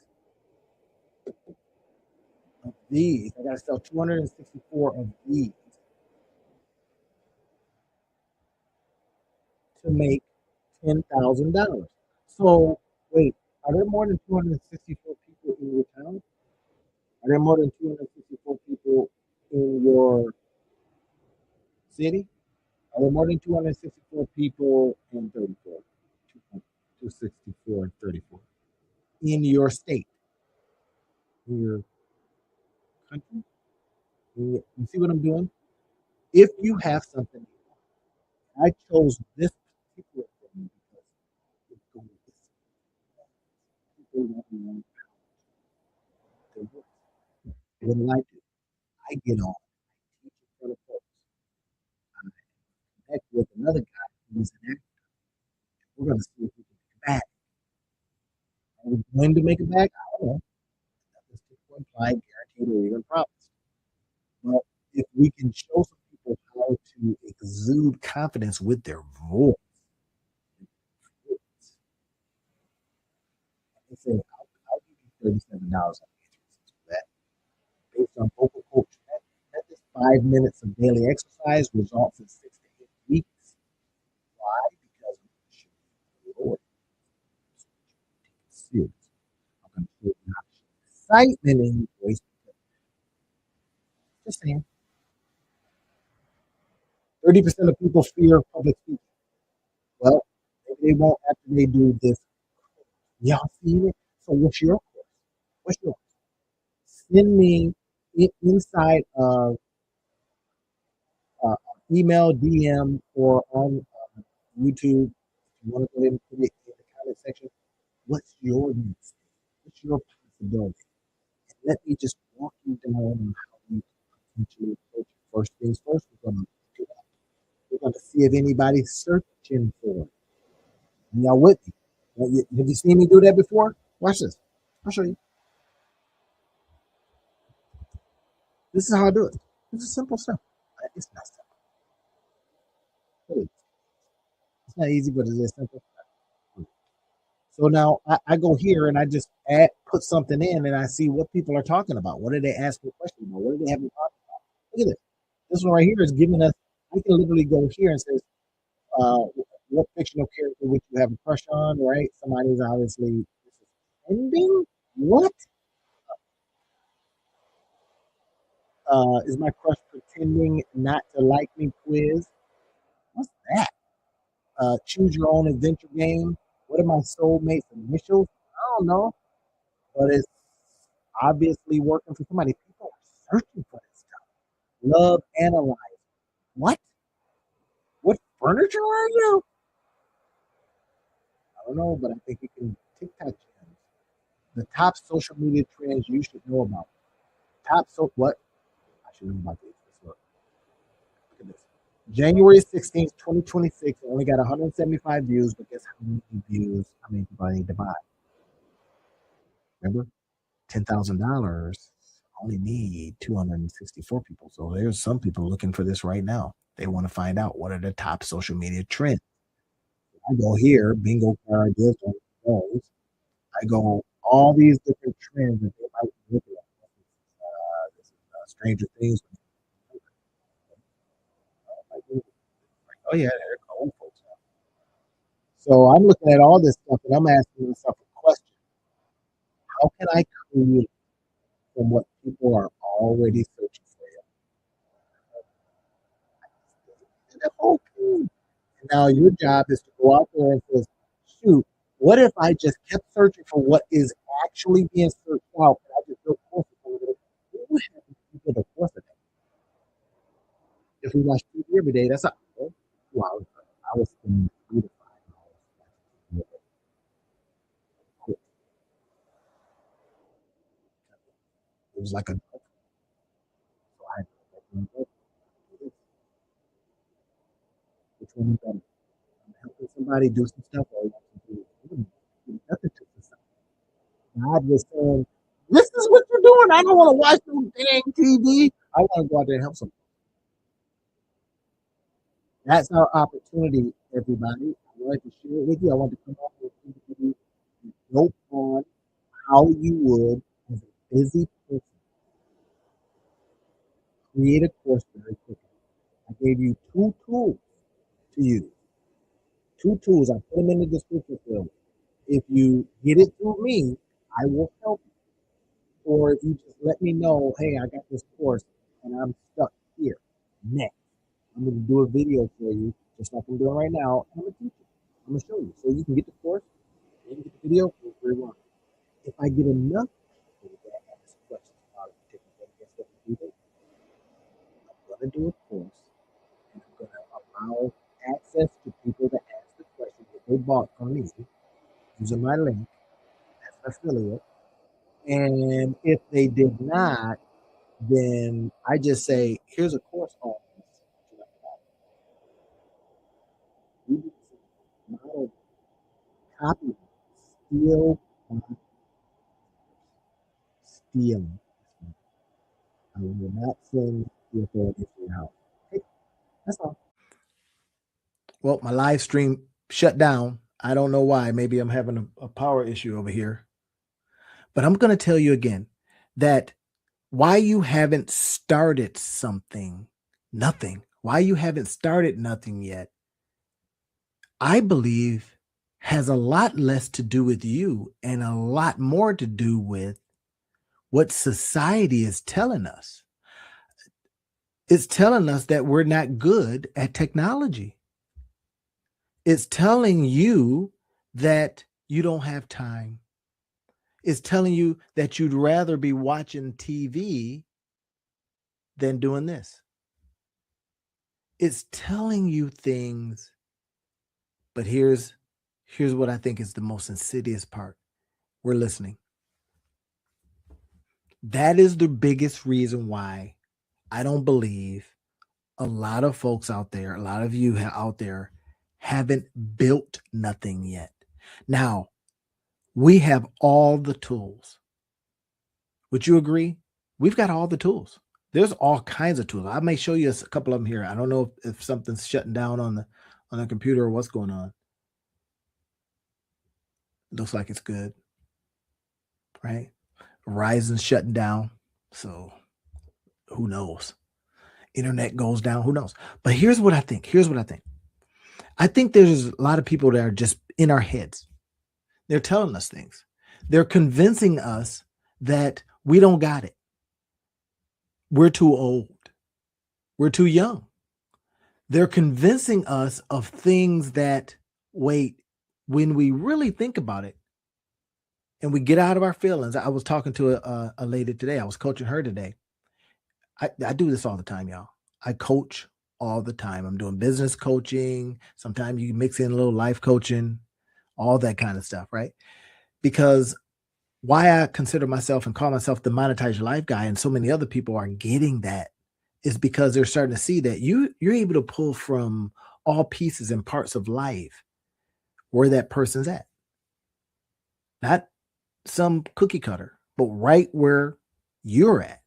I got to sell 264 of these to make $10,000. So, wait, are there more than 264 people in your town? Are there more than 264 people in your city? Are there more than 264 people in 34? 264 and 34. In your state, in your country? You see what I'm doing? If you have something, I chose this particular thing because it's going to people want me on their voice. What do? I get on, teach in front of folks. I connect with another guy who's an actor. We're going to see if we can make it back. Are we going to make it back? I don't know. Nothing's typical, implied, guaranteed, or even promised. But if we can show some people how to exude confidence with their voice, they say, I'll give you $37 for that. Based on vocal coach methods, 5 minutes of daily exercise results in 6 to 8 weeks. Why? Because I'm going to show you Lord. Serious. I'm going to show you how to show excitement in your voice. Just saying. 30% of people fear public speaking. Well, maybe they won't after they do this. Y'all seen it? So what's your course? What's yours? Send me inside of uh, email, DM, or on YouTube. If you want to go ahead and put it in the comment section, what's your next? What's your possibility? And let me just walk you down on how you can potentially approach it. First things first, we're going to look it up. We're going to see if anybody's searching for it. Y'all with me? Have you seen me do that before? Watch this. I'll show you. This is how I do it. This is simple stuff. It's not simple. It's not easy, but it is simple. So now I go here and I just put something in and I see what people are talking about. What are they asking questions about? What do they have to talk about? Look at this. This one right here is giving us, I can literally go here and say, uh, what fictional character would you have a crush on, right? Somebody's obviously ending. What? Is my crush pretending not to like me quiz? What's that? Choose your own adventure game. What are my soulmates initials? I don't know, but it's obviously working for somebody. People are searching for this stuff. Love analyze. What? What furniture are you? I don't know, but I think you can TikTok trends. The top social media trends you should know about. Top so what? I should know about this. Look. January 16th, 2026. I only got 175 views, but guess how many views? How many people I need to buy? Remember? $10,000. Only need 264 people. So there's some people looking for this right now. They want to find out what are the top social media trends. I go here, bingo card ideas on those. I go all these different trends that they might be looking at. This is Stranger Things. Oh yeah, they're old folks now. So I'm looking at all this stuff and I'm asking myself a question: how can I create from what people are already searching for? And the whole thing. And now your job is to go out there and say, shoot, what if I just kept searching for what is actually being searched out and I just built courses over it? What would happen if you did a course of that? If we watch TV every day, that's not 2 hours. I was spending 3 to 5 hours watching TV. It was like a so I had to which one is better? I'm helping somebody do some stuff or nothing to society. God was saying, this is what you're doing. I don't want to watch no dang TV. I want to go out there and help somebody. That's our opportunity, everybody. I wanted to share it with you. I want to come up with you note on how you would, as a busy person, create a course very quickly. I gave you 2 tools to use. 2 tools. I put them in the description field. If you get it through me, I will help you. Or if you just let me know, hey, I got this course and I'm stuck here. Next, I'm going to do a video for you, just like I'm doing right now. And I'm going to teach you. I'm going to show you. So you can get the course, you can get the video, it's very well. If I get enough people that ask questions about a particular thing, guess what we do? I'm going to do a course and I'm going to allow access to people that ask the questions that they bought from me using my link as an affiliate. And if they did not, then I just say, here's a course on this. We do model copy, steal, steal. I will not send the authorities to your house. Okay, that's all. Well, my live stream shut down. I don't know why. Maybe I'm having a power issue over here. But I'm going to tell you again that why you haven't started something, nothing, why you haven't started nothing yet, I believe has a lot less to do with you and a lot more to do with what society is telling us. It's telling us that we're not good at technology. It's telling you that you don't have time. It's telling you that you'd rather be watching TV than doing this. It's telling you things, but here's what I think is the most insidious part. We're listening. That is the biggest reason why I don't believe a lot of folks out there, a lot of you out there haven't built nothing yet. Now, we have all the tools. Would you agree? We've got all the tools. There's all kinds of tools. I may show you a couple of them here. I don't know if something's shutting down on the computer or what's going on. Looks like it's good, right? Verizon's shutting down, so who knows? Internet goes down, who knows? But here's what I think. I think there's a lot of people that are just in our heads. They're telling us things. They're convincing us that we don't got it. We're too old. We're too young. They're convincing us of things that, wait, when we really think about it and we get out of our feelings. I was talking to a lady today. I was coaching her today. I do this all the time, y'all. I coach all the time. I'm doing business coaching. Sometimes you mix in a little life coaching, all that kind of stuff, right? Because why I consider myself and call myself the monetize your life guy, and so many other people are getting that is because they're starting to see that you're able to pull from all pieces and parts of life where that person's at. Not some cookie cutter, but right where you're at.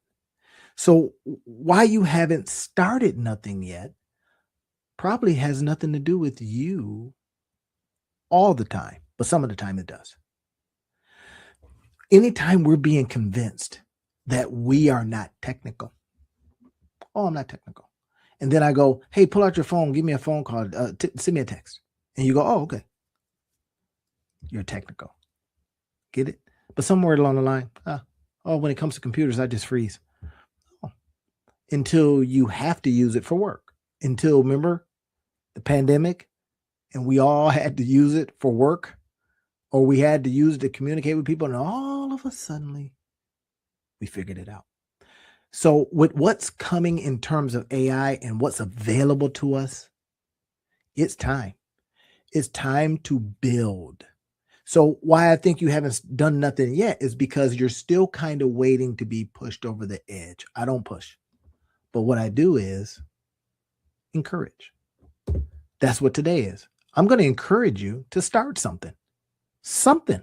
So why you haven't started nothing yet probably has nothing to do with you all the time, but some of the time it does. Anytime we're being convinced that we are not technical, oh, I'm not technical. And then I go, hey, pull out your phone, give me a phone call, send me a text. And you go, oh, okay. You're technical. Get it? But somewhere along the line, when it comes to computers, I just freeze. Oh. Until you have to use it for work. Until, remember, the pandemic, and we all had to use it for work, or we had to use it to communicate with people, and all of a sudden, we figured it out. So with what's coming in terms of AI and what's available to us, it's time. It's time to build. So why I think you haven't done nothing yet is because you're still kind of waiting to be pushed over the edge. I don't push. But what I do is encourage. That's what today is. I'm going to encourage you to start something. Something.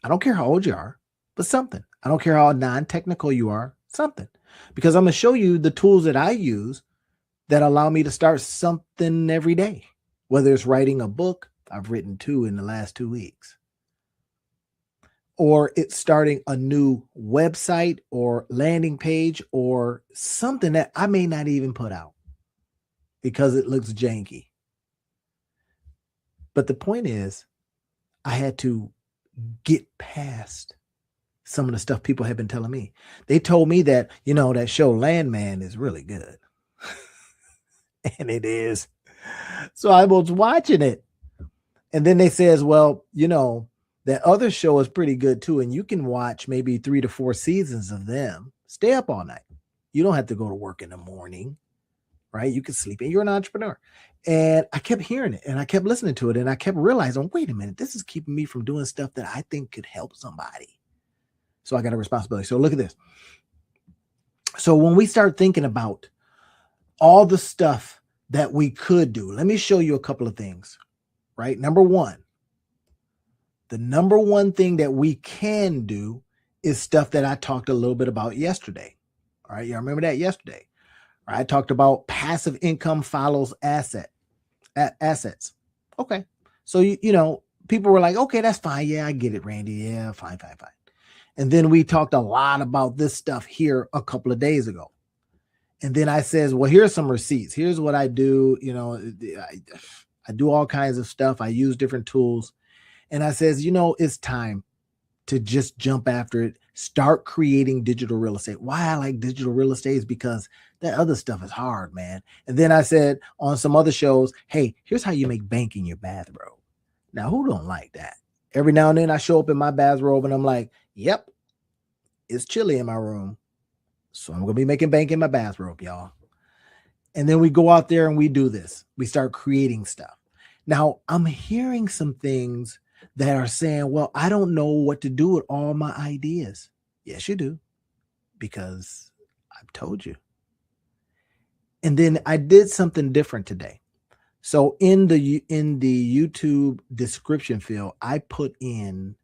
I don't care how old you are, but something. I don't care how non-technical you are, something. Because I'm going to show you the tools that I use that allow me to start something every day. Whether it's writing a book, I've written 2 in the last 2 weeks. Or it's starting a new website or landing page or something that I may not even put out because it looks janky. But the point is, I had to get past some of the stuff people have been telling me. They told me that, that show Landman is really good. And it is. So I was watching it. And then they says, well, that other show is pretty good too. And you can watch maybe 3 to 4 seasons of them. Stay up all night. You don't have to go to work in the morning, right? You can sleep and you're an entrepreneur. And I kept hearing it and I kept listening to it. And I kept realizing, wait a minute, this is keeping me from doing stuff that I think could help somebody. So I got a responsibility. So look at this. So when we start thinking about all the stuff that we could do, let me show you a couple of things, right? Number one, the number one thing that we can do is stuff that I talked a little bit about yesterday. All right. Y'all remember that yesterday? I talked about passive income follows assets. Okay. So, people were like, okay, that's fine. Yeah, I get it, Randy. Yeah, fine. And then we talked a lot about this stuff here a couple of days ago. And then I says, well, here's some receipts. Here's what I do. I do all kinds of stuff. I use different tools. And I says, it's time to just jump after it. Start creating digital real estate. Why I like digital real estate is because that other stuff is hard, man. And then I said on some other shows, hey, here's how you make bank in your bathrobe. Now, who don't like that? Every now and then I show up in my bathrobe and I'm like, yep, it's chilly in my room. So I'm going to be making bank in my bathrobe, y'all. And then we go out there and we do this. We start creating stuff. Now, I'm hearing some things that are saying, well, I don't know what to do with all my ideas. Yes, you do, because I've told you. And then I did something different today. So in the YouTube description field, I put in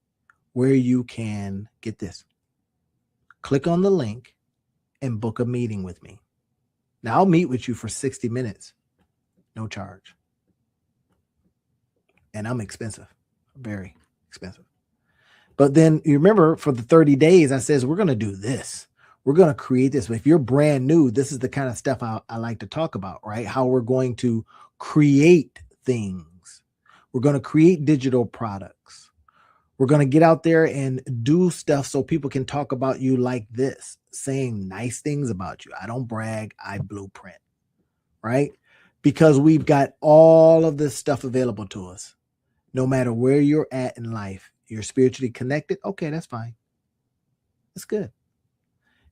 where you can get this. Click on the link and book a meeting with me. Now I'll meet with you for 60 minutes, no charge. And I'm expensive, very expensive. But then you remember for the 30 days, I says, we're going to do this. We're going to create this. If you're brand new, this is the kind of stuff I like to talk about, right? How we're going to create things. We're going to create digital products. We're going to get out there and do stuff so people can talk about you like this, saying nice things about you. I don't brag, I blueprint, right? Because we've got all of this stuff available to us. No matter where you're at in life, you're spiritually connected. Okay, that's fine. That's good.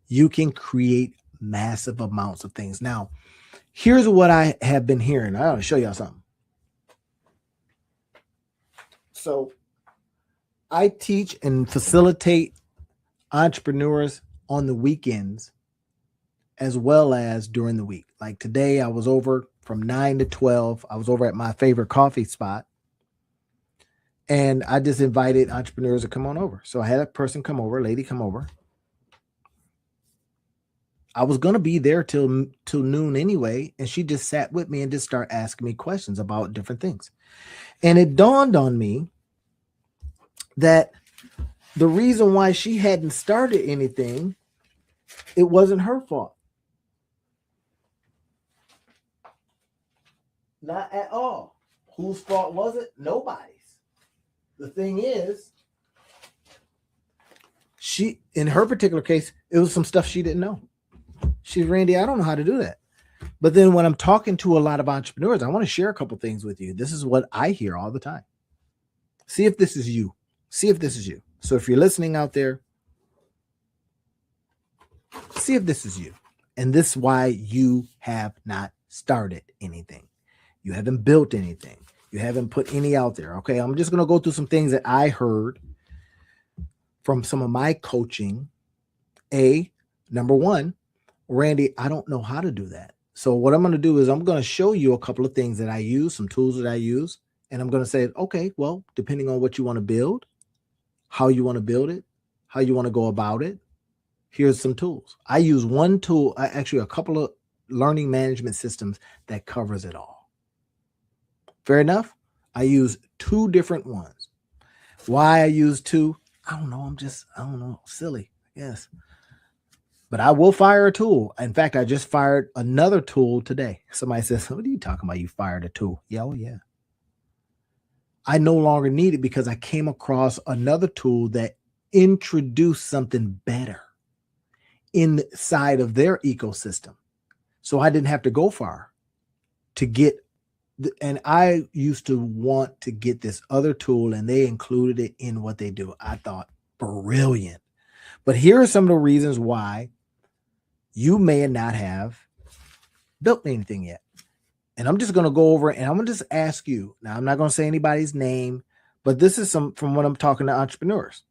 You can create massive amounts of things. Now, here's what I have been hearing. I want to show y'all something. So I teach and facilitate entrepreneurs on the weekends as well as during the week. Like today, I was over from 9 to 12. I was over at my favorite coffee spot. And I just invited entrepreneurs to come on over. So I had a person come over, a lady come over. I was going to be there till noon anyway. And she just sat with me and just started asking me questions about different things. And it dawned on me that the reason why she hadn't started anything, it wasn't her fault. Not at all. Whose fault was it? Nobody's. The thing is, she, in her particular case, it was some stuff she didn't know. She's, Randy, I don't know how to do that. But then when I'm talking to a lot of entrepreneurs, I want to share a couple things with you. This is what I hear all the time. See if this is you. See if this is you. So if you're listening out there, see if this is you. And this is why you have not started anything. You haven't built anything. You haven't put any out there. Okay, I'm just going to go through some things that I heard from some of my coaching. Number one, Randy, I don't know how to do that. So what I'm going to do is I'm going to show you a couple of things that I use, some tools that I use. And I'm going to say, okay, well, depending on what you want to build, how you want to build it, how you want to go about it, here's some tools. I use one tool, actually a couple of learning management systems that covers it all. Fair enough? I use two different ones. Why I use two? I don't know, silly, I guess. But I will fire a tool. In fact, I just fired another tool today. Somebody says, what are you talking about? You fired a tool. Yeah, oh yeah. I no longer need it because I came across another tool that introduced something better inside of their ecosystem. So I didn't have to go far to get, and I used to want to get this other tool and they included it in what they do. I thought, brilliant. But here are some of the reasons why you may not have built anything yet. And I'm just going to go over and I'm going to just ask you. Now, I'm not going to say anybody's name, but this is some from when I'm talking to entrepreneurs.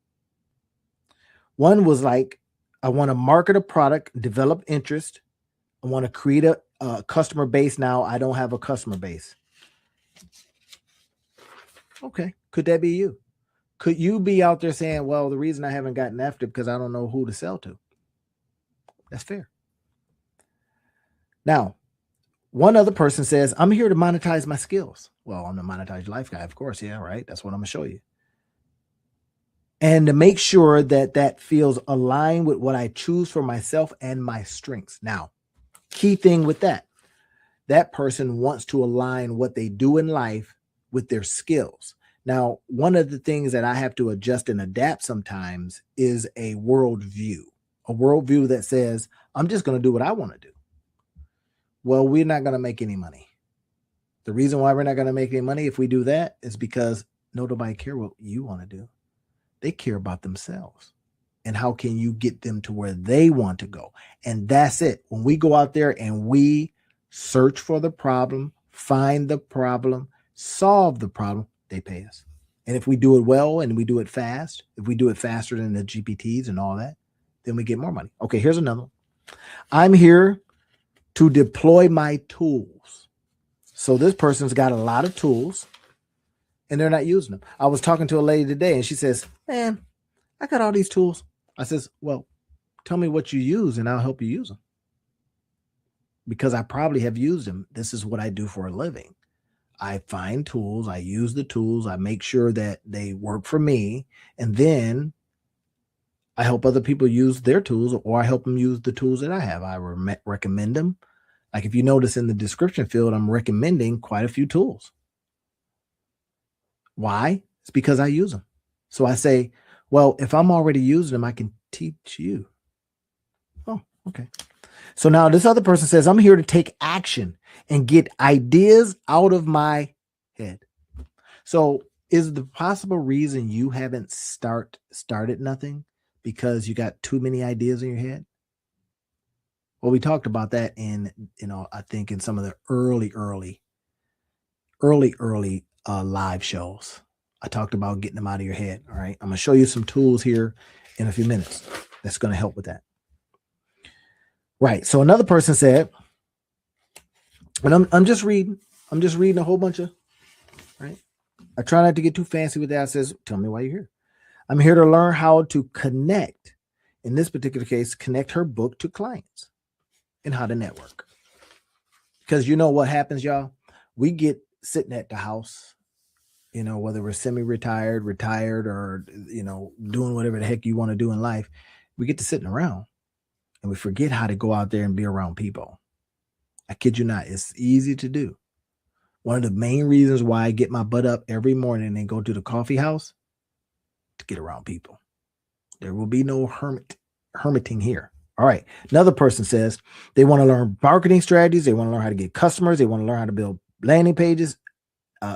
One was like, I want to market a product, develop interest. I want to create a customer base. Now I don't have a customer base. Okay. Could that be you? Could you be out there saying, well, the reason I haven't gotten after it because I don't know who to sell to? That's fair. Now, one other person says, I'm here to monetize my skills. Well, I'm the Monetize Life guy, of course. Yeah, right. That's what I'm going to show you. And to make sure that that feels aligned with what I choose for myself and my strengths. Now, key thing with that person wants to align what they do in life with their skills. Now, one of the things that I have to adjust and adapt sometimes is a worldview that says, I'm just going to do what I want to do. Well, we're not going to make any money. The reason why we're not going to make any money if we do that is because nobody cares what you want to do. They care about themselves. And how can you get them to where they want to go? And that's it. When we go out there and we search for the problem, find the problem, solve the problem, they pay us. And if we do it well and we do it fast, if we do it faster than the GPTs and all that, then we get more money. Okay, here's another one. I'm here to deploy my tools. So this person's got a lot of tools and they're not using them. I was talking to a lady today and she says, man, I got all these tools. I says, well, tell me what you use and I'll help you use them. Because I probably have used them. This is what I do for a living. I find tools, I use the tools, I make sure that they work for me, and then I help other people use their tools, or I help them use the tools that I have. I recommend them. Like if you notice in the description field, I'm recommending quite a few tools. Why? It's because I use them. So I say, well, if I'm already using them, I can teach you. Oh, okay. So now this other person says, I'm here to take action and get ideas out of my head. So is the possible reason you haven't started nothing because you got too many ideas in your head? Well, we talked about that in, I think in some of the early live shows. I talked about getting them out of your head. All right. I'm going to show you some tools here in a few minutes that's going to help with that. Right. So another person said, and I'm just reading a whole bunch of, right. I try not to get too fancy with that. It says, tell me why you're here. I'm here to learn how to connect. In this particular case, connect her book to clients and how to network. Because you know what happens, y'all? We get sitting at the house, whether we're semi-retired, retired, or, doing whatever the heck you want to do in life. We get to sitting around and we forget how to go out there and be around people. I kid you not. It's easy to do. One of the main reasons why I get my butt up every morning and go to the coffee house, to get around people. There will be no hermiting here. All right. Another person says they want to learn marketing strategies. They want to learn how to get customers. They want to learn how to build landing pages,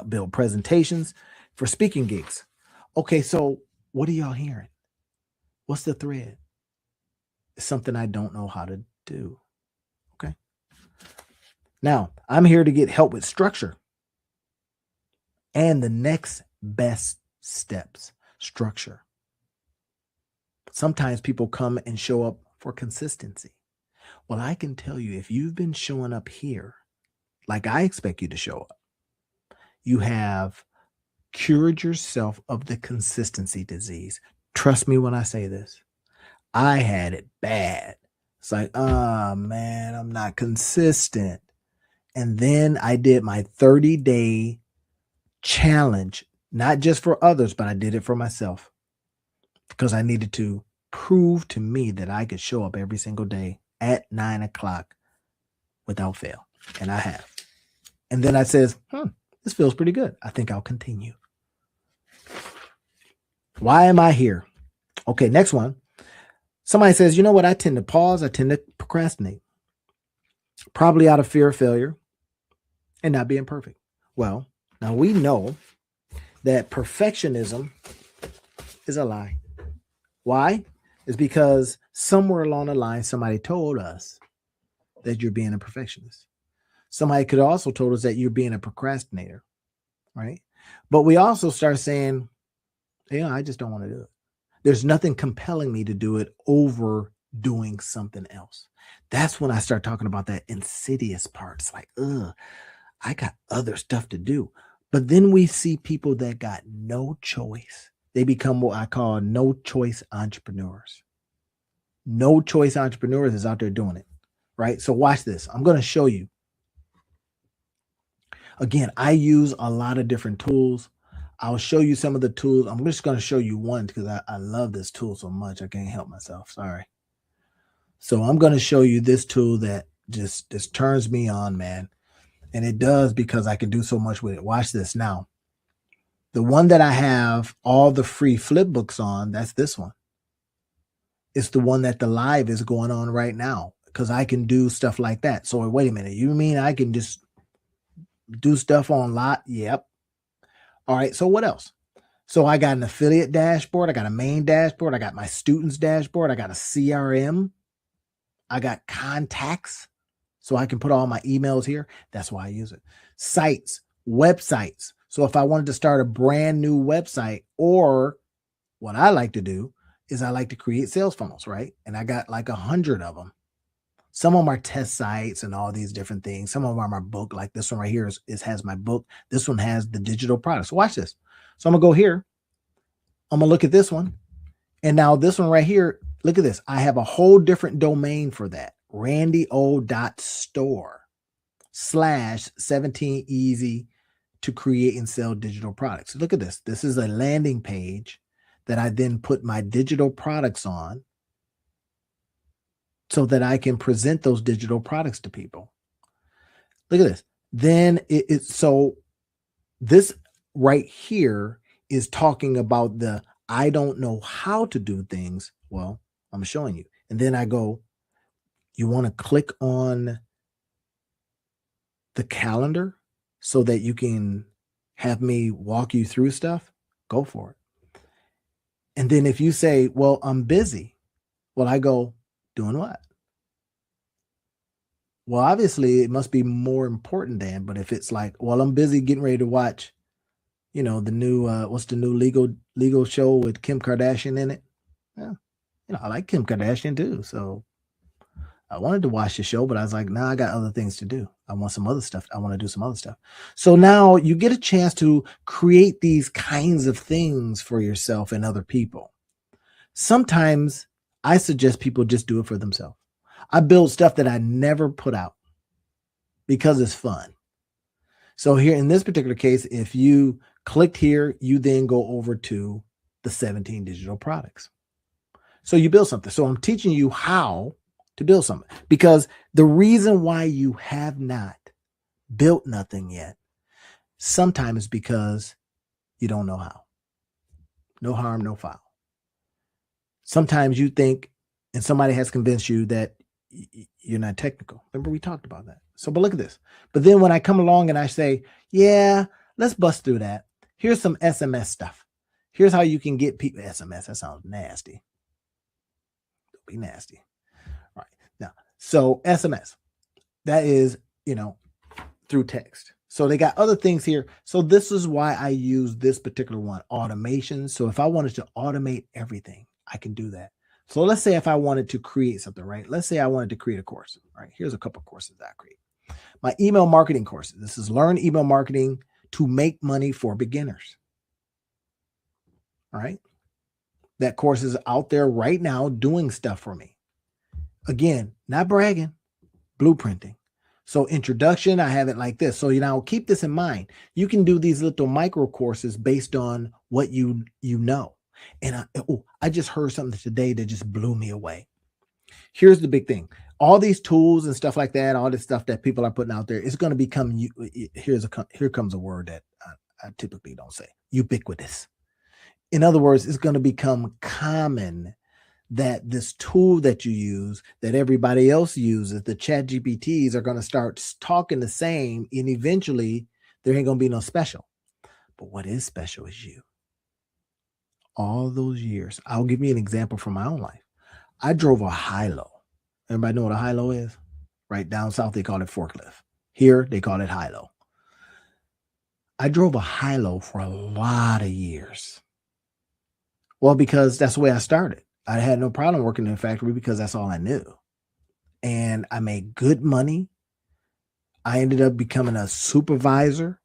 build presentations for speaking gigs. Okay. So what are y'all hearing? What's the thread? It's something I don't know how to do. Okay. Now I'm here to get help with structure and the next best steps. Structure. Sometimes people come and show up for consistency. Well, I can tell you, if you've been showing up here like I expect you to show up, you have cured yourself of the consistency disease. Trust me when I say this. I had it bad. It's like, oh man, I'm not consistent. And then I did my 30-day challenge, not just for others, but I did it for myself because I needed to prove to me that I could show up every single day at 9 o'clock without fail. And I have. And then I says, this feels pretty good. I think I'll continue. Why am I here? Okay, next one. Somebody says, you know what? I tend to pause. I tend to procrastinate. Probably out of fear of failure and not being perfect. Well, now we know that perfectionism is a lie. Why? It's because somewhere along the line, somebody told us that you're being a perfectionist. Somebody could also told us that you're being a procrastinator, right? But we also start saying, I just don't want to do it. There's nothing compelling me to do it over doing something else. That's when I start talking about that insidious part. It's like, I got other stuff to do. But then we see people that got no choice. They become what I call no choice entrepreneurs. No choice entrepreneurs is out there doing it, right? So watch this. I'm going to show you. Again, I use a lot of different tools. I'll show you some of the tools. I'm just going to show you one because I love this tool so much. I can't help myself. Sorry. So I'm going to show you this tool that just turns me on, man. And it does because I can do so much with it. Watch this now. The one that I have all the free flip books on, that's this one. It's the one that the live is going on right now because I can do stuff like that. So wait a minute. You mean I can just do stuff on lot? Yep. All right. So what else? So I got an affiliate dashboard. I got a main dashboard. I got my students dashboard. I got a CRM. I got contacts. So I can put all my emails here. That's why I use it. Sites, websites. So if I wanted to start a brand new website, or what I like to do is I like to create sales funnels, right? And I got like 100 of them. Some of them are test sites and all these different things. Some of them are my book. Like this one right here has my book. This one has the digital products. So watch this. So I'm going to go here. I'm going to look at this one. And now this one right here, look at this. I have a whole different domain for that. randyo.store/17 easy to create and sell digital products. Look at this. This is a landing page that I then put my digital products on so that I can present those digital products to people. Look at this. Then so this right here is talking about the I don't know how to do things. Well, I'm showing you. And then I go, you want to click on the calendar so that you can have me walk you through stuff? Go for it. And then if you say, well, I'm busy. Well, I go, doing what? Well, obviously it must be more important than, but if it's like, well, I'm busy getting ready to watch, the new, what's the new legal show with Kim Kardashian in it? Yeah. I like Kim Kardashian too. So I wanted to watch the show, but I was like, nah, I got other things to do. I want some other stuff. I want to do some other stuff. So now you get a chance to create these kinds of things for yourself and other people. Sometimes I suggest people just do it for themselves. I build stuff that I never put out because it's fun. So here in this particular case, if you clicked here, you then go over to the 17 digital products. So you build something. So I'm teaching you how to build something, because the reason why you have not built nothing yet sometimes is because you don't know how. No harm, no foul. Sometimes you think, and somebody has convinced you that you're not technical. Remember, we talked about that. So, but look at this. But then when I come along and I say, yeah, let's bust through that. Here's some SMS stuff. Here's how you can get people. SMS, that sounds nasty. Don't be nasty. All right. Now, so SMS, that is, through text. So they got other things here. So this is why I use this particular one, automation. So if I wanted to automate everything, I can do that. So let's say if I wanted to create something, right? Let's say I wanted to create a course, right? Here's a couple of courses that I create. My email marketing courses. This is Learn Email Marketing to Make Money for Beginners. All right. That course is out there right now doing stuff for me. Again, not bragging, blueprinting. So introduction, I have it like this. So keep this in mind. You can do these little micro courses based on what you know. And I just heard something today that just blew me away. Here's the big thing. All these tools and stuff like that, all this stuff that people are putting out there, it's going to become, here comes a word that I typically don't say, ubiquitous. In other words, it's going to become common that this tool that you use, that everybody else uses, the ChatGPTs are going to start talking the same, and eventually there ain't going to be no special. But what is special is you. All those years. I'll give you an example from my own life. I drove a high-low. Everybody know what a high-low is? Right down south, they call it forklift. Here, they call it high-low. I drove a high-low for a lot of years. Well, because that's the way I started. I had no problem working in a factory because that's all I knew. And I made good money. I ended up becoming a supervisor.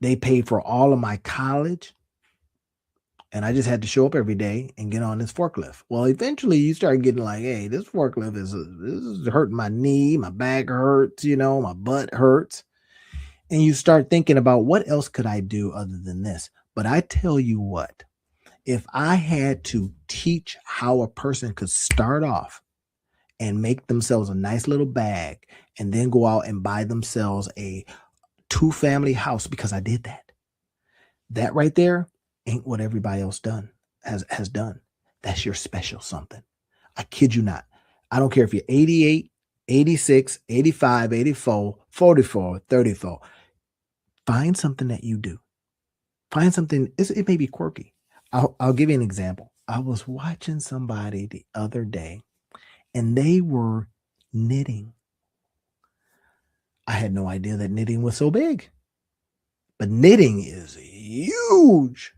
They paid for all of my college. And I just had to show up every day and get on this forklift. Well, eventually you start getting like, hey, this forklift this is hurting my knee, my back hurts, my butt hurts. And you start thinking about what else could I do other than this? But I tell you what, if I had to teach how a person could start off and make themselves a nice little bag and then go out and buy themselves a 2-family house, because I did that right there ain't what everybody else has done. That's your special something. I kid you not. I don't care if you're 88, 86, 85, 84, 44, 34. Find something that you do. Find something. It may be quirky. I'll give you an example. I was watching somebody the other day, and they were knitting. I had no idea that knitting was so big. But knitting is huge.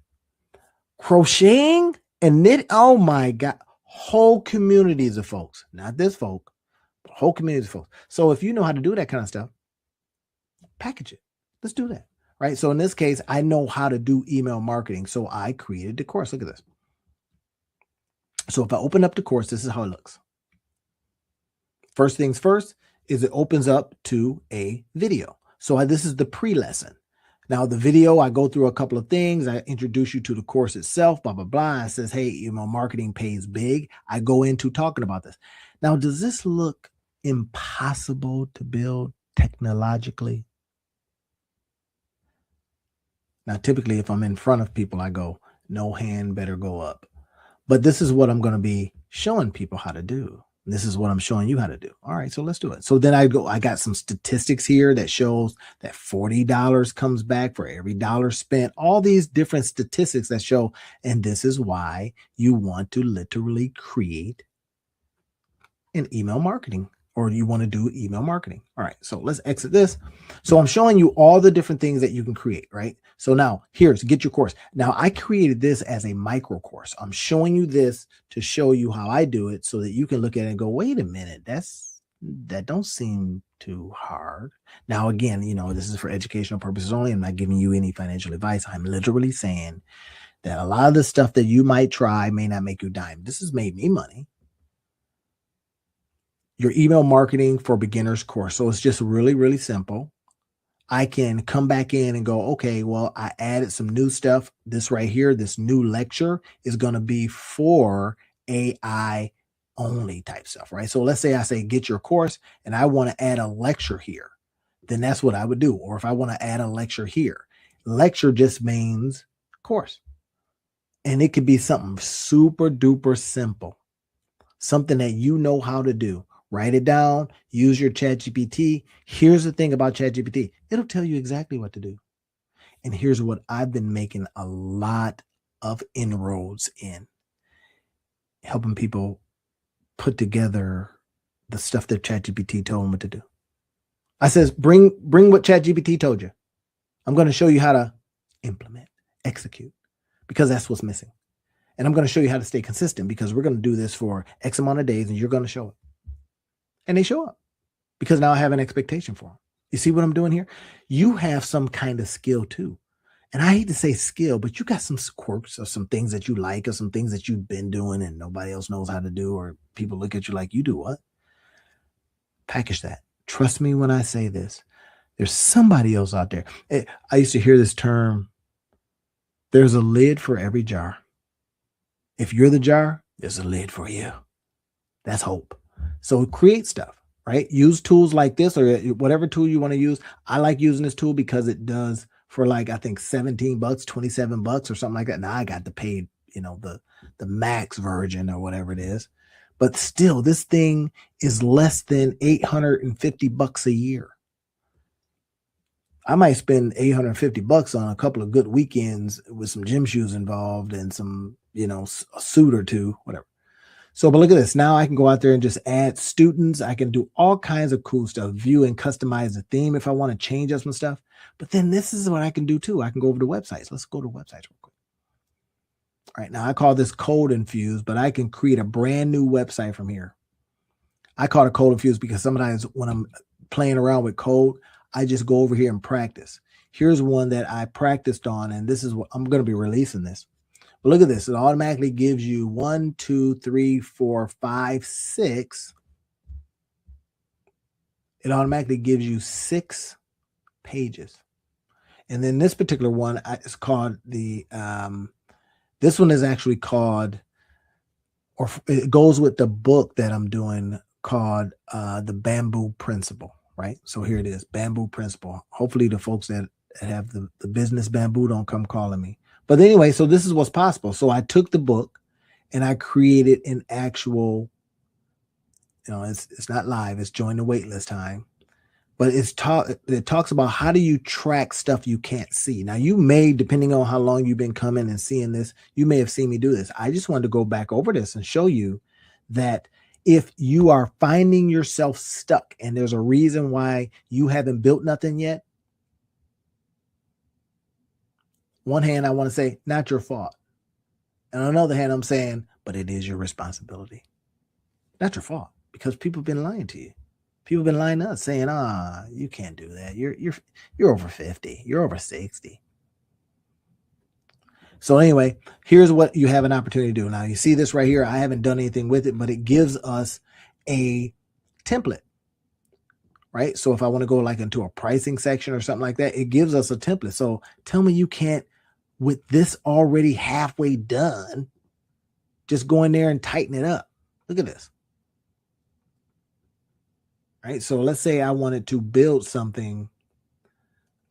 Crocheting and knit, oh my God, whole communities of folks, not this folk, but whole communities of folks. So if you know how to do that kind of stuff, package it. Let's do that, right? So in this case, I know how to do email marketing, so I created the course. Look at this. So if I open up the course, this is how it looks. First things first is it opens up to a video. So this is the pre-lesson. Now, the video, I go through a couple of things. I introduce you to the course itself, blah, blah, blah. It says, hey, email marketing pays big. I go into talking about this. Now, does this look impossible to build technologically? Now, typically, if I'm in front of people, I go, no hand better go up. But this is what I'm going to be showing people how to do. This is what I'm showing you how to do. All right, so let's do it. So then I got some statistics here that shows that $40 comes back for every dollar spent, all these different statistics that show, and this is why you want to literally create an email marketing, or you want to do email marketing. All right, so let's exit this. So I'm showing you all the different things that you can create, right? So now here's get your course. Now I created this as a micro course. I'm showing you this to show you how I do it so that you can look at it and go, wait a minute, that's That don't seem too hard. Now, again, this is for educational purposes only. I'm not giving you any financial advice. I'm literally saying that a lot of the stuff that you might try may not make you a dime. This has made me money. Your email marketing for beginners course. So it's just really, really simple. I can come back in and go, okay, well, I added some new stuff. This right here, this new lecture is going to be for AI only type stuff, right? So let's say I say, get your course, and I want to add a lecture here. Then that's what I would do. Or if I want to add a lecture here, lecture just means course. And it could be something super duper simple, something that you know how to do. Write it down, use your ChatGPT. Here's the thing about ChatGPT. It'll tell you exactly what to do. And here's what I've been making a lot of inroads in, helping people put together the stuff that ChatGPT told them what to do. I says, bring what ChatGPT told you. I'm going to show you how to implement, execute, because that's what's missing. And I'm going to show you how to stay consistent, because we're going to do this for X amount of days and you're going to show it. And they show up because now I have an expectation for them. You see what I'm doing here? You have some kind of skill too. And I hate to say skill, but you got some quirks or some things that you like or some things that you've been doing and nobody else knows how to do, or people look at you like, you do what? Package that. Trust me when I say this. There's somebody else out there. I used to hear this term, there's a lid for every jar. If you're the jar, there's a lid for you. That's hope. So create stuff, right? Use tools like this or whatever tool you want to use. I like using this tool because it does for like, I think $17, $27 or something like that. Now I got to pay, the max version or whatever it is. But still, this thing is less than $850 a year. I might spend $850 on a couple of good weekends with some gym shoes involved and some, a suit or two, whatever. So, but look at this. Now I can go out there and just add students. I can do all kinds of cool stuff, view and customize the theme if I want to change up some stuff. But then this is what I can do too. I can go over to websites. Let's go to websites real quick. All right, now I call this Code Infused, but I can create a brand new website from here. I call it Code Infused because sometimes when I'm playing around with code, I just go over here and practice. Here's one that I practiced on, and this is what I'm going to be releasing this. But look at this. It automatically gives you 1, 2, 3, 4, 5, 6. It automatically gives you 6 pages. And then this particular one is called the, this one is actually called, or it goes with the book that I'm doing called The Bamboo Principle, right? So here it is, Bamboo Principle. Hopefully the folks that have the business bamboo don't come calling me. But anyway, so this is what's possible. So I took the book and I created an actual, it's not live, it's join the waitlist time. But it talks about how do you track stuff you can't see. Now you may, depending on how long you've been coming and seeing this, you may have seen me do this. I just wanted to go back over this and show you that if you are finding yourself stuck and there's a reason why you haven't built nothing yet, one hand, I want to say, not your fault. And on the other hand, I'm saying, but it is your responsibility. Not your fault, because people have been lying to you. People have been lying to us saying, you can't do that. You're over 50. You're over 60. So anyway, here's what you have an opportunity to do. Now you see this right here. I haven't done anything with it, but it gives us a template, right? So if I want to go like into a pricing section or something like that, it gives us a template. So tell me you can't, with this already halfway done, just go in there and tighten it up. Look at this. Right. So let's say I wanted to build something.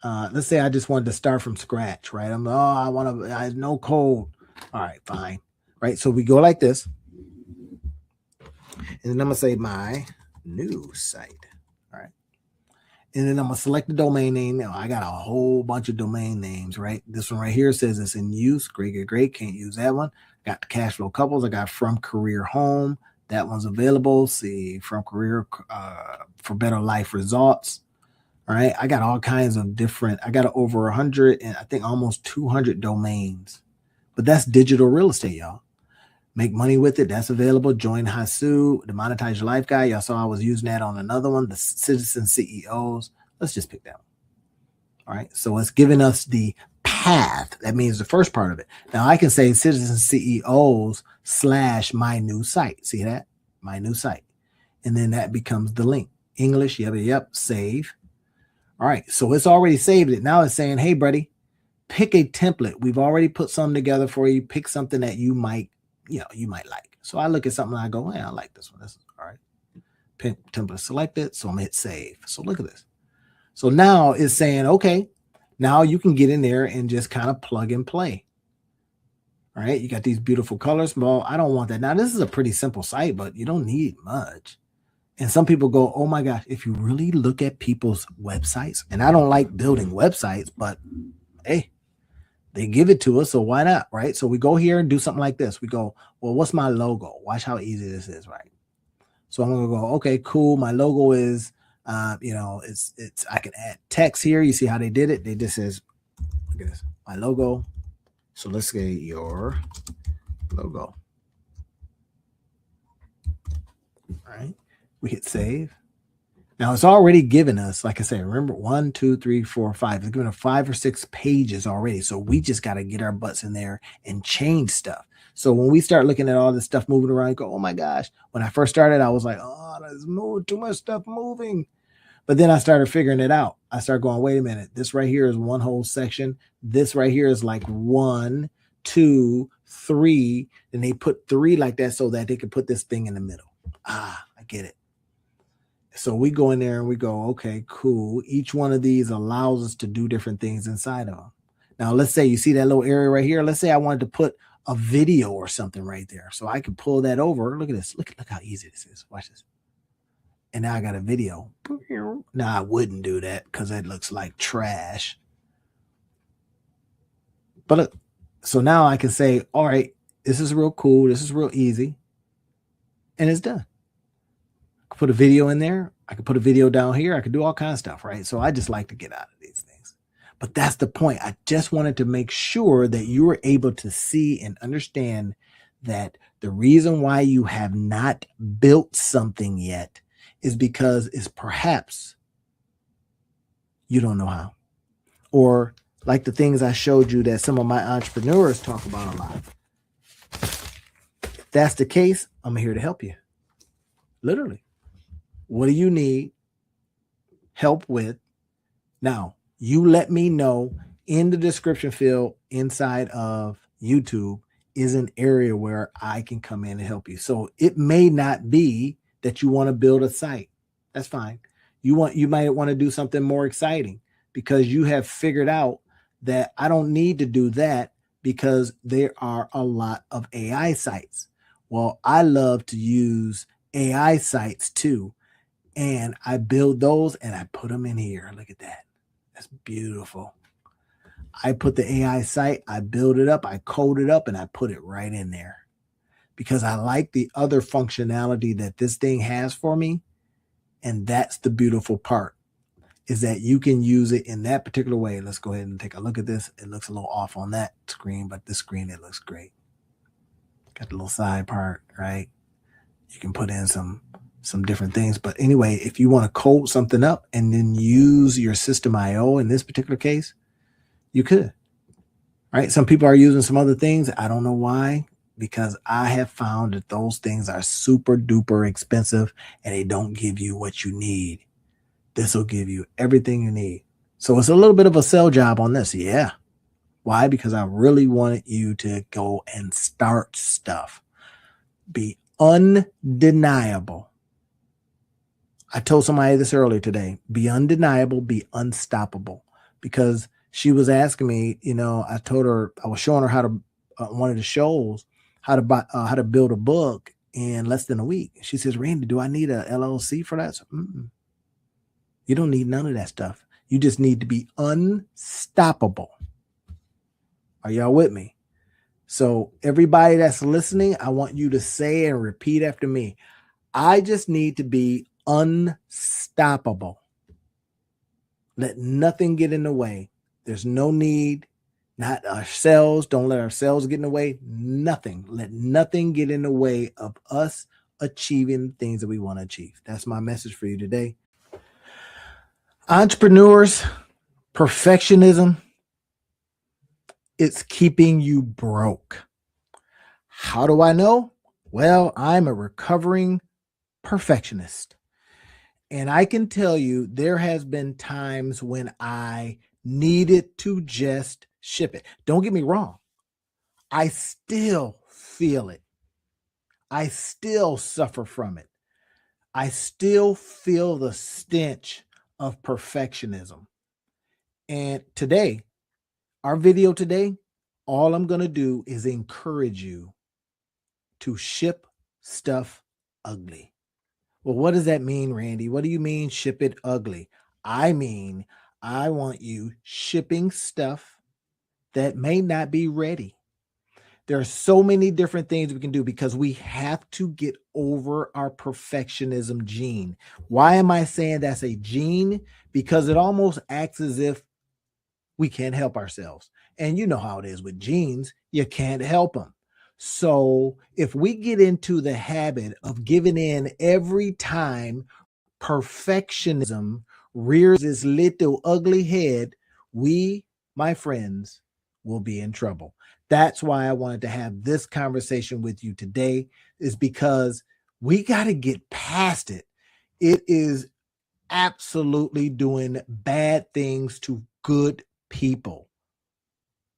Let's say I just wanted to start from scratch, right? I have no code. All right, fine. Right. So we go like this. And then I'm going to say my new site. All right. And then I'm going to select the domain name. Now I got a whole bunch of domain names, right? This one right here says it's in use. Great. Can't use that one. Got the cash flow couples. I got from career home. That one's available. See, from career for better life results. All right. I got all kinds of different, I got over 100 and I think almost 200 domains, but that's digital real estate, y'all. Make money with it. That's available. Join Hasu, the Monetize Your Life guy. Y'all saw I was using that on another one, the Citizen CEOs. Let's just pick that one. All right. So it's giving us the path. That means the first part of it. Now I can say Citizen CEOs / my new site. See that? My new site. And then that becomes the link. English. Yep. Save. All right. So it's already saved it. Now it's saying, hey, buddy, pick a template. We've already put something together for you. Pick something that you might like. So I look at something and I go, I like this one. This is all right. Pick template selected. So I'm gonna hit save. So look at this. So now it's saying, okay, now you can get in there and just kind of plug and play. All right. You got these beautiful colors. Well, I don't want that. Now, this is a pretty simple site, but you don't need much. And some people go, oh my gosh, if you really look at people's websites, and I don't like building websites, but hey, they give it to us, so why not, right? So we go here and do something like this. We go, well, what's my logo? Watch how easy this is, right? So I'm gonna go, okay, cool. My logo is, it's. I can add text here. You see how they did it? They just says, look at this, my logo. So let's say your logo. All right, we hit save. Now it's already given us, like I said, remember 1, 2, 3, 4, 5. It's given us 5 or 6 pages already. So we just got to get our butts in there and change stuff. So when we start looking at all this stuff moving around, go, oh my gosh. When I first started, I was like, oh, there's too much stuff moving. But then I started figuring it out. I started going, wait a minute. This right here is one whole section. This right here is like 1, 2, 3. And they put 3 like that so that they could put this thing in the middle. I get it. So we go in there and we go, okay, cool. Each one of these allows us to do different things inside of them. Now, let's say you see that little area right here. Let's say I wanted to put a video or something right there. So I can pull that over. Look at this. Look how easy this is. Watch this. And now I got a video. Now I wouldn't do that because it looks like trash. But look, so now I can say, all right, this is real cool. This is real easy. And it's done. Put a video in there. I could put a video down here. I could do all kinds of stuff, right? So I just like to get out of these things. But that's the point. I just wanted to make sure that you were able to see and understand that the reason why you have not built something yet is because it's perhaps you don't know how. Or like the things I showed you that some of my entrepreneurs talk about a lot. If that's the case, I'm here to help you. Literally. What do you need help with? Now, you let me know in the description field inside of YouTube is an area where I can come in and help you. So it may not be that you want to build a site. That's fine. You might want to do something more exciting because you have figured out that I don't need to do that because there are a lot of AI sites. Well, I love to use AI sites too. And I build those and I put them in here. Look at that. That's beautiful. I put the AI site, I build it up, I code it up, and I put it right in there because I like the other functionality that this thing has for me. And that's the beautiful part is that you can use it in that particular way. Let's go ahead and take a look at this. It looks a little off on that screen, but this screen, it looks great. Got the little side part, right? You can put in some different things. But anyway, if you want to code something up and then use your System.io in this particular case, you could. Right? Some people are using some other things. I don't know why, because I have found that those things are super duper expensive and they don't give you what you need. This will give you everything you need. So it's a little bit of a sell job on this. Yeah. Why? Because I really wanted you to go and start stuff. Be undeniable. I told somebody this earlier today. Be undeniable, be unstoppable. Because she was asking me, I told her, I was showing her how to, one of the shows, how to build a book in less than a week. She says, Randy, do I need a LLC for that? So, you don't need none of that stuff. You just need to be unstoppable. Are y'all with me? So everybody that's listening, I want you to say and repeat after me. I just need to be unstoppable. Let nothing get in the way. There's no need, Not ourselves. Don't let ourselves get in the way. Nothing. Let nothing get in the way of us achieving things that we want to achieve. That's my message for you today. Entrepreneurs, perfectionism, it's keeping you broke. How do I know? Well, I'm a recovering perfectionist. And I can tell you there has been times when I needed to just ship it. Don't get me wrong. I still feel it. I still suffer from it. I still feel the stench of perfectionism. And today, our video today, all I'm going to do is encourage you to ship stuff ugly. Well, what does that mean, Randy? What do you mean ship it ugly? I mean, I want you shipping stuff that may not be ready. There are so many different things we can do because we have to get over our perfectionism gene. Why am I saying that's a gene? Because it almost acts as if we can't help ourselves. And you know how it is with genes, you can't help them. So if we get into the habit of giving in every time perfectionism rears its little ugly head, we, my friends, will be in trouble. That's why I wanted to have this conversation with you today, is because we got to get past it. It is absolutely doing bad things to good people.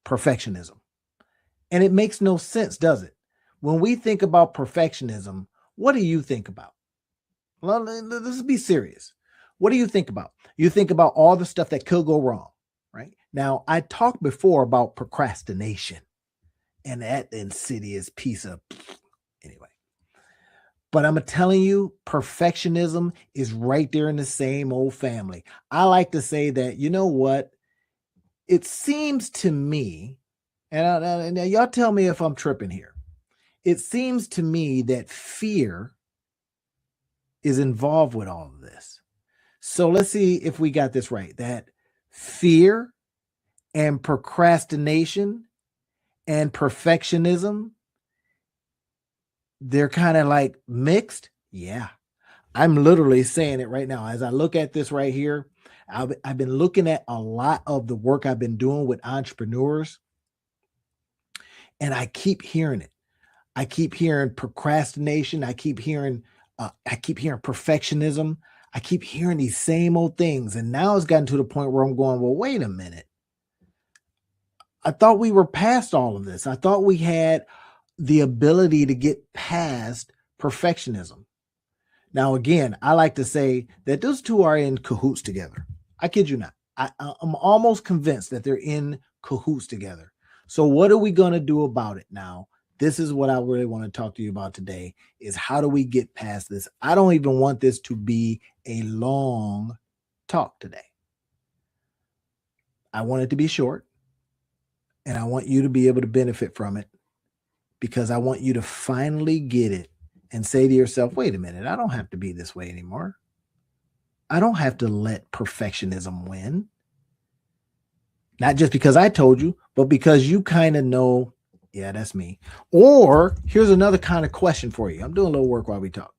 Perfectionism. And it makes no sense, does it? When we think about perfectionism, what do you think about? Well, let's be serious. What do you think about? You think about all the stuff that could go wrong, right? Now, I talked before about procrastination and that insidious piece of anyway. But I'm telling you, perfectionism is right there in the same old family. I like to say that, you know what? It seems to me, and y'all tell me if I'm tripping here. It seems to me that fear is involved with all of this. So let's see if we got this right. That fear and procrastination and perfectionism, they're kind of like mixed. Yeah. I'm literally saying it right now. As I look at this right here, I've been looking at a lot of the work I've been doing with entrepreneurs, and I keep hearing it. I keep hearing procrastination. I keep hearing perfectionism. I keep hearing these same old things. And now it's gotten to the point where I'm going, well, wait a minute. I thought we were past all of this. I thought we had the ability to get past perfectionism. Now, again, I like to say that those two are in cahoots together. I kid you not. I'm almost convinced that they're in cahoots together. So what are we going to do about it now? This is what I really want to talk to you about today, is how do we get past this? I don't even want this to be a long talk today. I want it to be short, and I want you to be able to benefit from it, because I want you to finally get it and say to yourself, wait a minute, I don't have to be this way anymore. I don't have to let perfectionism win. Not just because I told you, but because you kind of know, yeah, that's me. Or here's another kind of question for you. I'm doing a little work while we talk.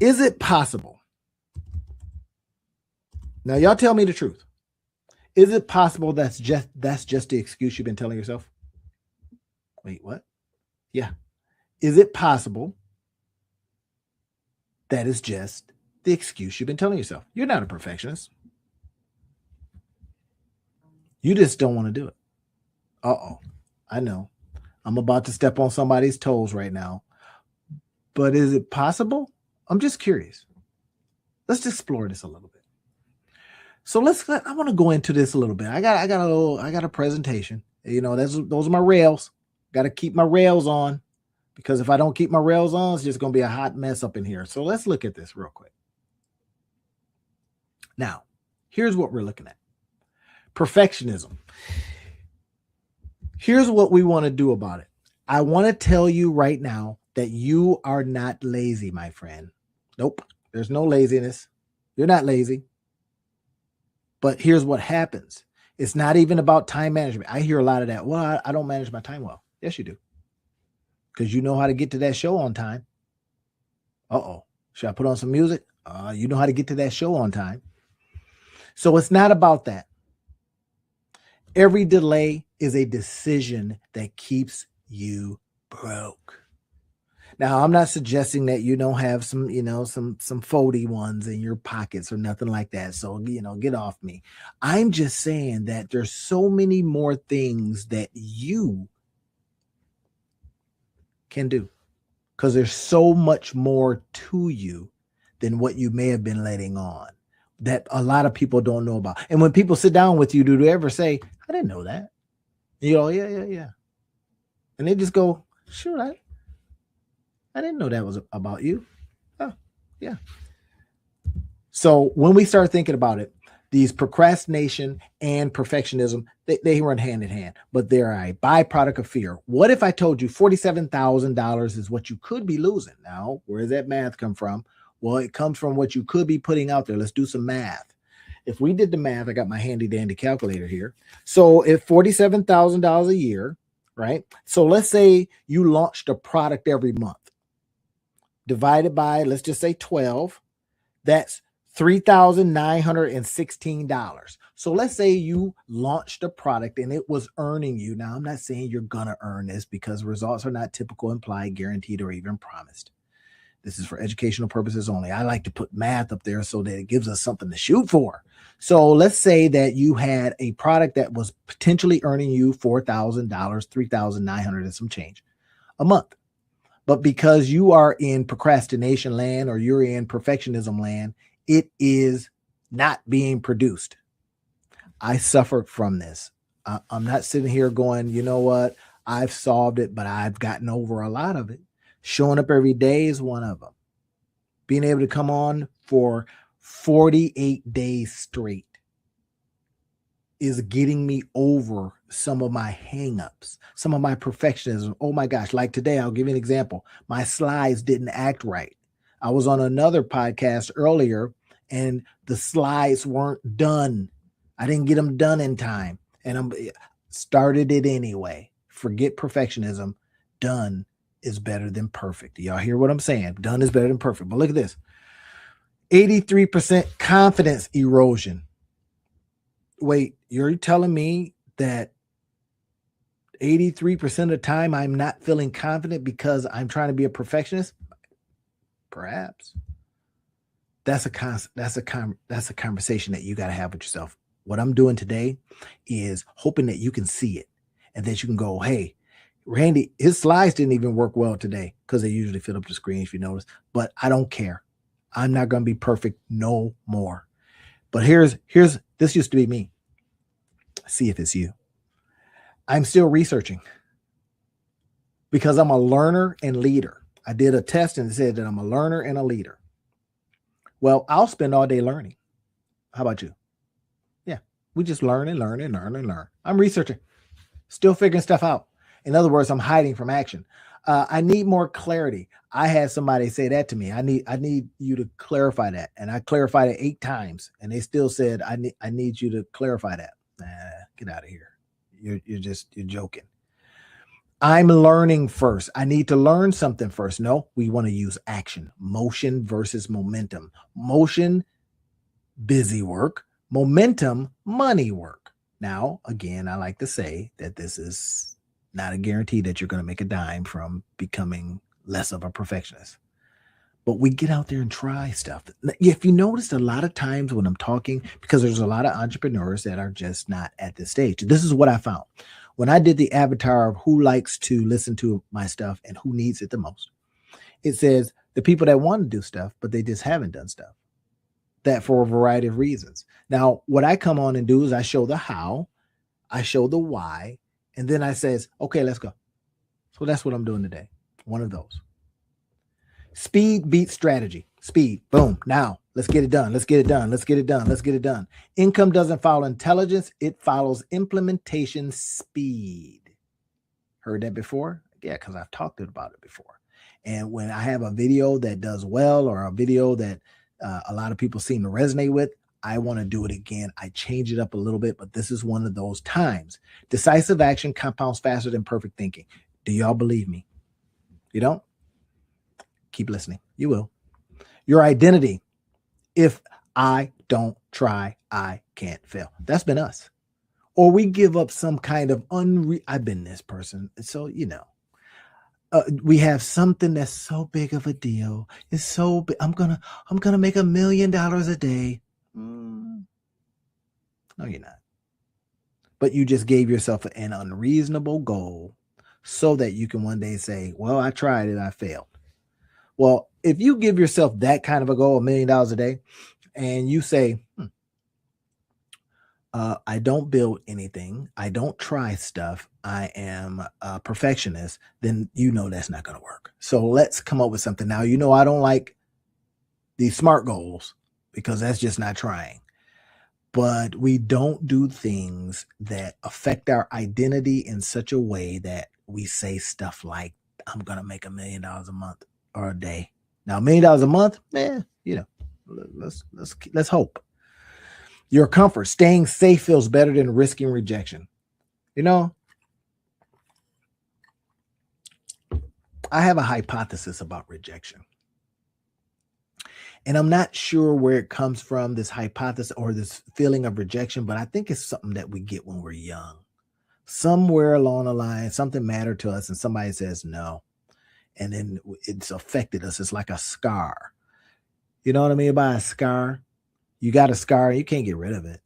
Is it possible? Now, y'all tell me the truth. Is it possible that's just the excuse you've been telling yourself? Wait, what? Yeah. Is it possible that is just the excuse you've been telling yourself? You're not a perfectionist. You just don't want to do it. Uh-oh. I know. I'm about to step on somebody's toes right now. But is it possible? I'm just curious. Let's explore this a little bit. So I want to go into this a little bit. I got a presentation. You know, those are my rails. Got to keep my rails on, because if I don't keep my rails on, it's just going to be a hot mess up in here. So let's look at this real quick. Now, here's what we're looking at. Perfectionism. Here's what we want to do about it. I want to tell you right now that you are not lazy, my friend. Nope. There's no laziness. You're not lazy. But here's what happens. It's not even about time management. I hear a lot of that. Well, I don't manage my time well. Yes, you do. Because you know how to get to that show on time. Uh-oh. Should I put on some music? You know how to get to that show on time. So it's not about that. Every delay is a decision that keeps you broke. Now, I'm not suggesting that you don't have some, some 40 ones in your pockets or nothing like that. So, get off me. I'm just saying that there's so many more things that you can do because there's so much more to you than what you may have been letting on that a lot of people don't know about. And when people sit down with you, do they ever say, I didn't know that? Yeah. And they just go, sure, I didn't know that was about you. Oh, yeah. So when we start thinking about it, these procrastination and perfectionism, they run hand in hand, but they're a byproduct of fear. What if I told you $47,000 is what you could be losing? Now, where does that math come from? Well, it comes from what you could be putting out there. Let's do some math. If we did the math, I got my handy dandy calculator here. So if $47,000 a year, right? So let's say you launched a product every month. Divided by, let's just say 12, that's $3,916. So let's say you launched a product and it was earning you. Now, I'm not saying you're going to earn this because results are not typical, implied, guaranteed, or even promised. This is for educational purposes only. I like to put math up there so that it gives us something to shoot for. So let's say that you had a product that was potentially earning you $4,000, $3,900 and some change a month. But because you are in procrastination land or you're in perfectionism land, it is not being produced. I suffered from this. I'm not sitting here going, you know what? I've solved it, but I've gotten over a lot of it. Showing up every day is one of them. Being able to come on for 48 days straight is getting me over some of my hangups, some of my perfectionism. Oh my gosh, like today, I'll give you an example. My slides didn't act right. I was on another podcast earlier and the slides weren't done. I didn't get them done in time and I started it anyway. Forget perfectionism. Done is better than perfect. Y'all hear what I'm saying? Done is better than perfect. But look at this. 83% confidence erosion. Wait, you're telling me that 83% of the time I'm not feeling confident because I'm trying to be a perfectionist? Perhaps. That's a conversation that you got to have with yourself. What I'm doing today is hoping that you can see it and that you can go, hey, Randy, his slides didn't even work well today because they usually fill up the screen, if you notice, but I don't care. I'm not going to be perfect no more. But here's this used to be me. See if it's you. I'm still researching because I'm a learner and leader. I did a test and it said that I'm a learner and a leader. Well, I'll spend all day learning. How about you? Yeah, we just learn and learn and learn and learn. I'm researching, still figuring stuff out. In other words, I'm hiding from action. I need more clarity. I had somebody say that to me. I need you to clarify that. And I clarified it 8 times and they still said, I need you to clarify that. Get out of here. You're joking. I'm learning first. I need to learn something first. No, we want to use action. Motion versus momentum. Motion, busy work. Momentum, money work. Now, again, I like to say that this is not a guarantee that you're going to make a dime from becoming less of a perfectionist. But we get out there and try stuff. If you noticed, a lot of times when I'm talking, because there's a lot of entrepreneurs that are just not at this stage. This is what I found. When I did the avatar of who likes to listen to my stuff and who needs it the most, it says the people that want to do stuff, but they just haven't done stuff. That for a variety of reasons. Now, what I come on and do is I show the how, I show the why, and then I says, okay, let's go. So that's what I'm doing today. One of those. Speed beats strategy. Speed. Boom. Now let's get it done. Let's get it done. Let's get it done. Let's get it done. Income doesn't follow intelligence. It follows implementation speed. Heard that before? Yeah, because I've talked about it before. And when I have a video that does well or a video that a lot of people seem to resonate with, I want to do it again. I change it up a little bit, but this is one of those times. Decisive action compounds faster than perfect thinking. Do y'all believe me? You don't? Keep listening. You will. Your identity. If I don't try, I can't fail. That's been us. Or we give up some kind of I've been this person. So, we have something that's so big of a deal. It's so big. I'm gonna make $1 million a day. No, you're not. But you just gave yourself an unreasonable goal so that you can one day say, well, I tried it, I failed. Well, if you give yourself that kind of a goal, $1 million a day, and you say, I don't build anything, I don't try stuff, I am a perfectionist, then that's not going to work. So let's come up with something. Now, I don't like these SMART goals because that's just not trying. But we don't do things that affect our identity in such a way that we say stuff like, I'm going to make $1 million a month or a day. Now, $1 million a month, let's hope. Your comfort, staying safe feels better than risking rejection. I have a hypothesis about rejection. And I'm not sure where it comes from, this hypothesis or this feeling of rejection, but I think it's something that we get when we're young. Somewhere along the line, something mattered to us and somebody says no. And then it's affected us. It's like a scar. You know what I mean by a scar? You got a scar, you can't get rid of it.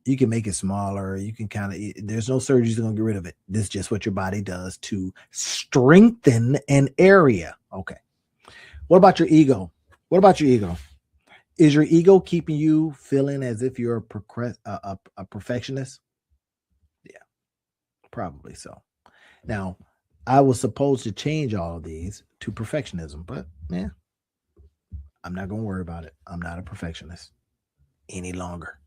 You can make it smaller. You can there's no surgery that's going to get rid of it. This is just what your body does to strengthen an area. Okay. What about your ego? What about your ego? Is your ego keeping you feeling as if you're a perfectionist? Yeah, probably so. Now, I was supposed to change all of these to perfectionism, but I'm not going to worry about it. I'm not a perfectionist any longer.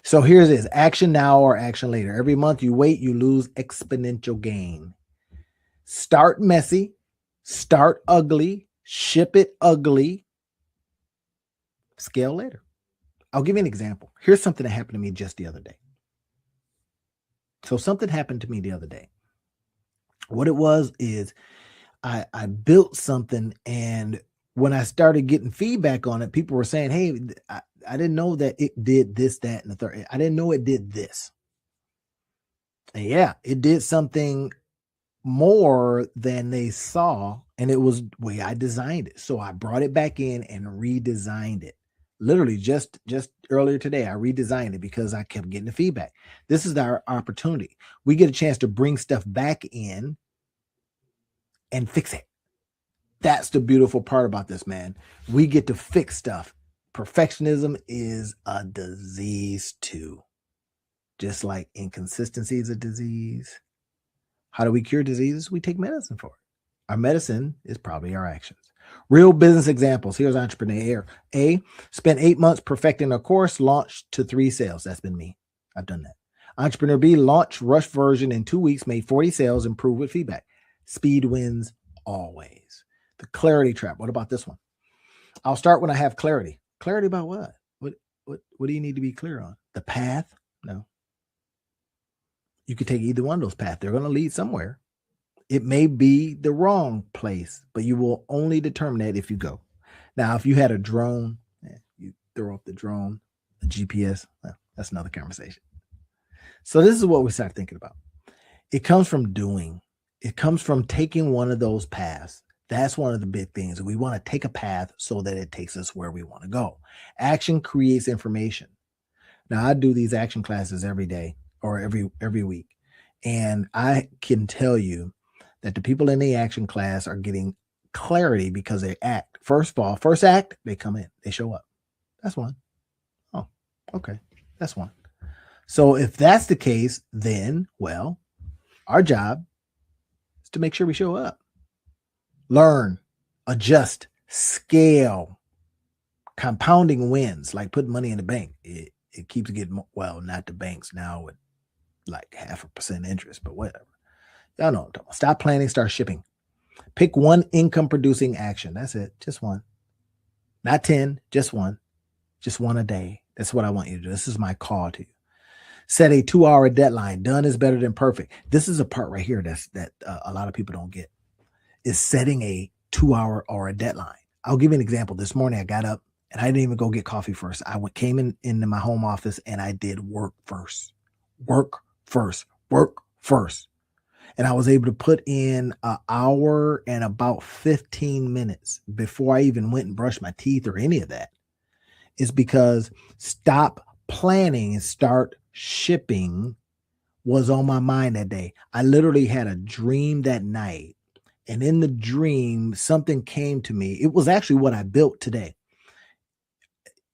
So here's this: action now or action later. Every month you wait, you lose exponential gain. Start messy, start ugly, ship it ugly, scale later. I'll give you an example. Here's something that happened to me just the other day. So something happened to me the other day. What it was is I built something, and when I started getting feedback on it, people were saying, hey, I didn't know that it did this, that, and the third. I didn't know it did this. And yeah, it did something more than they saw, and it was the way I designed it. So I brought it back in and redesigned it. Literally just earlier today, I redesigned it because I kept getting the feedback. This is our opportunity. We get a chance to bring stuff back in and fix it. That's the beautiful part about this, man. We get to fix stuff. Perfectionism is a disease too. Just like inconsistency is a disease. How do we cure diseases? We take medicine for it. Our medicine is probably our actions. Real business examples. Here's entrepreneur A. Spent 8 months perfecting a course, launched to 3 sales. That's been me. I've done that. Entrepreneur B launched rush version in 2 weeks, made 40 sales, improved with feedback. Speed wins always. The clarity trap. What about this one? I'll start when I have clarity. Clarity about what? What do you need to be clear on? The path? No. You could take either one of those paths. They're going to lead somewhere. It may be the wrong place, but you will only determine that if you go. Now, if you had a drone, you throw up the drone, the GPS, well, that's another conversation. So this is what we start thinking about. It comes from doing. It comes from taking one of those paths. That's one of the big things. We want to take a path so that it takes us where we want to go. Action creates information. Now, I do these action classes every day or every week. And I can tell you that the people in the action class are getting clarity because they act. First of all, first act, they come in, they show up. That's one. Oh, okay. That's one. So if that's the case, then, well, our job is to make sure we show up. Learn, adjust, scale. Compounding wins, like putting money in the bank. It keeps getting, well, not the banks now with like 0.5% interest, but whatever. Y'all know what I'm talking about. Stop planning, start shipping. Pick one income producing action. That's it. Just one. Not 10, just one. Just one a day. That's what I want you to do. This is my call to you. Set a 2-hour deadline. Done is better than perfect. This is a part right here that a lot of people don't get, is setting a 2-hour or a deadline. I'll give you an example. This morning I got up and I didn't even go get coffee first. I came into my home office and I did work first. And I was able to put in an hour and about 15 minutes before I even went and brushed my teeth or any of that. Is because stop planning and start shipping was on my mind that day. I literally had a dream that night. And in the dream, something came to me. It was actually what I built today.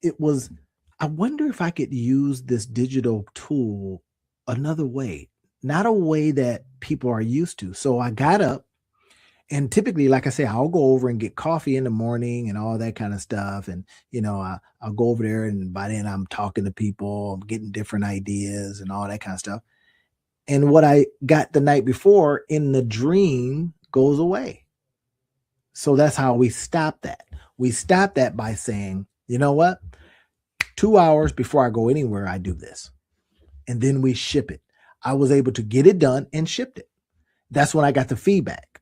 It was, I wonder if I could use this digital tool another way, not a way that people are used to. So I got up, and typically, like I say, I'll go over and get coffee in the morning and all that kind of stuff. And, I'll go over there, and by then I'm talking to people, I'm getting different ideas and all that kind of stuff. And what I got the night before in the dream goes away. So that's how we stop that. We stop that by saying, you know what? 2 hours before I go anywhere, I do this. And then we ship it. I was able to get it done and shipped it. That's when I got the feedback.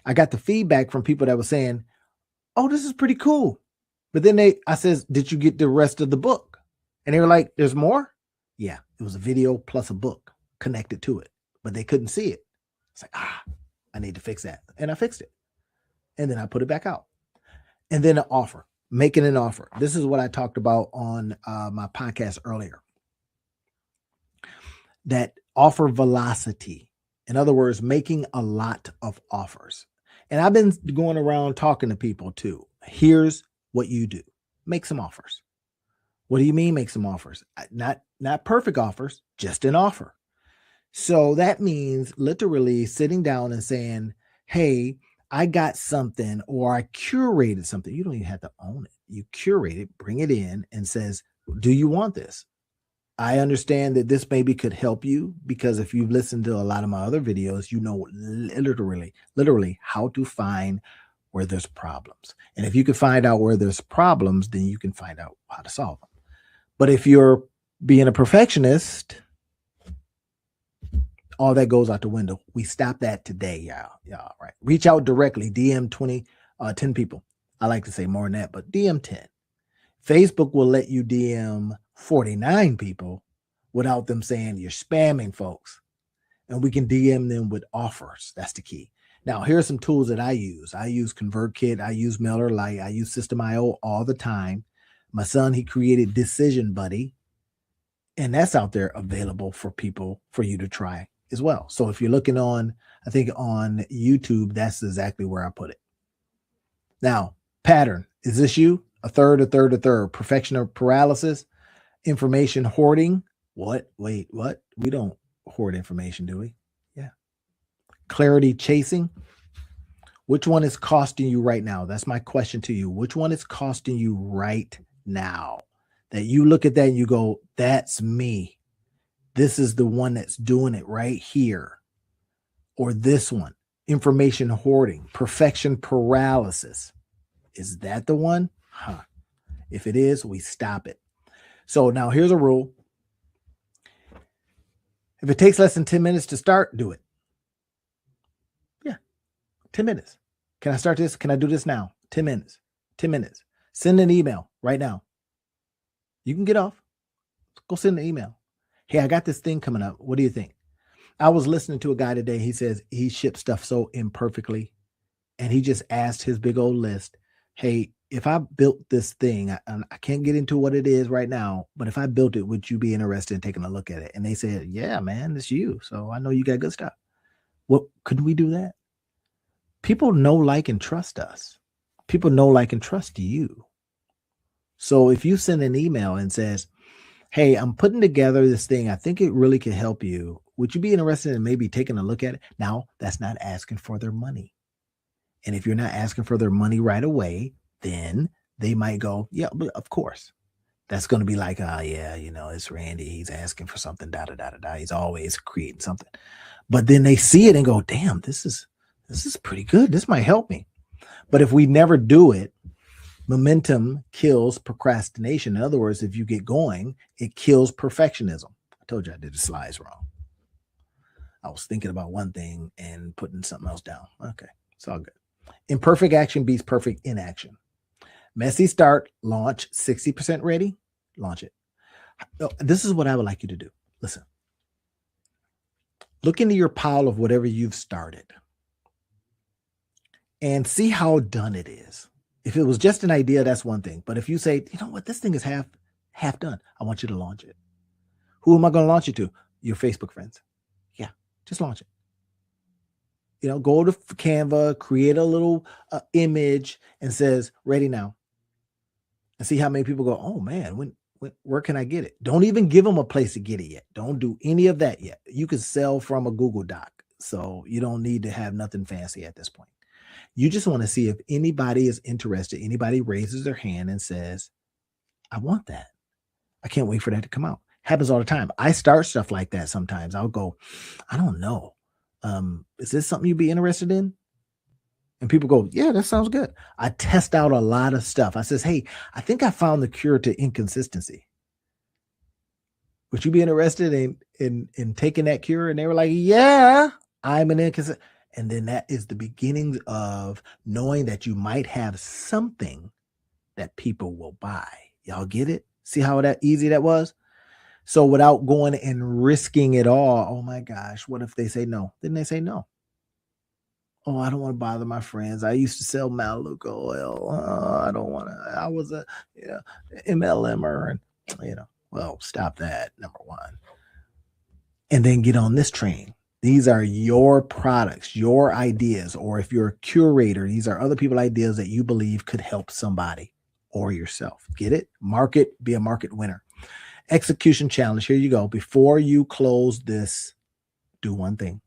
I got the feedback from people that were saying, oh, this is pretty cool. But then I says, did you get the rest of the book? And they were like, there's more? Yeah, it was a video plus a book connected to it, but they couldn't see it. It's like, I need to fix that. And I fixed it. And then I put it back out. And then an offer, making an offer. This is what I talked about on my podcast earlier. That offer velocity. In other words, making a lot of offers. And I've been going around talking to people too. Here's what you do. Make some offers. What do you mean make some offers? Not perfect offers, just an offer. So that means literally sitting down and saying, hey, I got something, or I curated something. You don't even have to own it. You curate it, bring it in, and says, do you want this? I understand that this maybe could help you, because if you've listened to a lot of my other videos, you know literally how to find where there's problems. And if you can find out where there's problems, then you can find out how to solve them. But if you're being a perfectionist, all that goes out the window. We stop that today, y'all. Right? Reach out directly. DM 10 people. I like to say more than that, but DM 10. Facebook will let you DM 49 people without them saying you're spamming folks. And we can DM them with offers. That's the key. Now, here are some tools that I use. I use ConvertKit. I use MailerLite. I use System.io all the time. My son, he created Decision Buddy. And that's out there available for people, for you to try as well. So if you're looking on, I think on YouTube, that's exactly where I put it. Now, pattern. Is this you? A third. Perfection or paralysis. Information hoarding. What? Wait, what? We don't hoard information, do we? Yeah. Clarity chasing. Which one is costing you right now? That's my question to you. Which one is costing you right now? That you look at that and you go, that's me. This is the one that's doing it right here. Or this one. Information hoarding. Perfection paralysis. Is that the one? If it is, we stop it. So now here's a rule. If it takes less than 10 minutes to start, do it. Yeah, 10 minutes. Can I start this? Can I do this now? 10 minutes. 10 minutes. Send an email right now. You can get off. Go send an email. Hey, I got this thing coming up. What do you think? I was listening to a guy today. He says he ships stuff so imperfectly. And he just asked his big old list, hey, if I built this thing, I can't get into what it is right now, but if I built it, would you be interested in taking a look at it? And they said, yeah, man, it's you. So I know you got good stuff. Well, could we do that? People know, like, and trust us. People know, like, and trust you. So if you send an email and says, hey, I'm putting together this thing, I think it really could help you. Would you be interested in maybe taking a look at it? Now, that's not asking for their money. And if you're not asking for their money right away, then they might go, yeah, but of course. That's going to be like, yeah, it's Randy. He's asking for something, He's always creating something. But then they see it and go, damn, this is pretty good. This might help me. But if we never do it, Momentum kills procrastination. In other words, if you get going, it kills perfectionism. I told you I did the slides wrong. I was thinking about one thing and putting something else down. Okay, it's all good. Imperfect action beats perfect inaction. Messy start, launch, 60% ready, launch it. This is what I would like you to do. Listen, look into your pile of whatever you've started and see how done it is. If it was just an idea, that's one thing. But if you say, you know what, this thing is half done, I want you to launch it. Who am I going to launch it to? Your Facebook friends. Yeah, just launch it. You know, go to Canva, create a little image and says, ready now. And see how many people go, oh man, where can I get it? Don't even give them a place to get it yet. Don't do any of that yet. You can sell from a Google Doc. So you don't need to have nothing fancy at this point. You just want to see if anybody is interested. Anybody raises their hand and says, I want that. I can't wait for that to come out. Happens all the time. I start stuff like that sometimes. I'll go, I don't know. Is this something you'd be interested in? And people go, yeah, that sounds good. I test out a lot of stuff. I says, hey, I think I found the cure to inconsistency. Would you be interested in taking that cure? And they were like, yeah, I'm an inconsistent. And then that is the beginning of knowing that you might have something that people will buy. Y'all get it? See how that easy that was? So without going and risking it all, oh my gosh, what if they say no? Then they say no. Oh, I don't want to bother my friends. I used to sell Maluka oil. I don't want to. I was a MLMer, and well, stop that. Number one, and then get on this train. These are your products, your ideas, or if you're a curator, these are other people's ideas that you believe could help somebody or yourself. Get it? Market, be a market winner. Execution challenge. Here you go. Before you close this, do one thing.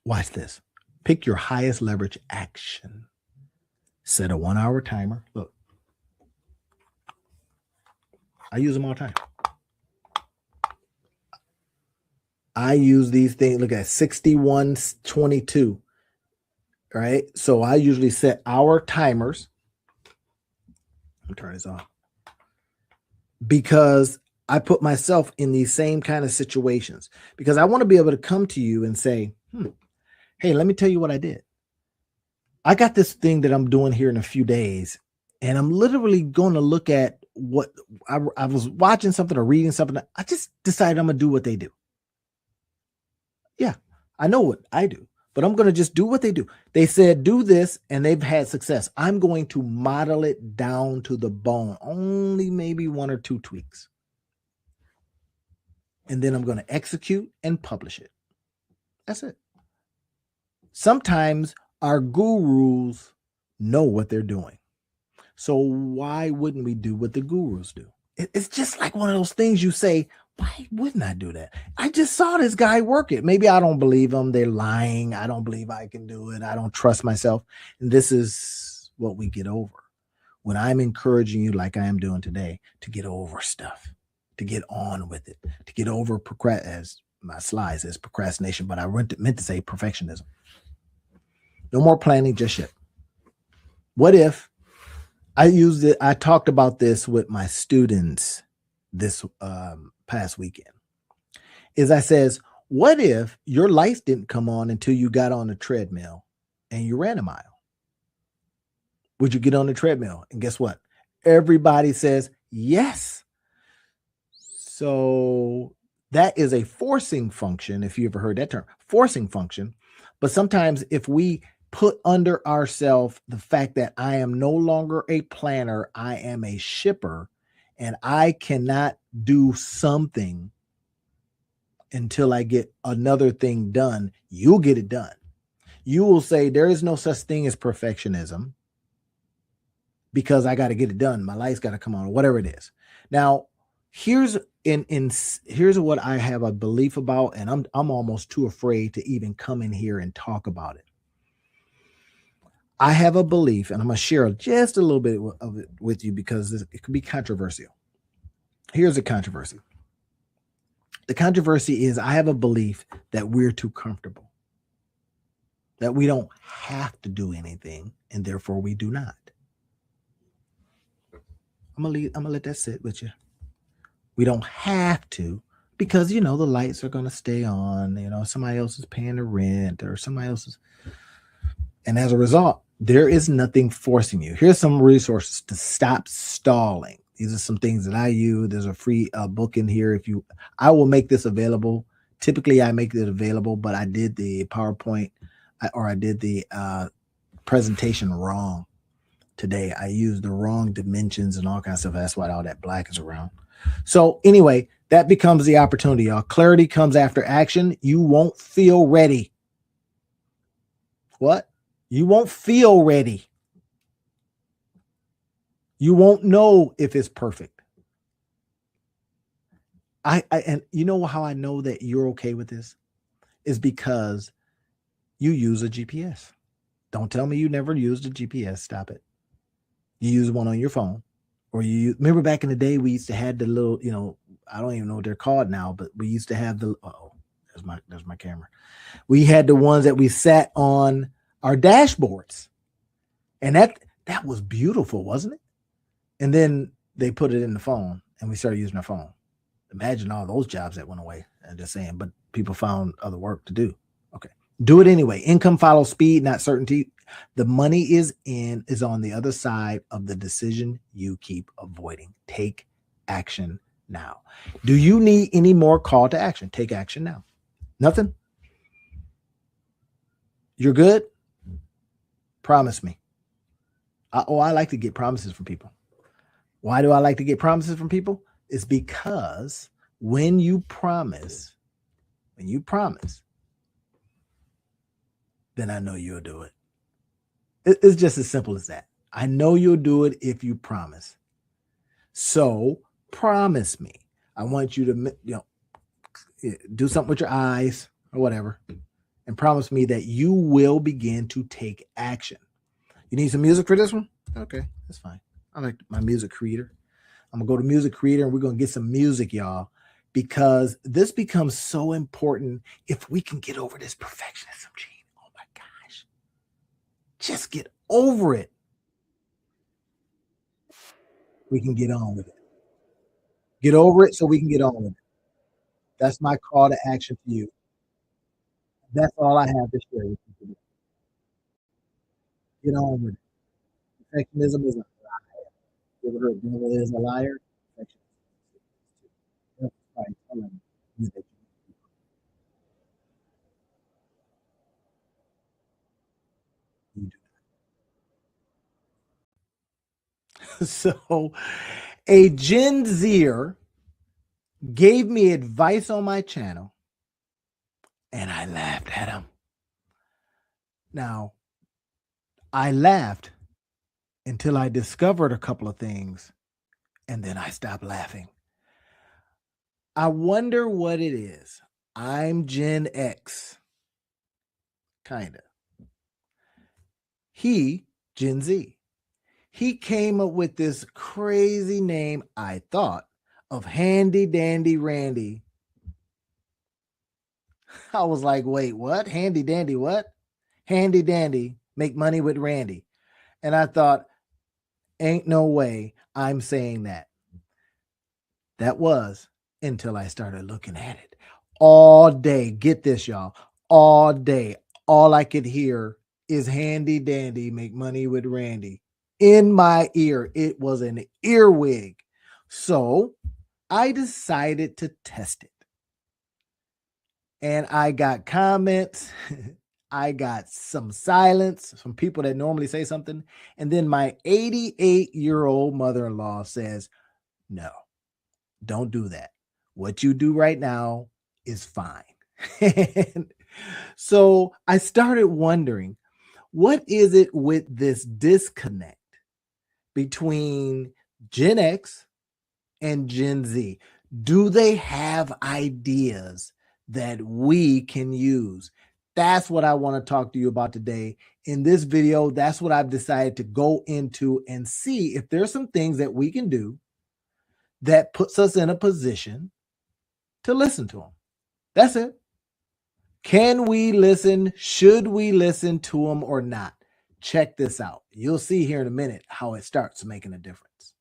Watch this. Pick your highest leverage action. Set a 1-hour timer. Look, I use them all the time. I use these things. Look at 6122. Right. So I usually set hour timers. Let me turn this off. Because I put myself in these same kind of situations. Because I want to be able to come to you and say, hey, let me tell you what I did. I got this thing that I'm doing here in a few days. And I'm literally going to look at what I was watching something or reading something. I just decided I'm going to do what they do. Yeah, I know what I do, but I'm going to just do what they do. They said, do this, and they've had success. I'm going to model it down to the bone, only maybe 1 or 2 tweaks. And then I'm going to execute and publish it. That's it. Sometimes our gurus know what they're doing. So why wouldn't we do what the gurus do? It's just like one of those things you say, why wouldn't I do that? I just saw this guy work it. Maybe I don't believe them. They're lying. I don't believe I can do it. I don't trust myself. And this is what we get over. When I'm encouraging you, like I am doing today, to get over stuff, to get on with it, to get over, as my slide says, procrastination, but I meant to say perfectionism. No more planning just yet. What if I talked about this with my students this past weekend. I says, what if your lights didn't come on until you got on the treadmill and you ran a mile? Would you get on the treadmill? And guess what? Everybody says yes. So that is a forcing function, if you ever heard that term, forcing function. But sometimes if we put under ourselves the fact that I am no longer a planner, I am a shipper, and I cannot do something until I get another thing done, you'll get it done. You will say there is no such thing as perfectionism because I got to get it done. My lights got to come on, or whatever it is. Now, here's what I have a belief about, and I'm almost too afraid to even come in here and talk about it. I have a belief, and I'm going to share just a little bit of it with you because it could be controversial. Here's the controversy. The controversy is I have a belief that we're too comfortable, that we don't have to do anything, and therefore we do not. I'm gonna let that sit with you. We don't have to, because the lights are gonna stay on. Somebody else is paying the rent, or somebody else is, and as a result, there is nothing forcing you. Here's some resources to stop stalling. These are some things that I use. There's a free book in here. I will make this available. Typically, I make it available, but I did the PowerPoint or I did the presentation wrong today. I used the wrong dimensions and all kinds of stuff. That's why all that black is around. So anyway, that becomes the opportunity, y'all. Clarity comes after action. You won't feel ready. What? You won't feel ready. You won't know if it's perfect. And you know how I know that you're okay with this is because you use a GPS. Don't tell me you never used a GPS. Stop it. You use one on your phone, or remember back in the day, we used to have the little, I don't even know what they're called now, but we used to have the, there's my camera. We had the ones that we sat on our dashboards, and that was beautiful, wasn't it? And then they put it in the phone, and we started using our phone. Imagine all those jobs that went away. I'm just saying, but people found other work to do. Okay. Do it anyway. Income follows speed, not certainty. The money is on the other side of the decision you keep avoiding. Take action now. Do you need any more call to action? Take action now. Nothing? You're good? Promise me. I like to get promises from people. Why do I like to get promises from people? It's because when you promise, then I know you'll do it. It's just as simple as that. I know you'll do it if you promise. So promise me. I want you to, do something with your eyes or whatever, and promise me that you will begin to take action. You need some music for this one? Okay, that's fine. I like my music creator. I'm going to go to music creator, and we're going to get some music, y'all, because this becomes so important if we can get over this perfectionism gene. Oh my gosh. Just get over it. We can get on with it. Get over it so we can get on with it. That's my call to action for you. That's all I have to share with you today. Get on with it. Perfectionism is a liar. You ever heard devil is a liar? So a Gen Zer gave me advice on my channel, and I laughed at him. Now, I laughed until I discovered a couple of things, and then I stopped laughing. I wonder what it is. I'm Gen X. Kind of. He, Gen Z. He came up with this crazy name, I thought, of Handy Dandy Randy. I was like, wait, what? Handy Dandy what? Handy Dandy, make money with Randy. And I thought, ain't no way I'm saying that. That was until I started looking at it. All day, get this, y'all, all day, all I could hear is Handy Dandy, make money with Randy. In my ear, it was an earwig. So I decided to test it. And I got comments. I got some silence from people that normally say something. And then my 88-year-old mother-in-law says, no, don't do that. What you do right now is fine. So I started wondering, what is it with this disconnect between Gen X and Gen Z? Do they have ideas that we can use? That's what I want to talk to you about today. In this video, that's what I've decided to go into and see if there's some things that we can do that puts us in a position to listen to them. That's it. Can we listen? Should we listen to them or not? check this out. You'll see here in a minute how it starts making a difference.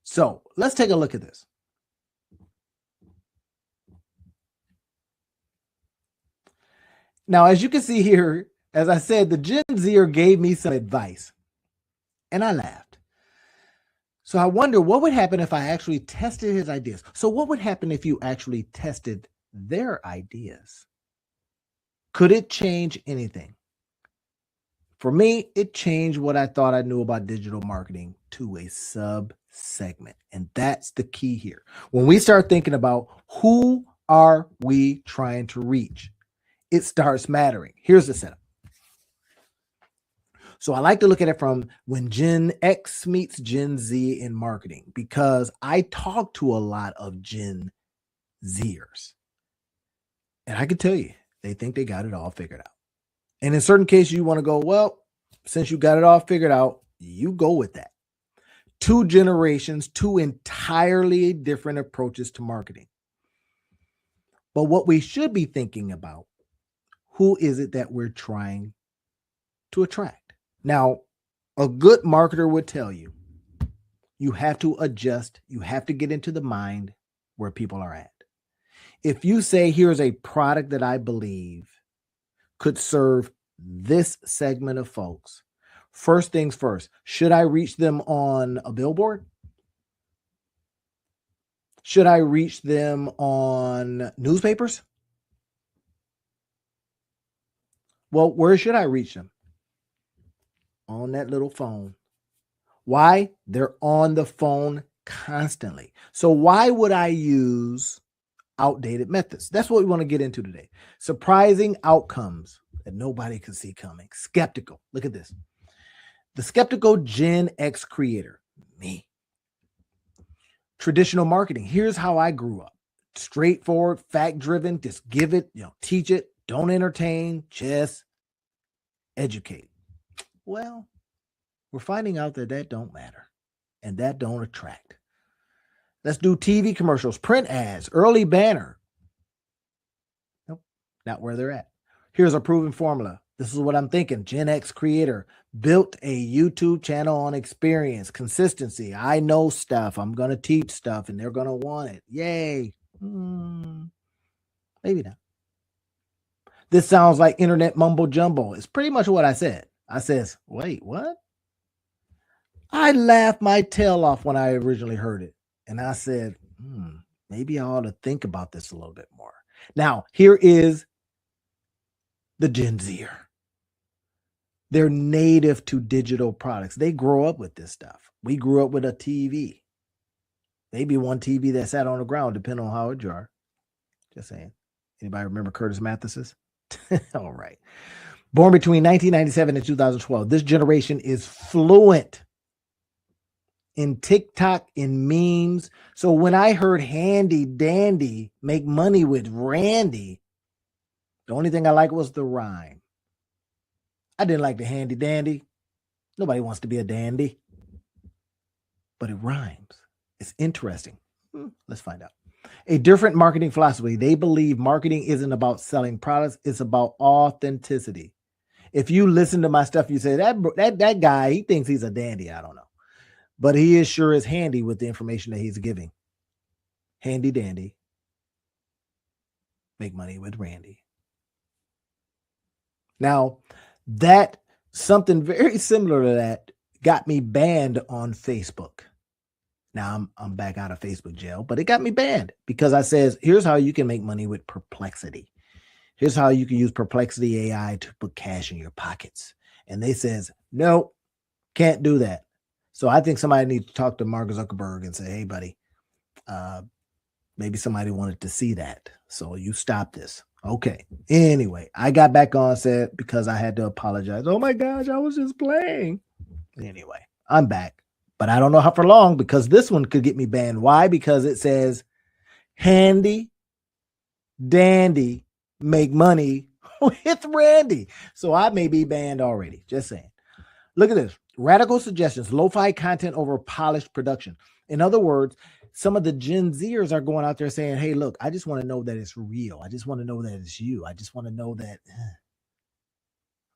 So let's take a look at this. Now, as you can see here, as I said, the Gen Zer gave me some advice and I laughed. So I wonder what would happen if I actually tested his ideas. So what would happen if you actually tested their ideas? Could it change anything? For me, it changed what I thought I knew about digital marketing to a sub-segment. And that's the key here. When we start thinking about who are we trying to reach, it starts mattering. Here's the setup. So I like to look at it from when Gen X meets Gen Z in marketing, because I talk to a lot of Gen Zers. And I can tell you, they think they got it all figured out. And in certain cases, you want to go, well, since you got it all figured out, you go with that. Two generations, two entirely different approaches to marketing. But what we should be thinking about, who is it that we're trying to attract? Now, a good marketer would tell you, you have to adjust. You have to get into the mind where people are at. If you say, here's a product that I believe could serve this segment of folks, first things first, should I reach them on a billboard? Should I reach them on newspapers? Well, where should I reach them? On that little phone. Why? They're on the phone constantly. So why would I use outdated methods? That's what we want to get into today. Surprising outcomes that nobody could see coming. Skeptical. Look at this. The skeptical Gen X creator, me. Traditional marketing. Here's how I grew up. Straightforward, fact-driven, just give it, teach it, don't entertain, just educate. Well, we're finding out that don't matter and that don't attract. Let's do TV commercials, print ads, early banner. Nope, not where they're at. Here's a proven formula. This is what I'm thinking. Gen X creator built a YouTube channel on experience, consistency. I know stuff. I'm going to teach stuff and they're going to want it. Yay. Maybe not. This sounds like internet mumbo jumbo. It's pretty much what I said. I says, wait, what? I laughed my tail off when I originally heard it. And I said, maybe I ought to think about this a little bit more. Now, here is the Gen Zer. They're native to digital products. They grow up with this stuff. We grew up with a TV. Maybe one TV that sat on the ground, depending on how old you are. Just saying. Anybody remember Curtis Mathes's? All right. Born between 1997 and 2012, this generation is fluent in TikTok, in memes. So when I heard Handy Dandy make money with Randy, the only thing I liked was the rhyme. I didn't like the handy dandy. Nobody wants to be a dandy. But it rhymes. It's interesting. Let's find out. A different marketing philosophy. They believe marketing isn't about selling products. It's about authenticity. If you listen to my stuff, you say, that guy, he thinks he's a dandy. I don't know. But he is sure is handy with the information that he's giving. Handy dandy. Make money with Randy. Now, that something very similar to that got me banned on Facebook. Now I'm back out of Facebook jail, but it got me banned because I says, here's how you can make money with Perplexity. Here's how you can use Perplexity AI to put cash in your pockets. And they says, no, can't do that. So I think somebody needs to talk to Mark Zuckerberg and say, hey, buddy, maybe somebody wanted to see that. So you stop this. Okay. Anyway, I got back on set because I had to apologize. Oh my gosh, I was just playing. Anyway, I'm back, but I don't know how for long because this one could get me banned. Why? Because it says handy dandy make money with Randy. So I may be banned already. Just saying. Look at this. Radical suggestions, lo-fi content over polished production. In other words, some of the Gen Zers are going out there saying, hey, look, I just want to know that it's real. I just want to know that it's you. I just want to know that.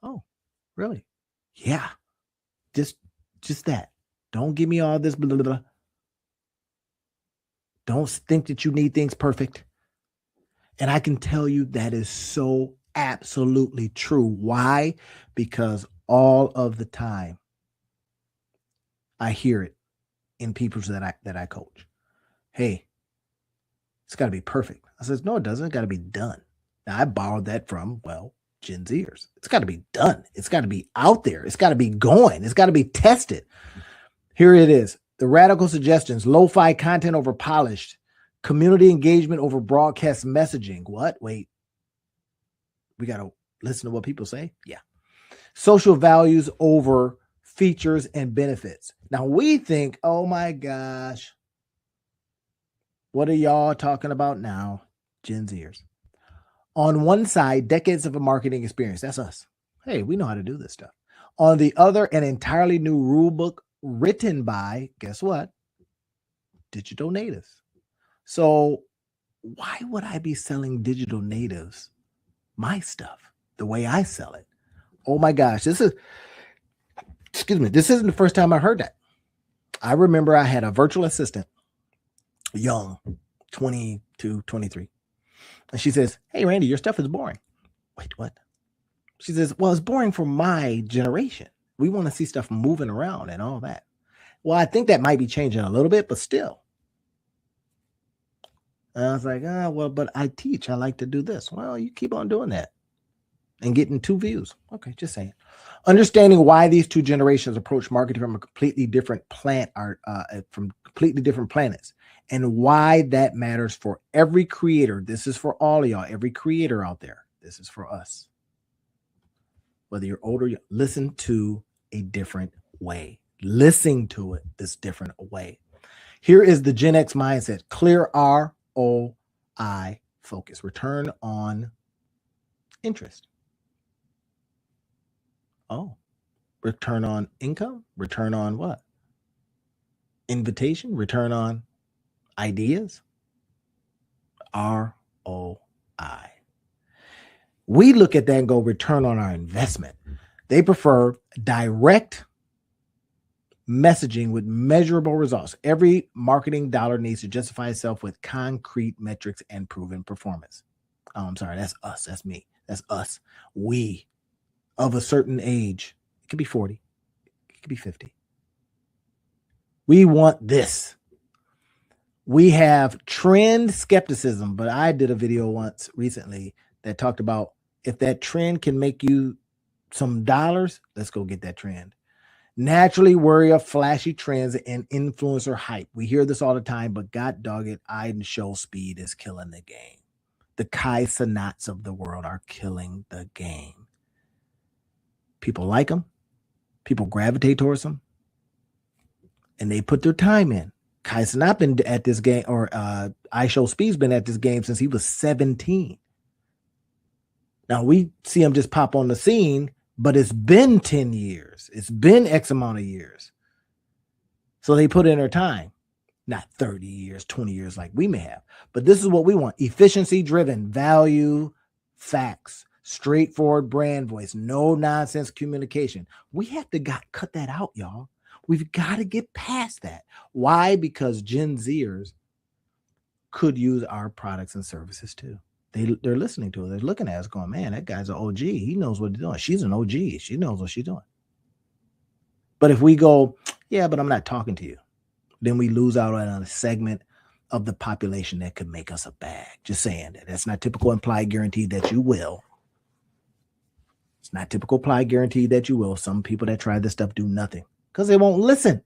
Oh, Really? Yeah. Just that. Don't give me all this blah, blah, blah. Don't think that you need things perfect. And I can tell you that is so absolutely true. Why? Because all of the time I hear it in people that I coach. Hey, it's got to be perfect. I says, no, it doesn't. It's got to be done. Now I borrowed that from, well, Gen Zers. It's got to be done. It's got to be out there. It's got to be going. It's got to be tested. Here it is. The radical suggestions: lo-fi content over polished, community engagement over broadcast messaging. What? Wait. We got to listen to what people say? Yeah. Social values over features and benefits. Now we think, oh my gosh, what are y'all talking about now? Gen Zers. On one side, decades of a marketing experience. That's us. Hey, we know how to do this stuff. On the other, an entirely new rule book written by, guess what? Digital natives. So why would I be selling digital natives my stuff the way I sell it? Oh my gosh, this isn't the first time I heard that. I remember I had a virtual assistant, young, 22, 23. And she says, hey, Randy, your stuff is boring. Wait, what? She says, well, it's boring for my generation. We want to see stuff moving around and all that. Well, I think that might be changing a little bit, but still. And I was like, well, but I teach. I like to do this. Well, you keep on doing that and getting 2 views. Okay, just saying. Understanding why these 2 generations approach marketing from a completely different from completely different planets, and why that matters for every creator. This is for all of y'all, every creator out there. This is for us. Whether you're older, listen to a different way. Listen to it this different way. Here is the Gen X mindset: clear ROI focus, return on interest. Oh, return on income, return on what? Invitation, return on ideas. ROI. We look at that and go return on our investment. They prefer direct messaging with measurable results. Every marketing dollar needs to justify itself with concrete metrics and proven performance. Oh, I'm sorry. That's us. That's me. That's us. We of a certain age. It could be 40. It could be 50. We want this. We have trend skepticism, but I did a video once recently that talked about if that trend can make you some dollars, let's go get that trend. Naturally wary of flashy trends and influencer hype. We hear this all the time, but God dog it, Show Speed is killing the game. The Kai Cenats of the world are killing the game. People like them. People gravitate towards them. And they put their time in. Kai Cenat been at this game, or Show Speed's been at this game since he was 17. Now we see him just pop on the scene, but it's been 10 years. It's been X amount of years. So they put in their time. Not 30 years, 20 years like we may have. But this is what we want. Efficiency-driven, value, facts, straightforward brand voice, no nonsense communication. We have to cut that out, y'all. We've got to get past that. Why? Because Gen Zers could use our products and services too. They're listening to it. They're looking at us going, man, that guy's an OG. He knows what he's doing. She's an OG. She knows what she's doing. But if we go, yeah, but I'm not talking to you, then we lose out on a segment of the population that could make us a bag. Just saying that. That's not typical implied guarantee that you will. It's not typical implied guarantee that you will. Some people that try this stuff do nothing because they won't listen.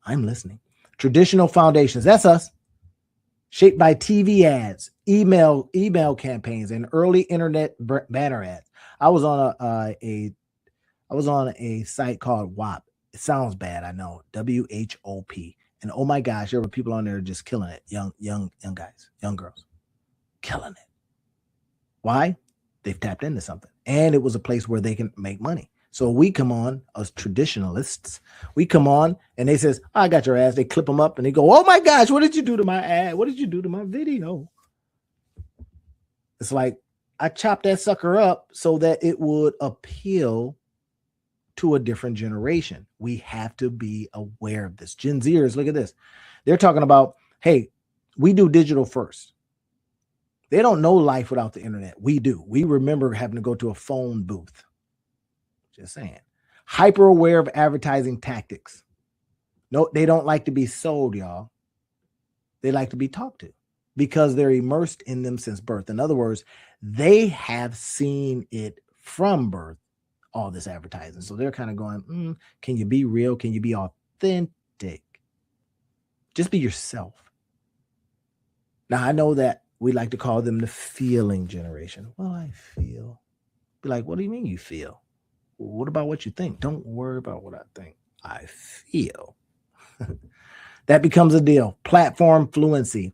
I'm listening. Traditional foundations. That's us. Shaped by TV ads, email campaigns, and early internet banner ads. I was on a site called WAP. It sounds bad, I know. WHOP. And oh my gosh, there were people on there just killing it. Young guys, young girls, killing it. Why? They've tapped into something, and it was a place where they can make money. So we come on as traditionalists. We come on and they says, I got your ass. They clip them up and they go, oh my gosh, what did you do to my ad? What did you do to my video? It's like I chopped that sucker up so that it would appeal to a different generation. We have to be aware of this. Gen Zers, look at this. They're talking about, hey, we do digital first. They don't know life without the internet. We do. We remember having to go to a phone booth. Just saying. Hyper aware of advertising tactics. No, they don't like to be sold, y'all. They like to be talked to because they're immersed in them since birth. In other words, they have seen it from birth, all this advertising. So they're kind of going, can you be real? Can you be authentic? Just be yourself. Now, I know that we like to call them the feeling generation. Well, I feel. Be like, what do you mean you feel? What about what you think? Don't worry about what I think. I feel. That becomes a deal. Platform fluency.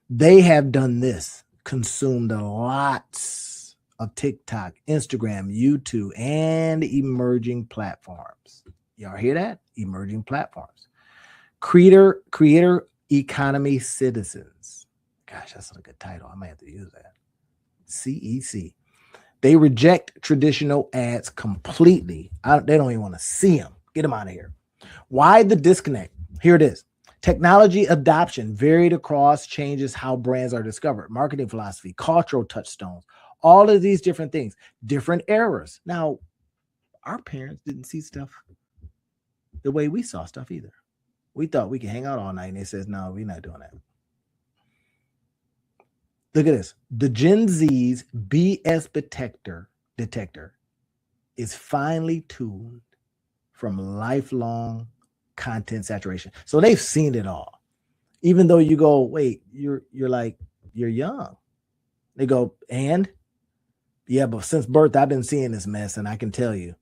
They have done this, consumed lots of TikTok, Instagram, YouTube, and emerging platforms. Y'all hear that? Emerging platforms. Creator economy citizens. Gosh, that's a good title. I might have to use that. CEC. They reject traditional ads completely. They don't even want to see them. Get them out of here. Why the disconnect? Here it is. Technology adoption varied across changes how brands are discovered, marketing philosophy, cultural touchstones, all of these different things, different eras. Now, our parents didn't see stuff the way we saw stuff either. We thought we could hang out all night, and they says, no, we're not doing that. Look at this. The Gen Z's BS detector is finely tuned from lifelong content saturation. So they've seen it all. Even though you go, wait, you're young. They go, and yeah, but since birth, I've been seeing this mess, and I can tell you,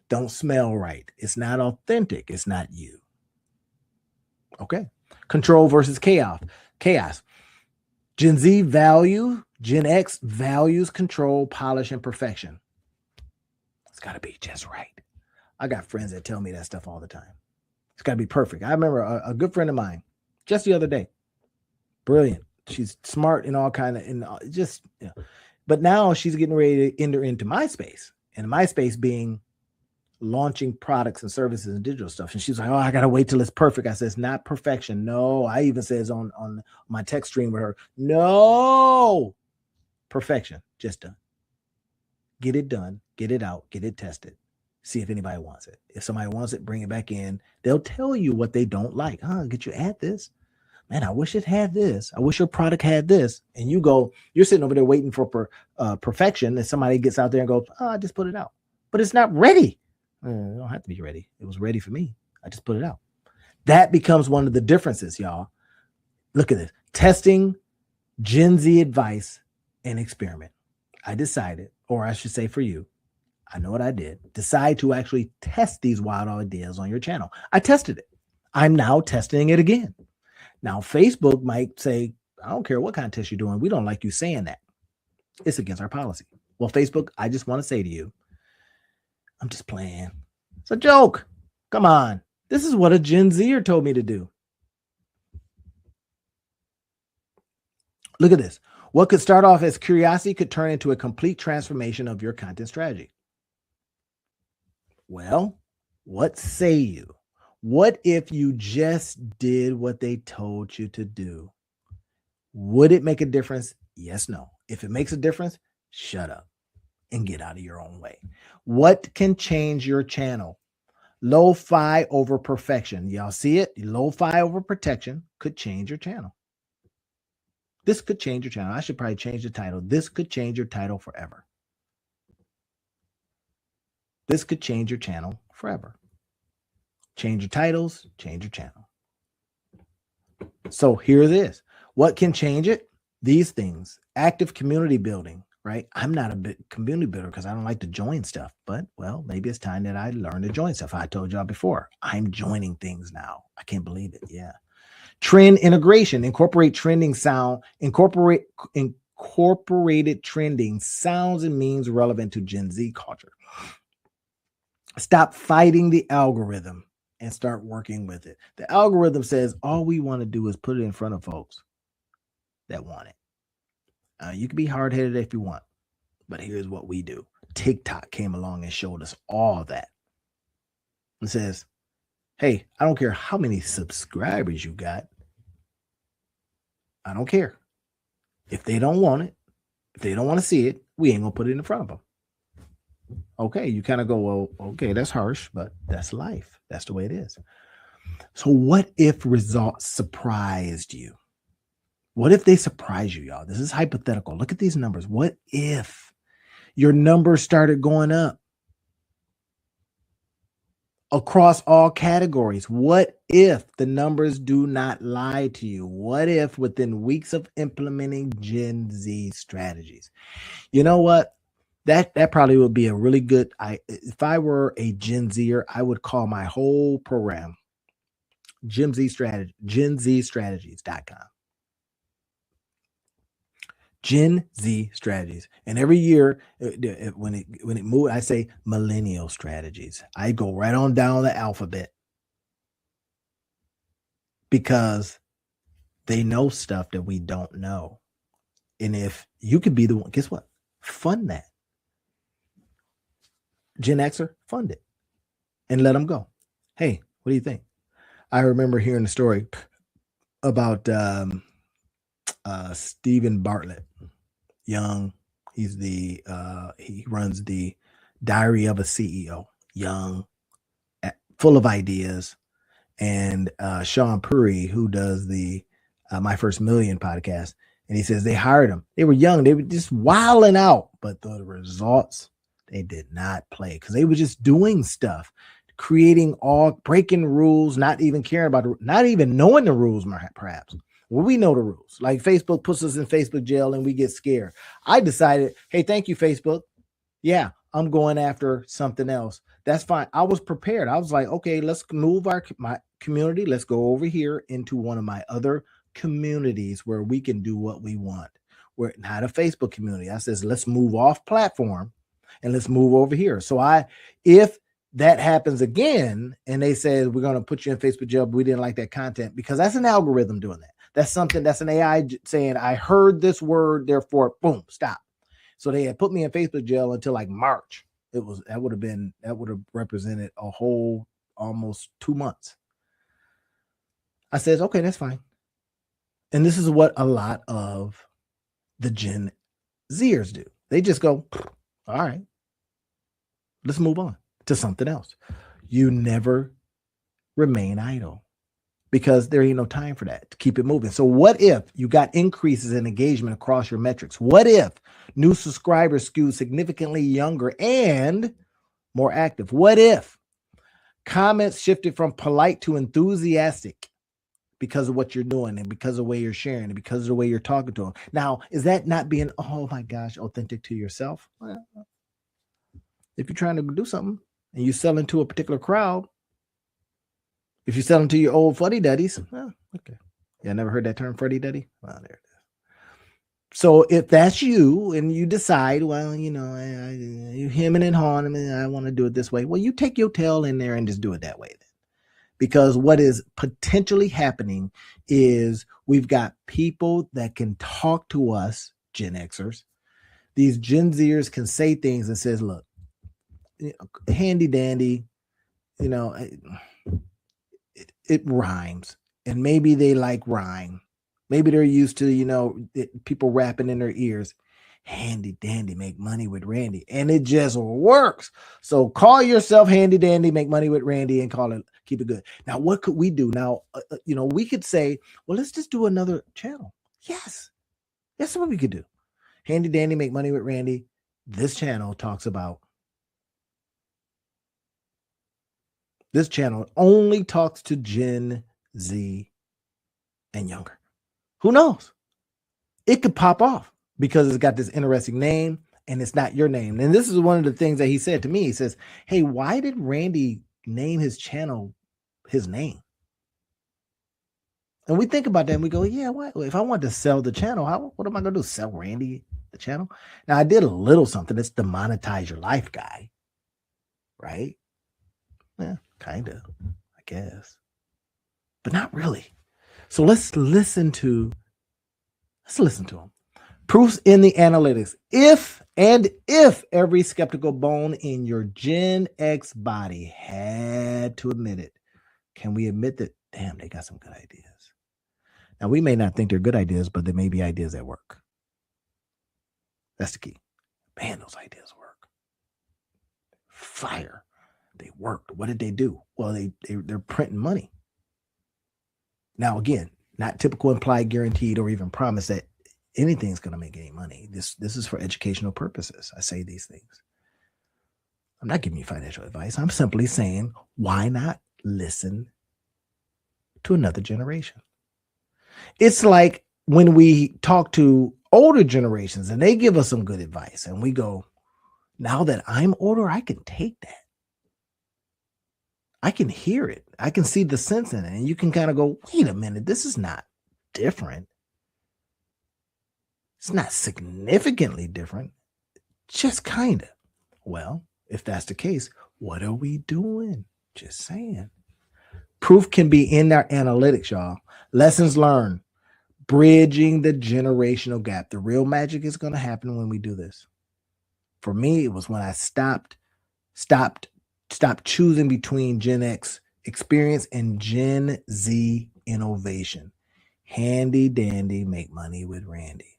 don't smell right. It's not authentic. It's not you. Okay. Control versus chaos. Gen Z Gen X values control, polish, and perfection. It's got to be just right. I got friends that tell me that stuff all the time. It's got to be perfect. I remember a good friend of mine just the other day. Brilliant. She's smart and all kind of, but now she's getting ready to enter into MySpace, and MySpace being launching products and services and digital stuff. And she's like, oh, I got to wait till it's perfect. I said, it's not perfection. No, I even says on my text stream with her, no, perfection, just done. Get it done, get it out, get it tested. See if anybody wants it. If somebody wants it, bring it back in. They'll tell you what they don't like. Could you add this? Man, I wish it had this. I wish your product had this. And you're sitting over there waiting for perfection. And somebody gets out there and goes, I just put it out. But it's not ready. It don't have to be ready. It was ready for me. I just put it out. That becomes one of the differences, y'all. Look at this. Testing Gen Z advice and experiment. I decided, or I should say for you, I know what I did. Decide to actually test these wild ideas on your channel. I tested it. I'm now testing it again. Now, Facebook might say, I don't care what kind of test you're doing. We don't like you saying that. It's against our policy. Well, Facebook, I just want to say to you, I'm just playing. It's a joke. Come on. This is what a Gen Zer told me to do. Look at this. What could start off as curiosity could turn into a complete transformation of your content strategy. Well, what say you? What if you just did what they told you to do? Would it make a difference? Yes, no. If it makes a difference, shut up and get out of your own way. What can change your channel? Lo-fi over perfection. Y'all see it? Lo-fi over protection could change your channel. This could change your channel. I should probably change the title. This could change your title forever. This could change your channel forever. Change your titles, change your channel. So here it is. What can change it? These things. Active community building, right? I'm not a big community builder because I don't like to join stuff. But, well, maybe it's time that I learn to join stuff. I told y'all before. I'm joining things now. I can't believe it. Yeah. Trend integration. Incorporate trending sound. Incorporated trending sounds and means relevant to Gen Z culture. Stop fighting the algorithm and start working with it. The algorithm says all we want to do is put it in front of folks that want it. You can be hard-headed if you want, but here's what we do. TikTok came along and showed us all that. and says, hey, I don't care how many subscribers you got. I don't care. If they don't want it, if they don't want to see it, we ain't going to put it in front of them. Okay, you kind of go, well, okay, that's harsh, but that's life. That's the way it is. So what if results surprised you? What if they surprise you, y'all? This is hypothetical. Look at these numbers. What if your numbers started going up across all categories? What if the numbers do not lie to you? What if within weeks of implementing Gen Z strategies? You know what? That probably would be a really good. If I were a Gen Zer, I would call my whole program Gen Z strategy, GenZstrategies.com. Gen Z strategies. And every year when it moves, I say millennial strategies. I go right on down the alphabet because they know stuff that we don't know. And if you could be the one, guess what? Fund that. Gen Xer, fund it and let them go. Hey, what do you think? I remember hearing the story about Stephen Bartlett, young. He's he runs the Diary of a CEO, young, full of ideas. And Sean Puri, who does the My First Million podcast, and he says they hired him. They were young. They were just wilding out, but the results, they did not play because they were just doing stuff, breaking rules, not even caring about, not even knowing the rules, perhaps. Well, we know the rules. Like Facebook puts us in Facebook jail and we get scared. I decided, hey, thank you, Facebook. Yeah, I'm going after something else. That's fine. I was prepared. I was like, okay, let's move my community. Let's go over here into one of my other communities where we can do what we want. We're not a Facebook community. I says, let's move off platform and let's move over here. So if that happens again, and they say we're going to put you in Facebook jail, but we didn't like that content, because that's an algorithm doing that. That's an AI saying, I heard this word, therefore, boom, stop. So they had put me in Facebook jail until like March. That would have represented a whole almost 2 months. I said, okay, that's fine. And this is what a lot of the Gen Zers do. They just go, all right, let's move on to something else. You never remain idle because there ain't no time for that, to keep it moving. So what if you got increases in engagement across your metrics? What if new subscribers skewed significantly younger and more active? What if comments shifted from polite to enthusiastic because of what you're doing and because of the way you're sharing and because of the way you're talking to them? Now, is that not being, oh my gosh, authentic to yourself? Well, if you're trying to do something and you sell into a particular crowd, if you're selling to your old fuddy-duddies, well, okay. Yeah, I never heard that term, fuddy-duddy. Well, there it is. So if that's you and you decide, well, you hemming and hawing, I want to do it this way. Well, you take your tail in there and just do it that way then. Because what is potentially happening is we've got people that can talk to us, Gen Xers. These Gen Zers can say things and says, look, handy dandy, it rhymes, and maybe they like rhyme. Maybe they're used to, people rapping in their ears. Handy dandy, make money with Randy. And it just works. So call yourself handy dandy, make money with Randy, and keep it good. Now, what could we do? Now, we could say, well, let's just do another channel. Yes. That's what we could do. Handy dandy, make money with Randy. This channel only talks to Gen Z and younger. Who knows? It could pop off because it's got this interesting name and it's not your name. And this is one of the things that he said to me. He says, hey, why did Randy name his channel his name? And we think about that and we go, yeah, what? If I want to sell the channel, what am I going to do? Sell Randy the channel? Now, I did a little something. It's the Monetize Your Life guy, right? Yeah, kind of, I guess, but not really. So let's listen to him. Proofs in the analytics. If every skeptical bone in your Gen X body had sad to admit it. Can we admit that, damn, they got some good ideas? Now, we may not think they're good ideas, but they may be ideas that work. That's the key. Man, those ideas work. Fire. They worked. What did they do? Well, they're printing money. Now, again, not typical, implied, guaranteed, or even promise that anything's going to make any money. This is for educational purposes. I say these things. I'm not giving you financial advice. I'm simply saying, why not listen to another generation? It's like when we talk to older generations and they give us some good advice and we go, now that I'm older, I can take that. I can hear it. I can see the sense in it. And you can kind of go, wait a minute, this is not different. It's not significantly different, just kind of. Well, if that's the case, what are we doing? Just saying. Proof can be in our analytics, y'all. Lessons learned, bridging the generational gap. The real magic is going to happen when we do this. For me, it was when I stopped choosing between Gen X experience and Gen Z innovation. Handy dandy, make money with Randy.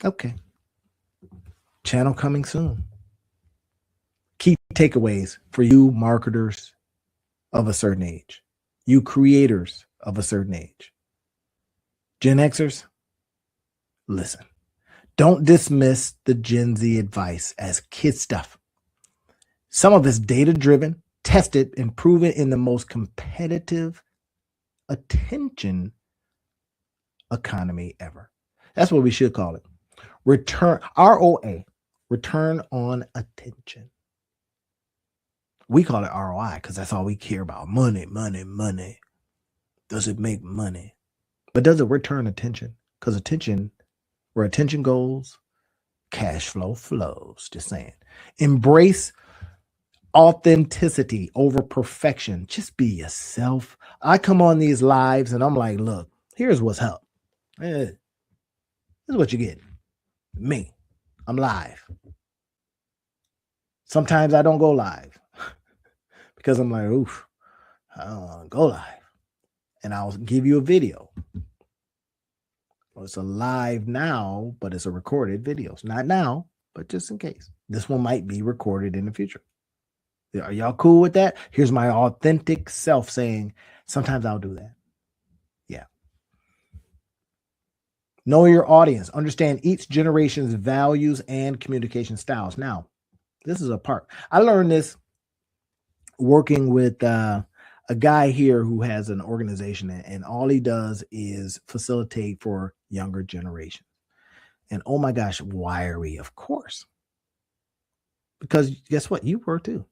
Okay. Channel coming soon. Key takeaways for you marketers of a certain age, you creators of a certain age. Gen Xers, listen. Don't dismiss the Gen Z advice as kid stuff. Some of it's data-driven, tested, and proven in the most competitive attention economy ever. That's what we should call it. ROA, return on attention. We call it ROI because that's all we care about. Money, money, money. Does it make money? But does it return attention? Because attention, where attention goes, cash flow flows. Just saying. Embrace authenticity over perfection. Just be yourself. I come on these lives and I'm like, look, here's what's up. This is what you get. Me. I'm live. Sometimes I don't go live because I'm like, oof, I don't want to go live. And I'll give you a video. Well, it's a live now, but it's a recorded video. It's not now, but just in case. This one might be recorded in the future. Are y'all cool with that? Here's my authentic self saying, sometimes I'll do that. Yeah. Know your audience. Understand each generation's values and communication styles. Now, this is a part. I learned this working with a guy here who has an organization, and all he does is facilitate for younger generations. And oh my gosh, wiry, of course. Because guess what? You were too.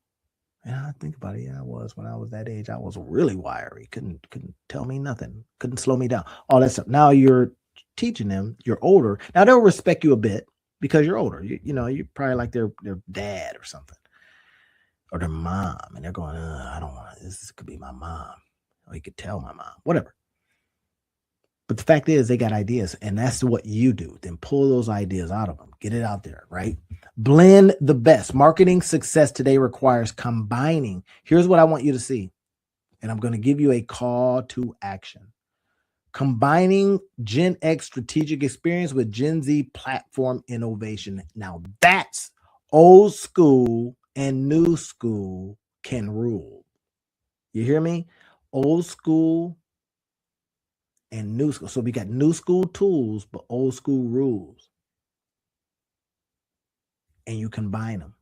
And I think about it. Yeah, I was. When I was that age, I was really wiry. Couldn't tell me nothing. Couldn't slow me down. All that stuff. Now you're teaching them. You're older. Now they'll respect you a bit because you're older. You know, you're probably like their dad or something, or their mom, and they're going, I don't want this. Could be my mom, or you could tell my mom, whatever. But the fact is, they got ideas, and that's what you do. Then pull those ideas out of them. Get it out there, right? Blend the best. Marketing success today requires combining. Here's what I want you to see, and I'm going to give you a call to action. Combining Gen X strategic experience with Gen Z platform innovation. Now that's old school and new school can rule. You hear me? Old school and new school. So we got new school tools, but old school rules. And you combine them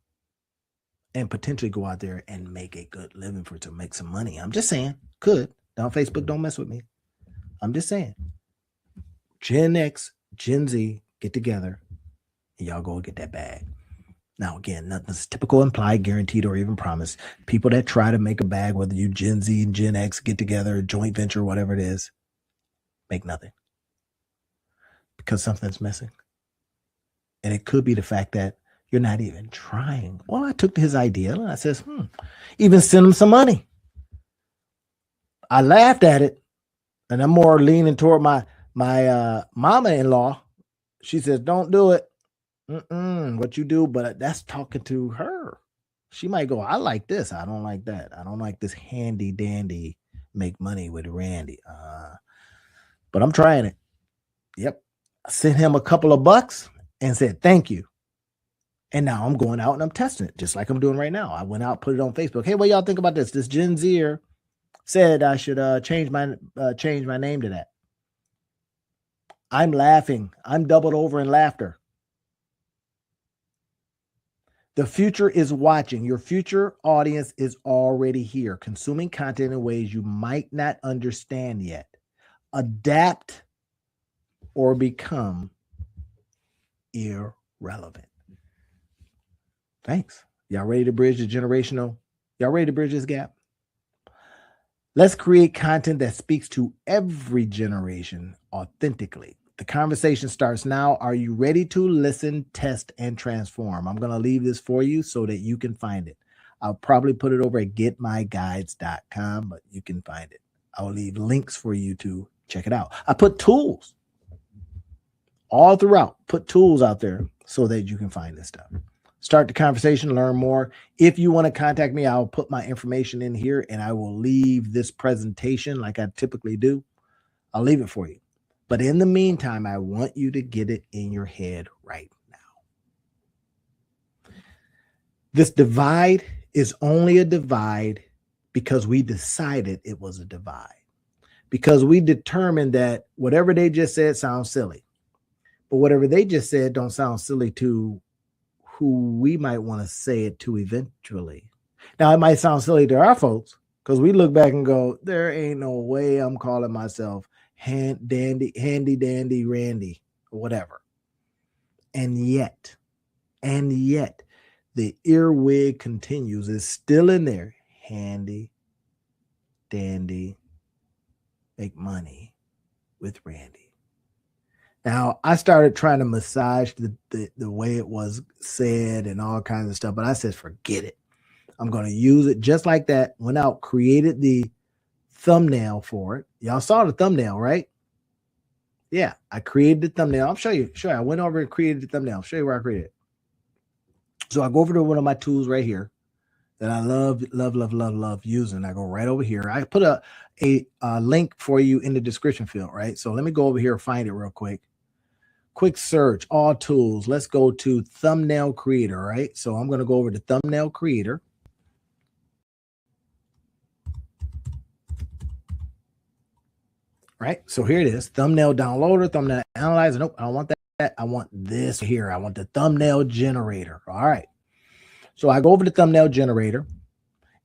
and potentially go out there and make a good living for it, to make some money. I'm just saying, could. Down Facebook, don't mess with me. I'm just saying. Gen X, Gen Z, get together and y'all go get that bag. Now, again, nothing's typical, implied, guaranteed, or even promised. People that try to make a bag, whether you Gen Z and Gen X get together, joint venture, whatever it is, make nothing. Because something's missing. And it could be the fact that you're not even trying. Well, I took his idea and I says, even send him some money. I laughed at it, and I'm more leaning toward my mama-in-law. She says, don't do it. What you do, but that's talking to her. She might go, I like this. I don't like that. I don't like this handy dandy make money with Randy. But I'm trying it. Yep. I sent him a couple of bucks and said, thank you. And now I'm going out and I'm testing it just like I'm doing right now. I went out, put it on Facebook. Hey, what y'all think about this? This Gen Zer said I should change my name to that. I'm laughing. I'm doubled over in laughter. The future is watching. Your future audience is already here, consuming content in ways you might not understand yet. Adapt or become irrelevant. Thanks. Y'all ready to bridge the generational? Y'all ready to bridge this gap? Let's create content that speaks to every generation authentically. The conversation starts now. Are you ready to listen, test, and transform? I'm going to leave this for you so that you can find it. I'll probably put it over at getmyguides.com, but you can find it. I'll leave links for you to check it out. I put tools all throughout. Put tools out there so that you can find this stuff. Start the conversation, learn more. If you want to contact me, I'll put my information in here and I will leave this presentation like I typically do. I'll leave it for you. But in the meantime, I want you to get it in your head right now. This divide is only a divide because we decided it was a divide. Because we determined that whatever they just said sounds silly. But whatever they just said don't sound silly to who we might want to say it to eventually. Now, it might sound silly to our folks because we look back and go, there ain't no way I'm calling myself handy dandy Randy or whatever. And yet, the earwig continues. It's still in there. Handy dandy make money with Randy. Now, I started trying to massage the way it was said and all kinds of stuff, but I said, forget it. I'm going to use it just like that. Went out, created the thumbnail for it. Y'all saw the thumbnail, right? Yeah, I created the thumbnail. I'll show you. Sure, I went over and created the thumbnail. I'll show you where I created it. So I go over to one of my tools right here that I love using. I go right over here. I put a link for you in the description field, right? So let me go over here and find it real quick. Quick search, all tools. Let's go to thumbnail creator, right? So I'm going to go over to thumbnail creator. Right? So here it is. Thumbnail downloader, thumbnail analyzer. Nope, I don't want that. I want this here. I want the thumbnail generator. All right. So I go over to thumbnail generator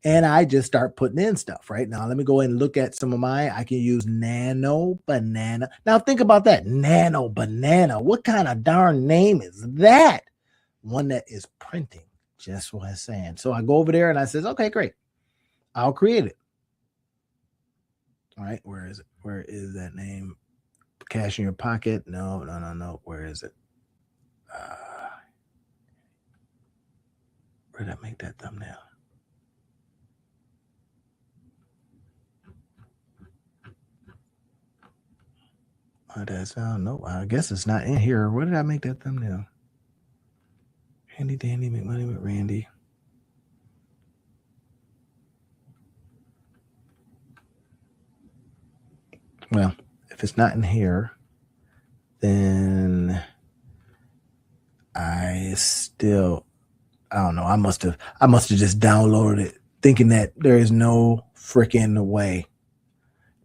and I just start putting in stuff right now. Let me go and look at some of mine. I can use Nano Banana. Now think about that. Nano Banana. What kind of darn name is that? One that is printing. Just what I'm saying. So I go over there and I says, okay, great. I'll create it. All right. Where is it? Where is that name? Cash in your pocket. No. Where is it? Where did I make that thumbnail? No, I guess it's not in here. Where did I make that thumbnail? Handy dandy make money with Randy. Well, if it's not in here, then I don't know. I must have just downloaded it thinking that there is no freaking way.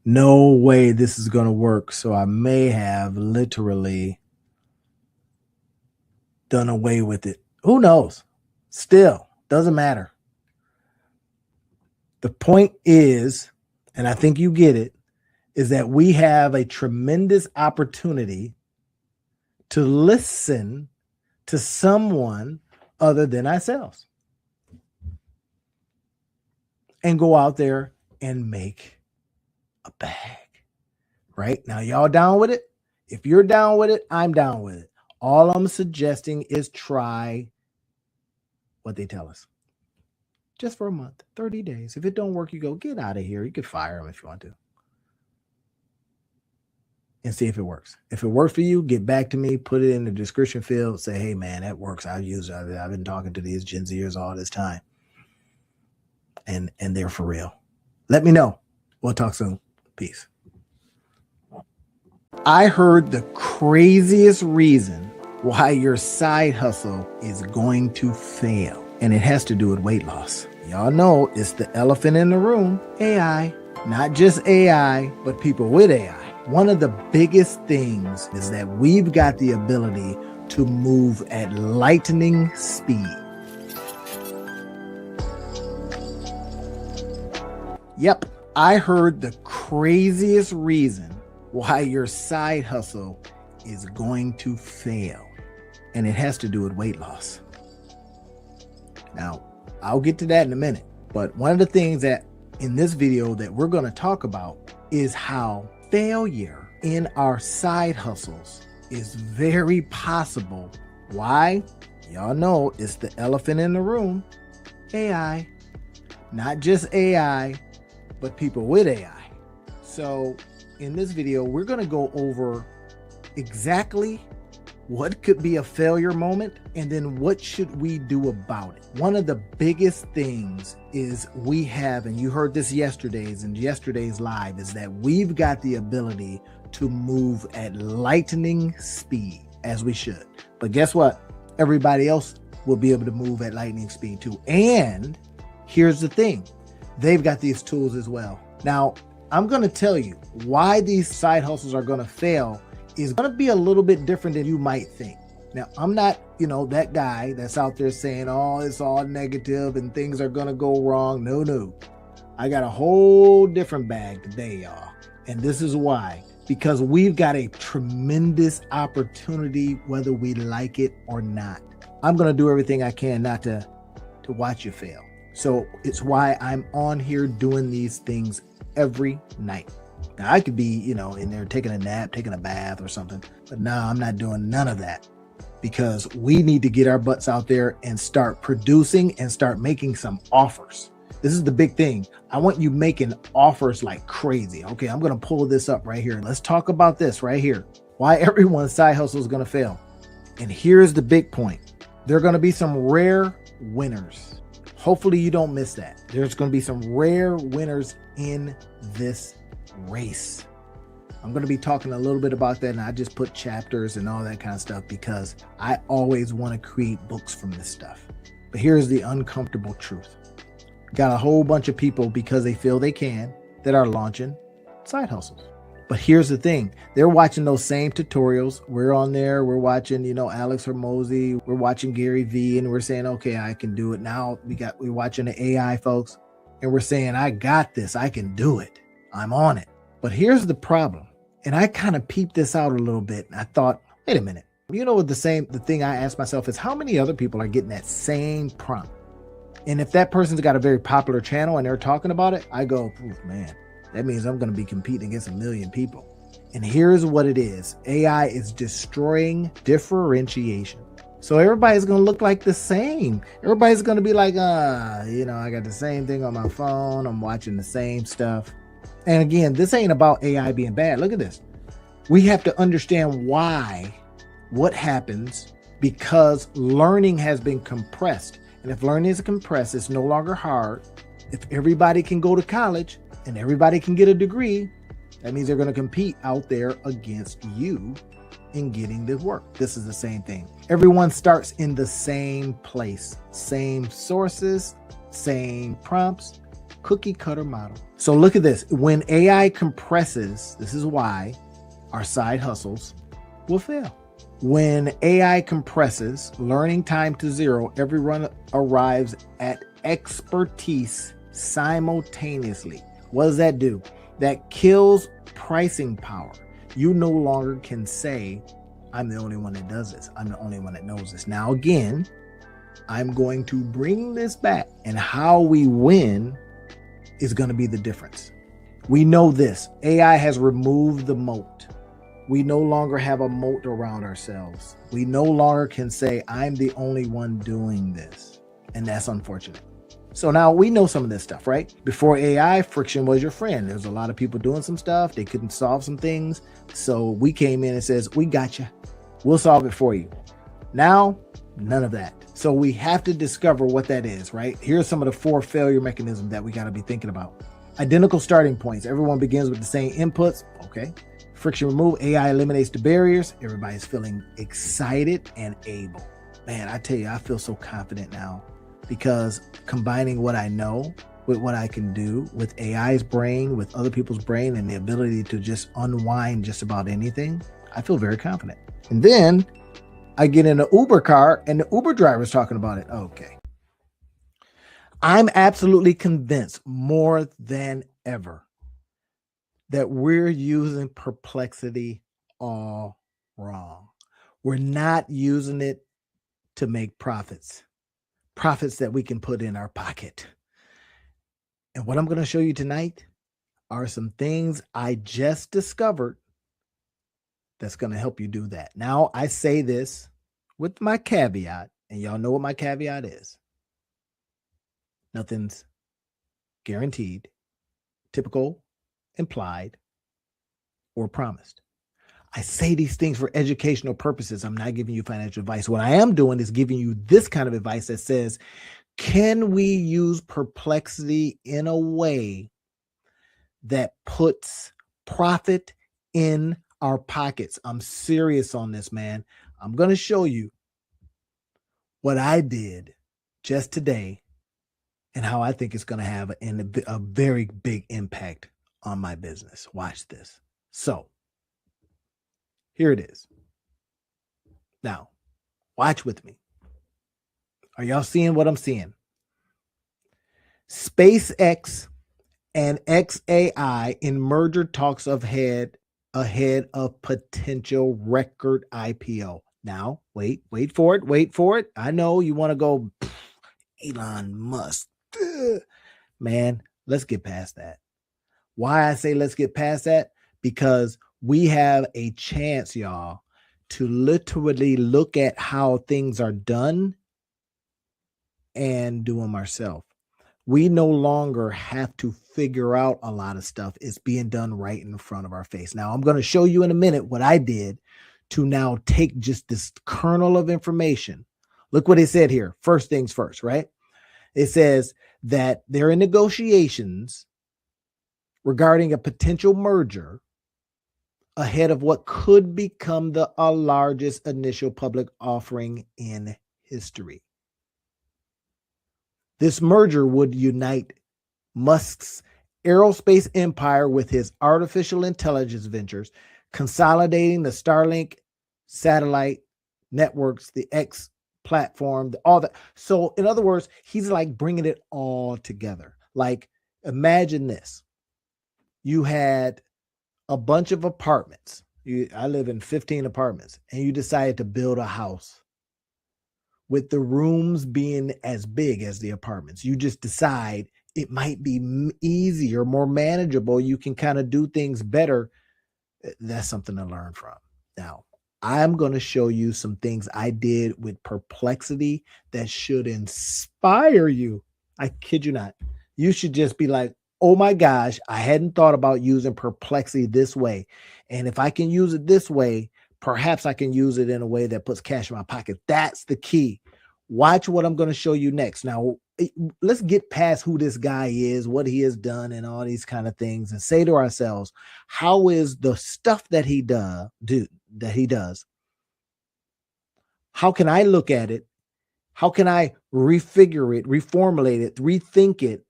No way this is going to work. So I may have literally done away with it. Who knows? Still, doesn't matter. The point is, and I think you get it, is that we have a tremendous opportunity to listen to someone other than ourselves and go out there and make a bag. Right? Now, y'all down with it? If you're down with it, I'm down with it. All I'm suggesting is try what they tell us. Just for a month, 30 days. If it don't work, you go, get out of here. You could fire them if you want to. And see if it works. If it works for you, get back to me, put it in the description field, say, hey man, that works. I've been talking to these Gen Zers all this time. and they're for real. Let me know. We'll talk soon. Peace. I heard the craziest reason why your side hustle is going to fail, and it has to do with weight loss. Y'all know it's the elephant in the room, AI. Not just AI, but people with AI. One of the biggest things is that we've got the ability to move at lightning speed. Yep, I heard the craziest reason why your side hustle is going to fail, and it has to do with weight loss. Now, I'll get to that in a minute, but one of the things that in this video that we're going to talk about is how failure in our side hustles is very possible. Why? Y'all know it's the elephant in the room, AI. Not just AI, but people with AI. So in this video, we're going to go over exactly what could be a failure moment and then what should we do about it. One of the biggest things is we have, and you heard this yesterday's live, is that we've got the ability to move at lightning speed, as we should. But guess what? Everybody else will be able to move at lightning speed too. And here's the thing, they've got these tools as well. Now, I'm going to tell you why these side hustles are going to fail is going to be a little bit different than you might think. Now, I'm not, that guy that's out there saying, oh, it's all negative and things are going to go wrong. No. I got a whole different bag today, y'all. And this is why. Because we've got a tremendous opportunity, whether we like it or not. I'm going to do everything I can not to watch you fail. So it's why I'm on here doing these things every night. Now, I could be, in there taking a nap, taking a bath or something, but no, I'm not doing none of that because we need to get our butts out there and start producing and start making some offers. This is the big thing. I want you making offers like crazy. Okay, I'm going to pull this up right here. Let's talk about this right here. Why everyone's side hustle is going to fail. And here's the big point. There are going to be some rare winners. Hopefully you don't miss that. There's going to be some rare winners in this race. I'm going to be talking a little bit about that, and I just put chapters and all that kind of stuff because I always want to create books from this stuff. But here's the uncomfortable truth. Got a whole bunch of people because they feel they can that are launching side hustles. But here's the thing. They're watching those same tutorials. We're on there. We're watching, Alex Hormozi. We're watching Gary Vee, and we're saying, okay, I can do it. Now we're watching the AI folks, and we're saying, I got this. I can do it. I'm on it. But here's the problem. And I kind of peeped this out a little bit. And I thought, wait a minute. The thing I asked myself is how many other people are getting that same prompt? And if that person's got a very popular channel and they're talking about it, I go, man, that means I'm going to be competing against 1 million people. And here's what it is. AI is destroying differentiation. So everybody's going to look like the same. Everybody's going to be like, I got the same thing on my phone. I'm watching the same stuff. And again, this ain't about AI being bad. Look at this. We have to understand what happens because learning has been compressed. And if learning is compressed, it's no longer hard. If everybody can go to college and everybody can get a degree, that means they're going to compete out there against you in getting the work. This is the same thing. Everyone starts in the same place, same sources, same prompts, cookie cutter model. So look at this. When AI compresses, this is why our side hustles will fail. When AI compresses, learning time to zero, everyone arrives at expertise simultaneously. What does that do? That kills pricing power. You no longer can say, I'm the only one that does this. I'm the only one that knows this. Now, again, I'm going to bring this back, and how we win is going to be the difference. We know this. AI has removed the moat. We no longer have a moat around ourselves. We no longer can say, I'm the only one doing this. And that's unfortunate. So now we know some of this stuff, right? Before AI, friction was your friend. There's a lot of people doing some stuff. They couldn't solve some things. So we came in and says, we got you. We'll solve it for you. Now None of that. So we have to discover what that is, right? Here's some of the 4 failure mechanisms that we got to be thinking about. Identical starting points. Everyone begins with the same inputs. Okay. Friction removed. AI eliminates the barriers. Everybody's feeling excited and able. Man, I tell you, I feel so confident now because combining what I know with what I can do with AI's brain, with other people's brain, and the ability to just unwind just about anything, I feel very confident. And then I get in an Uber car and the Uber driver's talking about it. Okay. I'm absolutely convinced more than ever that we're using Perplexity all wrong. We're not using it to make profits that we can put in our pocket. And what I'm going to show you tonight are some things I just discovered that's going to help you do that. Now, I say this with my caveat, and y'all know what my caveat is. Nothing's guaranteed, typical, implied, or promised. I say these things for educational purposes. I'm not giving you financial advice. What I am doing is giving you this kind of advice that says, can we use Perplexity in a way that puts profit in our pockets? I'm serious on this, man. I'm going to show you what I did just today and how I think it's going to have a very big impact on my business. Watch this. So here it is. Now, watch with me. Are y'all seeing what I'm seeing? SpaceX and XAI in merger talks ahead of potential record IPO. Now, wait for it. I know you want to go, Elon Musk. Man, let's get past that. Why I say let's get past that? Because we have a chance, y'all, to literally look at how things are done and do them ourselves. We no longer have to figure out a lot of stuff. It's being done right in front of our face. Now, I'm going to show you in a minute what I did to now take just this kernel of information. Look what it said here. First things first, right? It says that they're in negotiations regarding a potential merger ahead of what could become the largest initial public offering in history. This merger would unite Musk's aerospace empire with his artificial intelligence ventures, consolidating the Starlink satellite networks, the X platform, all that. So in other words, he's like bringing it all together. Like, imagine this. You had a bunch of apartments. I live in 15 apartments, and you decided to build a house with the rooms being as big as the apartments. You just decide it might be easier, more manageable. You can kind of do things better. That's something to learn from. Now, I'm going to show you some things I did with Perplexity that should inspire you. I kid you not. You should just be like, oh my gosh, I hadn't thought about using Perplexity this way. And if I can use it this way, perhaps I can use it in a way that puts cash in my pocket. That's the key. Watch what I'm going to show you next. Now, let's get past who this guy is, what he has done, and all these kind of things, and say to ourselves, how is the stuff that he does? How can I look at it? How can I refigure it, reformulate it, rethink it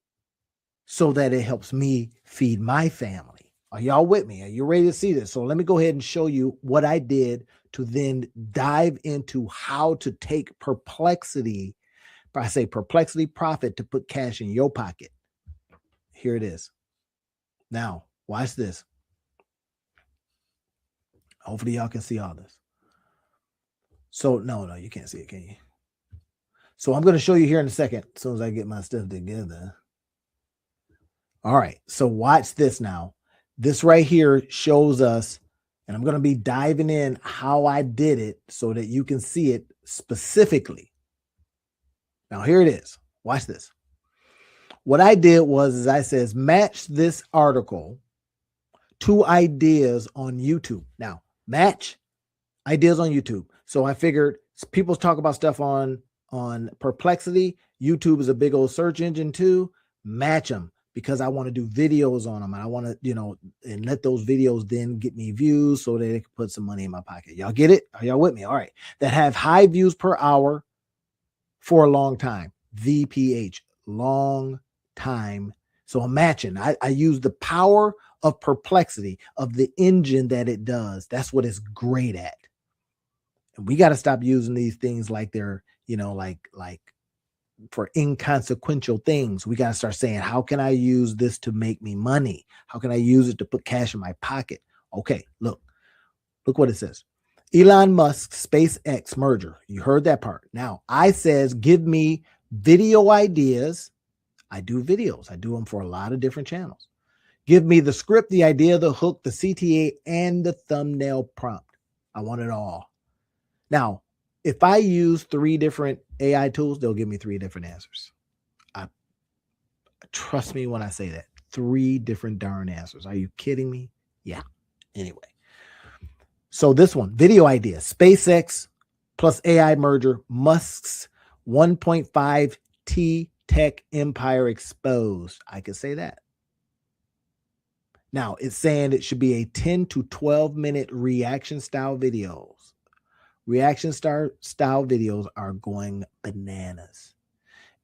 so that it helps me feed my family? Are y'all with me? Are you ready to see this? So let me go ahead and show you what I did to then dive into how to take Perplexity, I say Perplexity profit, to put cash in your pocket. Here it is. Now, watch this. Hopefully y'all can see all this. So no, you can't see it, can you? So I'm going to show you here in a second, as soon as I get my stuff together. All right, so watch this now. This right here shows us, and I'm going to be diving in how I did it so that you can see it specifically. Now, here it is. Watch this. What I did was I says, match this article to ideas on YouTube. Now, match ideas on YouTube. So I figured People talk about stuff on Perplexity. YouTube is a big old search engine too. Match them, because I want to do videos on them. And I want to, and let those videos then get me views so that they can put some money in my pocket. Y'all get it? Are y'all with me? All right. That have high views per hour for a long time. VPH, long time. So imagine I use the power of Perplexity, of the engine that it does. That's what it's great at. And we got to stop using these things like they're, like for inconsequential things. We got to start saying, how can I use this to make me money? How can I use it to put cash in my pocket? Okay, look what it says. Elon Musk SpaceX merger. You heard that part. Now I says, give me video ideas. I do videos. I do them for a lot of different channels. Give me the script, the idea, the hook, the CTA, and the thumbnail prompt. I want it all. Now, if I use 3 different AI tools, they'll give me 3 different answers. Trust me when I say that. 3 different darn answers. Are you kidding me? Yeah. Anyway. So this one, video idea, SpaceX plus AI merger, Musk's 1.5 T tech empire exposed. I could say that. Now it's saying it should be a 10 to 12 minute reaction style videos. Reaction style videos are going bananas.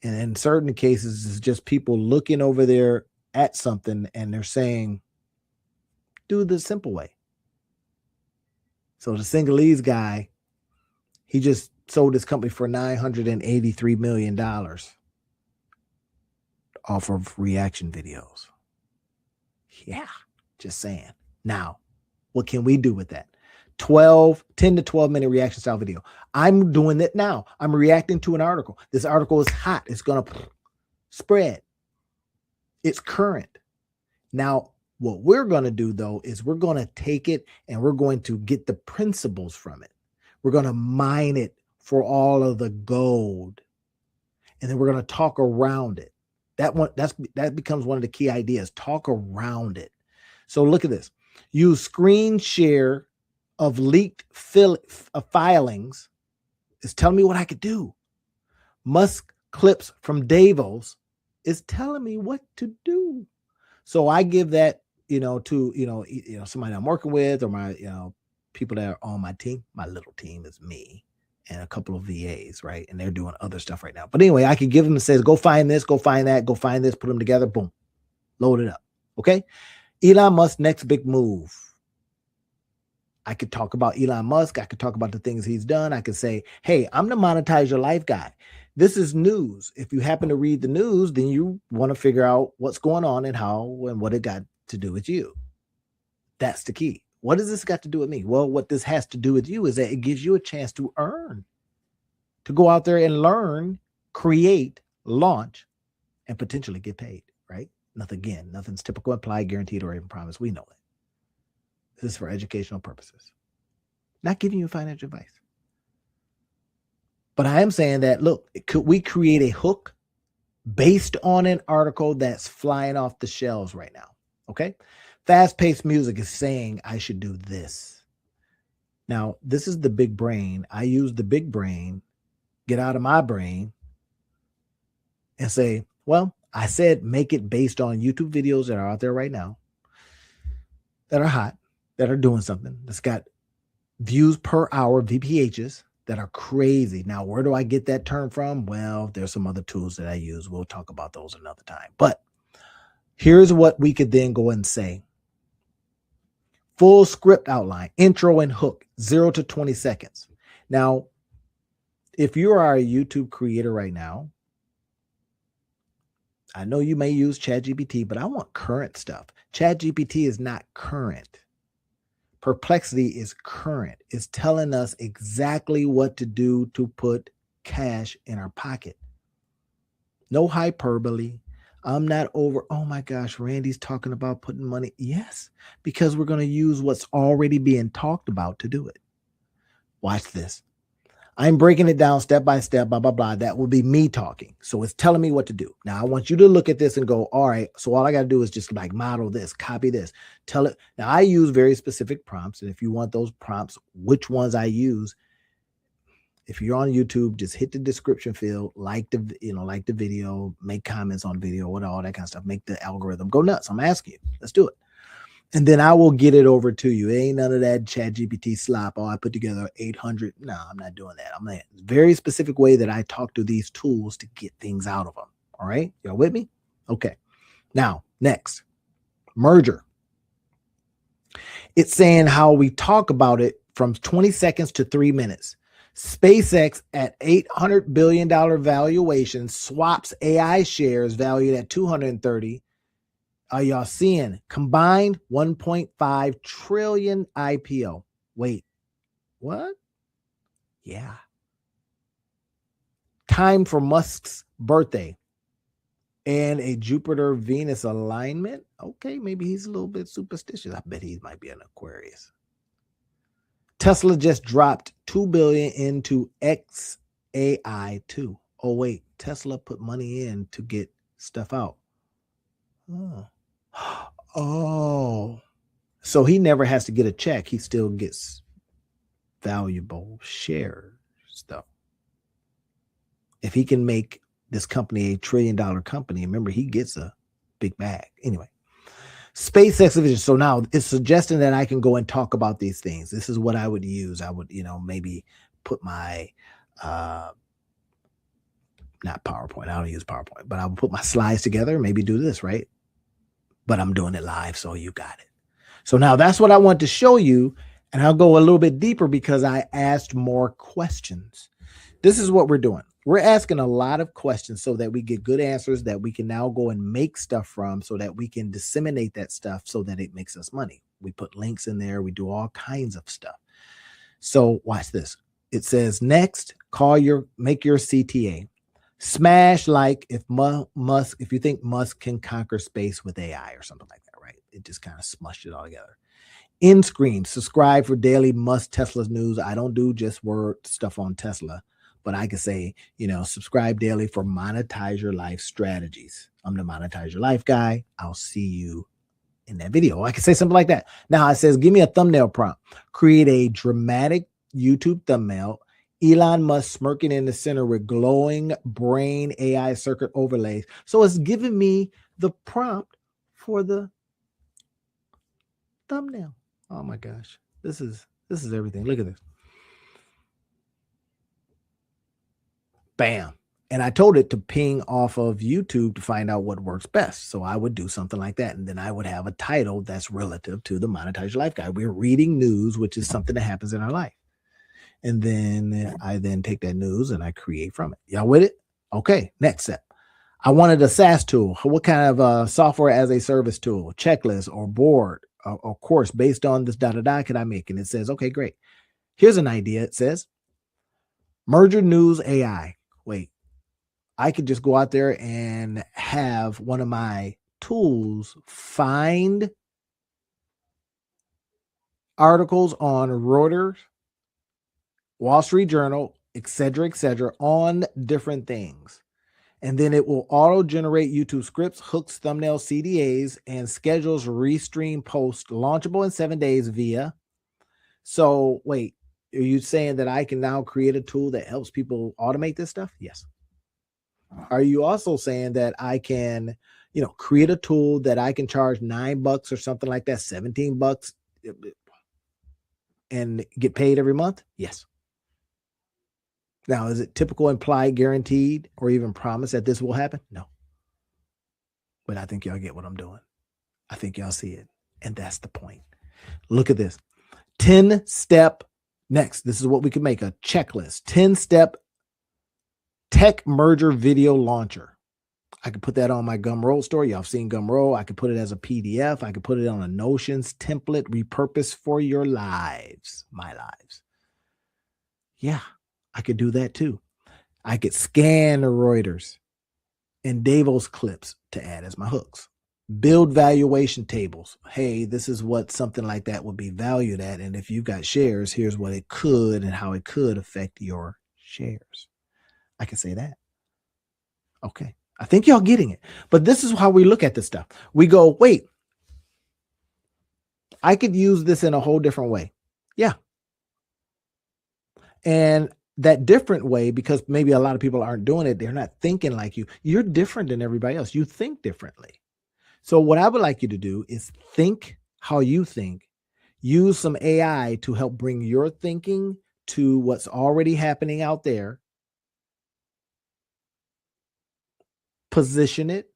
And in certain cases, it's just people looking over there at something and they're saying, do the simple way. So the Sinhalese guy, he just sold his company for $983 million off of reaction videos. Yeah, just saying. Now, what can we do with that? 10 to 12 minute reaction style video. I'm doing it now. I'm reacting to an article. This article is hot. It's going to spread. It's current. Now, what we're going to do, though, is we're going to take it and we're going to get the principles from it. We're going to mine it for all of the gold. And then we're going to talk around it. That becomes one of the key ideas. Talk around it. So look at this. Use screen share of leaked filings is telling me what I could do. Musk clips from Davos is telling me what to do. So I give that, to, somebody I'm working with or my, people that are on my team. My little team is me and a couple of VAs, right? And they're doing other stuff right now. But anyway, I could give them and says, go find this, go find that, go find this, put them together, boom, load it up. Okay. Elon Musk's next big move. I could talk about Elon Musk. I could talk about the things he's done. I could say, hey, I'm the monetize your life guy. This is news. If you happen to read the news, then you want to figure out what's going on and how and what it got to do with you. That's the key. What does this got to do with me? Well, what this has to do with you is that it gives you a chance to earn, to go out there and learn, create, launch, and potentially get paid, right? Nothing's typical, implied, guaranteed, or even promised. We know it. This is for educational purposes. Not giving you financial advice. But I am saying that, look, could we create a hook based on an article that's flying off the shelves right now? Okay. Fast-paced music is saying I should do this. Now, this is the big brain. I use the big brain, get out of my brain, and say, well, I said make it based on YouTube videos that are out there right now, that are hot, that are doing something, that's got views per hour, VPHs, that are crazy. Now, where do I get that term from? Well, there's some other tools that I use. We'll talk about those another time. But here's what we could then go and say. Full script outline, intro and hook, 0 to 20 seconds. Now, if you are a YouTube creator right now, I know you may use ChatGPT, but I want current stuff. ChatGPT is not current. Perplexity is current. It's telling us exactly what to do to put cash in our pocket. No hyperbole. I'm not over, oh my gosh, Randy's talking about putting money. Yes, because we're going to use what's already being talked about to do it. Watch this. I'm breaking it down step by step, blah, blah, blah. That will be me talking. So it's telling me what to do. Now I want you to look at this and go, all right, so all I got to do is just like model this, copy this, tell it. Now I use very specific prompts. And if you want those prompts, which ones I use, If you're on YouTube, just hit the description field, like the video, make comments on video, what all that kind of stuff. Make the algorithm go nuts. I'm asking you. Let's do it. And then I will get it over to you. It ain't none of that ChatGPT slop. Oh, I put together 800. No, I'm not doing that. I'm a very specific way that I talk to these tools to get things out of them. All right. Y'all with me? Okay. Now, next, merger. It's saying how we talk about it from 20 seconds to 3 minutes. SpaceX at $800 billion valuation swaps AI shares valued at 230. Are y'all seeing combined 1.5 trillion IPO? Wait, what? Yeah. Time for Musk's birthday and a Jupiter-Venus alignment. Okay, maybe he's a little bit superstitious. I bet he might be an Aquarius. Tesla just dropped $2 billion into XAI2. Oh, wait, Tesla put money in to get stuff out. Oh, so he never has to get a check. He still gets valuable shares though. If he can make this company $1 trillion company, remember, he gets a big bag. Anyway, SpaceX vision. So now it's suggesting that I can go and talk about these things. This is what I would use. I would, maybe put my, not PowerPoint. I don't use PowerPoint, but I would put my slides together, maybe do this, right? But I'm doing it live, so you got it. So now that's what I want to show you, and I'll go a little bit deeper because I asked more questions. This is what we're doing. We're asking a lot of questions so that we get good answers that we can now go and make stuff from, so that we can disseminate that stuff so that it makes us money. We put links in there. We do all kinds of stuff. So watch this. It says, next, make your CTA. Smash like if you think Musk can conquer space with AI or something like that, right? It just kind of smushed it all together. End screen, subscribe for daily Musk Tesla's news. I don't do just word stuff on Tesla, but I can say, subscribe daily for Monetize Your Life strategies. I'm the Monetize Your Life guy. I'll see you in that video. I can say something like that. Now it says, give me a thumbnail prompt. Create a dramatic YouTube thumbnail. Elon Musk smirking in the center with glowing brain AI circuit overlays. So it's giving me the prompt for the thumbnail. Oh my gosh. This is everything. Look at this. Bam. And I told it to ping off of YouTube to find out what works best. So I would do something like that. And then I would have a title that's relative to the Monetize Your Life guy. We're reading news, which is something that happens in our life. And then I take that news and I create from it. Y'all with it? Okay, next step. I wanted a SaaS tool. What kind of software as a service tool, checklist or board or course based on this could I make? And it says, okay, great. Here's an idea. It says, merger news AI. Wait, I could just go out there and have one of my tools find articles on Reuters, Wall Street Journal, et cetera, on different things. And then it will auto-generate YouTube scripts, hooks, thumbnails, CDAs, and schedules restream posts launchable in 7 days via. So wait, are you saying that I can now create a tool that helps people automate this stuff? Yes. Are you also saying that I can, create a tool that I can charge $9 or something like that, $17 and get paid every month? Yes. Now, is it typical, implied, guaranteed, or even promise that this will happen? No. But I think y'all get what I'm doing. I think y'all see it. And that's the point. Look at this. 10-step next. This is what we can make, a checklist. 10-step tech merger video launcher. I could put that on my Gumroad store. Y'all have seen Gumroad. I could put it as a PDF. I could put it on a Notions template repurposed for your lives, my lives. Yeah. I could do that too. I could scan the Reuters and Davos clips to add as my hooks. Build valuation tables. Hey, this is what something like that would be valued at. And if you've got shares, here's what it could and how it could affect your shares. I can say that. Okay. I think y'all getting it. But this is how we look at this stuff. We go, wait, I could use this in a whole different way. Yeah. And that different way, because maybe a lot of people aren't doing it. They're not thinking like you. You're different than everybody else. You think differently. So what I would like you to do is think how you think. Use some AI to help bring your thinking to what's already happening out there. Position it.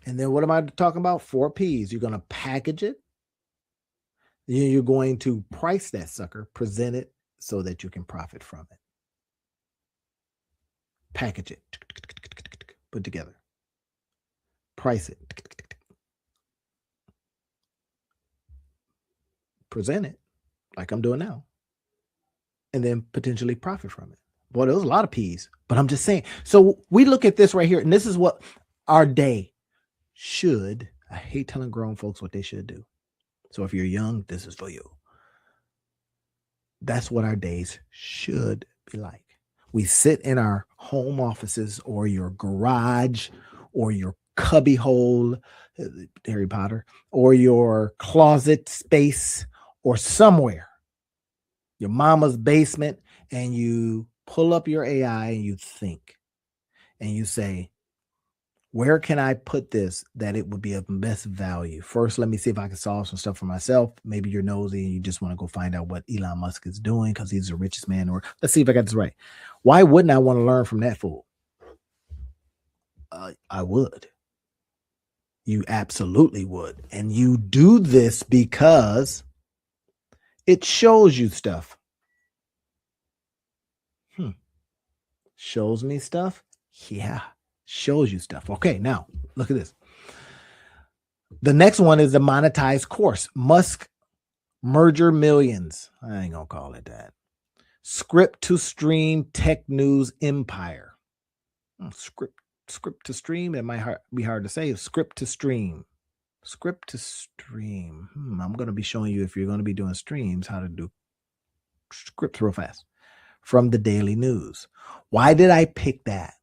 And then what am I talking about? 4 P's. You're going to package it. You're going to price that sucker, present it so that you can profit from it. Package it. Put together. Price it. Present it like I'm doing now. And then potentially profit from it. Boy, there was a lot of P's, but I'm just saying. So we look at this right here, and this is what our day should. I hate telling grown folks what they should do. So if you're young, this is for you. That's what our days should be like. We sit in our home offices or your garage or your cubby hole, Harry Potter, or your closet space or somewhere, your mama's basement, and you pull up your AI and you think and you say, where can I put this that it would be of best value? First, let me see if I can solve some stuff for myself. Maybe you're nosy and you just want to go find out what Elon Musk is doing because he's the richest man. Or let's see if I got this right. Why wouldn't I want to learn from that fool? I would. You absolutely would. And you do this because it shows you stuff. Shows me stuff? Yeah. Shows you stuff. Okay, now look at this. The next one is the monetized course. Musk merger millions. I ain't gonna call it that. Script to stream tech news empire. Script to stream. It might be hard to say. Script to stream. Script to stream. I'm gonna be showing you, if you're gonna be doing streams, how to do scripts real fast from the Daily News. Why did I pick that?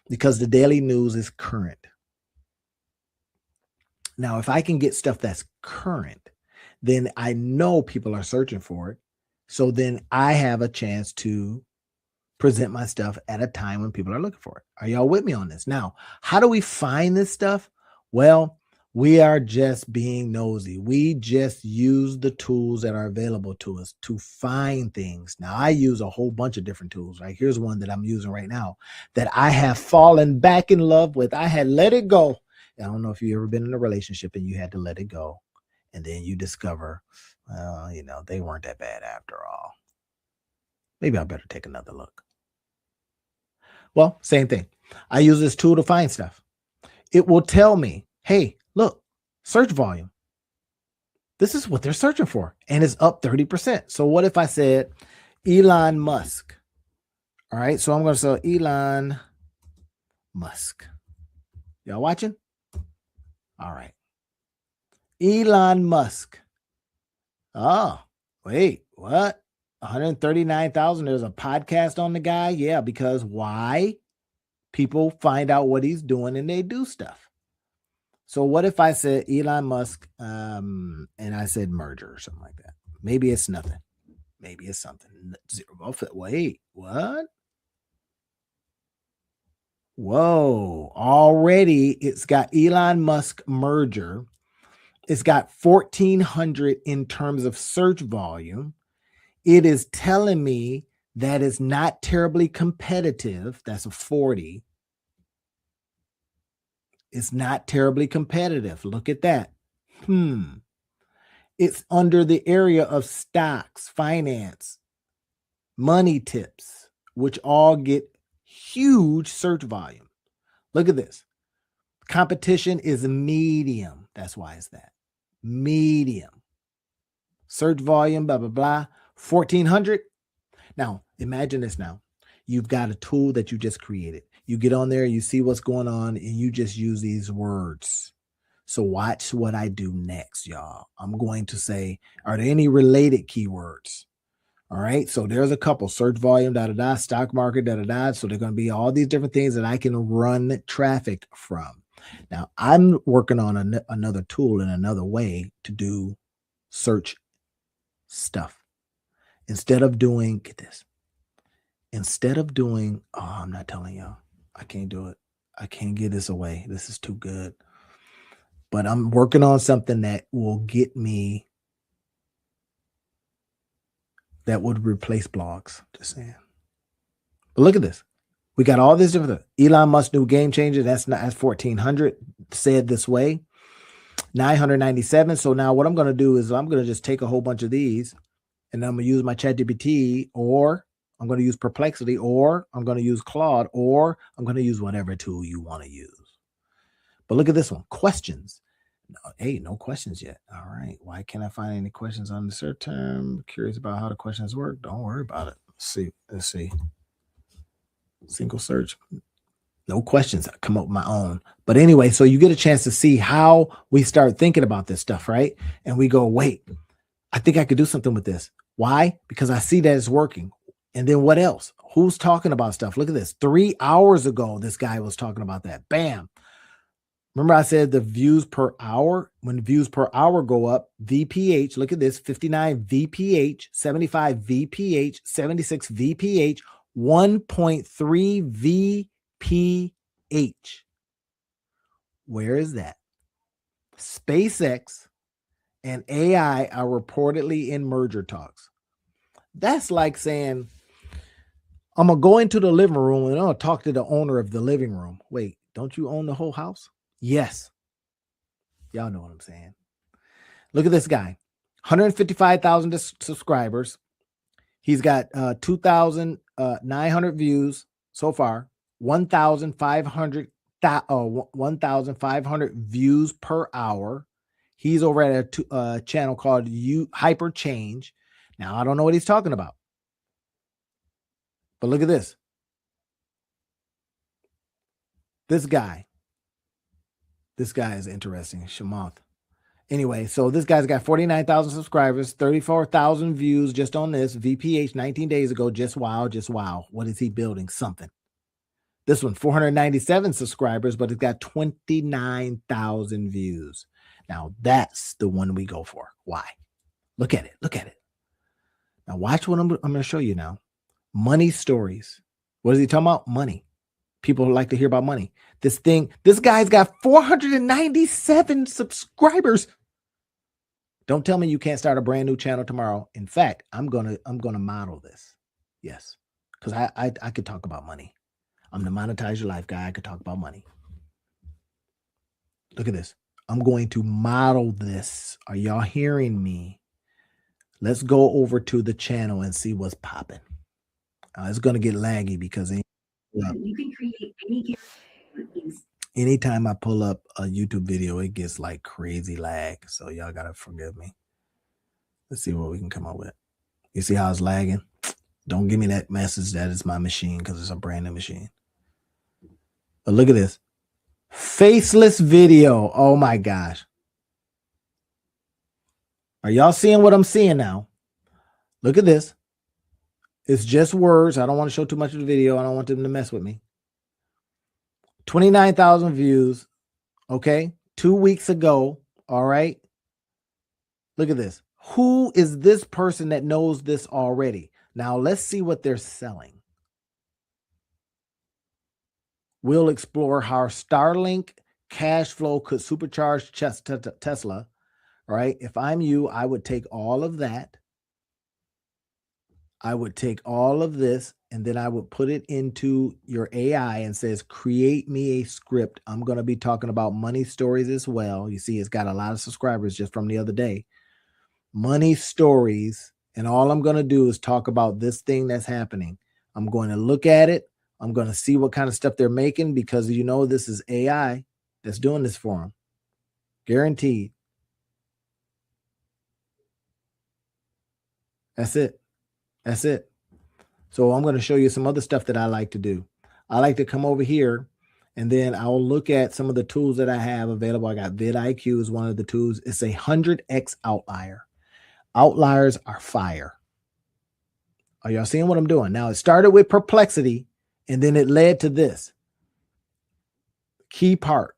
Because the Daily News is current. Now, if I can get stuff that's current, then I know people are searching for it. So then I have a chance to present my stuff at a time when people are looking for it. Are y'all with me on this? Now, how do we find this stuff? Well, we are just being nosy. We just use the tools that are available to us to find things. Now, I use a whole bunch of different tools, right? Here's one that I'm using right now that I have fallen back in love with. I had let it go. I don't know if you've ever been in a relationship and you had to let it go. And then you discover, they weren't that bad after all. Maybe I better take another look. Well, same thing. I use this tool to find stuff. It will tell me, hey, look, search volume. This is what they're searching for. And it's up 30%. So what if I said Elon Musk? All right. So I'm going to say Elon Musk. Y'all watching? All right. Elon Musk. Oh, wait, what? 139,000. There's a podcast on the guy. Yeah, because why? People find out what he's doing and they do stuff. So what if I said Elon Musk and I said merger or something like that? Maybe it's nothing. Maybe it's something. Wait, what? Whoa, already it's got Elon Musk merger. It's got 1,400 in terms of search volume. It is telling me that it's not terribly competitive. That's a 40. It's not terribly competitive. Look at that. It's under the area of stocks, finance, money tips, which all get huge search volume. Look at this. Competition is medium. That's why it's that. Medium. Search volume, blah, blah, blah. 1,400. Now, imagine this now. You've got a tool that you just created. You get on there, you see what's going on, and you just use these words. So watch what I do next, y'all. I'm going to say, are there any related keywords? All right. So there's a couple: search volume, stock market, So they're going to be all these different things that I can run traffic from. Now I'm working on another tool in another way to do search stuff. Instead of doing, get this, instead of doing, oh, I'm not telling y'all, I can't do it. I can't give this away. This is too good. But I'm working on something that will get me, that would replace blogs. Just saying. But look at this. We got all this different. Elon Musk new game changer. That's 1400 said this way. 997. So now what I'm going to do is I'm going to just take a whole bunch of these and I'm going to use my ChatGPT, or I'm going to use Perplexity, or I'm going to use Claude, or I'm going to use whatever tool you want to use. But look at this one. Questions. Hey, no questions yet. All right. Why can't I find any questions on the search term? Curious about how the questions work. Don't worry about it. Let's see. Single search. No questions. I come up with my own. But anyway, so you get a chance to see how we start thinking about this stuff, right? And we go, wait, I think I could do something with this. Why? Because I see that it's working. And then what else? Who's talking about stuff? Look at this. 3 hours ago, this guy was talking about that. Bam. Remember I said the views per hour? When views per hour go up, VPH, look at this, 59 VPH, 75 VPH, 76 VPH, 1.3 VPH. Where is that? SpaceX and AI are reportedly in merger talks. That's like saying, I'm going to go into the living room and I'm going to talk to the owner of the living room. Wait, don't you own the whole house? Yes. Y'all know what I'm saying. Look at this guy. 155,000 subscribers. He's got 2,900 views so far. 1,500 views per hour. He's over at a channel called Hyper Change. Now, I don't know what he's talking about. But look at this. This guy is interesting. Shamath. Anyway, so this guy's got 49,000 subscribers, 34,000 views just on this. VPH 19 days ago. Just wow, just wow. What is he building? Something. This one, 497 subscribers, but it's got 29,000 views. Now, that's the one we go for. Why? Look at it. Look at it. Now, watch what I'm going to show you now. Money stories. What is he talking about? Money. People like to hear about money. This guy's got 497 subscribers. Don't tell me you can't start a brand new channel tomorrow. In fact, I'm gonna model this. Yes, because I could talk about money. I'm the Monetize Your Life guy. I could talk about money. Look at this. I'm going to model this. Are y'all hearing me? Let's go over to the channel and see what's popping. It's going to get laggy because you can create any character. Anytime I pull up a YouTube video, it gets like crazy lag. So y'all got to forgive me. Let's see what we can come up with. You see how it's lagging? Don't give me that message that it's my machine because it's a brand new machine. But look at this. Faceless video. Oh my gosh. Are y'all seeing what I'm seeing now? Look at this. It's just words. I don't want to show too much of the video. I don't want them to mess with me. 29,000 views. Okay. 2 weeks ago. All right. Look at this. Who is this person that knows this already? Now let's see what they're selling. We'll explore how Starlink cash flow could supercharge Tesla. Right? If I'm you, I would take all of that. I would take all of this and then I would put it into your AI and says, create me a script. I'm going to be talking about money stories as well. You see, it's got a lot of subscribers just from the other day. Money stories. And all I'm going to do is talk about this thing that's happening. I'm going to look at it. I'm going to see what kind of stuff they're making because this is AI that's doing this for them. Guaranteed. That's it. That's it. So I'm going to show you some other stuff that I like to do. I like to come over here and then I'll look at some of the tools that I have available. I got vidIQ is one of the tools. It's a 100x outlier. Outliers are fire. Are y'all seeing what I'm doing? Now it started with Perplexity and then it led to this. Key part.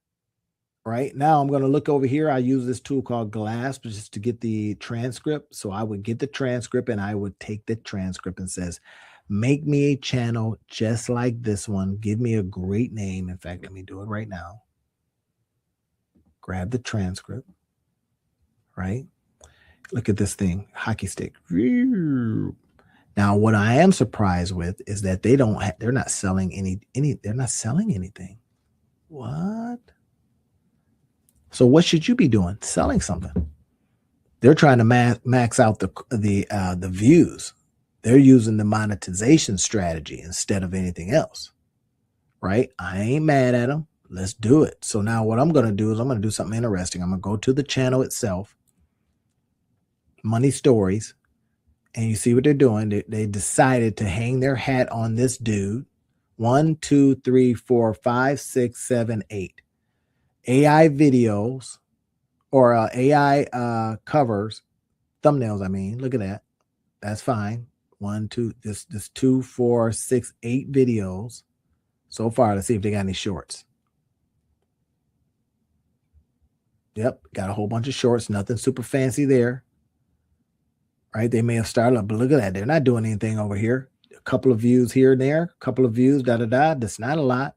Right now, I'm going to look over here. I use this tool called Glass just to get the transcript. So I would get the transcript and I would take the transcript and says, Make me a channel just like this one. Give me a great name. In fact, let me do it right now. Grab the transcript, right? Look at this thing, hockey stick. Now, what I am surprised with is that they're not selling they're not selling anything. What? So what should you be doing? Selling something. They're trying to max out the views. They're using the monetization strategy instead of anything else, right? I ain't mad at them. Let's do it. So now what I'm going to do is I'm going to do something interesting. I'm going to go to the channel itself, Money Stories, and you see what they're doing. They decided to hang their hat on this dude. 1, 2, 3, 4, 5, 6, 7, 8 AI videos or AI covers, thumbnails. I mean, look at that. That's fine. 1, 2, this 2, 4, 6, 8 videos so far. Let's see if they got any shorts. Yep, got a whole bunch of shorts. Nothing super fancy there. Right? They may have started up, but look at that. They're not doing anything over here. A couple of views here and there, a couple of views, da-da-da. That's not a lot.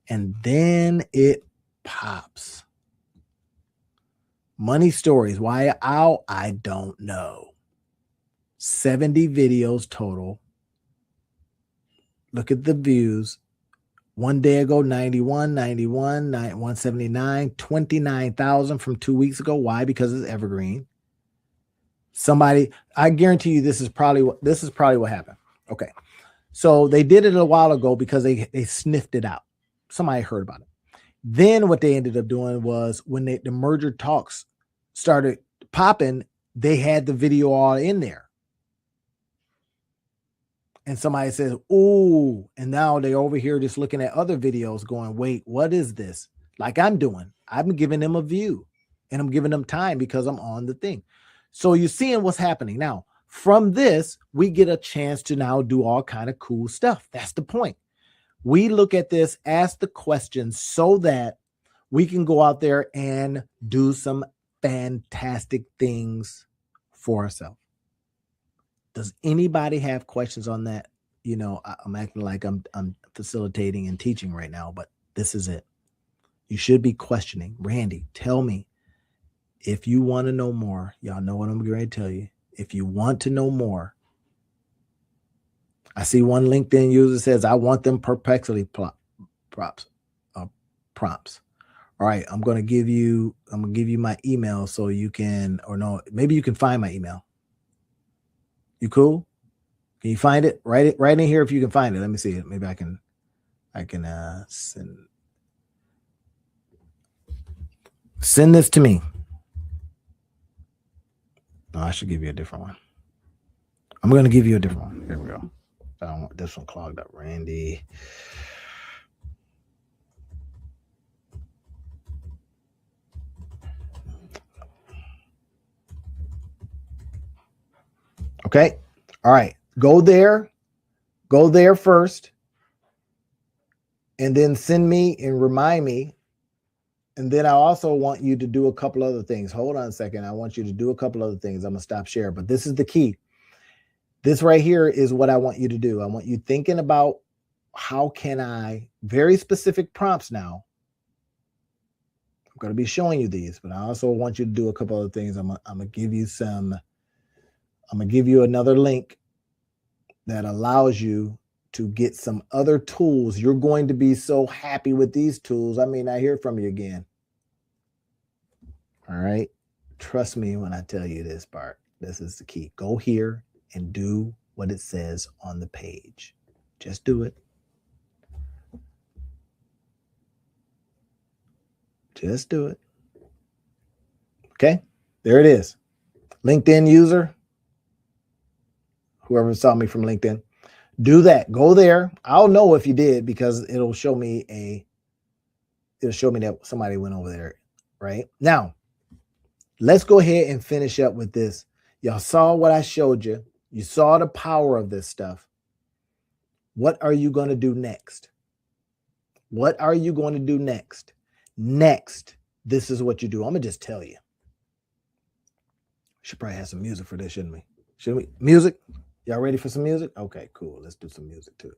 And then it pops. Money Stories. Why out? I don't know. 70 videos total. Look at the views. One day ago, 91, 179, 29,000 from 2 weeks ago. Why? Because it's evergreen. Somebody, I guarantee you this is probably what happened. Okay. So they did it a while ago because they sniffed it out. Somebody heard about it. Then what they ended up doing was when the merger talks started popping, they had the video all in there. And somebody says, "Ooh," and now they're over here just looking at other videos going, "Wait, what is this?" Like I'm doing. I'm giving them a view and I'm giving them time because I'm on the thing. So you're seeing what's happening. Now, from this, we get a chance to now do all kind of cool stuff. That's the point. We look at this, ask the questions so that we can go out there and do some fantastic things for ourselves. Does anybody have questions on that? You know, I'm acting like I'm facilitating and teaching right now, but this is it. You should be questioning. Randy, tell me if you want to know more. Y'all know what I'm going to tell you. If you want to know more, I see one LinkedIn user says, "I want them perplexity prompts. All right, I'm going to give you my email so you can, or no, maybe you can find my email. You cool? Can you find it? Write it right in here if you can find it. Let me see it. Maybe I can send this to me. No, I should give you a different one. I'm going to give you a different one. Here we go. I don't want this one clogged up. Randy. Okay. All right. Go there first. And then send me and remind me. And then I also want you to do a couple other things. Hold on a second. I want you to do a couple other things. I'm going to stop share, but this is the key. This right here is what I want you to do. I want you thinking about how can I, very specific prompts now. I'm going to be showing you these, but I also want you to do a couple other things. I'm going to give you another link that allows you to get some other tools. You're going to be so happy with these tools. I may not hear from you again. All right. Trust me when I tell you this part. This is the key. Go here and do what it says on the page. Just do it. Just do it. Okay. There it is. LinkedIn user. Whoever saw me from LinkedIn. Do that. Go there. I'll know if you did because it'll show me that somebody went over there. Right now, let's go ahead and finish up with this. Y'all saw what I showed you. You saw the power of this stuff. What are you going to do next? What are you going to do next? Next, this is what you do. I'm going to just tell you. Should probably have some music for this, shouldn't we? Shouldn't we? Music. Y'all ready for some music? Okay, cool. Let's do some music too.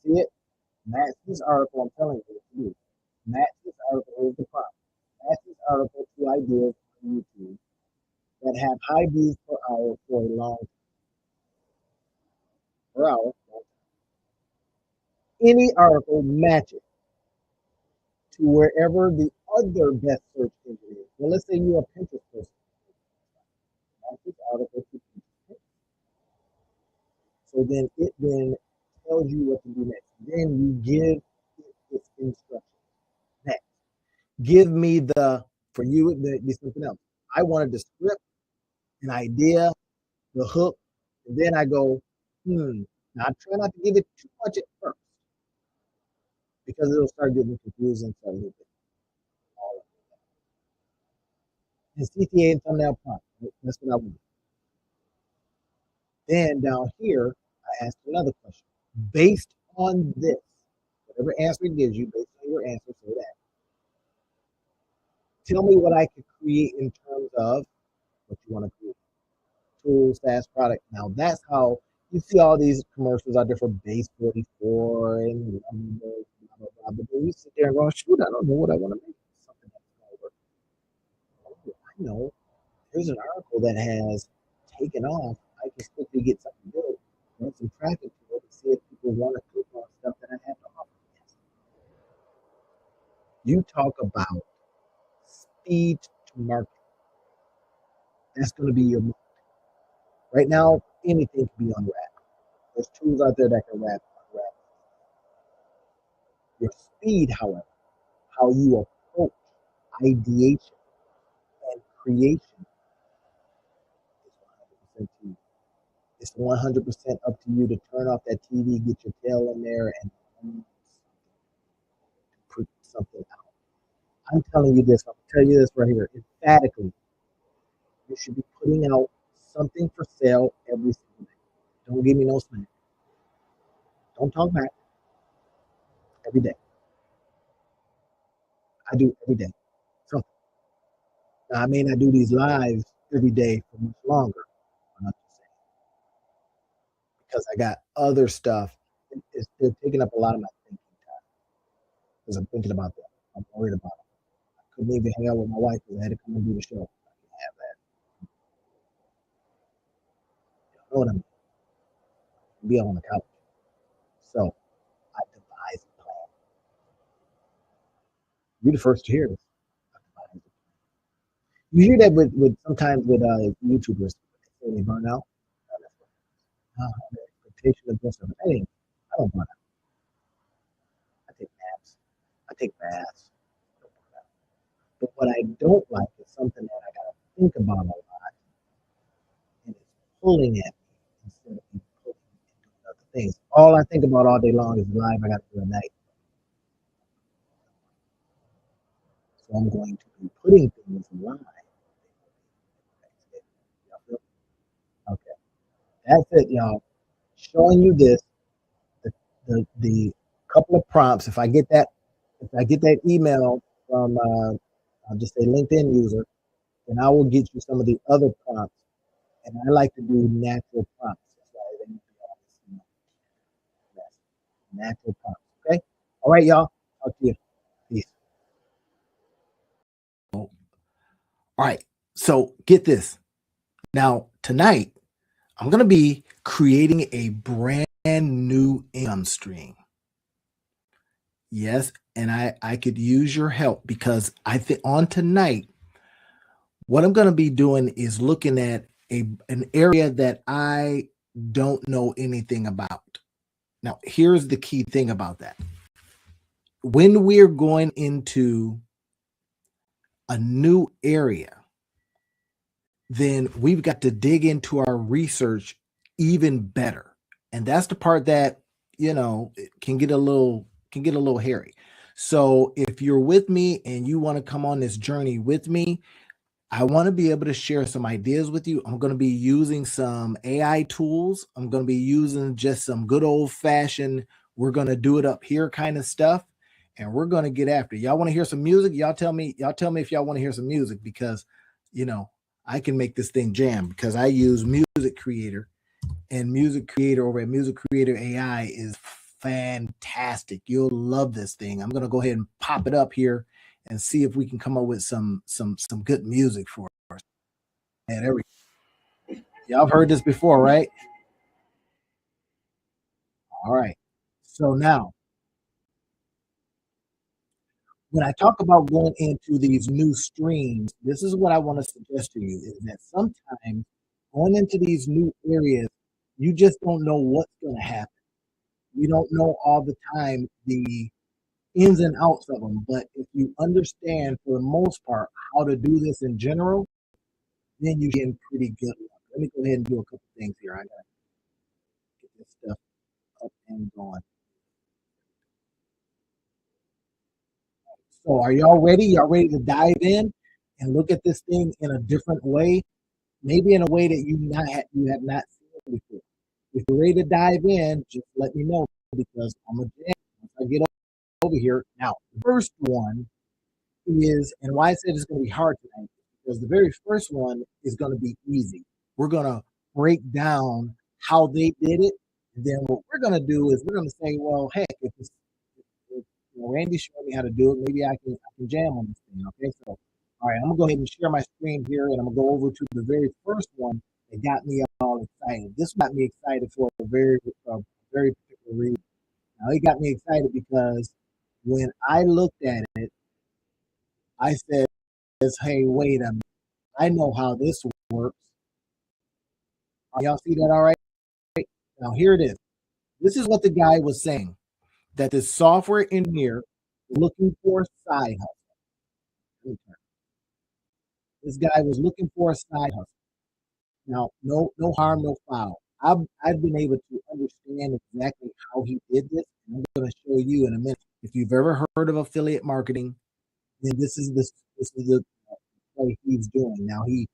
See it? Match this article. I'm telling you what to do. Match this article. Here's the prompt. Match this article to ideas on YouTube that have high views per hour for a long per hour. Any article match it to wherever the other best search engine is. Well, let's say you're a Pinterest person. Match this article to Pinterest. So then it then tells you what to do next. Then you give it its instructions. Next, give me for you, it'd be something else. I wanted the script, an idea, the hook, and then I go, Now I try not to give it too much at first because it'll start getting confusing for a little bit. And CTA and thumbnail prompt. Right? That's what I want. Then down here, I ask another question. Based on this, whatever answer it gives you, based on your answer, say that. Tell me what I could create in terms of what you want to create. Tools, SaaS product. Now that's how you see all these commercials out there for Base 44 and blah, blah, blah, blah, but then you sit there and go, shoot, I don't know what I want to make. Something that's going to work. I know there's an article that has taken off. I can quickly get something built, run some traffic to it, and see if people want to click on stuff that I have to offer. Yes. You talk about speed to market. That's going to be your market. Right now, anything can be unwrapped. There's tools out there that can unwrap. Your speed, however, how you approach ideation and creation is 100% to you. It's 100% up to you to turn off that TV, get your tail in there, and put something out. I'm telling you this. I'll tell you this right here. Emphatically, you should be putting out something for sale every single day. Don't give me no snack. Don't talk back. Every day. I do every day. So now, I may not do these lives every day for much longer. I'm not just saying because I got other stuff. They're taking up a lot of my thinking time because I'm thinking about them. I'm worried about them. I couldn't even hang out with my wife because I had to come and do the show. I can't have that. You know what I mean? Be on the couch. So I devised a plan. You're the first to hear this. You hear that with sometimes with YouTubers when they burn out. The expectation of this. Hey, I don't burn out. I take naps. I take baths. I don't burn out. But what I don't like is something that I gotta think about a lot and it's pulling at me instead of me pulling and doing other things. All I think about all day long is live I got to do at night. So I'm going to be putting things live. Okay. That's it, y'all. Showing you this, the couple of prompts. If I get that email from, I'll just say LinkedIn user, then I will get you some of the other prompts. And I like to do natural prompts. That's why they need to be all this, natural prompts. Okay. All right, y'all. Talk to you. Peace. All right. So get this. Now, tonight, I'm going to be creating a brand new income stream. Yes, and I could use your help because I think on tonight, what I'm going to be doing is looking at an area that I don't know anything about. Now, here's the key thing about that. When we're going into a new area, then we've got to dig into our research even better. And that's the part that, it can get a little hairy. So if you're with me and you want to come on this journey with me, I want to be able to share some ideas with you. I'm going to be using some AI tools. I'm going to be using just some good old fashioned, we're going to do it up here kind of stuff. And we're going to get after it. Y'all want to hear some music? Y'all tell me if y'all want to hear some music because, you know, I can make this thing jam because I use Music Creator, and Music Creator over at Music Creator AI is fantastic. You'll love this thing. I'm going to go ahead and pop it up here and see if we can come up with some good music for us. And there we Y'all have heard this before, right? All right. So now, when I talk about going into these new streams, this is what I want to suggest to you is that sometimes going into these new areas, you just don't know what's going to happen. You don't know all the time the ins and outs of them. But if you understand for the most part how to do this in general, then you get pretty good. Let me go ahead and do a couple things here. I gotta get this stuff up and going. So are y'all ready? Y'all ready to dive in and look at this thing in a different way? Maybe in a way that you have not seen it before. If you're ready to dive in, just let me know because I'm a jam. Once I get over here. Now, the first one is, and why I said it's going to be hard tonight, because the very first one is going to be easy. We're going to break down how they did it. And then what we're going to do is we're going to say, well, heck, if Randy showed me how to do it, maybe I can jam on this thing. Okay, so all right, I'm gonna go ahead and share my screen here, and I'm gonna go over to the very first one that got me all excited. This got me excited for a very particular reason. Now it got me excited because when I looked at it, I said, "Hey, wait a minute! I know how this works." Y'all see that? All right. Now here it is. This is what the guy was saying: that the software engineer looking for a side hustle. This guy was looking for a side hustle. Now, no harm, no foul. I've been able to understand exactly how he did this, and I'm going to show you in a minute. If you've ever heard of affiliate marketing, then this is the play he's doing. Now he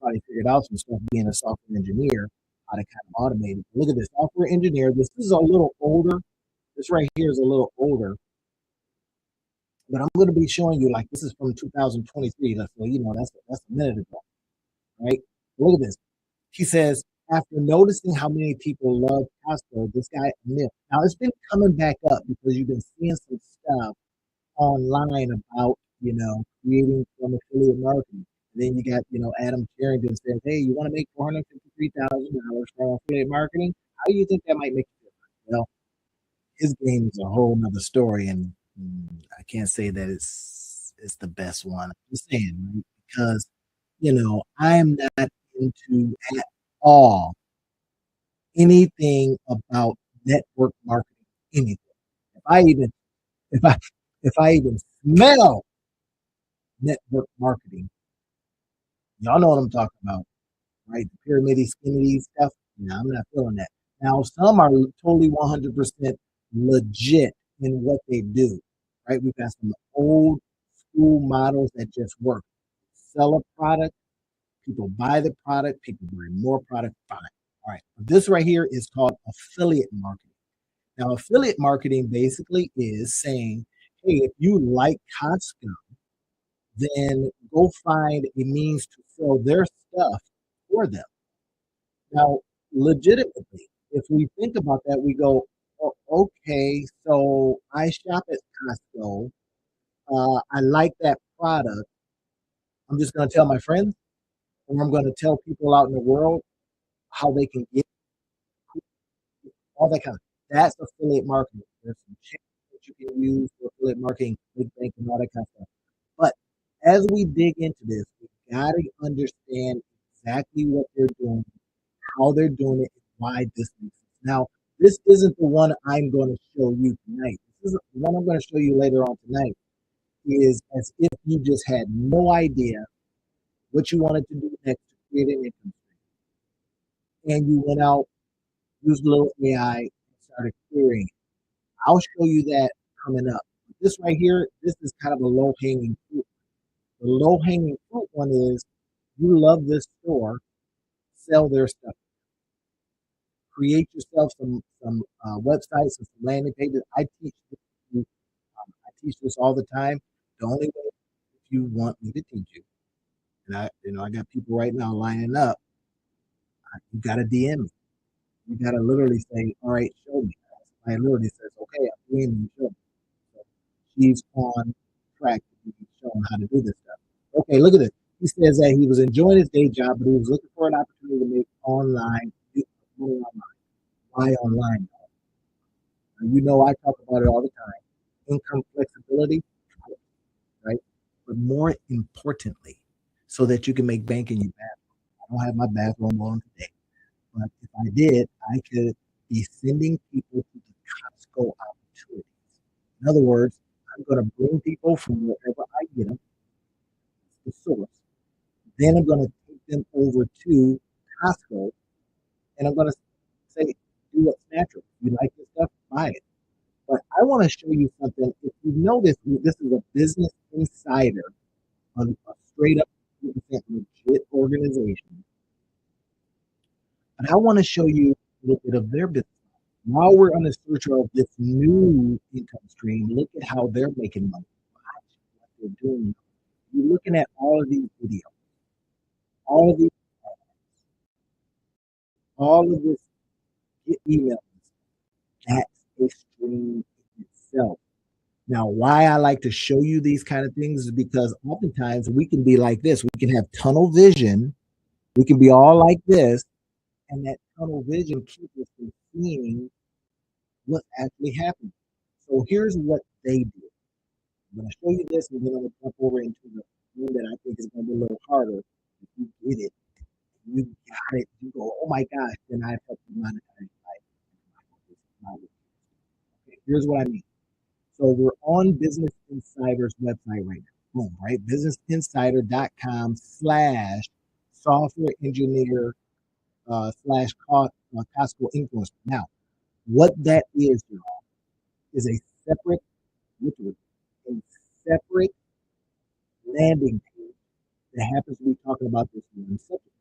probably figured out some stuff being a software engineer, how to kind of automate it. Look at this software engineer. This is a little older. This right here is a little older, but I'm going to be showing you like this is from 2023. So that's a minute ago, right? Look at this. He says, after noticing how many people love Costco, this guy admits. Now, it's been coming back up because you've been seeing some stuff online about, creating from affiliate marketing. And then you got, Adam Carrington says, hey, you want to make $453,000 from affiliate marketing? How do you think that might make you feel? Well, his game is a whole nother story. And I can't say that it's the best one. I'm just saying, right? Because, I'm not into at all anything about network marketing, anything. If I even if I if I even smell network marketing, y'all know what I'm talking about, right? The pyramid skinny stuff. No, I'm not feeling that. Now some are totally 100% legit in what they do, right? We've got some old school models that just work. Sell a product, people buy the product, people bring more product, fine. All right. This right here is called affiliate marketing. Now, affiliate marketing basically is saying, hey, if you like Costco, then go find a means to sell their stuff for them. Now, legitimately, if we think about that, we go, oh, okay, so I shop at Costco. I like that product. I'm just going to tell my friends. or I'm going to tell people out in the world how they can get all that kind of. That's affiliate marketing. There's some channels that you can use for affiliate marketing, clickbank, and all that kind of stuff. But as we dig into this, we got to understand exactly what they're doing, how they're doing it, and why this makes sense. Now, this isn't the one I'm going to show you tonight. This is the one I'm going to show you later on tonight. Is as if you just had no idea what you wanted to do next to create an income stream, and you went out, used a little AI, and started querying it. I'll show you that coming up. This right here, this is kind of a low hanging fruit. The low hanging fruit one is you love this store, sell their stuff. Create yourself some websites and some landing pages. I teach this all the time. The only way if you want me to teach you, and I got people right now lining up. You got to DM me. You got to literally say, "All right, show me." I literally says, "Okay, I'm doing you. Show me." So she's on track to be shown how to do this stuff. Okay, look at this. He says that he was enjoying his day job, but he was looking for an opportunity to make money online. Why online? You know, I talk about it all the time. Income flexibility, right? But more importantly, so that you can make bank in your bathroom. I don't have my bathroom on today, but if I did, I could be sending people to the Costco opportunities. In other words, I'm going to bring people from wherever I get them, the source. Then I'm going to take them over to Costco, and I'm going to say, do what's natural. You like this stuff? Buy it. But I want to show you something. If you notice, this is a Business Insider, a straight up legit organization. And I want to show you a little bit of their business. While we're on the search of this new income stream, look at how they're making money. Watch what they're doing. You're looking at all of these videos, all of these, all of this emails. That's a stream in itself. Now, why I like to show you these kind of things is because oftentimes we can be like this. We can have tunnel vision. We can be all like this, and that tunnel vision keeps us from seeing what's actually happening. So here's what they do. I'm going to show you this, and then I'm going to jump over into the one that I think is going to be a little harder. If you get it, you got it, you go, oh my gosh, then I've helped you monetize life. Okay, here's what I mean. So we're on Business Insider's website right now. Boom, right? BusinessInsider.com/software engineer slash Costco influencer. Now, what that is, y'all, is a separate, literally, a separate landing page that happens to be talking about this one subject.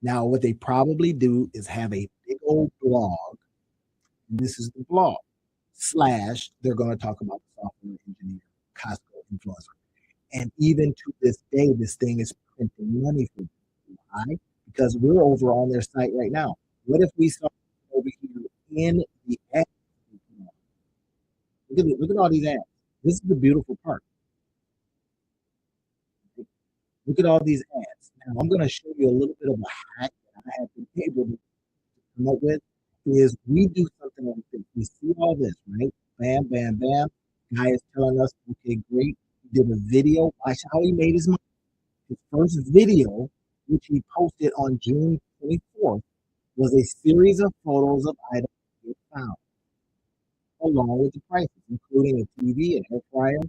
Now, what they probably do is have a big old blog. This is the blog / they're going to talk about the software engineer Costco influencer. And even to this day, this thing is printing money for them. Why? Because we're over on their site right now. What if we start over here in the ads? Look at all these ads. This is the beautiful part. Look at all these ads. Now, I'm going to show you a little bit of a hack that I have been able to come up with. Is we do something like this. We see all this, right? Bam, bam, bam. Guy is telling us, okay, great. He did a video. Watch how he made his money. His first video, which he posted on June 24th, was a series of photos of items he found, along with the prices, including a TV, an air fryer.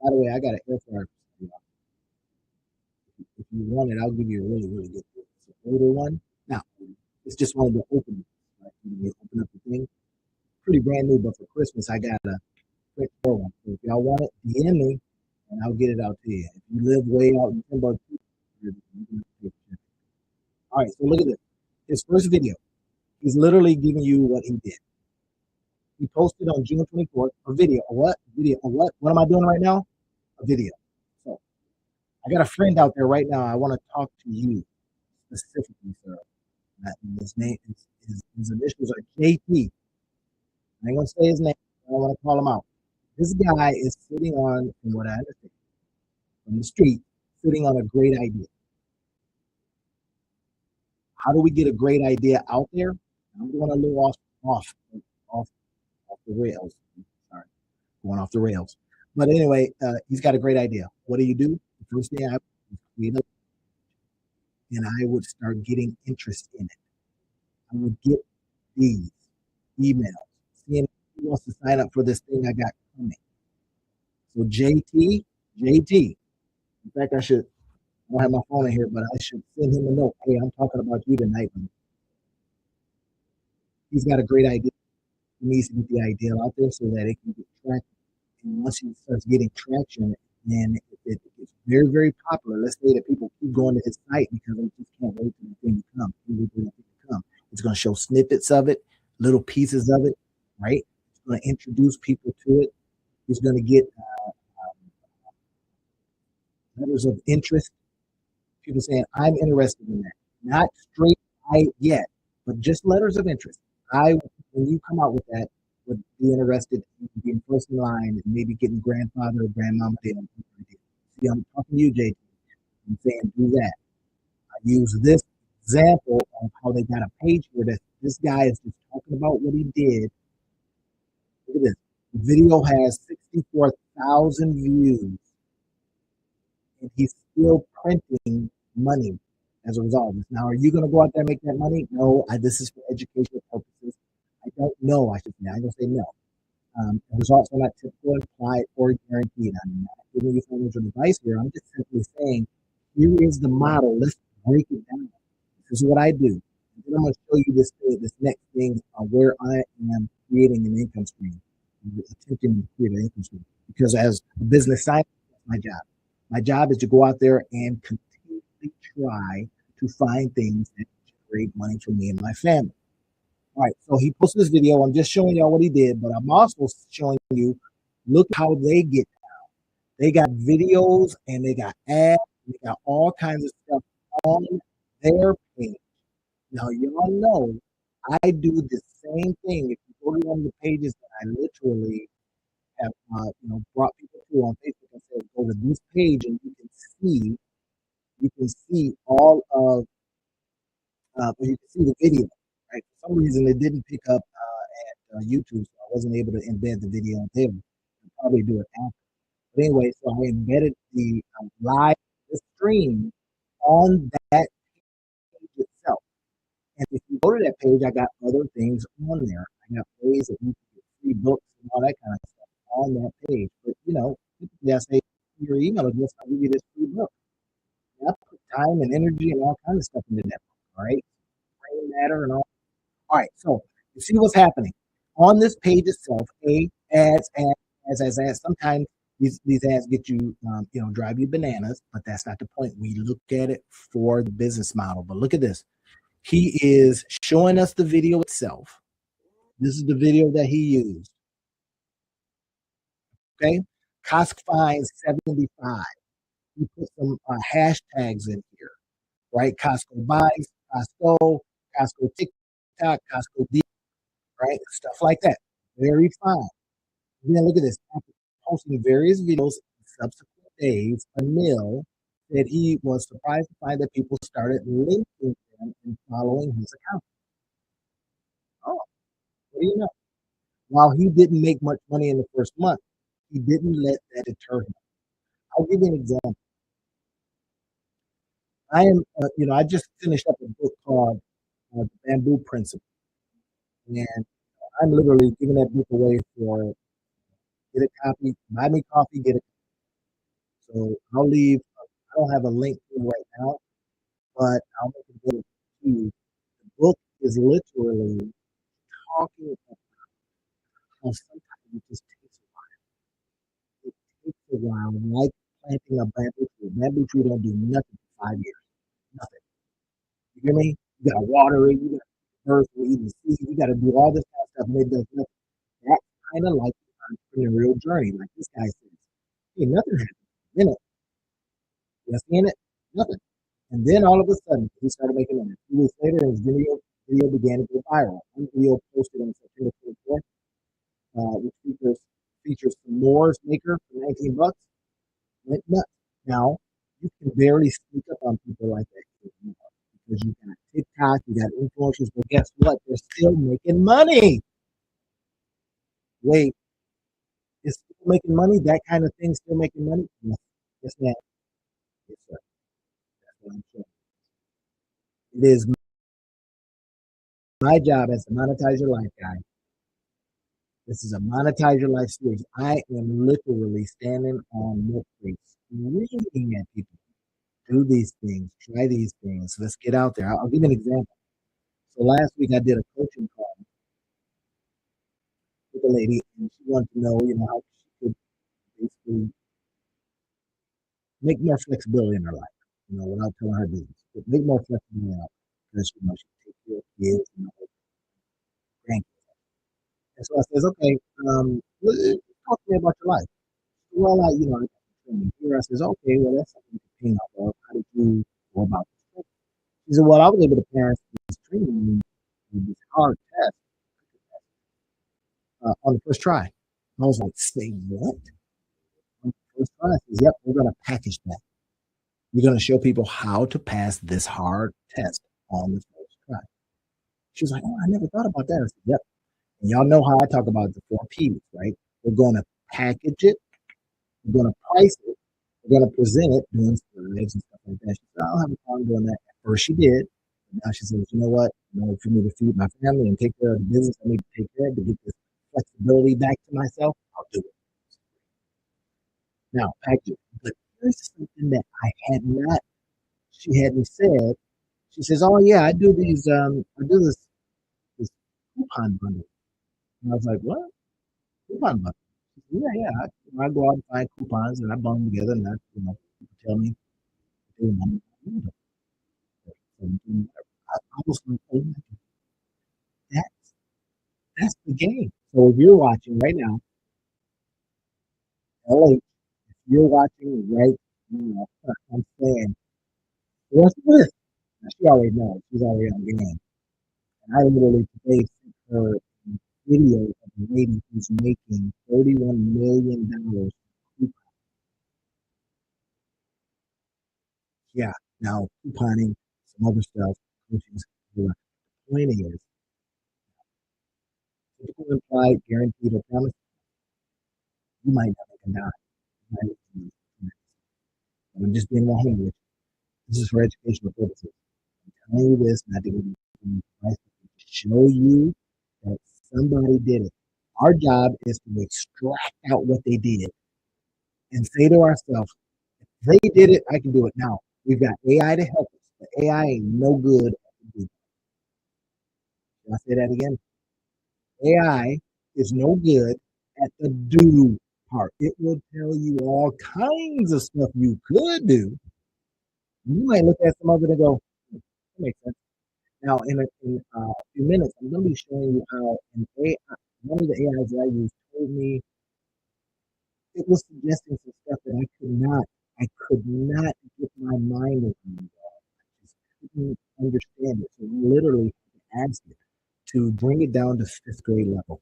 By the way, I got an air fryer. If you want it, I'll give you a really, really good one. It's an older one. Now, it's just one of the open. Right? You open up the thing. Pretty brand new, but for Christmas, I got a quick one. So if y'all want it, DM me, and I'll get it out to you. If you live way out in Timbuktu, all right, so look at this. His first video, he's literally giving you what he did. He posted on June 24th a video. A what? Video. A what? What am I doing right now? A video. So I got a friend out there right now. I want to talk to you specifically, sir. His name, his initials are JP. I ain't gonna say his name. I don't want to call him out. This guy is sitting on, from what I understand, from the street, sitting on a great idea. How do we get a great idea out there? I'm going a little off, off the rails. Sorry, going off the rails. But anyway, he's got a great idea. What do? The first thing I would create a, and I would start getting interest in it. I would get these emails, seeing who wants to sign up for this thing I got coming. So JT. In fact, I don't have my phone in here, but I should send him a note. Hey, I'm talking about you tonight. He's got a great idea. He needs to get the idea out there so that it can get traction. And once he starts getting traction, then it gets very, very popular. Let's say that people keep going to his site because they just can't wait for the thing to come. It's going to show snippets of it, little pieces of it, right? It's going to introduce people to it. He's going to get letters of interest. People saying, I'm interested in that. Not straight yet, but just letters of interest. When you come out with that, would be interested in being first in line and maybe getting grandfather or grandmama deal. See, I'm talking to you, JT. I'm saying do that. I use this example of how they got a page here that this guy is just talking about what he did. Look at this. The video has 64,000 views, and he's still printing money as a result of this. Now, are you going to go out there and make that money? No, this is for educational purposes. I don't know. I should say. I'm going to say no. The results are not typical, implied, or guaranteed. I'm not giving you financial advice here. I'm just simply saying, here is the model. Let's break it down. This is what I do. And then I'm going to show you this next thing where I am creating an income stream, attempting to create an income stream. Because as a business scientist, that's my job. My job is to go out there and continually try to find things that generate money for me and my family. All right, so he posted this video. I'm just showing y'all what he did, but I'm also showing you, look how they get down. They got videos and they got ads, and they got all kinds of stuff on their page. Now, y'all know I do the same thing. If you go to one of the pages that I literally have brought people to on Facebook, I said, go to this page and you can see all of you can see the video. Right? For some reason, it didn't pick up at YouTube, so I wasn't able to embed the video there. I'll probably do it after. But anyway, so I embedded the live stream on that page itself. And if you go to that page, I got other things on there. I got ways that you can get free books and all that kind of stuff on that page. But typically I say your email address, I'll give you this free book. And I put time and energy and all kinds of stuff into that book. All right, brain matter and all. All right, so you see what's happening on this page itself. Ads. Sometimes these ads get you, drive you bananas, but that's not the point. We look at it for the business model. But look at this. He is showing us the video itself. This is the video that he used. Okay, Costco finds 75. He put some hashtags in here, right? Costco buys, Costco TikTok, Costco D, right? Stuff like that. Very fine. And then look at this. After posting various videos in subsequent days, Anil said he was surprised to find that people started linking them and following his account. Oh, what do you know? While he didn't make much money in the first month, he didn't let that deter him. I'll give you an example. I just finished up a book called The Bamboo Principle, and I'm literally giving that book away for get a copy, buy me coffee, get it. So I'll leave. I don't have a link to it right now, but I'll make it available to you. The book is literally talking about how sometimes it just takes a while. It takes a while, like planting a bamboo tree. Bamboo tree don't do nothing for 5 years. Nothing. You hear me? You gotta water it, you gotta birth it, eat the seed, you gotta do all this kind of stuff, and it does nothing. That's kind of like the entrepreneurial journey, like this guy says. Hey, nothing happened. You know, you seeing it? Nothing. And then all of a sudden, he started making money. 2 weeks later, his video began to go viral. One video posted on September 24th, which features some Moore's Maker for 19 bucks. Went nuts. Now, you can barely sneak up on people like that because you got TikTok, you got influencers, but guess what? They're still making money. Wait, is still making money? That kind of thing still making money? Yes, yes, ma'am. Yes, sir. That's what I'm saying. It is my job as a monetize your life guy. This is a monetize your life series. I am literally standing on milk crates, screaming at people. Do these things, try these things. Let's get out there. I'll give you an example. So last week I did a coaching call with a lady, and she wanted to know, how she could basically make more flexibility in her life, without telling her business, but make more flexibility in her life because she take care of kids and her grandkids. And so I says, okay, talk to me about your life. Well, I got some training here. I says, okay, well, that's something you can ping off of. How did you go about this? She said, well, I was able to pass this training with this hard test on the first try. And I was like, say what? On the first try? I says, yep, we're going to package that. You're going to show people how to pass this hard test on the first try. She was like, oh, I never thought about that. I said, yep. And y'all know how I talk about the 4 P's, right? We're going to package it. We're going to price it. We're going to present it, doing slides and stuff like that. She said, I don't have a problem doing that. At first, she did. And now she says, you know what? For me to feed my family and take care of the business I need to take care of to get this flexibility back to myself, I'll do it. Now, package it. But here's something that she hadn't said. She says, oh, yeah, I do this coupon bundle. And I was like, what? Coupon bundle? She said, yeah, yeah. I go out and find coupons and I bundle them together and people tell me they want to. I was like, oh, that's, that's the game. So if you're watching right now, LA, if you're watching right now, I'm saying, what's this? Now, she already knows. She's already on game. And I literally today sent her a video of a lady who's making $31 million. Yeah, now couponing, some other stuff, coaching. The point is, typical implied, guaranteed, or promise, you might not make a dime. You might lose money. And I'm just being 100 with you. This is for educational purposes. I'm telling you this not to give you advice, but to show you that somebody did it. Our job is to extract out what they did and say to ourselves, if they did it, I can do it. Now, we've got AI to help us. But AI ain't no good at the do. Can I say that again? AI is no good at the do part. It will tell you all kinds of stuff you could do. You might look at some of it and go, that makes sense. Now, in a few minutes, I'm going to be showing you how one of the AIs that I used told me it was suggesting some stuff that I could not get my mind around. I just couldn't understand it. So we literally asked it to bring it down to fifth grade level.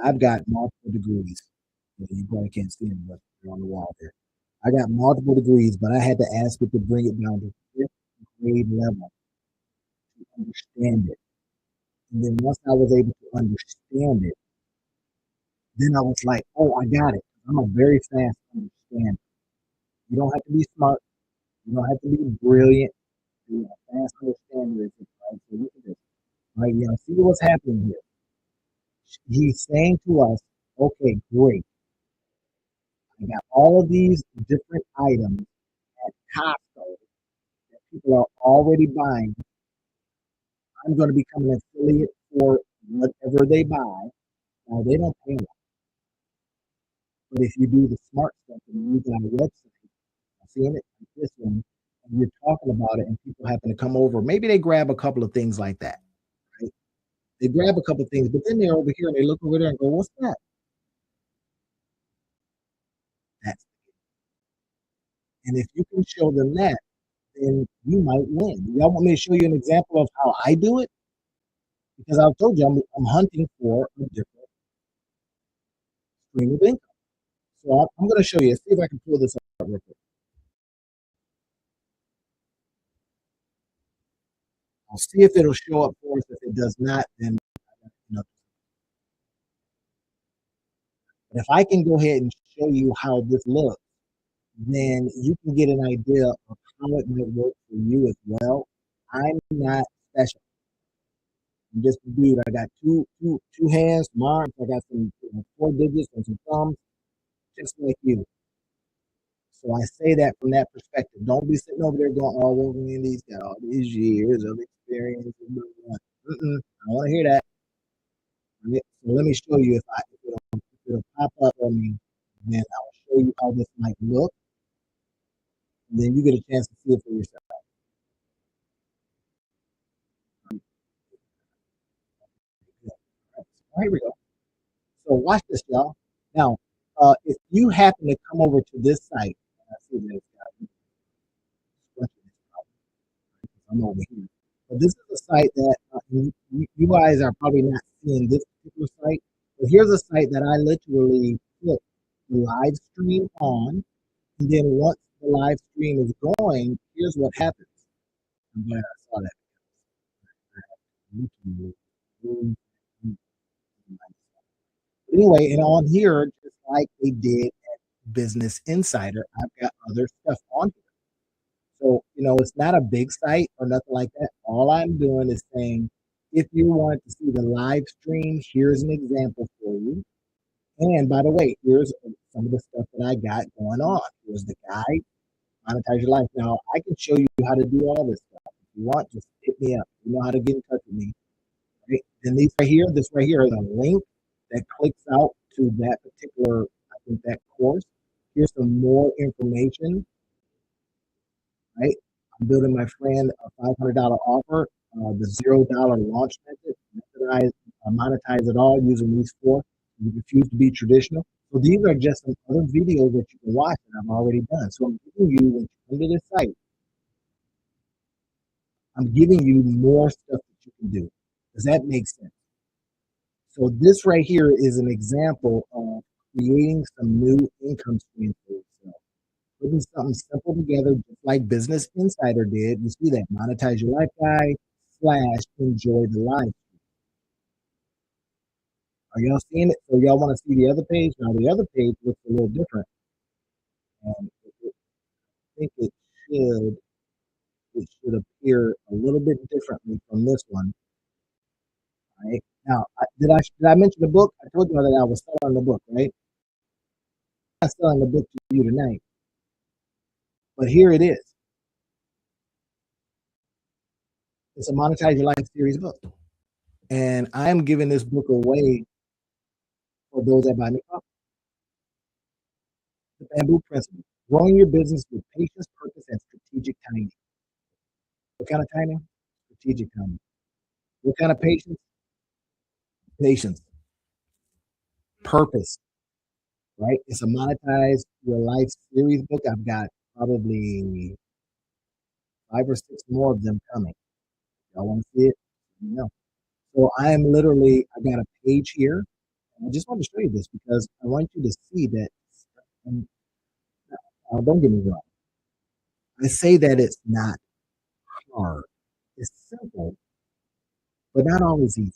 I've got multiple degrees. You probably can't see them, but they're on the wall there. I got multiple degrees, but I had to ask it to bring it down to fifth grade level to understand it. And then once I was able to understand it, then I was like, oh, I got it. I'm a very fast understander. You don't have to be smart. You don't have to be brilliant. You're a fast understander. Right? So look at this. Right? See what's happening here. He's saying to us, okay, great. I got all of these different items at Costco that people are already buying. I'm going to become an affiliate for whatever they buy. Now, they don't pay a lot. But if you do the smart stuff and you got a website, I'm seeing it like this one, and you're talking about it, and people happen to come over, maybe they grab a couple of things like that. Right? They grab a couple of things, but then they're over here and they look over there and go, what's that? That's And if you can show them that, then you might win. Y'all want me to show you an example of how I do it? Because I've told you I'm hunting for a different stream of income. So I'm going to show you. See if I can pull this up real quick. I'll see if it'll show up for us. If it does not, then you know. But if I can go ahead and show you how this looks, then you can get an idea of how it might work for you as well. I'm not special. I'm just a dude. I got two hands, some arms. I got some 4 digits and some thumbs, just like you. So I say that from that perspective. Don't be sitting over there going, "Oh, Wolverine's got all these years of experience." I don't want to hear that. So let me show you if it'll pop up on me. Then I'll show you how this might look. And then you get a chance to see it for yourself. All right, here we go. So watch this, y'all. Now, if you happen to come over to this site, I see this guy. I'm over here. But this is a site that you guys are probably not seeing this particular site. But here's a site that I literally put the live stream on, and then once the live stream is going, here's what happens. I'm glad I saw that. Anyway, and on here, just like they did at Business Insider, I've got other stuff on here. So, it's not a big site or nothing like that. All I'm doing is saying, if you want to see the live stream, here's an example for you. And by the way, here's some of the stuff that I got going on. Here's the guide, monetize your life. Now, I can show you how to do all this stuff. If you want, just hit me up. You know how to get in touch with me. Right? And this right here is a link that clicks out to that particular, I think, that course. Here's some more information, right? I'm building my friend a $500 offer, the $0 launch method. Monetize it all using these 4. You refuse to be traditional. So these are just some other videos that you can watch that I've already done. So I'm giving you, when you come to this site, I'm giving you more stuff that you can do. Does that make sense? So this right here is an example of creating some new income streams for yourself. Putting something simple together, just like Business Insider did. You see that monetize your life guide / enjoy the life. Are y'all seeing it? So y'all want to see the other page? Now the other page looks a little different. And I think it should appear a little bit differently from this one. Right? Now, did I mention the book? I told you that I was selling the book, right? I'm not selling the book to you tonight, but here it is. It's a Monetize Your Life series book, and I'm giving this book away for those that buy me coffee. The Bamboo Principle: growing your business with patience, purpose, and strategic timing. What kind of timing? Strategic timing. What kind of patience? Patience. Purpose. Right? It's a Monetize Your Life series book. I've got probably 5 or 6 more of them coming. Y'all want to see it? No. So I got a page here. And I just want to show you this because I want you to see that. And, don't get me wrong. I say that it's not hard. It's simple, but not always easy.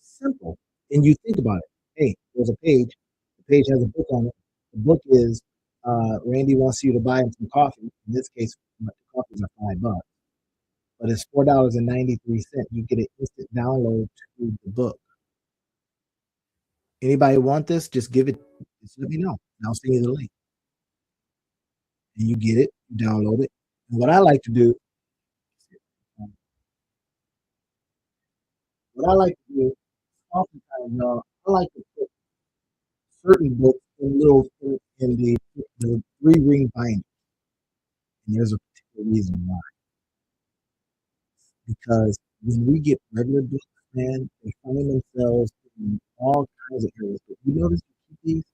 Simple. And you think about it. Hey, there's a page. The page has a book on it. The book is Randy wants you to buy him some coffee. In this case, the coffees are $5, but it's $4.93. You get an instant download to the book. Anybody want this? Just give it. Just let me know. I'll send you the link, and you get it. You download it. And what I like to do, oftentimes, I like to put certain books in the 3-ring binder. And there's a particular reason why. Because when we get regular books, man, they find themselves in all kinds of areas. But you notice these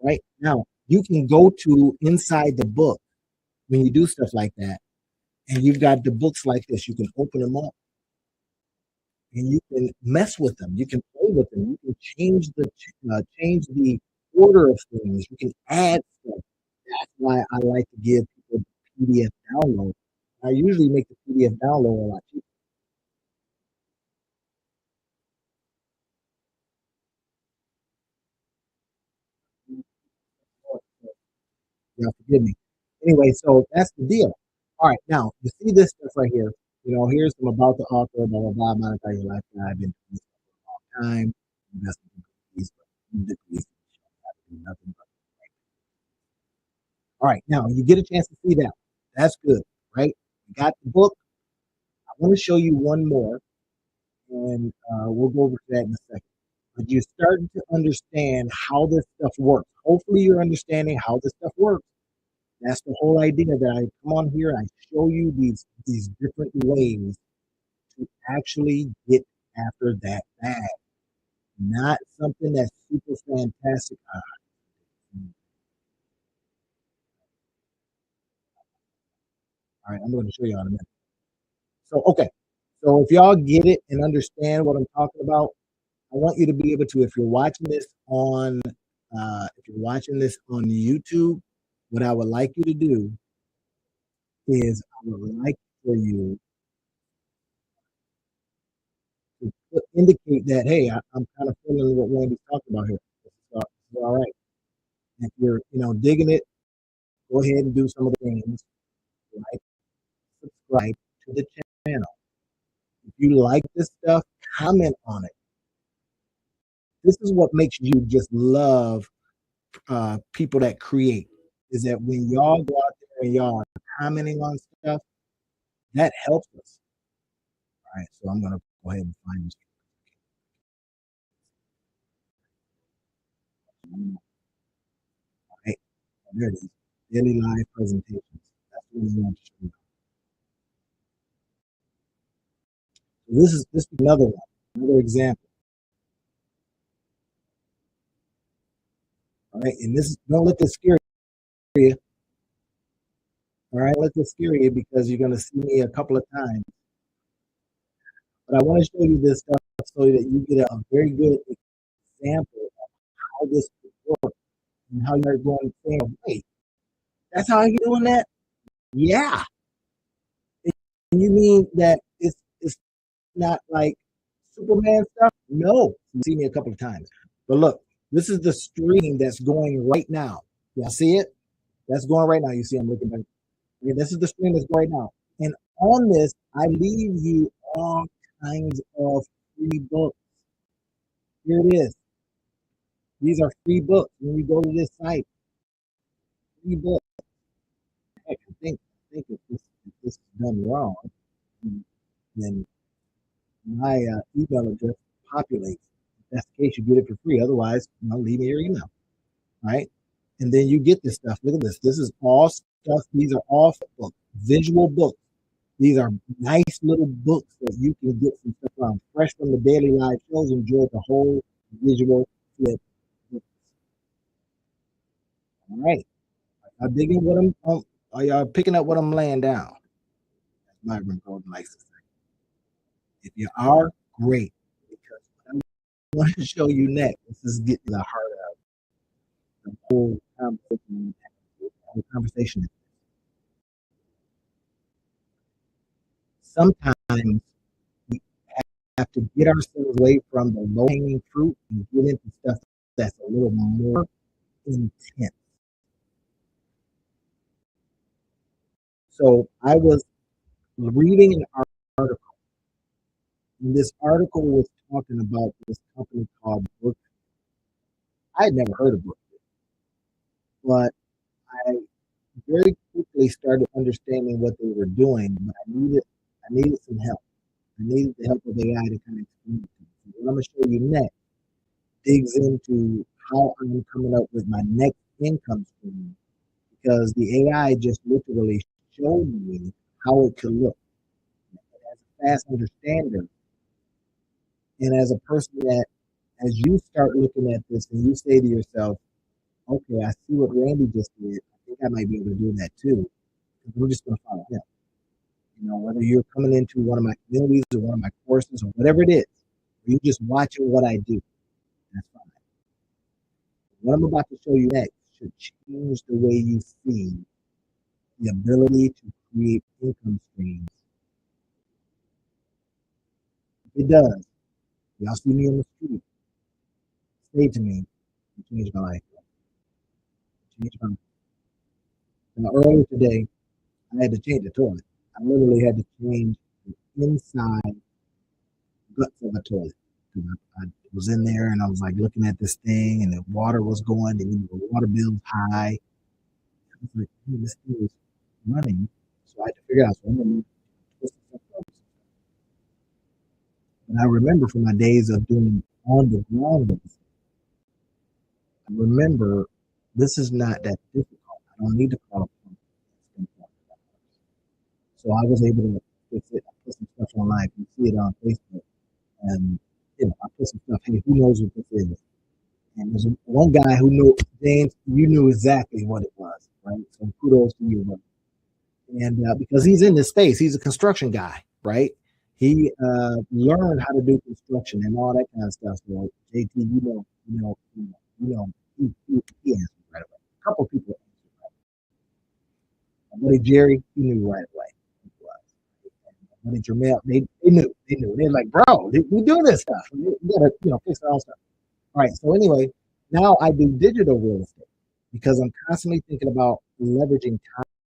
right now, you can go to inside the book when you do stuff like that, and you've got the books like this. You can open them up, and you can mess with them. You can play with them. You can change the order of things. You can add stuff. That's why I like to give people PDF download. I usually make the PDF download a lot cheaper. Yeah, forgive me. Anyway, so that's the deal. All right, now you see this stuff right here. Here's some about the author, blah blah blah. Monetize your lifestyle. I've been doing this for a long time. Investing in degrees, but degrees do nothing but. All right, now you get a chance to see that. That's good, right? You got the book. I want to show you one more, and we'll go over to that in a second. But you're starting to understand how this stuff works. Hopefully, you're understanding how this stuff works. That's the whole idea that I come on here and I show you these different ways to actually get after that bag. Not something that's super fantastic. All right, I'm going to show you in a minute. So, okay. So if y'all get it and understand what I'm talking about, I want you to be able to, if you're watching this on YouTube, what I would like you to do is I would like for you to indicate that, hey, I'm kind of feeling what Randy's talking about here. This is all right. If you're, digging it, go ahead and do some of the things, like subscribe to the channel. If you like this stuff, comment on it. This is what makes you just love people that create. Is that when y'all go out there and y'all are commenting on stuff, that helps us. All right, so I'm gonna go ahead and find this. All right, there it is. Daily live presentations. That's what we want to show you. So this is another one, another example. All right, and don't let this scare you. All right, let this scare you because you're gonna see me a couple of times. But I want to show you this stuff so that you get a very good example of how this works and how you're going to say, wait, that's how you're doing that? Yeah. And you mean that it's not like Superman stuff? No. You've seen me a couple of times. But look, this is the stream that's going right now. Y'all see it? That's going right now. You see I'm looking back. Okay, this is the stream that's going right now. And on this, I leave you all kinds of free books. Here it is. These are free books. When you go to this site, free books. Heck, I think if this is done wrong, then my email address populates. If that's the case, you get it for free. Otherwise, leave me your email. Right? And then you get this stuff. Look at this. This is all stuff. These are all books, visual books. These are nice little books that you can get some stuff from. Fresh from the daily live shows. Enjoy the whole visual flip. All right. Are y'all digging what are y'all picking up what I'm laying down? As Myron Golden likes to say. If you are, great. Because what I want to show you next, this is getting the heart of the whole conversation. Sometimes we have to get ourselves away from the low hanging fruit and get into stuff that's a little more intense. So I was reading an article, and this article was talking about this company called Brookfield. I had never heard of Brookfield, but I very quickly started understanding what they were doing, but I needed some help. I needed the help of AI to kind of explain it to me. So what I'm going to show you next digs into how I'm coming up with my next income stream because the AI just literally showed me how it could look. As a fast understander, and as a person that, as you start looking at this and you say to yourself, okay, I see what Randy just did. I think I might be able to do that too. I'm just going to follow him. Whether you're coming into one of my communities or one of my courses or whatever it is, or you're just watching what I do, that's fine. What I'm about to show you next should change the way you see the ability to create income streams. It does. Y'all see me on the street. Say to me, it changed my life. It changed my life. Now, earlier today, I had to change the toilet. I literally had to change the inside guts of a toilet. I was in there and I was like looking at this thing and the water was going and the water bill's high. I was like, hey, this thing is running. So I had to figure out. So I'm going to and I remember from my days of doing on the ground ones, I remember this is not that difficult. I don't need to call a plumber. So I was able to fix it. I put some stuff online. You see it on Facebook. And I put some stuff, hey, who knows what this is? And there's one guy who knew, James, you knew exactly what it was, right? So kudos to you, bro. And because he's in this space, he's a construction guy, right? He learned how to do construction and all that kind of stuff. So JT, he answered right away. A couple people answered right away. My buddy Jerry, he knew right away. My buddy Jermel, they knew. They're like, bro, we do this stuff. We gotta, fix our own stuff. All right. So anyway, now I do digital real estate because I'm constantly thinking about leveraging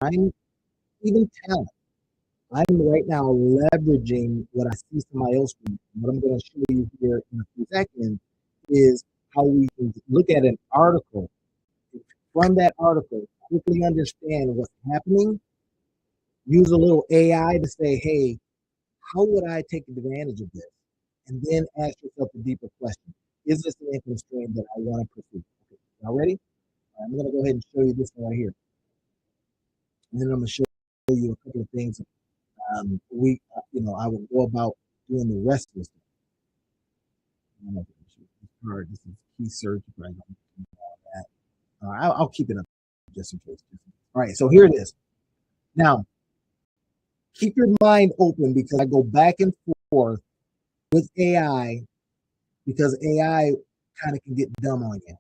time, even talent. I'm right now leveraging what I see somebody else do. What I'm going to show you here in a few seconds is how we can look at an article, from that article, quickly understand what's happening, use a little AI to say, hey, how would I take advantage of this? And then ask yourself a deeper question. Is this an income stream that I want to pursue? Okay. Y'all ready? I'm going to go ahead and show you this one right here. And then I'm going to show you a couple of things I will go about doing the rest of this. This is key search. Right? I'll keep it up just in case. All right, so here it is. Now, keep your mind open because I go back and forth with AI because AI kind of can get dumb on you.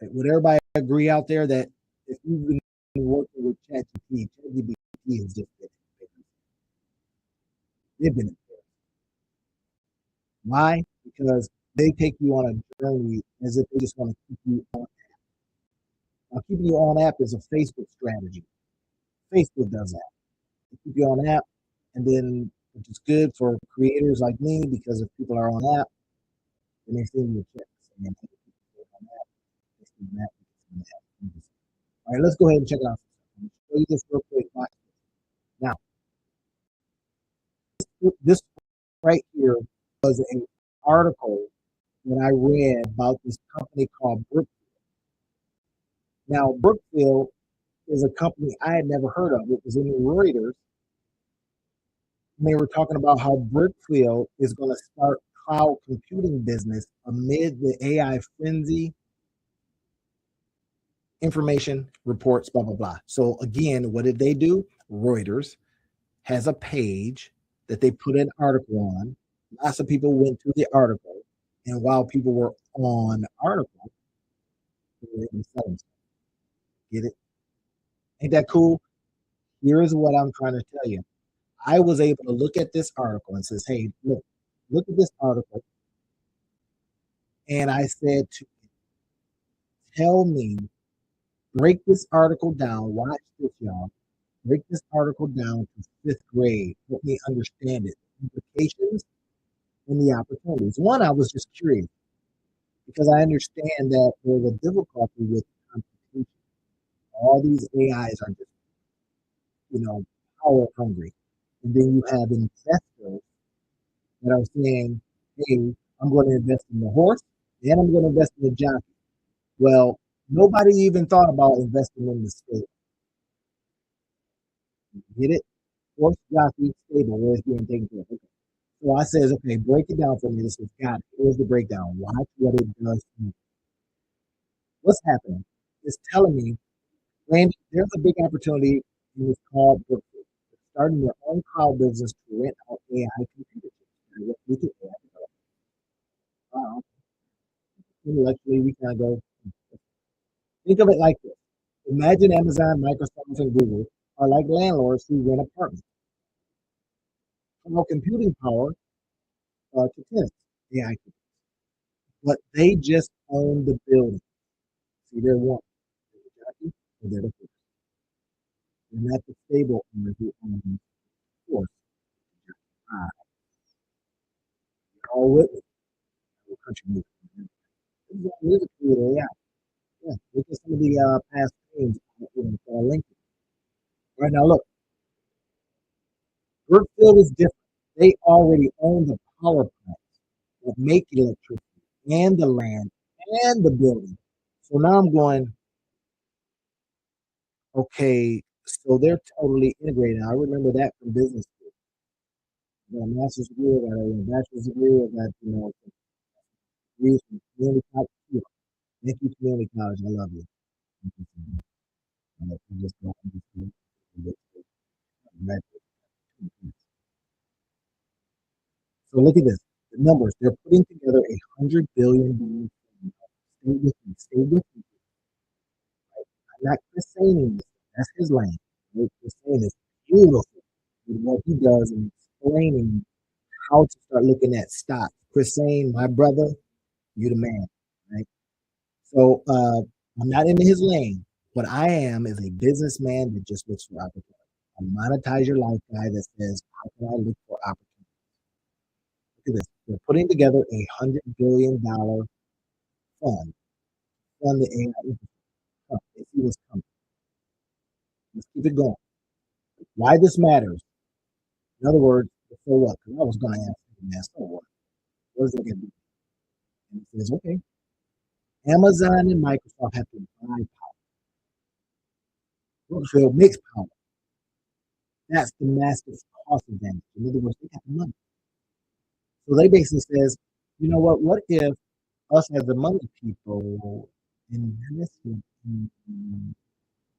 Would everybody agree out there that if you've been working with ChatGPT is just they've been why? Because they take you on a journey as if they just want to keep you on app. Now, keeping you on app is a Facebook strategy. Facebook does that. They keep you on app, and then which is good for creators like me because if people are on app, then they send you checks. And then all right, let's go ahead and check it out. I'll show you this real quick. Now, this right here was an article that I read about this company called Brookfield. Now, Brookfield is a company I had never heard of. It was in Reuters. And they were talking about how Brookfield is going to start cloud computing business amid the AI frenzy, information reports, blah, blah, blah. So again, what did they do? Reuters has a page that they put an article on. Lots of people went to the article. And while people were on the article, they were able to sell them. Get it? Ain't that cool? Here's what I'm trying to tell you. I was able to look at this article and says, hey, look at this article. And I said to him, tell me, break this article down. Watch this, y'all. Break this article down to fifth grade. Let me understand it. Implications and the opportunities. One, I was just curious because I understand that there's a difficulty with computation. All these AIs are just, power hungry. And then you have investors that are saying, hey, I'm going to invest in the horse and I'm going to invest in the jockey. Well, nobody even thought about investing in the stable. Get it? Horse, jockey, stable, where it's being taken care of. Okay. So I says, okay, break it down for me. This is God. Here's the breakdown. Watch what it does. What's happening? It's telling me, Randy, there's a big opportunity in this called Brookfield. Starting their own cloud business to rent out AI computers. We can intellectually, we kind of go. Think of it like this. Imagine Amazon, Microsoft, and Google are like landlords who rent apartments, promote computing power to tenants, AI, but they just own the building. See, they're one. They're the jockey, or they're the horse. They're not the stable owner who owns the horse. Ah, you're all with me. Country music. This is all music creator, yeah. Yeah. Look at some of the past games that are linked. Right now, look, Brookfield is different. They already own the power plants that make electricity and the land and the building. So now I'm going, okay, so they're totally integrated. I remember that from business school. I got a master's degree, I got a bachelor's degree, I got, degrees from community college. Thank you, community college. I love you. Thank you so much. I just don't understand. So look at this. The numbers. They're putting together $100 billion. Stay with me. Stay with me. I'm not Chris saying this. That's his lane. Chris saying is beautiful with what he does and explaining how to start looking at stocks. Chris saying, my brother, you the man, right? So I'm not in his lane. What I am is a businessman that just looks for opportunity. A monetize your life guy that says, how can I look for opportunity? Look at this. They're putting together $100 billion fund. Fund the AI. They see this coming. Let's keep it going. Why this matters? In other words, so what? Because I was going to ask him, man, so what? What is it going to be? And he says, okay, Amazon and Microsoft have to buy power. Brookfield makes power. That's the massive cost advantage. In other words, they got money. So they basically says, you know what? What if us as the money people invest in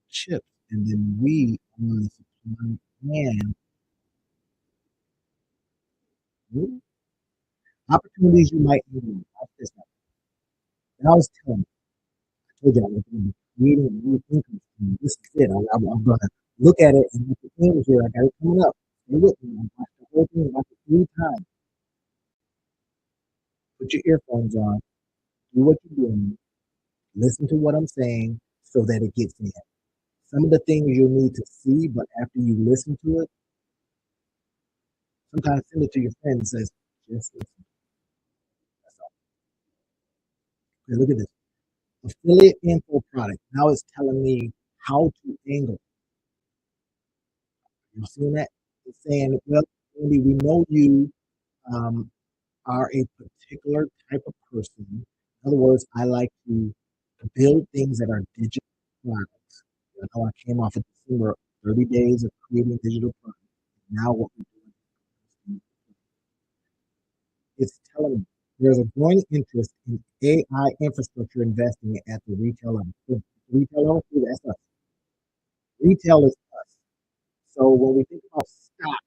chips and then we want to supply and opportunities you might need. And I was telling you, I told you I was going to be creating a new income stream. This is it. I'm going to look at it and look at the things here. I got it coming up. Stay with me. I watched the whole thing about 3 times. Put your earphones on. Do what you're doing. Listen to what I'm saying so that it gets in. Some of the things you'll need to see, but after you listen to it, sometimes send it to your friend and says, just listen. That's all. Okay, look at this. Affiliate info product. Now it's telling me how to angle. You seeing that? It's saying, well, Andy, we know you um, are a particular type of person. In other words, I like to build things that are digital products. I know I came off of December 30 days of creating digital products. Now what we're doing is telling me there's a growing interest in AI infrastructure investing at the retail level. So retail level, that's us. Retail is us. So when we think about stock,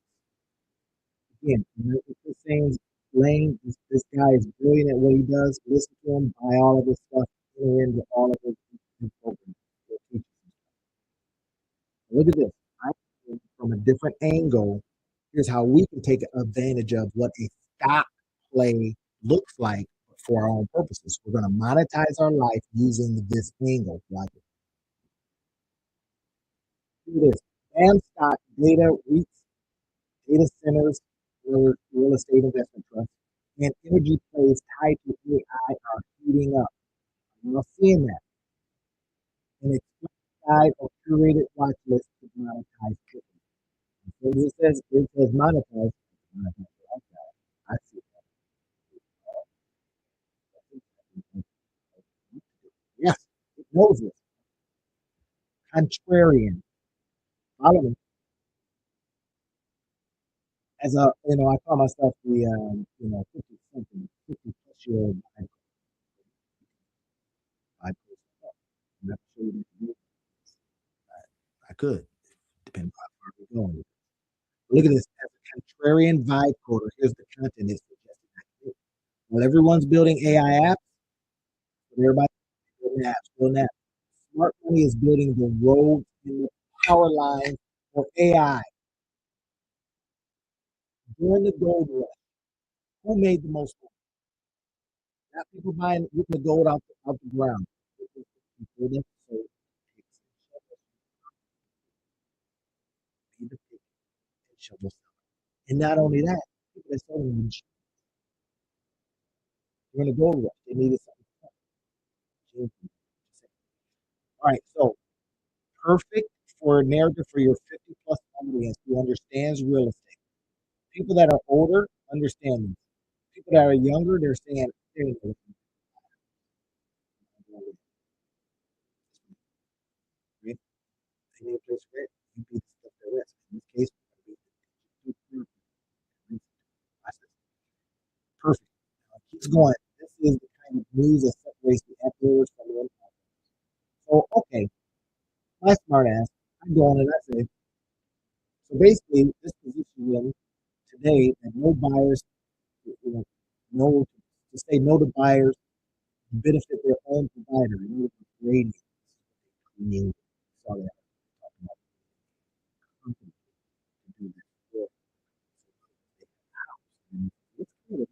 again, it's the same lane. This guy is brilliant at what he does. Listen to him, buy all of his stuff, enter into all of his programs. Look at this. I from a different angle. Here's how we can take advantage of what a stock play looks like for our own purposes. We're going to monetize our life using this angle. Like this. BAM stock data REITs, data centers, real estate investment trusts, and energy plays tied to AI are heating up. I'm not seeing that. And it's guide or curated watch list to monetize quickly. So it says monetize. I see that. Yes, it knows it. Contrarian. Follow me. As a, I call myself the, 50 something, 50 plus year old. I'm not sure I could, depending on how far we're going. Look at this. As a contrarian vibe coder, here's the content it's suggested. Well, everyone's building AI apps, but everybody's building apps, building apps. Smart money is building the roads and the power lines or AI during the gold rush, who made the most money? Not people buying getting the gold out the ground. It was the people that sold picks and shovels, made the pick and shovel. And not only that, people that sold them during the gold rush, they needed something. All right, so perfect for a narrative for your 50 plus audience who understands real estate. People that are older understand this. People that are younger, they're saying, "Hey, rent, they need a place to rent. You beat the stuff that rents. In this case, perfect. Keeps going. This is the kind of news that separates the uploaders from the unuploaders. So, okay, my smart ass, I go on and I say, so basically, this position in today that no buyers, you know, no to say no to buyers benefit their own provider. In order to create create saw that talking about company to do this work. And it's kind of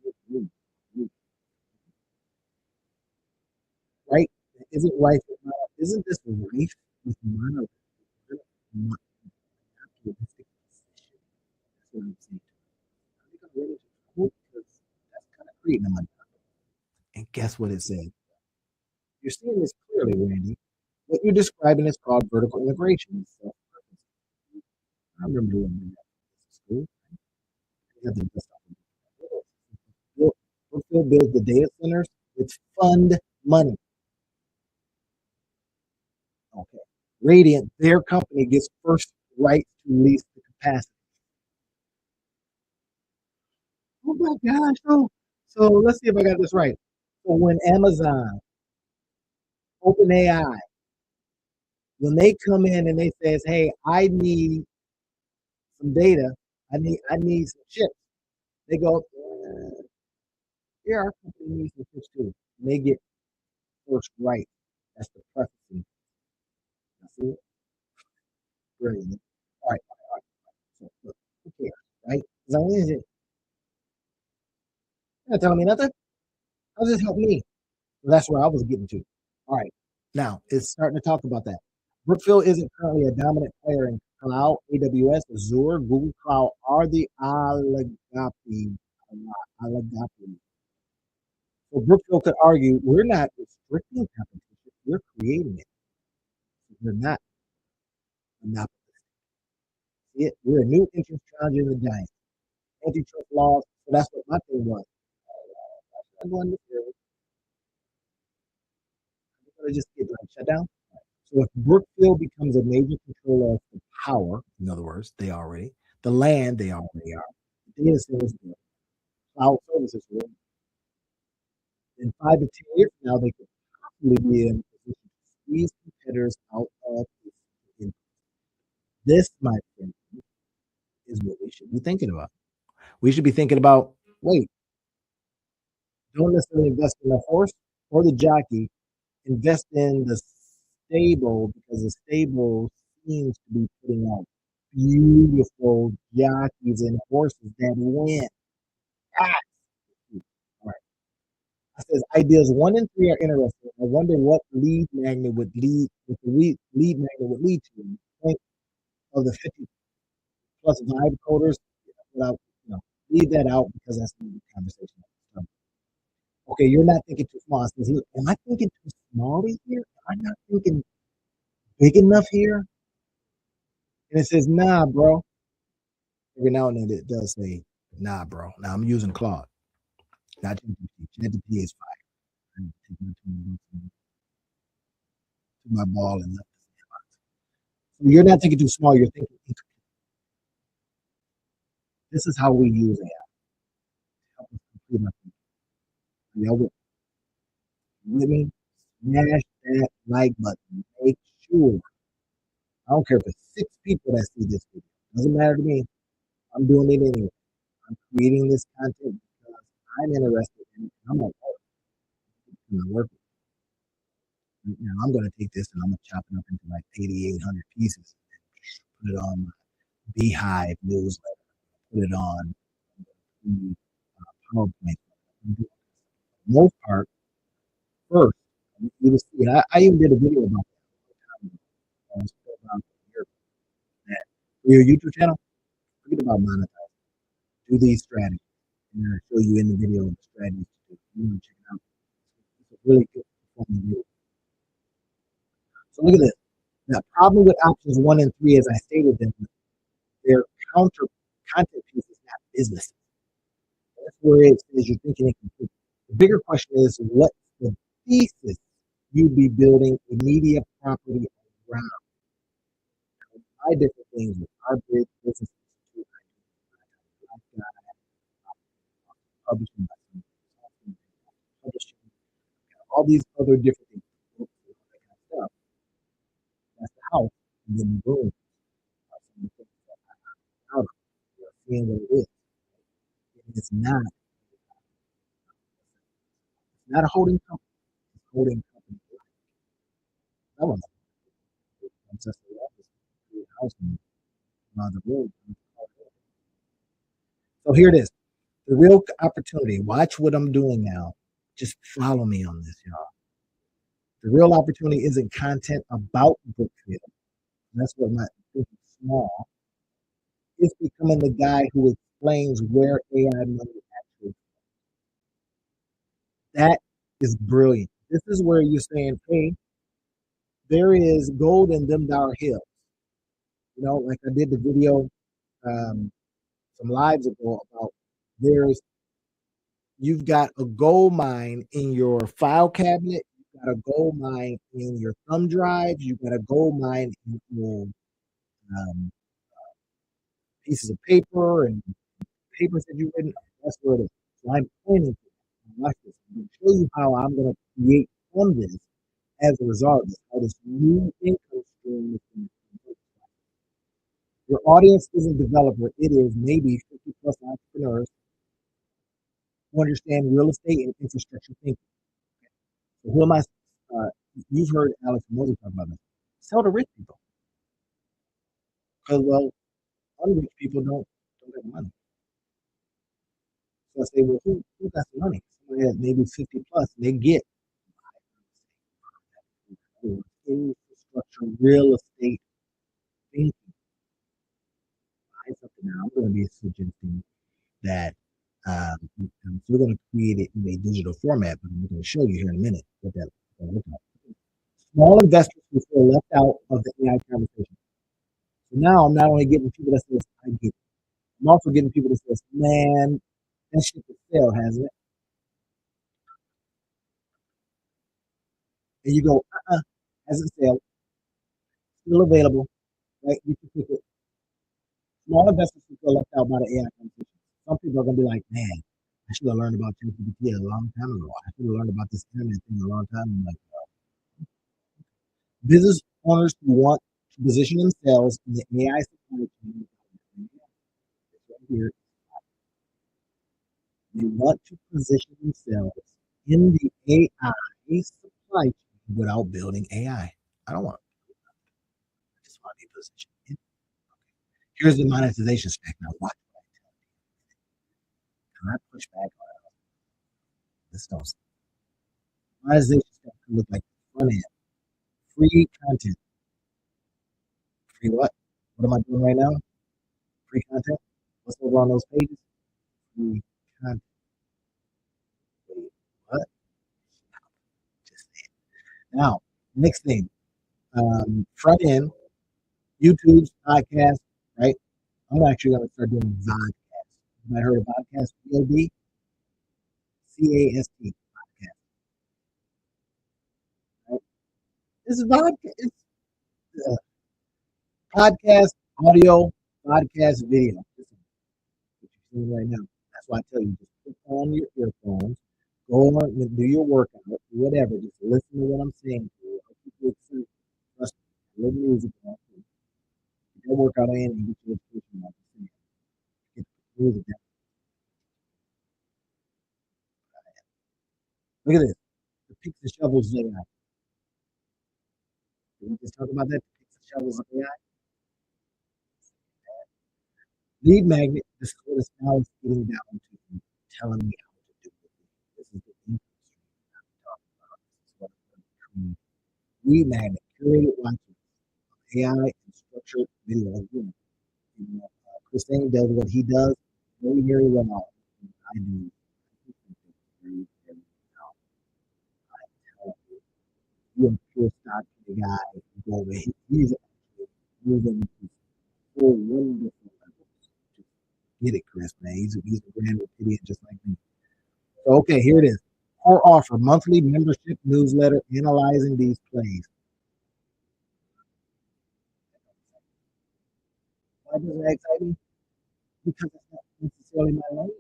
right? Is it right? Isn't this rife with monopolistic position? That's what I'm saying. I think I'm ready to quote because that's kind of creating a monopoly. And guess what it said? You're seeing this clearly, Randy. What you're describing is called vertical integration. So I remember when we were in school. We had the best Brookfield builds the data centers with fund money. Okay. Radiant, their company gets first right to lease the capacity. Oh my gosh. So let's see if I got this right. So when Amazon, OpenAI, when they come in and they says, "Hey, I need some data, I need some chips," they go, "Yeah, our company needs some chips too." And they get first right. That's the preference. See it? Brilliant. All right, all right. So look, who cares, right? As long as it, you're not telling me nothing. How does this help me? Well, that's where I was getting to. All right. Now it's starting to talk about that. Brookfield isn't currently a dominant player in cloud. AWS, Azure, Google Cloud are the oligopoly. So Brookfield could argue we're not restricting competition, we're creating it. We're not monopolistic. It, we're a new entrance challenging the giants. Antitrust laws. So that's what my thing was. I'm going to just get like shut down. So if Brookfield becomes a major controller of the power, in other words, they already, the land, they already are, the data centers, the cloud services, in 5 to 10 years from now, they could possibly be in a position to squeeze competitors out of this. This, my friend, is what we should be thinking about. We should be thinking about, wait, don't necessarily invest in the horse or the jockey, invest in the stable because the stable seems to be putting out beautiful jockeys and horses that win. Ah, all right. I says ideas 1 and 3 are interesting. I wonder what lead magnet would lead, what the lead magnet would lead to. The point of the 50 plus vibe coders, without, leave that out because that's the conversation. Okay, you're not thinking too small. I says, am I thinking too small here? Am I not thinking big enough here? And it says, nah, bro. Every now and then it does say, nah, bro. Now I'm using Claude, not ChatGPT. ChatGPT is fire. I'm taking to my ball and left. So you're not thinking too small. You're thinking, this is how we use AI. Help us complete our thinking. Y'all with me? Smash that like button. Make sure. I don't care if it's 6 people that see this video. Doesn't matter to me. I'm doing it anyway. I'm creating this content because I'm interested in it. I'm gonna work right now. I'm gonna take this and I'm gonna chop it up into like 8,800 pieces and put it on. Beehive newsletter, put it on the PowerPoint. For the most part, first, you will see it. I even did a video about about that. For your YouTube channel, forget about monetizing. Do these strategies. And I'll show you in the video the strategies to do. You want to check it out. It's a really good performing video. So look at this. The problem with options 1 and 3, as I stated them, their counter content piece is not business. That's where it says you're thinking incomplete. The bigger question is what's the thesis you'd be building a media property around? Buy different things with our big business institute, publishing, publishing, all these other different things, all that kind of stuff. That's the house, and then the room. Some of the things that I'm out of. You're seeing what it is. It's not a holding company. It's a holding company. That was just a house and the road. So here it is. The real opportunity. Watch what I'm doing now. Just follow me on this, y'all. The real opportunity isn't content about Brookfield. That's what my thinking small. It's becoming the guy who explains where AI money actually. That is brilliant. This is where you're saying, hey, there is gold in them dollar hills. You know, like I did the video some lives ago about you've got a gold mine in your file cabinet, you've got a gold mine in your thumb drive, you've got a gold mine in your um, pieces of paper and papers that you've written. That's where it is. So I'm planning for that. Watch this. I'm going to show you how I'm going to create from this as a result of this, how this new income stream is going to. Your audience isn't developer, it is maybe 50 plus entrepreneurs who understand real estate and infrastructure thinking. So who am I? Uh, you've heard Alex Moses talk about this. Sell to rich people. Because, well, unrich people don't have money. So I say, well, who got the money? Somebody that maybe 50 plus, they get infrastructure, real estate thinking. Something now. I'm going to be suggesting that we're going to create it in a digital format, but I'm going to show you here in a minute what that looks like. Small investors who feel left out of the AI conversation. So now I'm not only getting people that says, I get it. I'm also getting people that says, man, that shit for sale, hasn't it? And you go, hasn't sale, still available, right? You can pick it. Small investors who feel left out by the AI conversation. Some people are going to be like, man, I should have learned about ChatGPT a long time ago. I should have learned about this internet thing a long time ago. Like, business owners who want to position themselves in the AI supply chain. Right here, they want to position themselves in the AI supply chain without building AI. I don't want to. I just want to be positioned in. Here's the monetization stack. Now watch what I tell you. Can I push back on it? This don't. Monetization stack can look like front end, free content. Free what? What am I doing right now? Free content. What's over on those pages? Free content. Wait, what? Just now. Next thing. Front end, YouTube's podcast, right? I'm actually going to start doing vodcasts. You might have heard of podcast, VODCAST podcast. Right? This is vodcast. It's uh, podcast, audio, podcast, video. This is what you're seeing right now. That's why I tell you, just put on your earphones, go on, do your workout, whatever. Just listen to what I'm saying to you. I'll keep you excited. Trust me. Little music on. Get that workout in and get your education on. Get the music down. Look at this. The picks and shovels AI. Did we just talk about that? The picks and shovels of AI. Lead magnet, this is what it's now is getting down to telling me how to do it. This is the income stream I'm talking about. This is what I'm doing. Lead magnet, curated watches, AI and structured video. Again, Christine does what he does very, very well. I do. Very, very well. I tell you, you're a pure stock guy. Go over. He's actually moving to full wonderful levels. Get it, Chris, man. He's a grand idiot just like me. So, okay, here it is. Core offer monthly membership newsletter analyzing these plays. Why does that excite me? Because it's not necessarily my lane.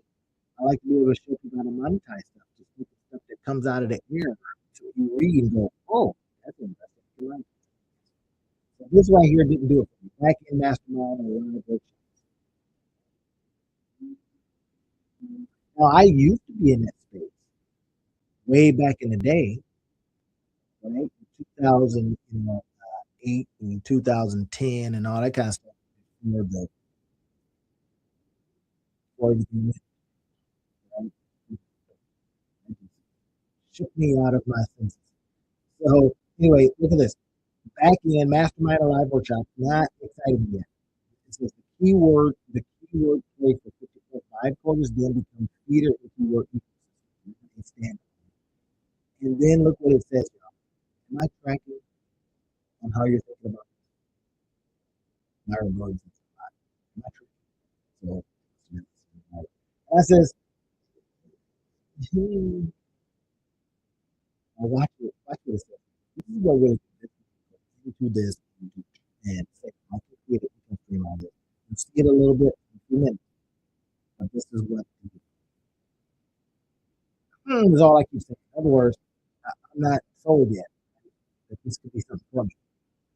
I like to be able to show people how to monetize stuff, just look at stuff that comes out of the air. So you read and go, oh, that's interesting. Right. So this right here didn't do it for me. Back in mastermind or one of now I used to be in that space way back in the day, right? 2008 and 2010 and all that kind of stuff. Before everything right? Shook me out of my senses. So anyway, look at this. Back in Mastermind Live Workshop, not excited yet. It says the keyword play for 50.5 quarters then becomes feeder into your ecosystem. And then look what it says. Am I tracking on how you're thinking about my rewards? Am I tracking? So that says, watch what it says. This is what really into this and say, I can create an income stream on this. You see it a little bit in a few minutes, but this is what is all I keep saying. In other words, I'm not sold yet that this could be something for me.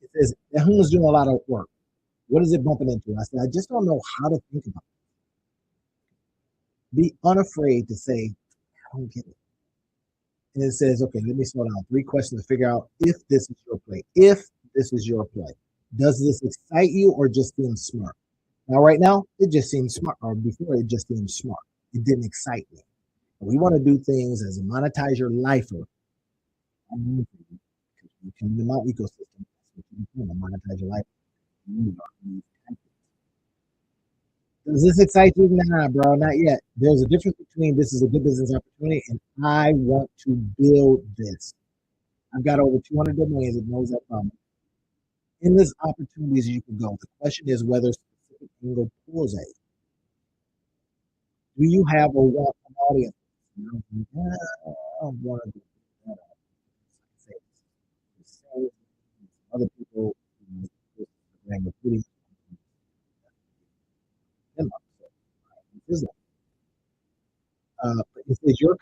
It says that Hoon's doing a lot of work. What is it bumping into? I said, I just don't know how to think about it. Be unafraid to say, I don't get it. And it says, okay, let me slow down. 3 questions to figure out if this is your play. If this is your play, does this excite you or just seem smart? Now, right now, it just seems smart, or before it just seemed smart. It didn't excite me. We want to do things as a monetize your lifer. Because you come into my ecosystem, that's what you become, a monetize your life. Does this excite you? Nah, bro, not yet. There's a difference between this is a good business opportunity and I want to build this. I've got over 200 domains that knows that from. In this opportunities you can go. The question is whether specific angle pulls at you. Do you have a want an audience? I don't want to do that. Other people recruiting. It says your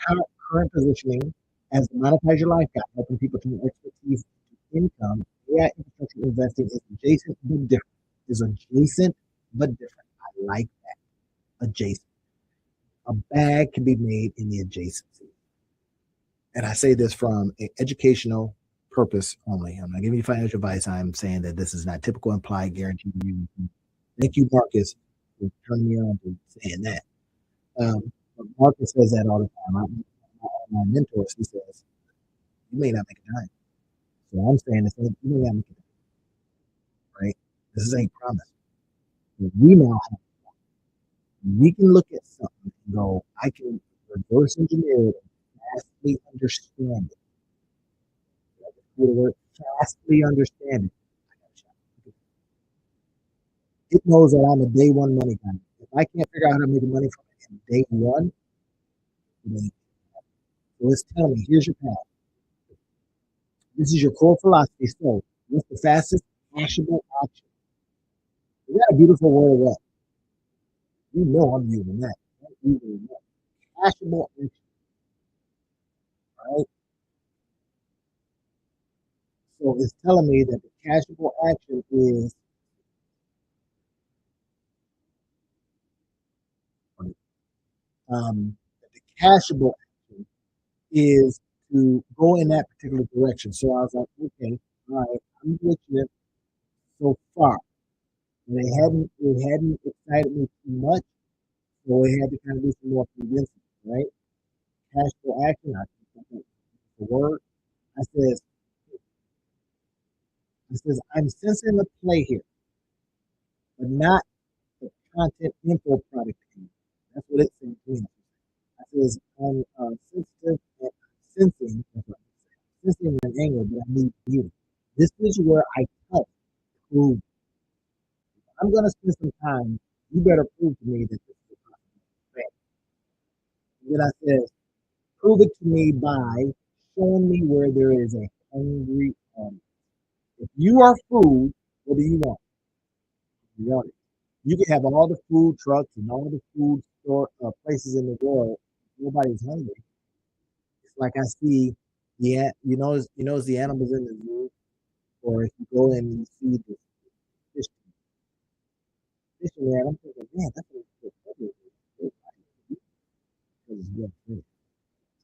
current positioning as the monetize your life guy, helping people turn expertise to income. AI infrastructure investing is adjacent but different. Is adjacent but different. I like that. Adjacent. A bag can be made in the adjacency. And I say this from an educational purpose only. I'm not giving you financial advice. I'm saying that this is not typical implied guarantee. Thank you, Marcus, for turning me on to saying that. Marcus says that all the time. My mentor, he says, you may not make a dime. So I'm saying this, you may not make a dime, right? This ain't promise. We now have, we can look at something and go, I can reverse engineer it and vastly understand it. Vastly understand it. It knows that I'm a day one money guy. If I can't figure out how to make money from it in day one, so it's telling me, here's your path. This is your core philosophy. So, what's the fastest actionable option? Is that a beautiful word or what? You know I'm using that. Actionable action, right? So it's telling me that the cashable action is the cashable action is to go in that particular direction. So I was like, okay, all right, I'm with you so far. And it hadn't excited me too much, so we had to kind of do some more convincing, right? Cash for action. I think the word. I says, I'm sensing the play here, but not the content info product. That's what it said to me. I says, I'm sensitive and sensing, sensing an angle, but I need you. This is where I help prove. I'm going to spend some time. You better prove to me that this is a possibility. And then I says, prove it to me by showing me where there is a hungry audience. If you are food, what do you want? You want it. You can have all the food trucks and all the food store places in the world. Nobody's hungry. It's like I see it's the animals in the zoo, or if you go in and you see the fish, man, I'm thinking, man, that's what it's because it's good food.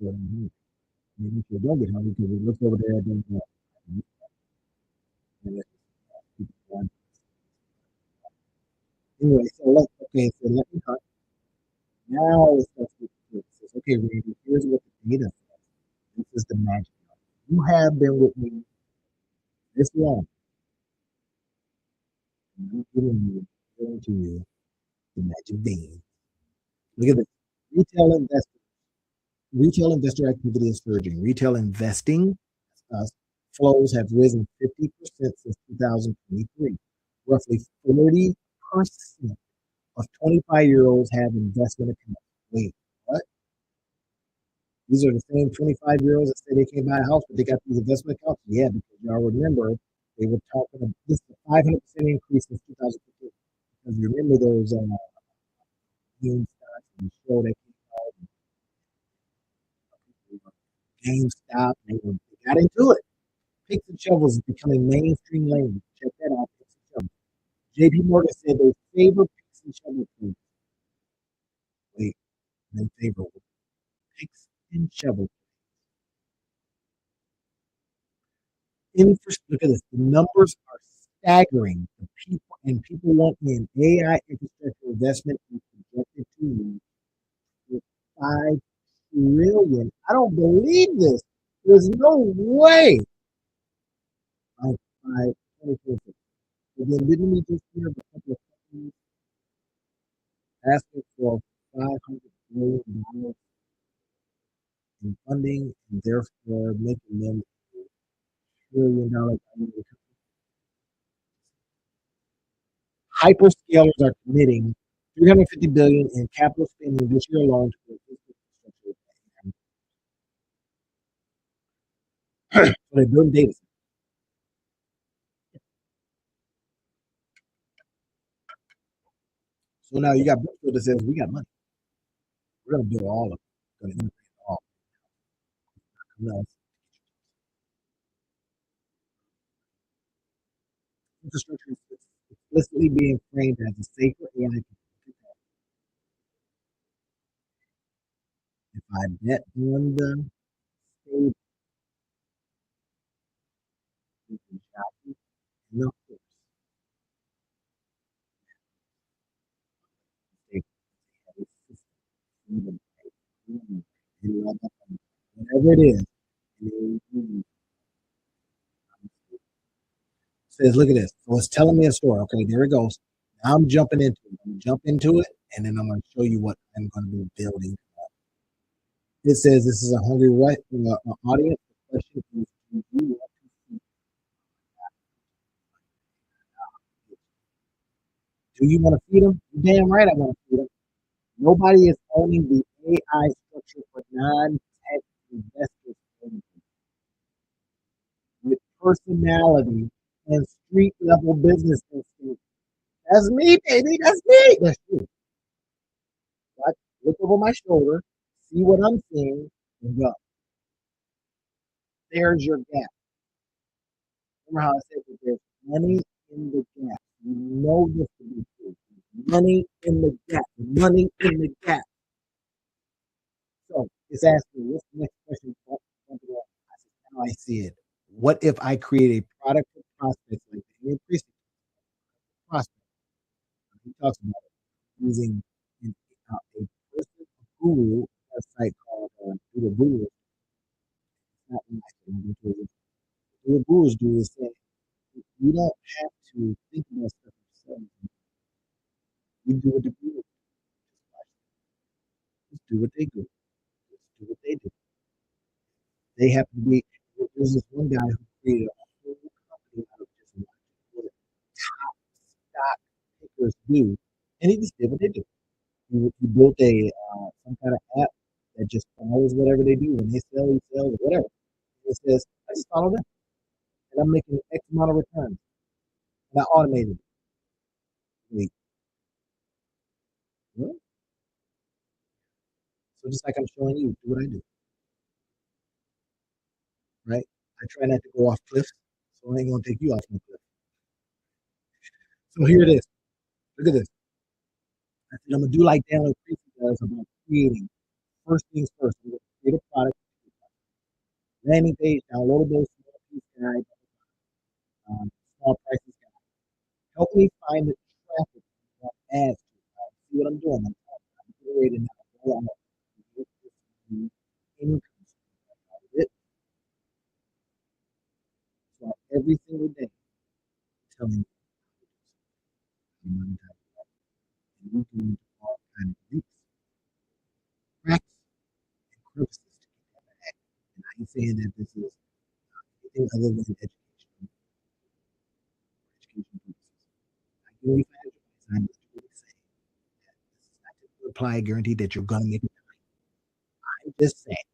So maybe people don't get hungry because they look over there and anyway, so let me cut. Now let's go to the says, okay, Randy, here's what the data says. This is the magic. You have been with me this long. I'm giving to you the magic bean. Look at this. Retail investor, retail investor activity is surging. Retail investing uh, flows have risen 50% since 2023. Roughly 40% of 25-year-olds have investment accounts. Wait, what? These are the same 25-year-olds that say they can't buy a house, but they got these investment accounts? Yeah, because y'all remember they were talking about this is a 500% increase since 2015. Because you remember those game stocks and the show that came out, GameStop, they got into it. Picks and shovels is becoming mainstream language. Check that out. Picks and shovels. JP Morgan said they favor picks and shovels. Wait, they favor picks and shovels. Look at this. The numbers are staggering. People want in AI infrastructure investment is projected to reach 5 trillion. I don't believe this. There's no way. By 2026. Again, didn't we just hear of a couple of companies asking for $500 billion in funding and therefore making them $1 trillion? Hyperscalers are committing 350 billion in capital spending this year alone to infrastructure. So they're building data centers. So now you got Brookfield that says we got money. We're going to build all of it. We're going to integrate it all. Now, infrastructure is explicitly being framed as a safer AI. If I bet on the stage, you can shop it. And of course, they have a system, even whatever it is. Says, look at this. So it's telling me a story. Okay, there it goes. Now I'm jumping into it. I'm jump into it, and then I'm going to show you what I'm going to be building. It says this is a hungry audience. The question is, do you want to feed? Do you want to feed them? Damn right, I want to feed them. Nobody is owning the AI structure for non-tech investors with personality and street level business instinct. That's me, baby. That's me. That's you. But look over my shoulder, see what I'm seeing, and go. There's your gap. Remember how I said that there's money in the gap. You know this to be true. Money in the gap. Money in the gap. So it's asking, what's the next question? How I see it. What if I create a product for prospects like the increase prospect? He talks about using a person, a guru, a site called the Guru. It's not nice. What the gurus do is say you don't have to think about stuff yourself. You do what the gurus just do what they do. Just do what they do. They happen to be. There's this one guy who created a whole company out of just watching what top stock pickers do, and he just did what they do. He built a some kind of app that just follows whatever they do. When they sell, he sells, or whatever. It says, I just follow them, and I'm making X amount of returns, and I automated it. Wait, what? So just like I'm showing you, do what I do, right? I try not to go off cliffs, so I ain't gonna take you off no cliff. So here it is. Look at this. I said I'm gonna do like Daniel Creasy does about creating. First things first, I'm gonna create a product, landing page, downloadable, small piece guide, small prices guide. Help me find the traffic that ads to. See what I'm doing? I'm generating now. Go out and get this income stream out of it. So every single day, telling you monetize and we can all kind of leaks, cracks, and crevices to get that back. And I ain't saying that this is anything other than education purposes. I can only find advice. I'm just really saying that this is not to apply a guarantee that you're gonna make it. I'm just saying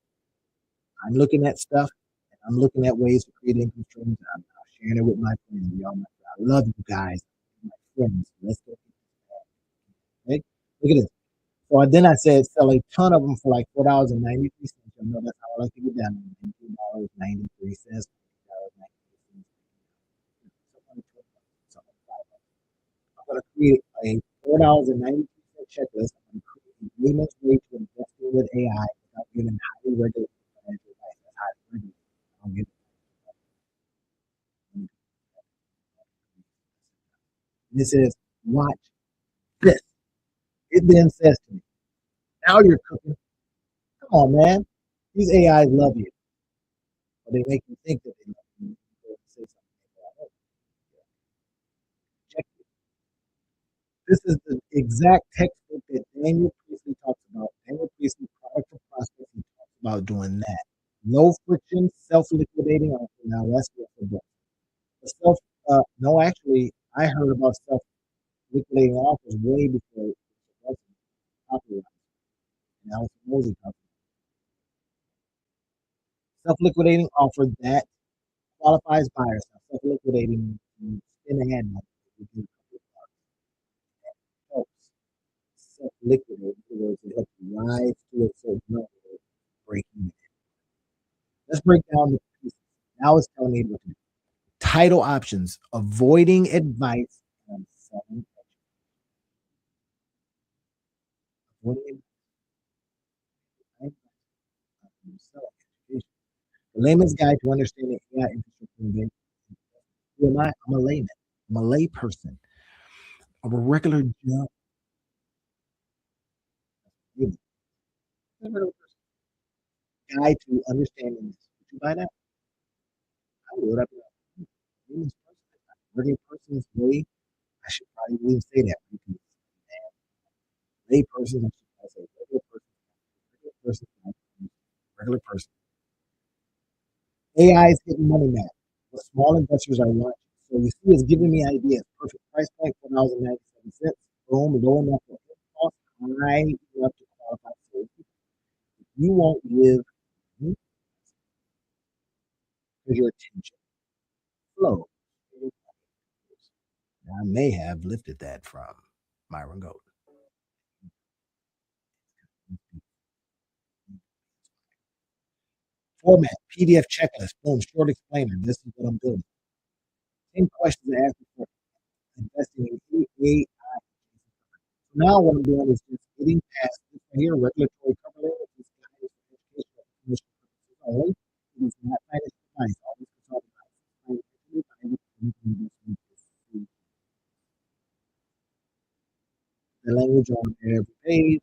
I'm looking at stuff and I'm looking at ways to create income streams. I'm sharing it with my friends. Y'all, I love you guys, my friends. Let's go. Okay? Look at this. So then I said sell a ton of them for like $4.93. I know that's how I like to get down. $19.93. I'm going to create a $4.93 checklist. I'm going to create a layman's way to investing with AI without giving highly regulated financial advice. That's highly regulated. I don't get it. And it says, watch this. It then says to me, now you're cooking. Come on, man. These AIs love you. Or they make you think that they love you. Say something. Check it. This is the exact textbook that Daniel Priestley talks about. Daniel Priestley, Product for Prospects, he talks about doing that. Low friction, self-liquidating offer. Now that's what the book. The self, no, actually, I heard about self-liquidating offers way before it was popular. And Alice Mosley talked about self-liquidating offer that qualifies buyers. Now, self-liquidating, you spin a hand money. You do a couple of bucks. That helps self-liquidate. In other words, it helps you rise to a certain level, breaking it. Let's break down the pieces. Now it's telling me what to do. Title options, avoiding advice on selling avoiding advice on selling education. The layman's guide to understanding AI infrastructure. Who am I? I'm a layman. I'm a lay person. I'm a regular job. Guide to understanding this. Would you buy that? I would. I'd be like, layman's person. Regular person's way. I should probably even say that because man, lay person, I should probably say regular person, regular person. AI is hitting money map. What small investors are watching. So you see, it's giving me ideas. Perfect price point, $4.97. Boom, low enough for cost, high enough to qualify for it. You won't live because your attention flows. I may have lifted that from Myron Golden. Format, PDF checklist, boom, short explainer. This is what I'm doing. Same questions I asked before investing in AI. Now what I'm doing is just getting past this right here, regulatory cover letter. This guy is for educational information purposes only. It is not financial advice. All this is all advice. knowledge on every page.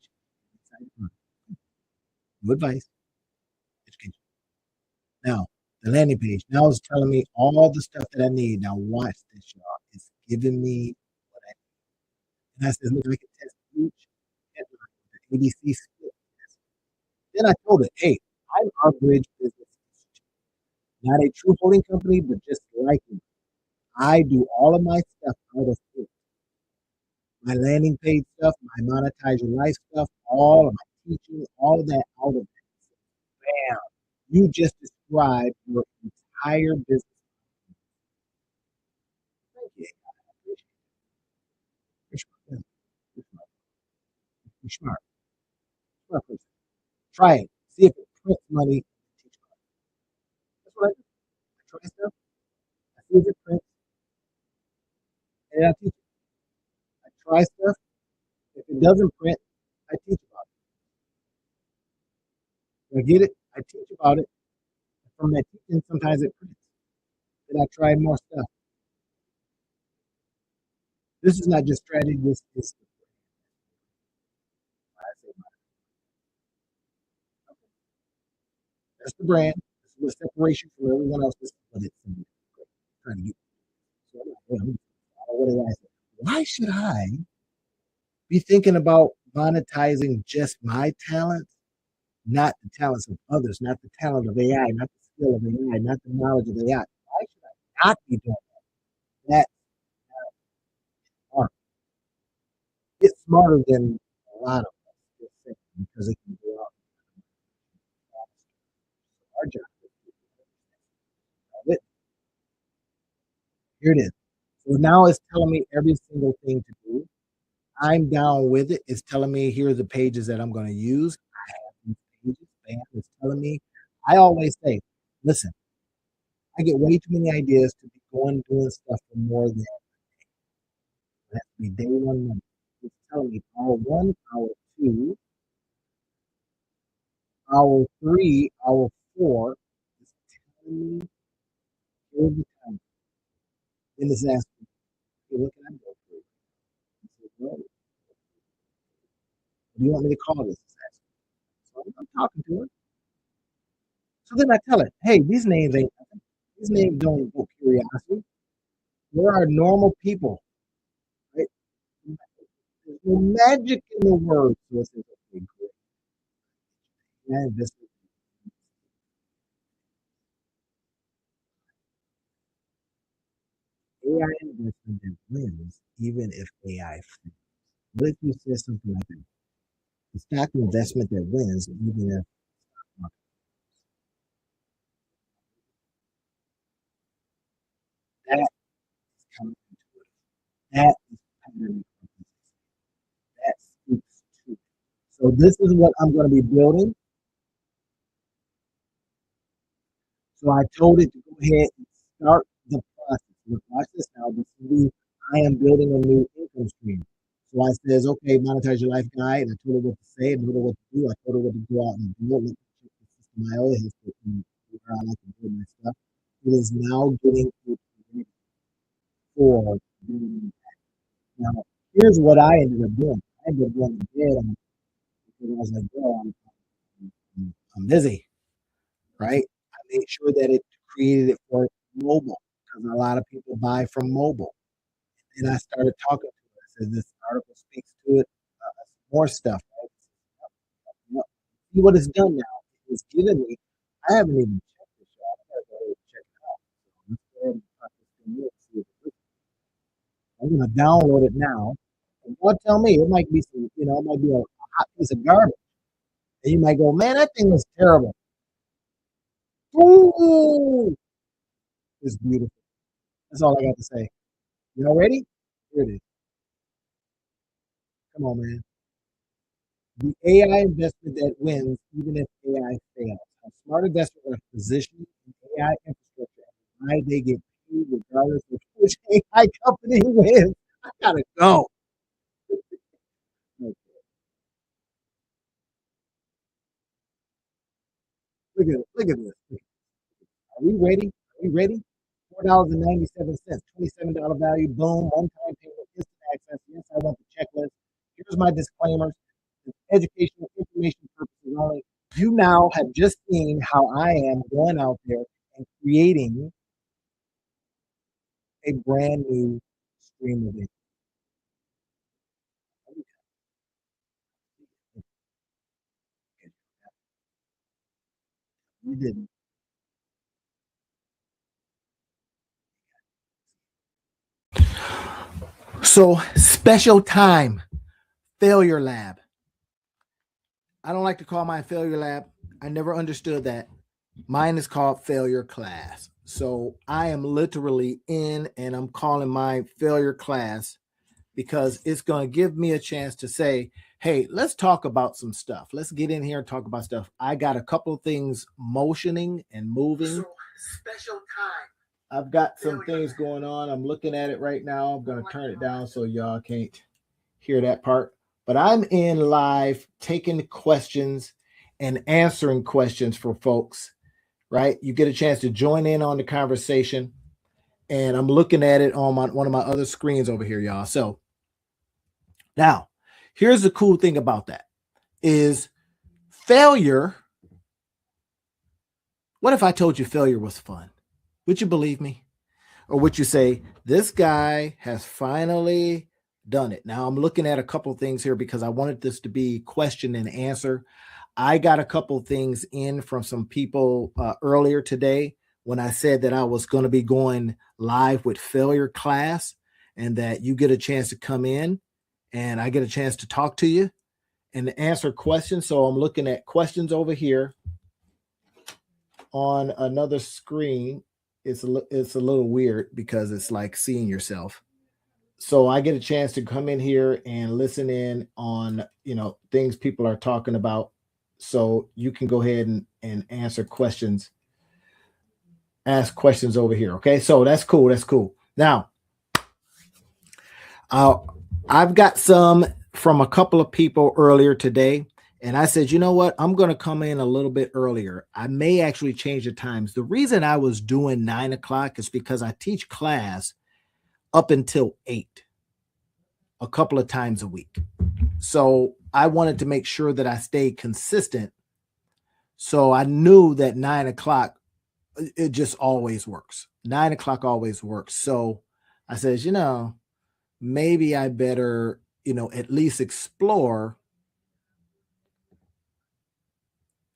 No advice, education. Now, the landing page now is telling me all the stuff that I need. Now, watch this, y'all. It's giving me what I need. And I said, look, I can test each headline with the ABC split test. Then I told it, hey, I'm our bridge business institute, not a true holding company, but just like me. I do all of my stuff out of it. My landing page stuff, my monetize your life stuff, all of my teaching, all of that out of it. Bam. You just described your entire business. Thank you. You're smart. You're smart. You're smart. Smart person. Try it. See if it prints money. Teach money. That's what I do. I try stuff. I see if it prints, and I teach it. I try stuff. If it doesn't print, I teach about it. I get it. I teach about it. From that teaching, sometimes it prints. Then I try more stuff. This is not just strategy. This is that's the brand. This is what separation from everyone else. This is what it's trying to get. So what did I say? Why should I be thinking about monetizing just my talents, not the talents of others, not the talent of AI, not the skill of AI, not the knowledge of AI? Why should I not be doing that? That's smart. It's smarter than a lot of us just think because it can go out faster. Our job is to here it is. So now it's telling me every single thing to do. I'm down with it. It's telling me here are the pages that I'm going to use. I have these pages. Bam, it's telling me. I always say, listen, I get way too many ideas to be going doing stuff for more than it has to be day one month. It's telling me hour one, hour two, hour three, hour four. It's telling me here's the time. Then it's asking, hey, what can I go through? I said, well, what do you want me to call this? It's asking. So I'm talking to her. So then I tell her, hey, these names ain't nothing. These names don't evoke curiosity. There are normal people, right? There's no magic in the word. So it says, okay, great. And this AI investment that wins, even if AI fails. What if you said something like that? The stock investment that wins, even if that is counterintuitive. That is pattern that speaks to. So this is what I'm going to be building. So I told it to go ahead and start the process. Look, watch this now. This is I am building a new income stream. So I says, okay, monetize your life guide. I told her what to say, I told her what to do. I told her what to go out and do. Look, check the system I always have to figure out I can do my stuff. It is now getting it ready for doing that. Now, here's what I ended up doing. I ended up going to bed because I was like, bro, I'm busy, right? I made sure that it created it for mobile because a lot of people buy from mobile. And I started talking to her. I said, this article speaks to it. More stuff. Right? See what it's done now. It's given me. I haven't even checked this yet. I gotta go ahead and check it out. So let's go ahead and talk this thing in, see if it I'm gonna download it now. And you'll tell me it might be some, it might be a hot piece of garbage. And you might go, man, that thing was terrible. Ooh, it's beautiful. That's all I got to say. Y'all ready? Here it is. Come on, man. The AI investment that wins, even if AI fails. How smart investors are positioned in AI infrastructure and why they get paid regardless of which AI company wins. I gotta go. Look look at this. Are we ready? Are we ready? $4.97, $27 value, boom, one time payment, instant access. Yes, I want the checklist. Here's my disclaimers. Educational information purposes only. You now have just seen how I am going out there and creating a brand new stream of income. You didn't. So, special time, failure lab. I don't like to call mine failure lab. I never understood that. Mine is called failure class. So, I am literally in and I'm calling my failure class because it's going to give me a chance to say, hey, let's talk about some stuff. Let's get in here and talk about stuff. I got a couple things motioning and moving. So, special time. I've got some things going on. I'm looking at it right now. I'm going to turn it down so y'all can't hear that part. But I'm in live taking questions and answering questions for folks, right? You get a chance to join in on the conversation. And I'm looking at it on one of my other screens over here, y'all. So now, here's the cool thing about that is failure. What if I told you failure was fun? Would you believe me? Or would you say, this guy has finally done it? Now, I'm looking at a couple things here because I wanted this to be question and answer. I got a couple things in from some people earlier today when I said that I was going to be going live with failure class and that you get a chance to come in and I get a chance to talk to you and answer questions. So I'm looking at questions over here on another screen. It's a little weird because it's like seeing yourself. So I get a chance to come in here and listen in on, things people are talking about. So you can go ahead and answer questions, ask questions over here. Okay. So that's cool. That's cool. Now, I've got some from a couple of people earlier today. And I said, you know what? I'm going to come in a little bit earlier. I may actually change the times. The reason I was doing 9:00 is because I teach class up until 8 a couple of times a week. So I wanted to make sure that I stayed consistent. So I knew that 9:00, it just always works. 9:00 always works. So I says, maybe I better, at least explore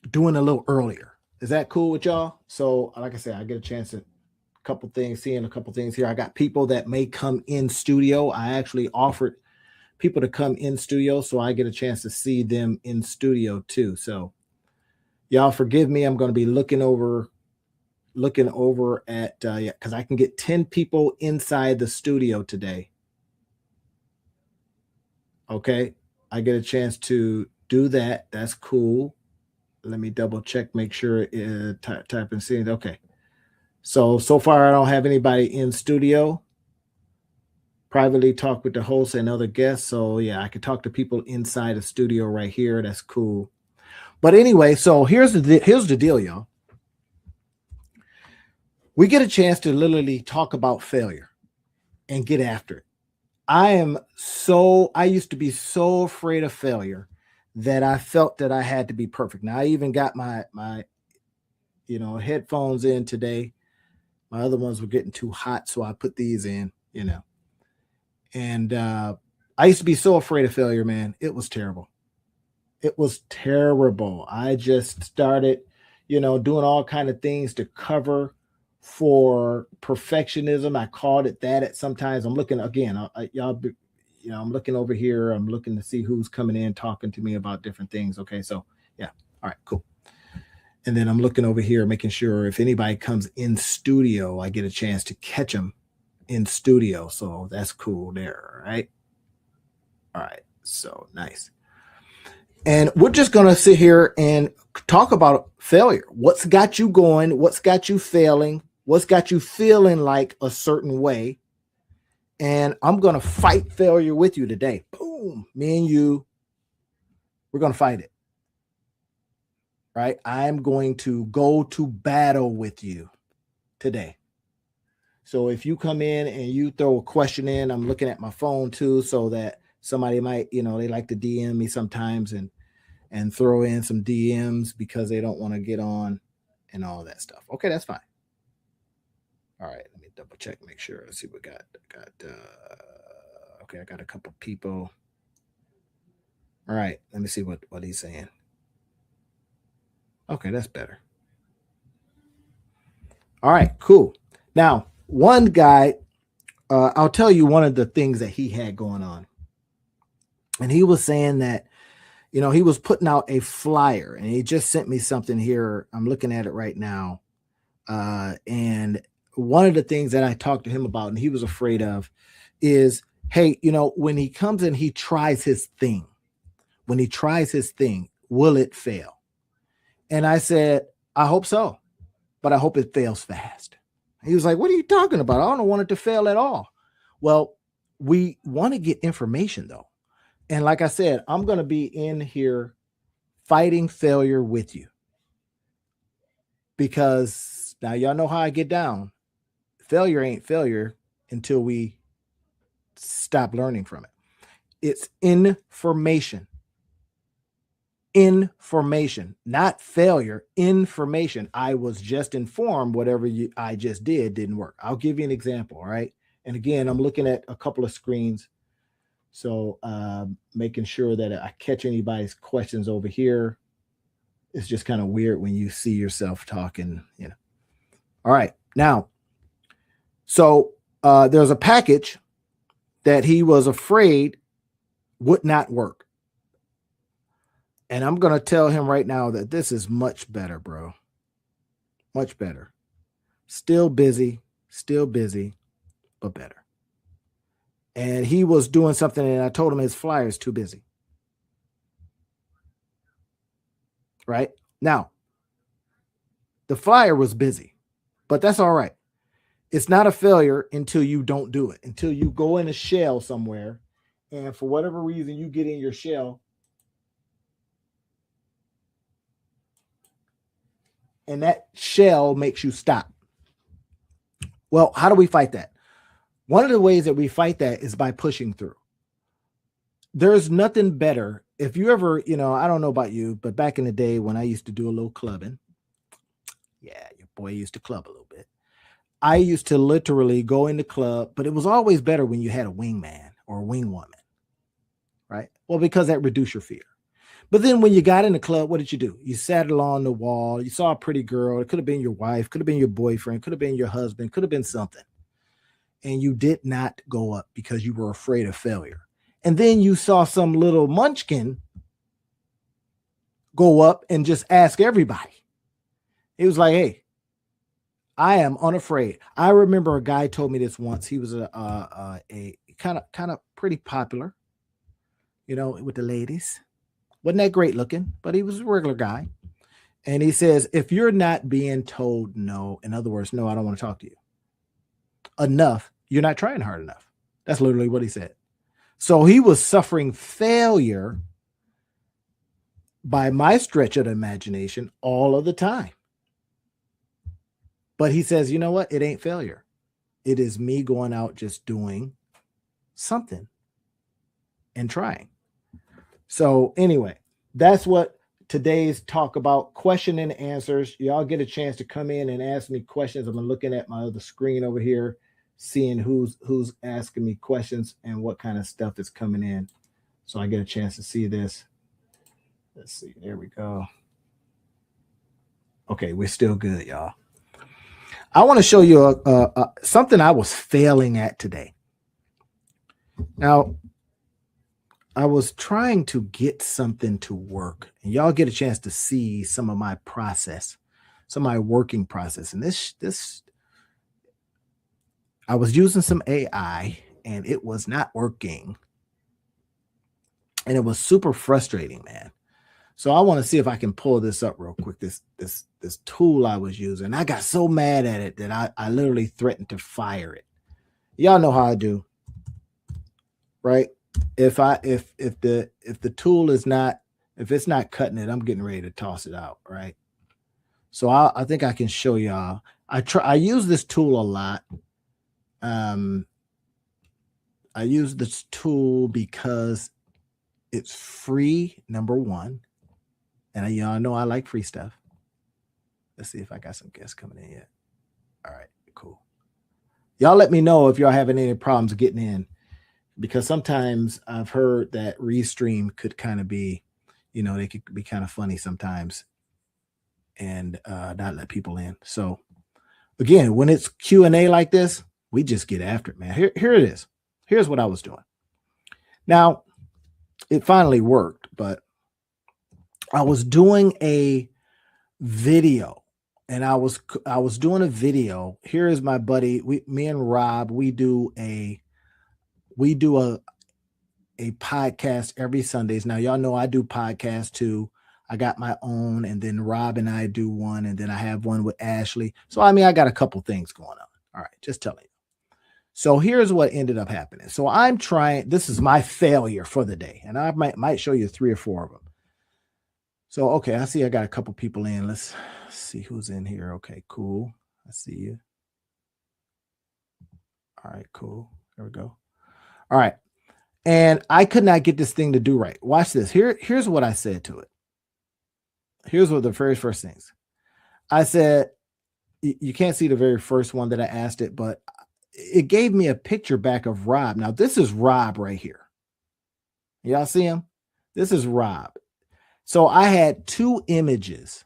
doing a little earlier. Is that cool with y'all? So, like I said, I get a chance to seeing a couple things here. I got people that may come in studio. I actually offered people to come in studio, so I get a chance to see them in studio too. So, y'all forgive me. I'm going to be looking over at because I can get 10 people inside the studio today. Okay, I get a chance to do that. That's cool. Let me double check, make sure type and see. Okay. So far I don't have anybody in studio. Privately talk with the host and other guests. So yeah, I can talk to people inside the studio right here. That's cool. But anyway, so here's the deal, y'all. We get a chance to literally talk about failure and get after it. I used to be so afraid of failure that I felt that I had to be perfect. Now I even got my headphones in today. My other ones were getting too hot, so I put these in, And I used to be so afraid of failure, man. It was terrible. It was terrible. I just started, doing all kind of things to cover for perfectionism. I called it that at sometimes. I'm looking again, I'm looking over here. I'm looking to see who's coming in talking to me about different things. Okay, so yeah. All right, cool. And then I'm looking over here, making sure if anybody comes in studio, I get a chance to catch them in studio. So that's cool there, right? All right, so nice. And we're just going to sit here and talk about failure. What's got you going? What's got you failing? What's got you feeling like a certain way? And I'm going to fight failure with you today. Boom. Me and you, we're going to fight it. Right? I'm going to go to battle with you today. So if you come in and you throw a question in, I'm looking at my phone too, so somebody might, they like to DM me sometimes and throw in some DMs because they don't want to get on and all that stuff. Okay, that's fine. All right, let me double check, make sure. Let's see what we got. Okay, I got a couple people. All right, let me see what he's saying. Okay, that's better. All right, cool. Now, one guy, I'll tell you one of the things that he had going on. And he was saying that, he was putting out a flyer, and he just sent me something here. I'm looking at it right now. And one of the things that I talked to him about, and he was afraid of, is, hey, when he comes in, he tries his thing. When he tries his thing, will it fail? And I said, I hope so, but I hope it fails fast. He was like, what are you talking about? I don't want it to fail at all. Well, we want to get information, though. And like I said, I'm going to be in here fighting failure with you, because now y'all know how I get down. Failure ain't failure until we stop learning from it. It's information. Information, not failure. Information. I was just informed whatever I just didn't work. I'll give you an example. All right. And again, I'm looking at a couple of screens. So making sure that I catch anybody's questions over here. It's just kind of weird when you see yourself talking, All right. Now, so there's a package that he was afraid would not work. And I'm going to tell him right now that this is much better, bro. Much better. Still busy, but better. And he was doing something, and I told him his flyer is too busy. Right? Now, the flyer was busy, but that's all right. It's not a failure until you don't do it, until you go in a shell somewhere, and for whatever reason you get in your shell, and that shell makes you stop. Well, how do we fight that? One of the ways that we fight that is by pushing through. There's nothing better. If you ever, I don't know about you, but back in the day when I used to do a little clubbing, yeah, your boy used to club a little bit. I used to literally go in the club, but it was always better when you had a wingman or a wingwoman, right? Well, because that reduced your fear. But then when you got in the club, what did you do? You sat along the wall. You saw a pretty girl. It could have been your wife, could have been your boyfriend, could have been your husband, could have been something. And you did not go up because you were afraid of failure. And then you saw some little munchkin go up and just ask everybody. He was like, hey, I am unafraid. I remember a guy told me this once. He was a kind of pretty popular, with the ladies. Wasn't that great looking, but he was a regular guy. And he says, if you're not being told no, in other words, no, I don't want to talk to you enough, you're not trying hard enough. That's literally what he said. So he was suffering failure by my stretch of the imagination all of the time. But he says, you know what? It ain't failure. It is me going out just doing something and trying. So anyway, that's what today's talk about, question and answers. Y'all get a chance to come in and ask me questions. I'm looking at my other screen over here, seeing who's asking me questions and what kind of stuff is coming in. So I get a chance to see this. Let's see. There we go. Okay, we're still good, y'all. I want to show you something I was failing at today. Now, I was trying to get something to work, and y'all get a chance to see some of my process, some of my working process. And this, I was using some AI, and it was not working, and it was super frustrating, man. So I want to see if I can pull this up real quick. This tool I was using, I got so mad at it that I literally threatened to fire it. Y'all know how I do, right? If the tool is not, if it's not cutting it, I'm getting ready to toss it out, right? So I think I can show y'all. I use this tool a lot. I I use this tool because it's free, number one. And y'all know I like free stuff. Let's see if I got some guests coming in yet. All right, cool. Y'all let me know if y'all having any problems getting in, because sometimes I've heard that Restream could kind of be, they could be kind of funny sometimes and not let people in. So again, when it's Q&A like this, we just get after it, man. Here it is. Here's what I was doing. Now, it finally worked, but I was doing a video, and I was doing a video. Here is my buddy, me and Rob, we do a podcast every Sundays. Now, y'all know I do podcasts too. I got my own, and then Rob and I do one, and then I have one with Ashley. So, I mean, I got a couple things going on. All right, just telling you. So here's what ended up happening. So I'm trying, this is my failure for the day, and I might show you 3 or 4 of them. So, okay, I see I got a couple people in. Let's see who's in here. Okay, cool. I see you. All right, cool. There we go. All right. And I could not get this thing to do right. Watch this. Here's what I said to it. Here's what the very first things. I said, you can't see the very first one that I asked it, but it gave me a picture back of Rob. Now, this is Rob right here. Y'all see him? This is Rob. So I had 2 images.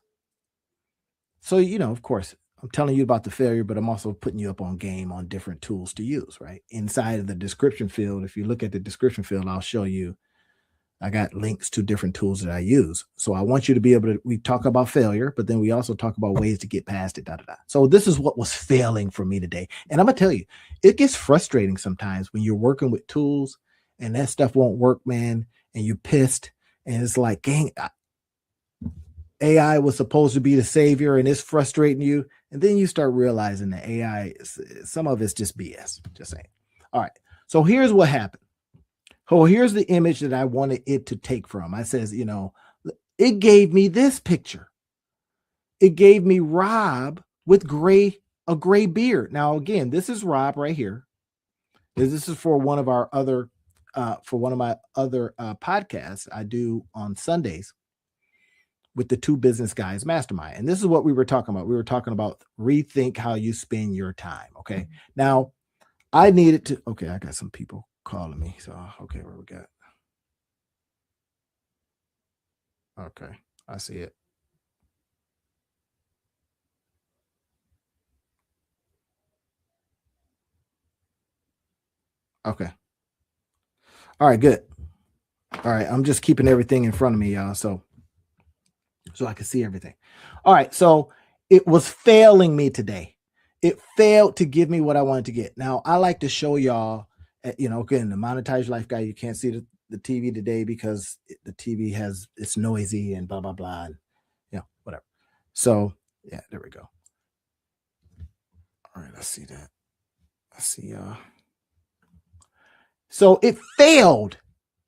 So, of course, I'm telling you about the failure, but I'm also putting you up on game on different tools to use, right? Inside of the description field, if you look at the description field, I'll show you, I got links to different tools that I use. So I want you to be able to, we talk about failure, but then we also talk about ways to get past it, So this is what was failing for me today. And I'm going to tell you, it gets frustrating sometimes when you're working with tools and that stuff won't work, man, and you're pissed. And it's like, dang, AI was supposed to be the savior and it's frustrating you. And then you start realizing that AI, some of it's just BS. Just saying. All right. So here's what happened. Oh, here's the image that I wanted it to take from. I says, it gave me this picture. It gave me Rob with a gray beard. Now, again, this is Rob right here. This is for one of our other, podcasts I do on Sundays with the Two Business Guys Mastermind. And this is what we were talking about. We were talking about rethink how you spend your time. Okay. Now I needed to, okay, I got some people calling me. So, okay, where we got? Okay. I see it. Okay. All right, good. All right. I'm just keeping everything in front of me, y'all. So I can see everything. All right. So it was failing me today. It failed to give me what I wanted to get. Now, I like to show y'all, again, the Monetize Life guy, you can't see the TV today because the TV it's noisy and blah, blah, blah. And, whatever. So, yeah, there we go. All right. I see that. I see y'all. So it failed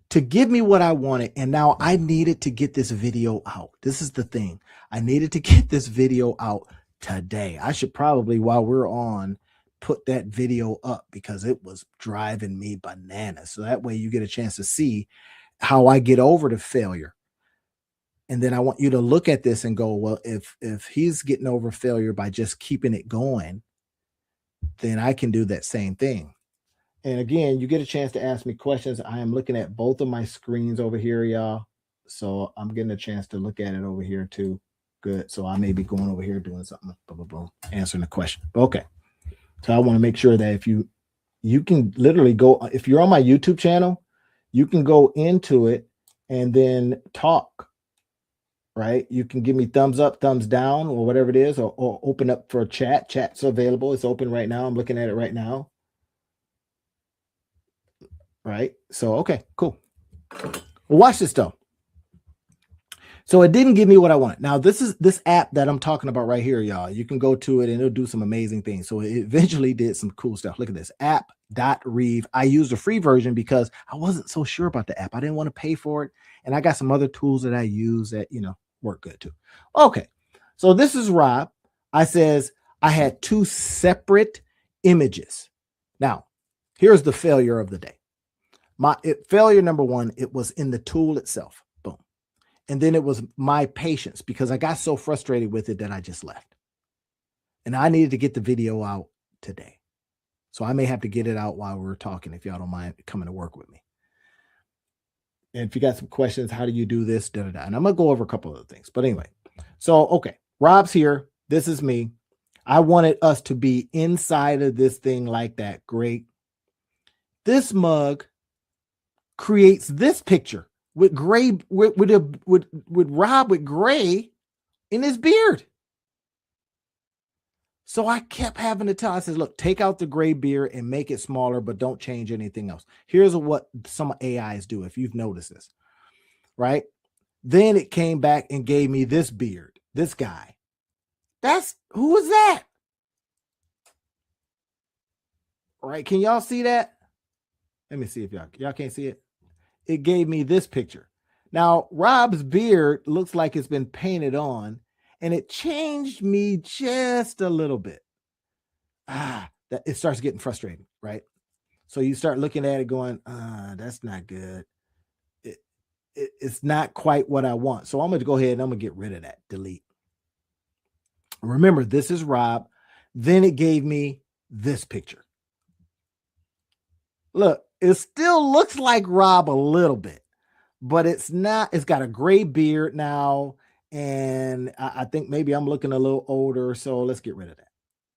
to give me what I wanted. And now I needed to get this video out. This is the thing. I needed to get this video out today. I should probably, while we're on, put that video up because it was driving me bananas. So that way you get a chance to see how I get over the failure. And then I want you to look at this and go, well, if he's getting over failure by just keeping it going, then I can do that same thing. And again, you get a chance to ask me questions. I am looking at both of my screens over here, y'all. So I'm getting a chance to look at it over here too. Good. So I may be going over here doing something, boom, boom, boom, answering the question. Okay. So I want to make sure that if you can literally go, if you're on my YouTube channel, you can go into it and then talk, right? You can give me thumbs up, thumbs down, or whatever it is, or open up for a chat. Chat's available. It's open right now. I'm looking at it right now. Right. So, okay, cool. Well, watch this though. So it didn't give me what I wanted. Now, this app that I'm talking about right here, y'all. You can go to it and it'll do some amazing things. So it eventually did some cool stuff. Look at this app.reeve. I used a free version because I wasn't so sure about the app. I didn't want to pay for it. And I got some other tools that I use that, work good too. Okay. So this is Rob. I had 2 separate images. Now, here's the failure of the day. Failure number one, it was in the tool itself. Boom. And then it was my patience because I got so frustrated with it that I just left. And I needed to get the video out today. So I may have to get it out while we're talking if y'all don't mind coming to work with me. And if you got some questions, how do you do this? Da, da, da. And I'm going to go over a couple of things. But anyway, so, okay, Rob's here. This is me. I wanted us to be inside of this thing like that. Great. This mug creates this picture with gray, with Rob with gray in his beard. So I kept having to tell, I said, look, take out the gray beard and make it smaller, but don't change anything else. Here's what some AIs do, if you've noticed this, right? Then it came back and gave me this beard, this guy. Who is that? Right? Can y'all see that? Let me see if y'all can't see it. It gave me this picture. Now, Rob's beard looks like it's been painted on, and it changed me just a little bit. That it starts getting frustrating, right? So you start looking at it going, that's not good. It's not quite what I want. So I'm going to go ahead and I'm going to get rid of that. Delete. Remember, this is Rob. Then it gave me this picture. Look, it still looks like Rob a little bit, but it's not. It's got a gray beard now. And I think maybe I'm looking a little older. So let's get rid of that.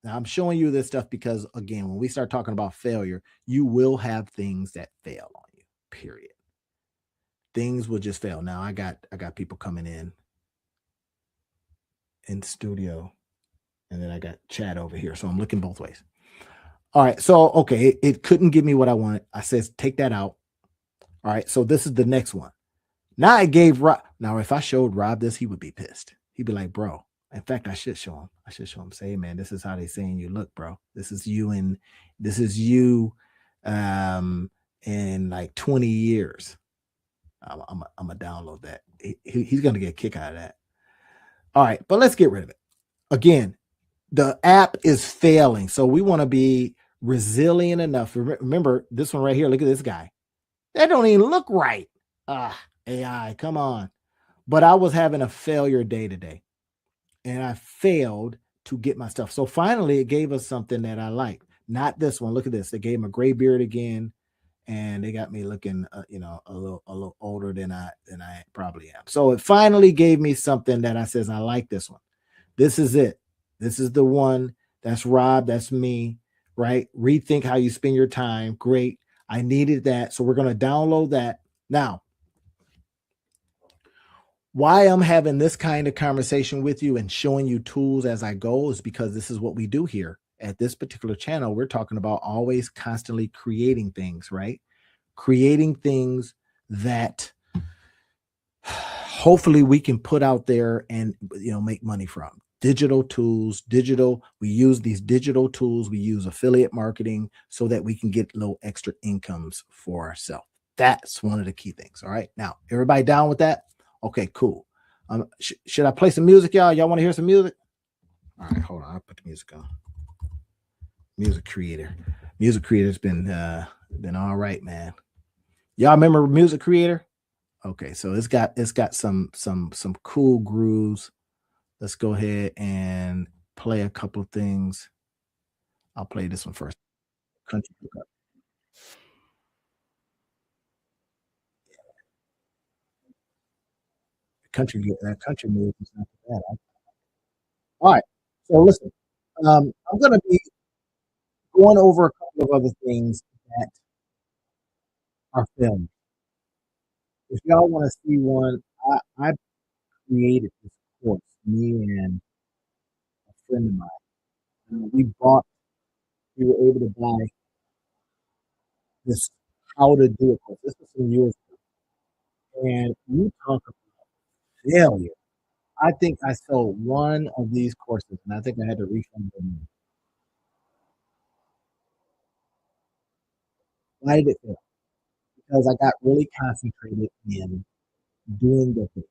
Now I'm showing you this stuff because, again, when we start talking about failure, you will have things that fail on you, period. Things will just fail. Now I got people coming in the studio, and then I got chat over here. So I'm looking both ways. All right. So, okay, it couldn't give me what I wanted. I says, take that out. All right. So this is the next one. Now I gave Rob. Now, if I showed Rob this, he would be pissed. He'd be like, bro. In fact, I should show him. Say, hey, man, this is how they saying you look, bro. This is you in like 20 years. I'm gonna download that. He's gonna get a kick out of that. All right, but let's get rid of it. Again, the app is failing, so we want to be resilient enough. Remember this one right here. Look at this guy. That don't even look right. AI, come on. But I was having a failure day today, and I failed to get my stuff. So finally, it gave us something that I like. Not this one. Look at this. They gave him a gray beard again, and they got me looking, a little older than I probably am. So it finally gave me something that I says I like this one. This is it. This is the one. That's Rob. That's me. Right? Rethink how you spend your time. Great. I needed that, so we're going to download that now. Why I'm having this kind of conversation with you and showing you tools as I go is because this is what we do here at this particular channel. We're talking about always constantly creating things, right? Creating things that hopefully we can put out there and, make money from. Digital tools, we use these digital tools. We use affiliate marketing so that we can get little extra incomes for ourselves. That's one of the key things. All right. Now, everybody down with that? Okay, cool. Should I play some music, y'all? Y'all want to hear some music? All right, hold on. I'll put the music on. Music creator's been all right, man. Y'all remember Music Creator? Okay, so it's got some cool grooves. Let's go ahead and play a couple things. I'll play this one first. Country Pickup. Country music is not bad. All right. So listen, I'm going to be going over a couple of other things that are filmed. If y'all want to see one, I created this course, me and a friend of mine. We were able to buy this how to do it course. This was some years ago. And you talk about failure. I think I sold one of these courses, and I think I had to refund them. Why did it fail? Because I got really concentrated in doing the thing,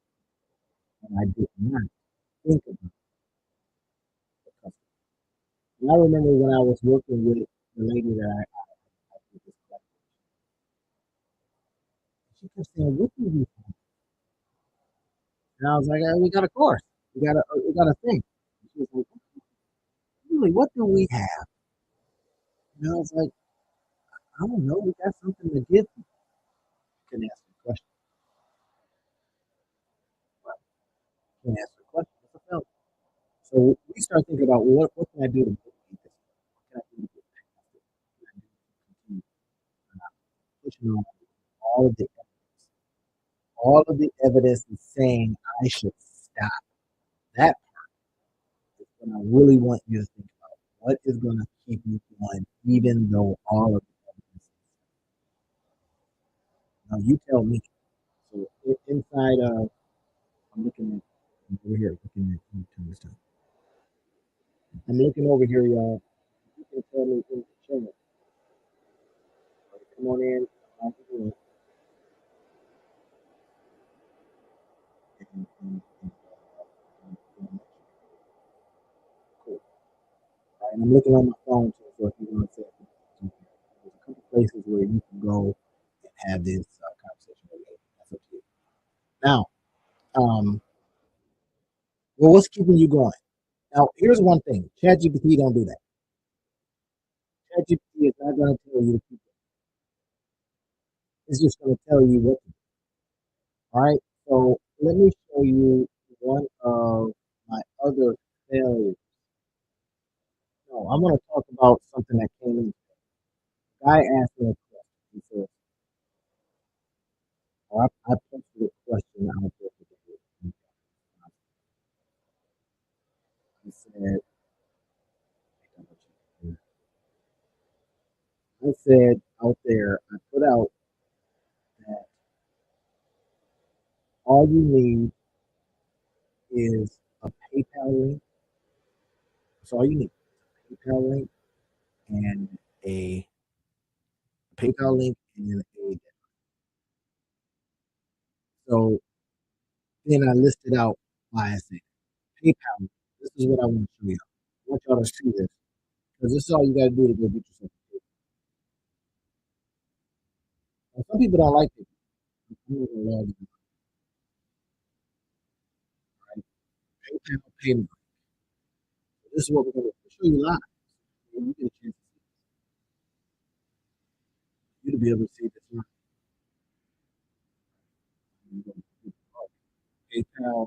and I did not think about the customer. And I remember when I was working with the lady that I did this collaboration, kept saying, "What do we?" And I was like, "We got a course. We got a thing." And she was like, "Really? What do we have?" And I was like, "I don't know. We got something to give." You can ask the question. Right? You can ask the question. What's a failure? So we start thinking about, well, what can I do to mitigate this? What can I do to get past it? What can I do to continue pushing on all of the evidence is saying I should stop. That is what I really want you to think about. What is going to keep you going, even though all of the evidence? Now you tell me. So inside of, I'm looking at I'm over here, looking at let me turn this down. I'm looking over here, y'all. You can tell me in the chat. Come on in. I can do it. And cool. All right, and I'm looking on my phone too, so if you want to say something, there's a couple places where you can go and have this conversation with me. That's up to you. Now, well, what's keeping you going? Now, here's one thing: ChatGPT don't do that. ChatGPT is not going to tell you to keep it. It's just going to tell you what to do. All right. So let me show you one of my other failures. No, I'm going to talk about something that came in. Guy asked me a question. He said, or I posted a question out there today. He said, I said out there, I put out that all you need is a PayPal link. That's all you need. PayPal link and a PayPal link and a. So then I listed out why I said PayPal. This is what I want to show you. I want y'all to see this because this is all you got to do to go get yourself a PayPal. Now, some people don't like it. I'm not gonna log in, right? PayPal payment. This is what we're going to show you live. So you get a chance to see you to be able to see this live. PayPal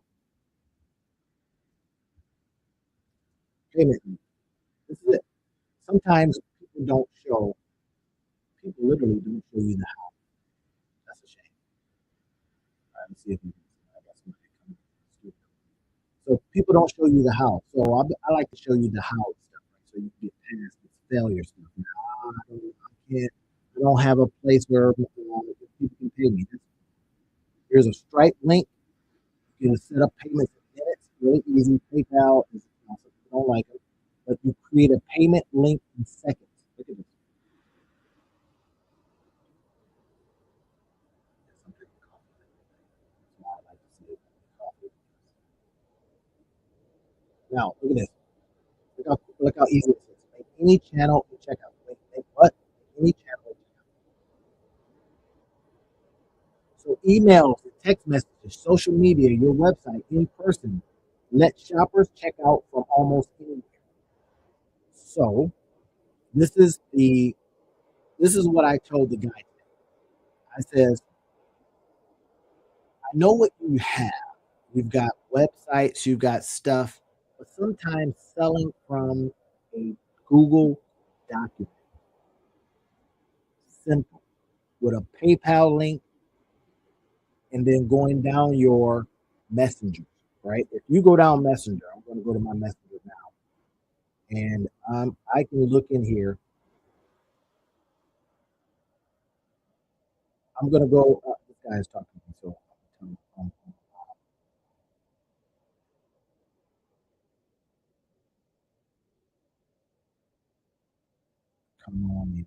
payment. This is it. Sometimes people don't show. People literally don't show you the how. That's a shame. All right, let's see if we can. I got somebody coming. So people don't show you the how. So I like to show you the how stuff, right? So you can get past this failure stuff. I can't. I don't have a place where people can pay me. Here's a Stripe link. You can set up payments in minutes. Really easy. PayPal is some people don't like it, but you create a payment link in seconds. Look at this. Now look at this. Look how easy this is. Make any channel in checkout. Make what? Make any channel in checkout. So emails, text messages, social media, your website, in person. Let shoppers check out from almost anywhere. So this is what I told the guy today. I says, I know what you have. You've got websites, you've got stuff, but sometimes selling from a Google document, simple, with a PayPal link, and then going down your messengers, right? If you go down Messenger, I'm going to go to my Messenger now, and I can look in here. I'm going to go. This guy is talking to me, so come on in.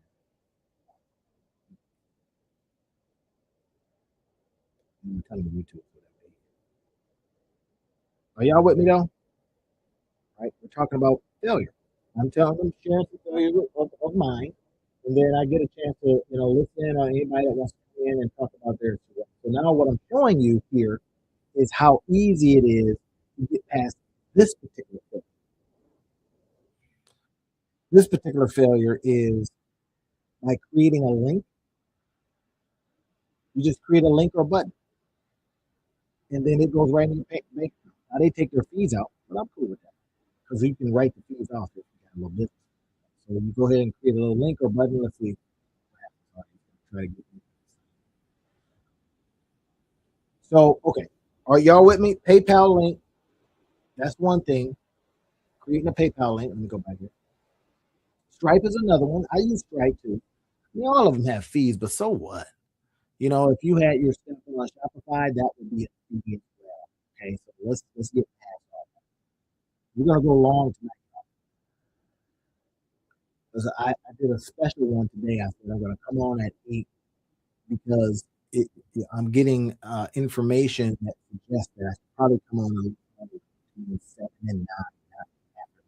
I'm telling YouTube. Are y'all with me though? Right? We're talking about failure. I'm telling them sharing some failures of mine, and then I get a chance to listen in on anybody that wants to in and talk about theirs. So now what I'm showing you here is how easy it is to get past this particular failure. This particular failure is by creating a link. You just create a link or a button, and then it goes right in your bank account. Now they take their fees out, but I'm cool with that because you can write the fees off if you got a little business. So you go ahead and create a little link or button. Let's see what happens. Try to get so okay. Are y'all with me? PayPal link. That's one thing. Creating a PayPal link. Let me go back here. Stripe is another one. I use Stripe too. I mean, all of them have fees, but so what? You know, if you had your stuff on Shopify, that would be a fee as well. Okay, so let's get past all that. We're gonna go long tonight because I did a special one today. I said I'm gonna come on at 8 because I'm getting information that suggests that I should probably come on a little between 7 and 9, not after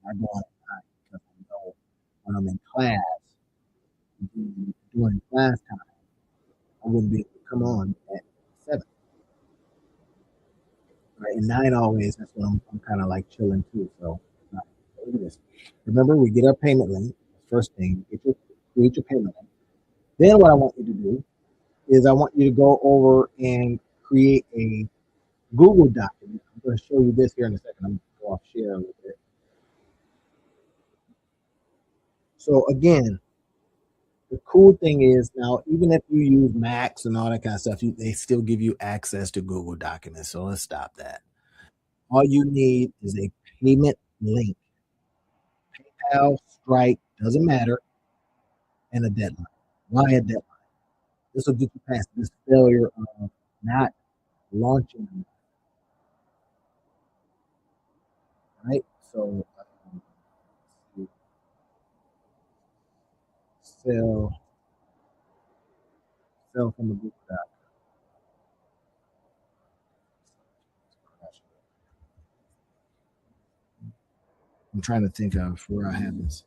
9. I go on at 9 because I know when I'm in class, during class time, I wouldn't be able to come on at 7. Right, and 9 always, that's when I'm kind of like chilling too. So, look at this. Remember, we get our payment link. First thing, create your payment link. Then, what I want you to do is I want you to go over and create a Google document. I'm going to show you this here in a second. I'm going to go off share a little bit. So, again, the cool thing is now, even if you use Macs and all that kind of stuff, they still give you access to Google Documents. So let's stop that. All you need is a payment link. PayPal, Stripe, doesn't matter, and a deadline. Why a deadline? This will get you past this failure of not launching, right? So, sell, sell from the Google Doc. I'm trying to think of where I have this.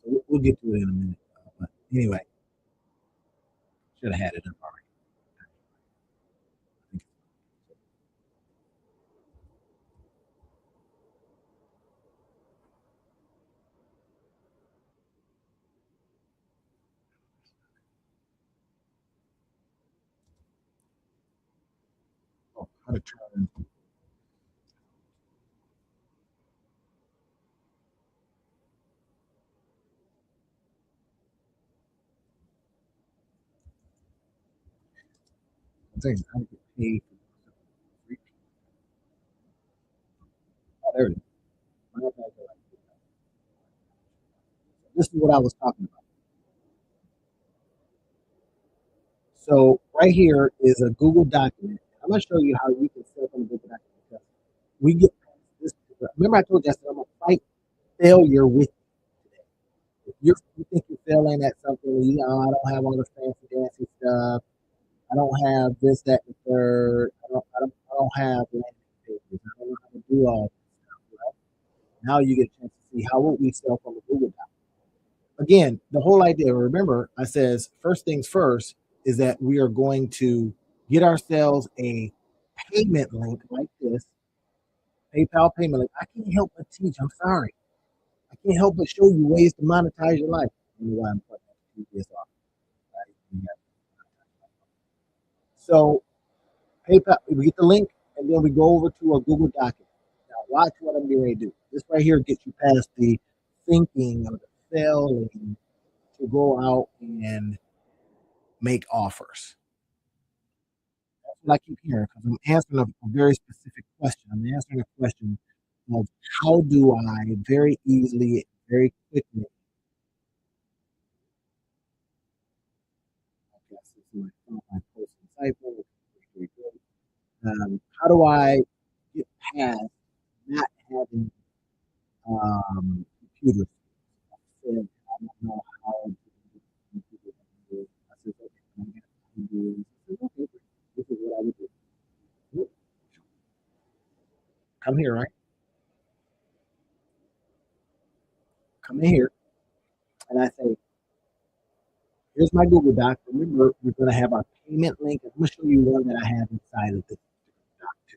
So we'll get to it in a minute. But anyway, should have had it up already. Oh, how to turn. I think how to get paid for oh, there it is. This is what I was talking about. So right here is a Google document. I'm going to show you how you can sell from a Google document. Because we get this. Remember, I told you I said I'm going to fight failure with you think you're failing at something. You know, I don't have all the fancy dancy stuff. I don't have this, that, and the third. I don't have landing pages. I don't know how to do all this stuff. Right? Now you get a chance to see how would we sell from a Google Doc. Again, the whole idea. Remember, I says first things first is that we are going to get ourselves a payment link like this, PayPal payment link. I can't help but teach. I'm sorry. I can't help but show you ways to monetize your life. I don't know why I'm putting this off. Right? So PayPal, we get the link, and then we go over to a Google document. Now, watch what I'm getting ready to do. This right here gets you past the thinking or the failing to go out and make offers. That's what I keep hearing because I'm answering a very specific question. I'm answering a question of how do I very easily, very quickly. Okay, so this is my post insightful. How do I get past not having computers? Said, I don't know how to do it. I said, okay, I'm going to do this. I said, okay, this is what I would do. Come here, right? in here and I say, here's my Google Doc. Remember, we're going to have our payment link. I'm going to show you one that I have inside of this doc too.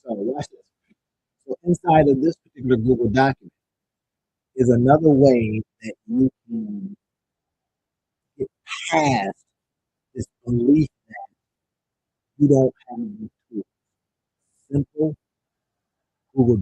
So watch this. So inside of this particular Google document is another way that you can get past this belief that you don't have the tools. Simple Google